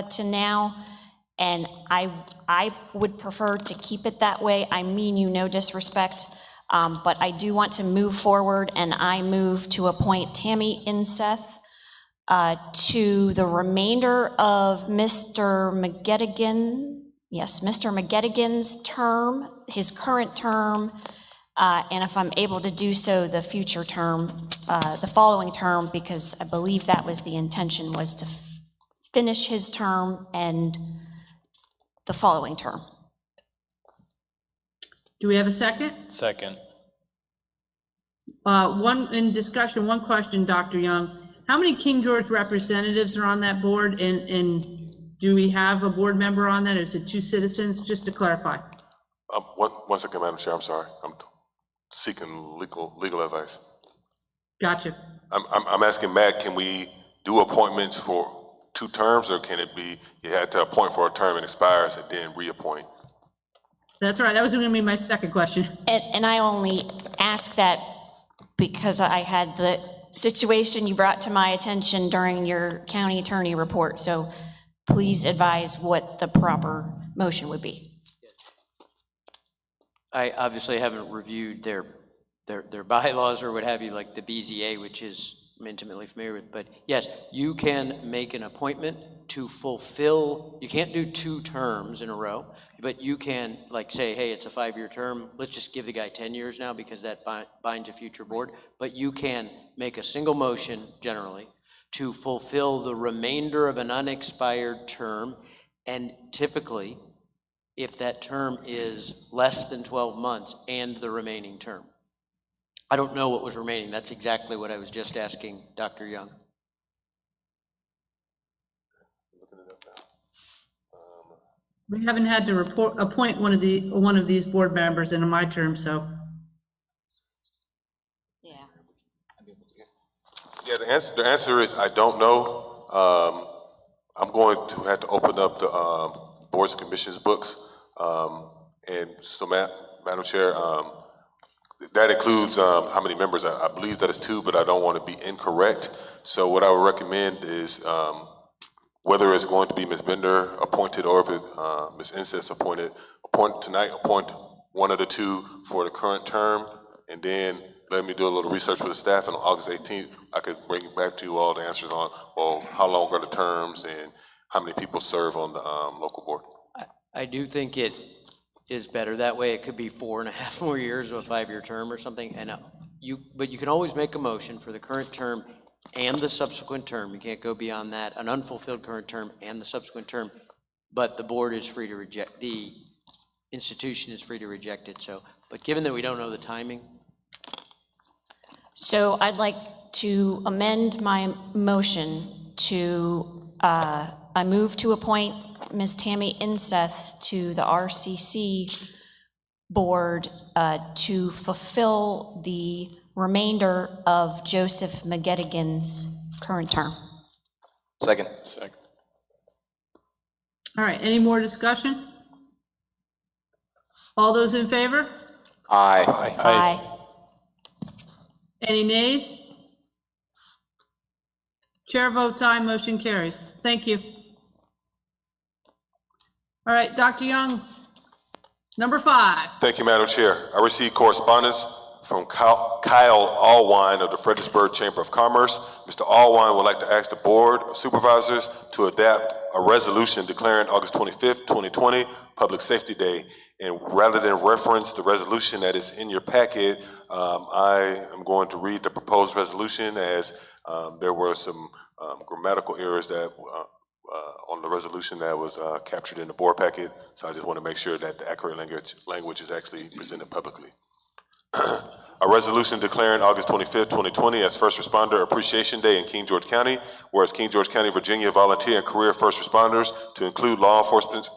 to now, and I would prefer to keep it that way. I mean you no disrespect, but I do want to move forward, and I move to appoint Tammy Inceth to the remainder of Mr. McGettigan's term, his current term, and if I'm able to do so, the future term, the following term, because I believe that was the intention, was to finish his term and the following term. Do we have a second? Second. In discussion, one question, Dr. Young. How many King George representatives are on that board, and do we have a board member on that? Is it 2 citizens? Just to clarify. One second, Madam Chair, I'm sorry. seeking legal advice. Gotcha. I'm asking Matt, can we do appointments for 2 terms, or can it be you had to appoint for a term and expires and then reappoint? That's right. That was going to be my second question. And I only ask that because I had the situation you brought to my attention during your county attorney report. So please advise what the proper motion would be. I obviously haven't reviewed their bylaws or what have you, like the BZA, which is I'm intimately familiar with, but yes, you can make an appointment to fulfill, you can't do 2 terms in a row, but you can like say, hey, it's a 5-year term, let's just give the guy 10 years now because that binds a future board, but you can make a single motion generally to fulfill the remainder of an unexpired term, and typically, if that term is less than 12 months and the remaining term. I don't know what was remaining. That's exactly what I was just asking Dr. Young. We haven't had to appoint one of these board members in my term, so. Yeah, the answer is I don't know. I'm going to have to open up the boards and commissions books. And so Madam Chair, that includes how many members. I believe that is 2, but I don't want to be incorrect. So what I would recommend is whether it's going to be Ms. Bender appointed or if it, Ms. Incest appoint tonight, appoint one of the 2 for the current term, and then let me do a little research with the staff, and on August 18th, I could bring back to you all the answers on, well, how long are the terms and how many people serve on the local board. I do think it is better that way. It could be 4.5 more years of a 5-year term or something, and but you can always make a motion for the current term and the subsequent term. You can't go beyond that, an unfulfilled current term and the subsequent term, but the board is free to reject, the institution is free to reject it. So, but given that we don't know the timing. So I'd like to amend my motion to, I move to appoint Ms. Tammy Inseth to the RCC board to fulfill the remainder of Joseph McGettigan's current term. Second. All right, any more discussion? All those in favor? Aye. Aye. Any nays? Chair votes aye, motion carries. Thank you. All right, Dr. Young, number 5. Thank you, Madam Chair. I received correspondence from Kyle Allwine of the Fredericksburg Chamber of Commerce. Mr. Allwine would like to ask the Board of Supervisors to adapt a resolution declaring August 25th, 2020, Public Safety Day. And rather than reference the resolution that is in your packet, I am going to read the proposed resolution as there were some grammatical errors that on the resolution that was captured in the board packet. So I just want to make sure that the accurate language is actually presented publicly. A resolution declaring August 25th, 2020 as First Responder Appreciation Day in King George County, whereas King George County, Virginia volunteer and career first responders to include law enforcement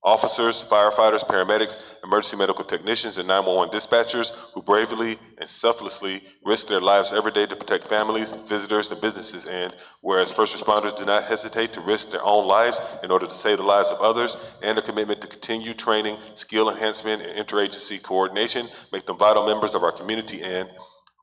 officers, firefighters, paramedics, emergency medical technicians, and 911 dispatchers who bravely and selflessly risk their lives every day to protect families, visitors, and businesses. And whereas first responders do not hesitate to risk their own lives in order to save the lives of others, and a commitment to continue training, skill enhancement, and interagency coordination make them vital members of our community. And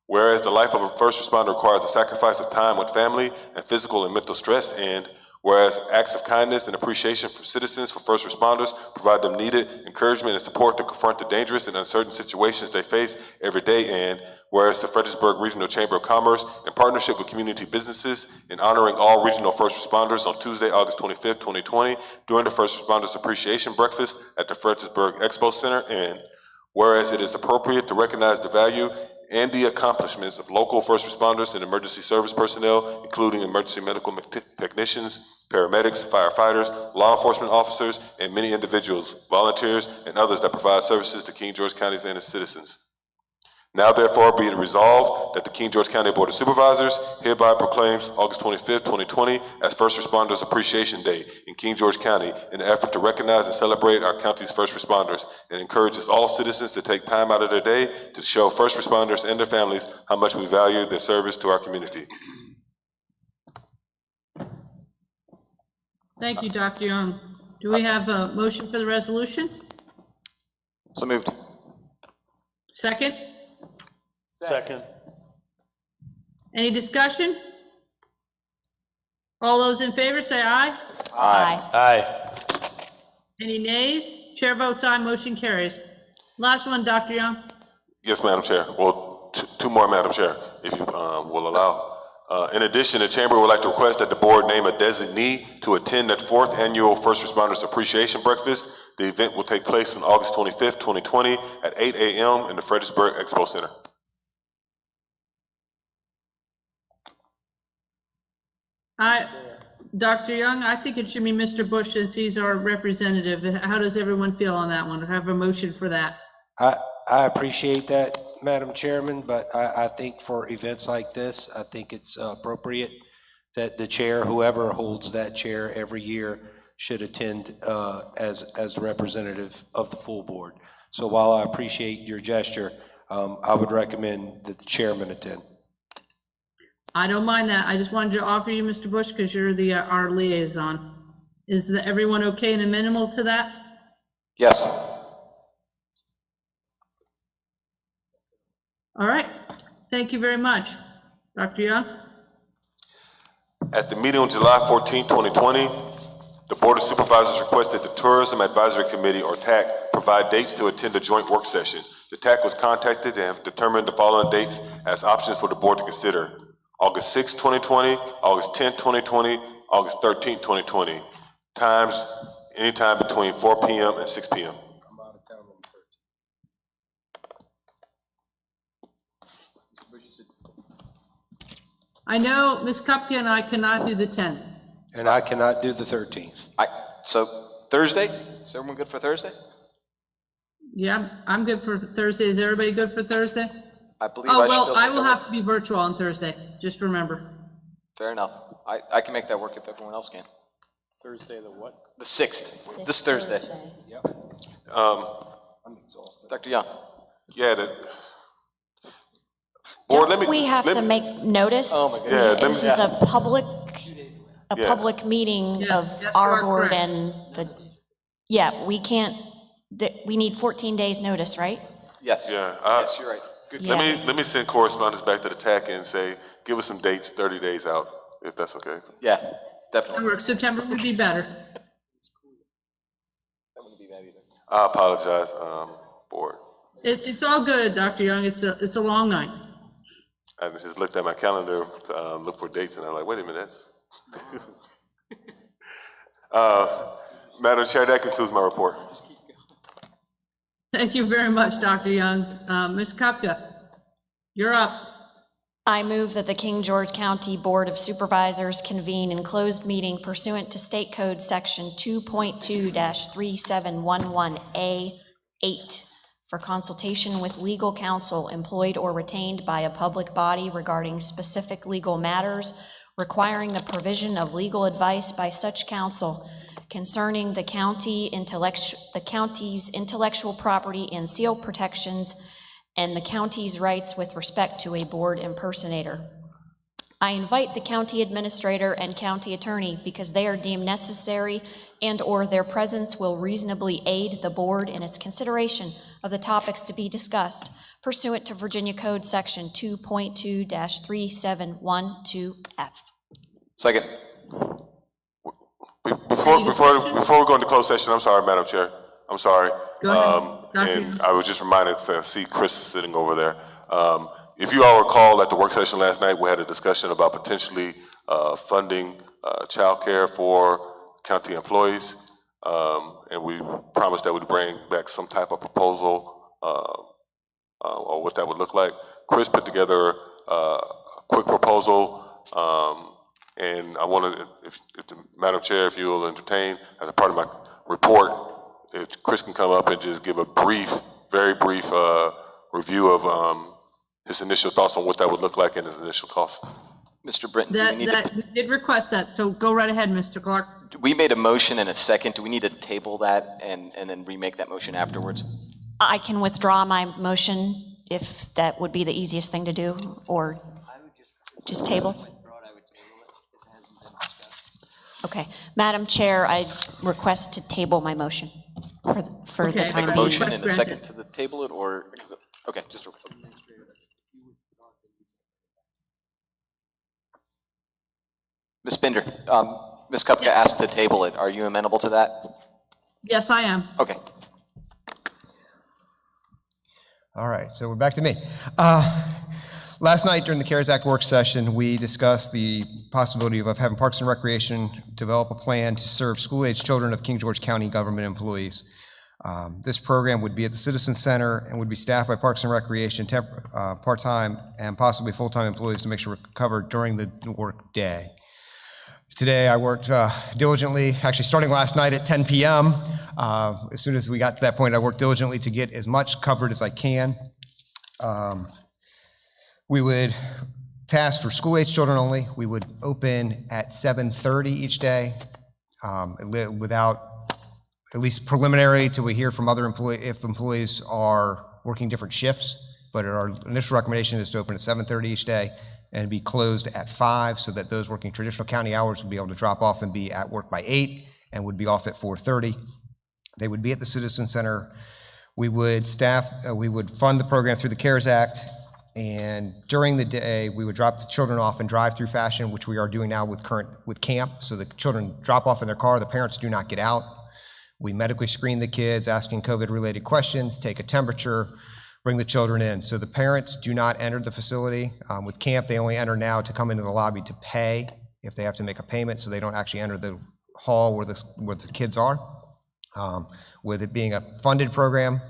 whereas the life of a first responder requires a sacrifice of time with family and physical and mental stress, and whereas acts of kindness and appreciation from citizens for first responders provide them needed encouragement and support to confront the dangerous and uncertain situations they face every day. And whereas the Fredericksburg Regional Chamber of Commerce, in partnership with community businesses, in honoring all regional first responders on Tuesday, August 25th, 2020, during the First Responders Appreciation Breakfast at the Fredericksburg Expo Center. And whereas it is appropriate to recognize the value and the accomplishments of local first responders and emergency service personnel, including emergency medical technicians, paramedics, firefighters, law enforcement officers, and many individuals, volunteers, and others that provide services to King George County and its citizens. Now therefore be it resolved that the King George County Board of Supervisors hereby proclaims August 25th, 2020 as First Responders Appreciation Day in King George County in an effort to recognize and celebrate our county's first responders, and encourages all citizens to take time out of their day to show first responders and their families how much we value their service to our community. Thank you, Dr. Young. Do we have a motion for the resolution? So moved. Second? Second. Any discussion? All those in favor say aye. Aye. Aye. Any nays? Chair votes aye, motion carries. Last one, Dr. Young. Yes, Madam Chair. Well, two more, Madam Chair, if you will allow. In addition, the Chamber would like to request that the board name a designee to attend that 4th Annual First Responders Appreciation Breakfast. The event will take place on August 25th, 2020 at 8 a.m. in the Fredericksburg Expo Center. Dr. Young, I think it should be Mr. Bush since he's our representative. How does everyone feel on that one? Have a motion for that? I appreciate that, Madam Chairman, but I think for events like this, I think it's appropriate that the chair, whoever holds that chair every year, should attend as the representative of the full board. So while I appreciate your gesture, I would recommend that the chairman attend. I don't mind that. I just wanted to offer you, Mr. Bush, because you're our liaison. Is everyone okay and amenable to that? Yes. All right. Thank you very much. Dr. Young? At the meeting on July 14, 2020, the Board of Supervisors requested the Tourism Advisory Committee, or TAC, provide dates to attend a joint work session. The TAC was contacted and have determined the following dates as options for the board to consider: August 6, 2020, August 10, 2020, August 13, 2020. Times, anytime between 4 p.m. and 6 p.m. I know Ms. Kupka and I cannot do the 10th. And I cannot do the 13th. So Thursday? Is everyone good for Thursday? Yeah, I'm good for Thursday. Is everybody good for Thursday? I believe Oh, I should well, be able I to will make that have to be virtual on Thursday, just remember. Fair enough. I can make that work if everyone else can. Thursday the what? The 6th, this Thursday. Yep. Dr. Young. Yeah, We have to make notice. Oh my goodness. This is a public meeting of yes, our you are board correct. and we can't, we need 14 days notice, right? Yes. Yeah. Yes, you're right. Good. Let me send correspondence back to the TAC and say, give us some dates 30 days out, if that's okay. Yeah, That definitely. works. September would be better. I apologize, board. It's all good, Dr. Young. It's a long night. I just looked at my calendar to look for dates, and I'm like, wait a minute, that's... Madam Chair, that concludes my report. Thank you very much, Dr. Young. Ms. Kupka, you're up. I move that the King George County Board of Supervisors convene in closed meeting pursuant to State Code Section 2.2-3711A8 for consultation with legal counsel employed or retained by a public body regarding specific legal matters, requiring the provision of legal advice by such counsel concerning the county's intellectual property and seal protections and the county's rights with respect to a board impersonator. I invite the county administrator and county attorney because they are deemed necessary and/or their presence will reasonably aid the board in its consideration of the topics to be discussed pursuant to Virginia Code Section 2.2-3712F. Second. Before we go into closed session, I'm sorry, Madam Chair. I'm sorry. Go ahead. And I was just reminded to see Chris sitting over there. If you all recall, at the work session last night, we had a discussion about potentially funding childcare for county employees. And we promised that we'd bring back some type of proposal or what that would look like. Chris put together a quick proposal. And I wanted, if the Madam Chair, if you will entertain, as a part of my report, if Chris can come up and just give a brief, very brief review of his initial thoughts on what that would look like and his initial cost. Mr. Britton, do we need We did request that, so go right ahead, Mr. Clark. we made a motion and a second. Do we need to table that and then remake that motion afterwards? I can withdraw my motion if that would be the easiest thing to do, or just table. Okay, Madam Chair, I request to table my motion for the time Make a being. motion and a second to the table it, or, okay, just a. Ms. Binder, Ms. Kupka asked to table it. Are you amenable to that? Yes, I am. Okay. All right, so we're back to me. Last night during the CARES Act work session, we discussed the possibility of having Parks and Recreation develop a plan to serve school-age children of King George County government employees. This program would be at the Citizen Center and would be staffed by Parks and Recreation, part-time and possibly full-time employees to make sure we're covered during the work day. Today I worked diligently, actually starting last night at 10 p.m. As soon as we got to that point, I worked diligently to get as much covered as I can. We would task for school-age children only. We would open at 7:30 each day without, at least preliminary till we hear from other if employees are working different shifts. But our initial recommendation is to open at 7:30 each day and be closed at 5 so that those working traditional county hours would be able to drop off and be at work by 8 and would be off at 4:30. They would be at the Citizen Center. We would we would fund the program through the CARES Act, and during the day, we would drop the children off in drive-through fashion, which we are doing now with camp. So the children drop off in their car, the parents do not get out. We medically screen the kids, asking COVID-related questions, take a temperature, bring the children in. So the parents do not enter the facility. With camp, they only enter now to come into the lobby to pay if they have to make a payment, so they don't actually enter the hall where the kids are. With it being a funded program,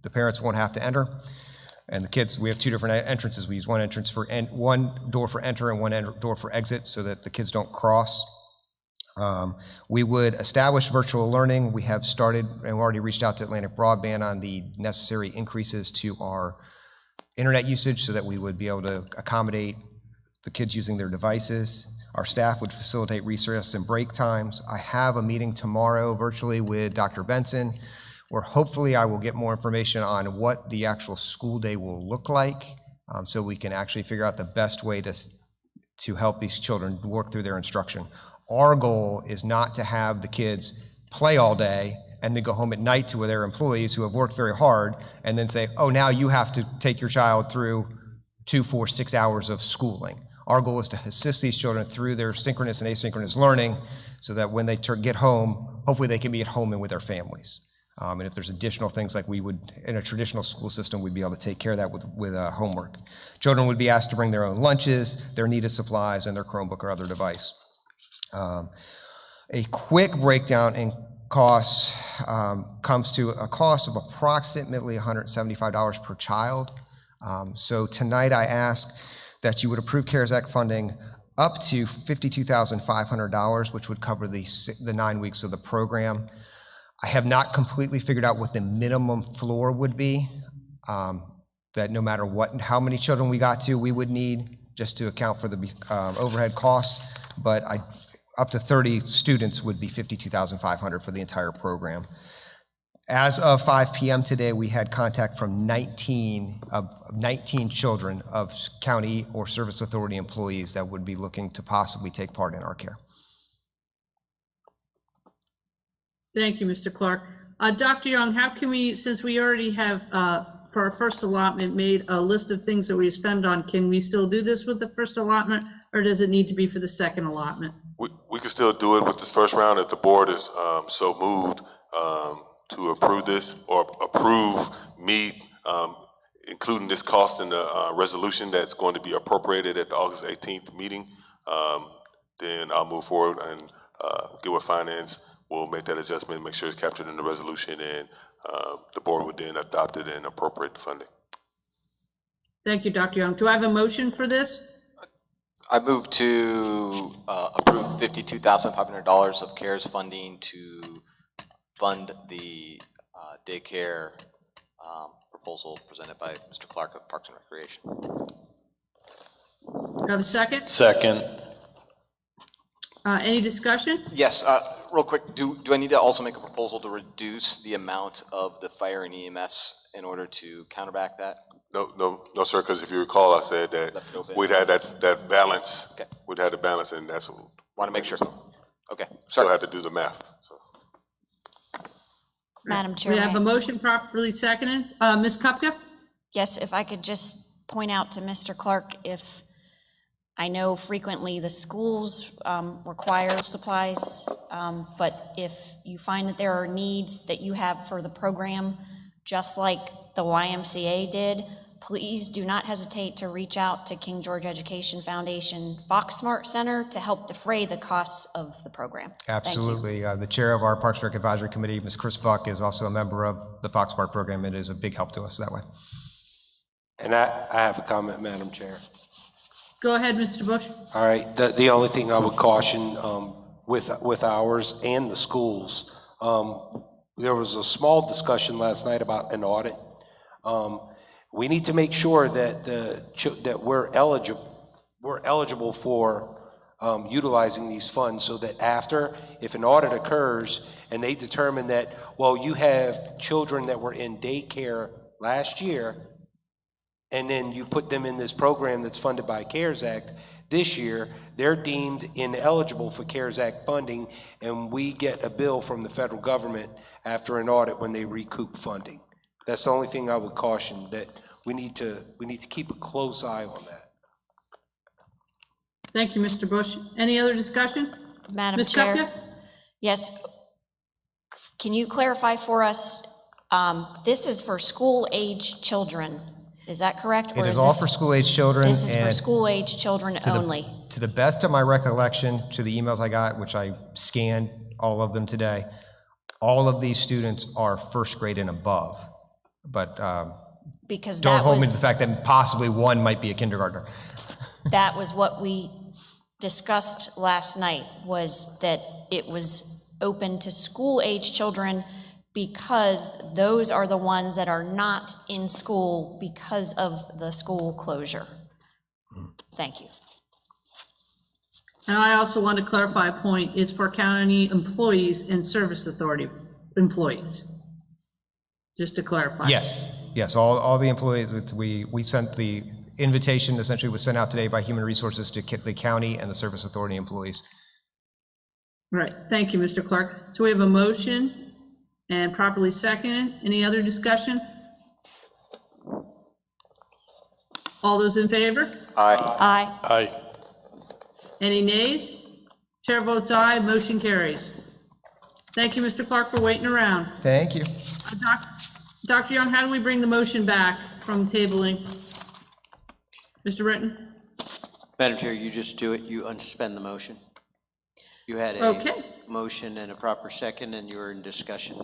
the parents won't have to enter. And the kids, we have two different entrances. We use one door for enter and one door for exit so that the kids don't cross. We would establish virtual learning. We have started and already reached out to Atlantic Broadband on the necessary increases to our internet usage so that we would be able to accommodate the kids using their devices. Our staff would facilitate recess and break times. I have a meeting tomorrow virtually with Dr. Benson, where hopefully I will get more information on what the actual school day will look like, so we can actually figure out the best way to help these children work through their instruction. Our goal is not to have the kids play all day and then go home at night to their employees who have worked very hard and then say, oh, now you have to take your child through 2, 4, 6 hours of schooling. Our goal is to assist these children through their synchronous and asynchronous learning so that when they get home, hopefully they can be at home and with their families. And if there's additional things like we would, in a traditional school system, we'd be able to take care of that with homework. Children would be asked to bring their own lunches, their needed supplies, and their Chromebook or other device. A quick breakdown in costs comes to a cost of approximately $175 per child. So tonight I ask that you would approve CARES Act funding up to $52,500, which would cover the 9 weeks of the program. I have not completely figured out what the minimum floor would be, that no matter how many children we got to, we would need just to account for the overhead costs, but up to 30 students would be $52,500 for the entire program. As of 5 p.m. today, we had contact from 19 children of county or service authority employees that would be looking to possibly take part in our care. Thank you, Mr. Clark. Dr. Young, how can we, since we already have, for our first allotment, made a list of things that we spend on, can we still do this with the first allotment, or does it need to be for the second allotment? We can still do it with this first round if the board is so moved to approve this or approve me including this cost in the resolution that's going to be appropriated at the August 18th meeting. Then I'll move forward and get with finance. We'll make that adjustment, make sure it's captured in the resolution, and the board would then adopt it and appropriate the funding. Thank you, Dr. Young. Do I have a motion for this? I move to approve $52,500 of CARES funding to fund the daycare proposal presented by Mr. Clark of Parks and Recreation. Do I have a second? Second. Any discussion? Yes, real quick, do I need to also make a proposal to reduce the amount of the fire and EMS in order to counteract that? No, sir, because if you recall, I said that Left it open. we'd had that balance. Okay. We'd had the balance, and that's what. Want to make sure. Okay, Still sorry. had to do the math, so. Madam Chair. We have may a I- motion properly seconded. Ms. Kupka? Yes, if I could just point out to Mr. Clark, if, I know frequently the schools require supplies, but if you find that there are needs that you have for the program, just like the YMCA did, please do not hesitate to reach out to King George Education Foundation Fox Smart Center to help defray the costs of the program. Thank you. Absolutely. The chair of our Parks and Rec Advisory Committee, Ms. Chris Buck, is also a member of the Fox Smart program. It is a big help to us that way. And I have a comment, Madam Chair. Go ahead, Mr. Bush. All right, the only thing I would caution with ours and the schools, there was a small discussion last night about an audit. We need to make sure that that we're eligible for utilizing these funds, so that after, if an audit occurs and they determine that, well, you have children that were in daycare last year, and then you put them in this program that's funded by CARES Act this year, they're deemed ineligible for CARES Act funding, and we get a bill from the federal government after an audit when they recoup funding. That's the only thing I would caution, that we need to keep a close eye on that. Thank you, Mr. Bush. Any other discussion? Madam Ms. Chair. Kupka? Yes. Can you clarify for us, this is for school-age children, is that correct? It Or is all this- for school-age children. This is for and school-age children only? To the best of my recollection, to the emails I got, which I scanned all of them today, all of these students are first grade and above. But Because don't that hold me to the was, fact that possibly one might be a kindergartner. that was what we discussed last night, was that it was open to school-age children because those are the ones that are not in school because of the school closure. Thank you. And I also want to clarify a point, it's for county employees and service authority employees. Just to clarify. Yes, all the employees, we sent the invitation, essentially was sent out today by Human Resources to the county and the Service Authority employees. Right, thank you, Mr. Clark. So we have a motion and properly seconded. Any other discussion? All those in favor? Aye. Aye. Aye. Any nays? Chair votes aye, motion carries. Thank you, Mr. Clark, for waiting around. Thank you. Dr. Young, how do we bring the motion back from tabling? Mr. Britton? Madam Chair, you just do it, you unsuspend the motion. You had a Okay. motion and a proper second, and you were in discussion.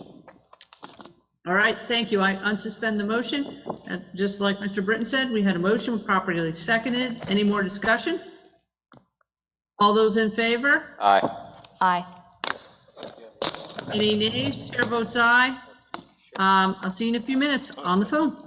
All right, thank you. I unsuspend the motion. And just like Mr. Britton said, we had a motion properly seconded. Any more discussion? All those in favor? Aye. Aye. Any nays? Chair votes aye. I'll see you in a few minutes on the phone.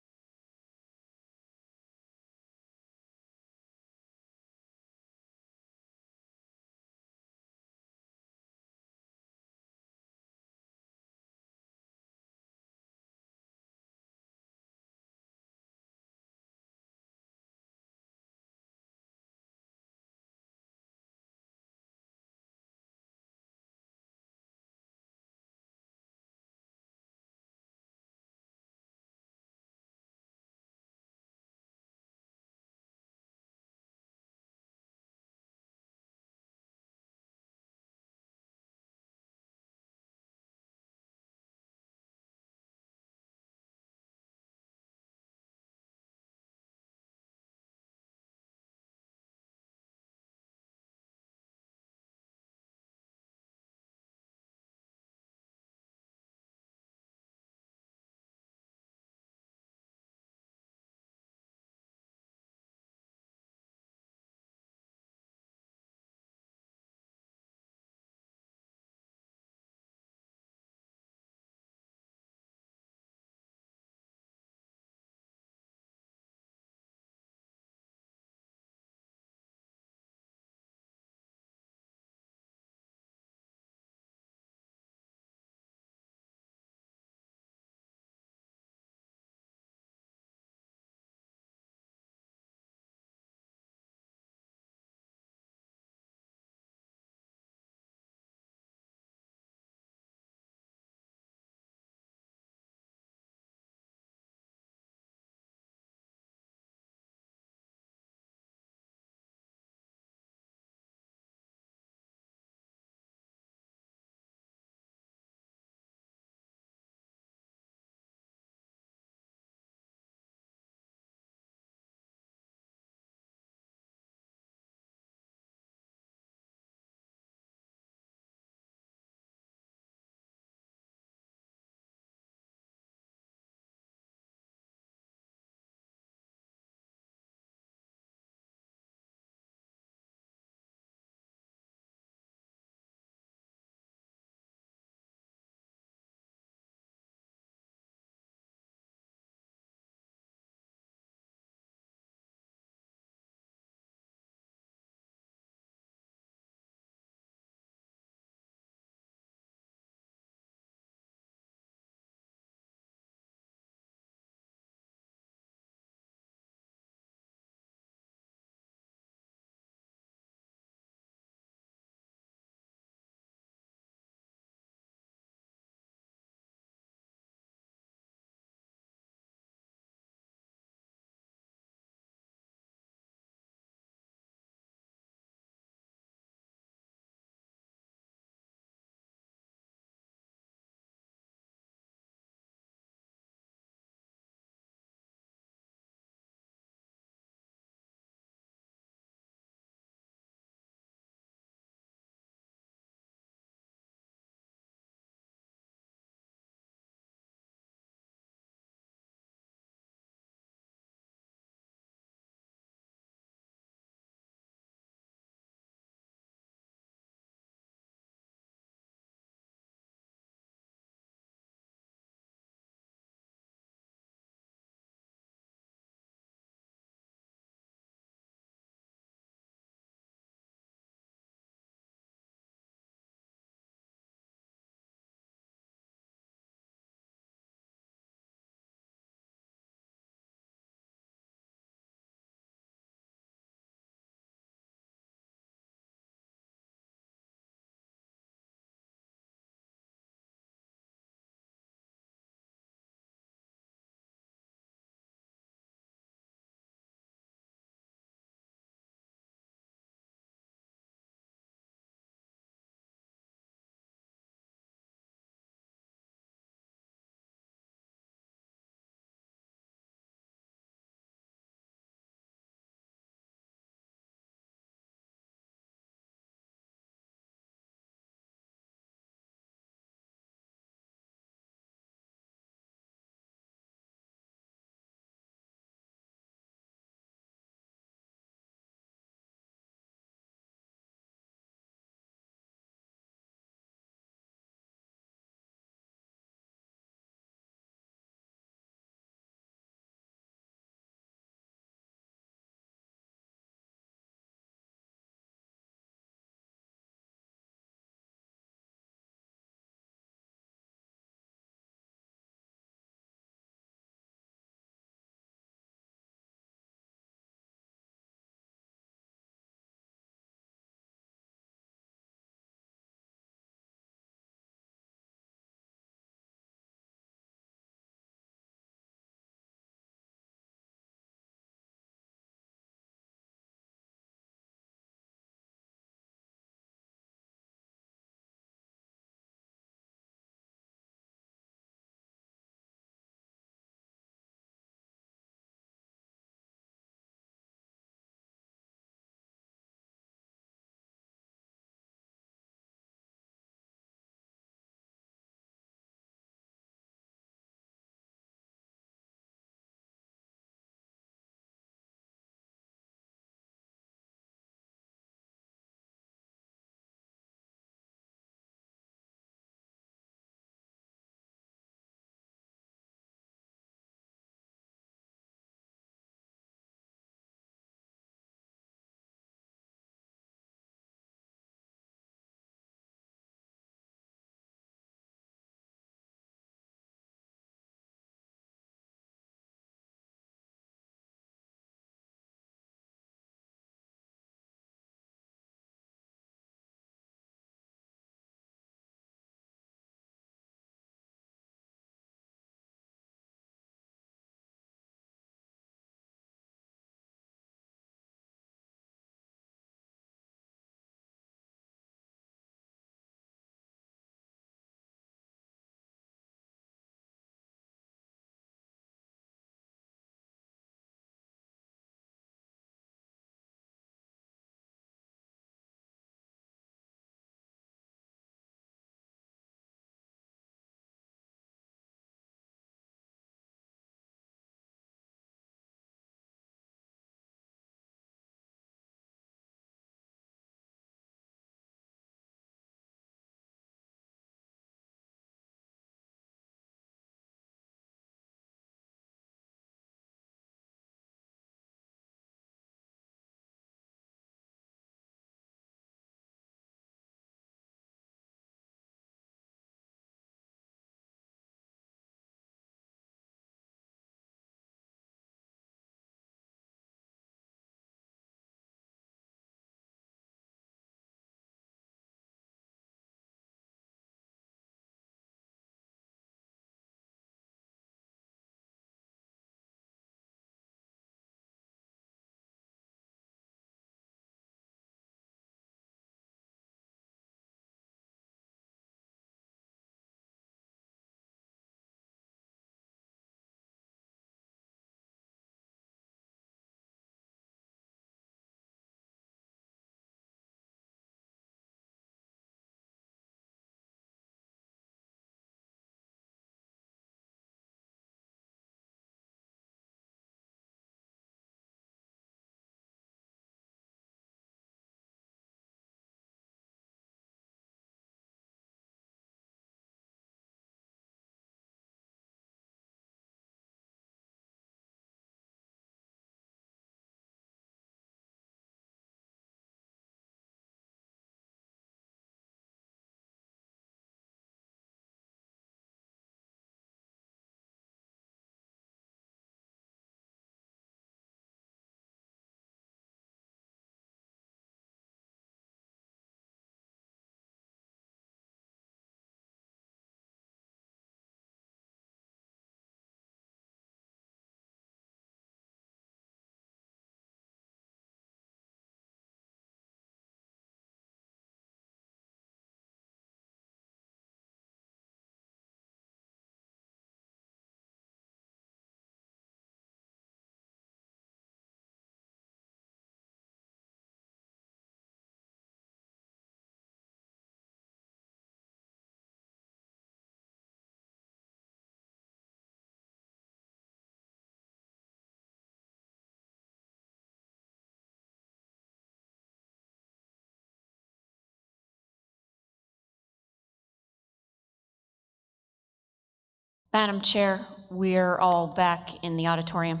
Madam Chair, we're all back in the auditorium.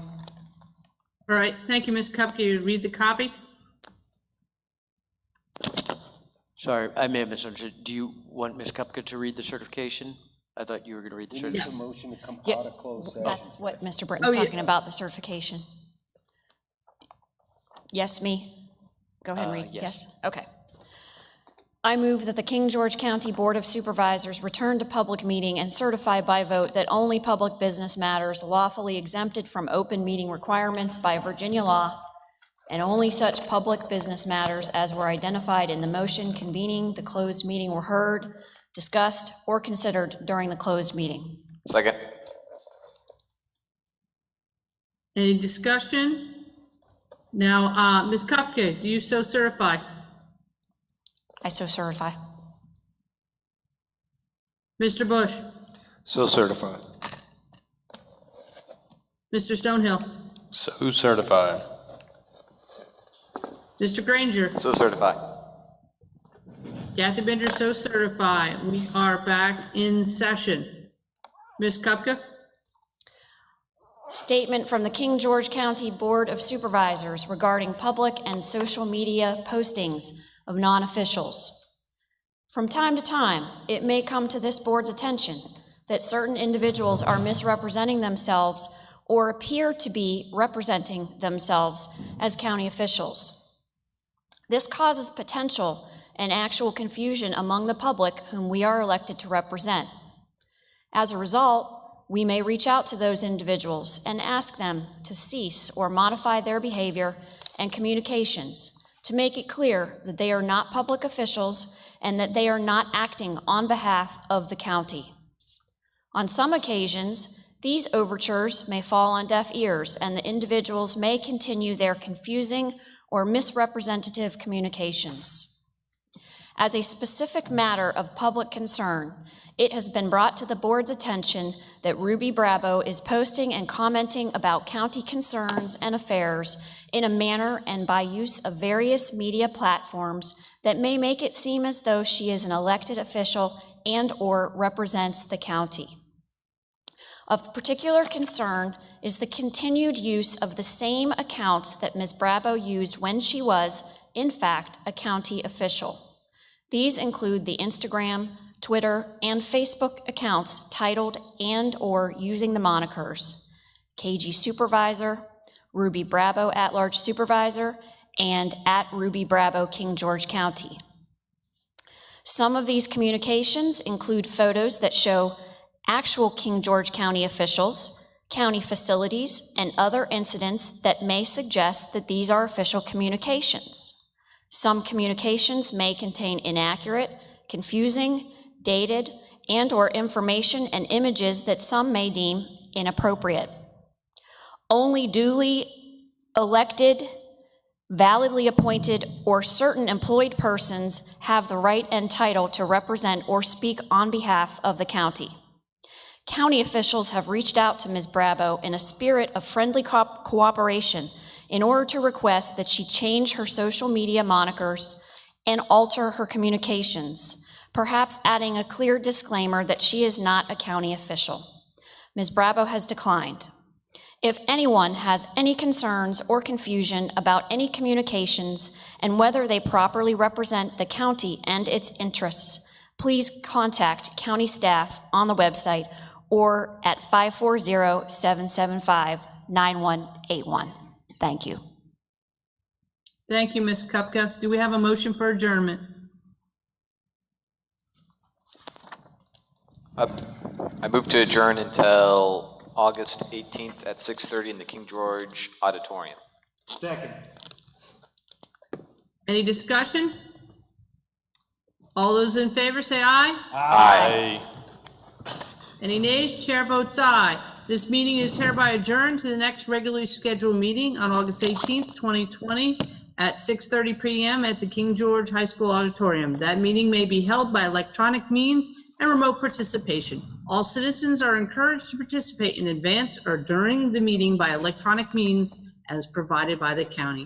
All right, thank you, Ms. Kupka. You read the copy? Sorry, I may have misunderstood. Do you want Ms. Kupka to read the certification? I thought you were going to read the certification. Motion to come Yeah, out of closed session. that's what Mr. Britton's talking about, the certification. Yes, me? Go ahead and read. Yes. Okay. I move that the King George County Board of Supervisors return to public meeting and certify by vote that only public business matters lawfully exempted from open meeting requirements by Virginia law, and only such public business matters as were identified in the motion convening the closed meeting were heard, discussed, or considered during the closed meeting. Second. Any discussion? Now, Ms. Kupka, do you so certify? I so certify. Mr. Bush? So certified. Mr. Stonehill? So certified. Mr. Granger? So certified. Kathy Bender, so certified. We are back in session. Ms. Kupka? Statement from the King George County Board of Supervisors regarding public and social media postings of non-officials. From time to time, it may come to this board's attention that certain individuals are misrepresenting themselves or appear to be representing themselves as county officials. This causes potential and actual confusion among the public whom we are elected to represent. As a result, we may reach out to those individuals and ask them to cease or modify their behavior and communications to make it clear that they are not public officials and that they are not acting on behalf of the county. On some occasions, these overtures may fall on deaf ears and the individuals may continue their confusing or misrepresentative communications. As a specific matter of public concern, it has been brought to the board's attention that Ruby Bravo is posting and commenting about county concerns and affairs in a manner and by use of various media platforms that may make it seem as though she is an elected official and/or represents the county. Of particular concern is the continued use of the same accounts that Ms. Bravo used when she was, in fact, a county official. These include the Instagram, Twitter, and Facebook accounts titled and/or using the monikers KG Supervisor, Ruby Bravo At-Large Supervisor, and at Ruby Bravo King George County. Some of these communications include photos that show actual King George County officials, county facilities, and other incidents that may suggest that these are official communications. Some communications may contain inaccurate, confusing, dated, and/or information and images that some may deem inappropriate. Only duly elected, validly appointed, or certain employed persons have the right and title to represent or speak on behalf of the county. County officials have reached out to Ms. Bravo in a spirit of friendly cooperation in order to request that she change her social media monikers and alter her communications, perhaps adding a clear disclaimer that she is not a county official. Ms. Bravo has declined. If anyone has any concerns or confusion about any communications and whether they properly represent the county and its interests, please contact county staff on the website or at 540-775-9181. Thank you. Thank you, Ms. Kupka. Do we have a motion for adjournment? I move to adjourn until August 18th at 6:30 in the King George Auditorium. Second. Any discussion? All those in favor say aye. Aye. Any nays? Chair votes aye. This meeting is hereby adjourned to the next regularly scheduled meeting on August 18th, 2020 at 6:30 p.m. at the King George High School Auditorium. That meeting may be held by electronic means and remote participation. All citizens are encouraged to participate in advance or during the meeting by electronic means as provided by the county.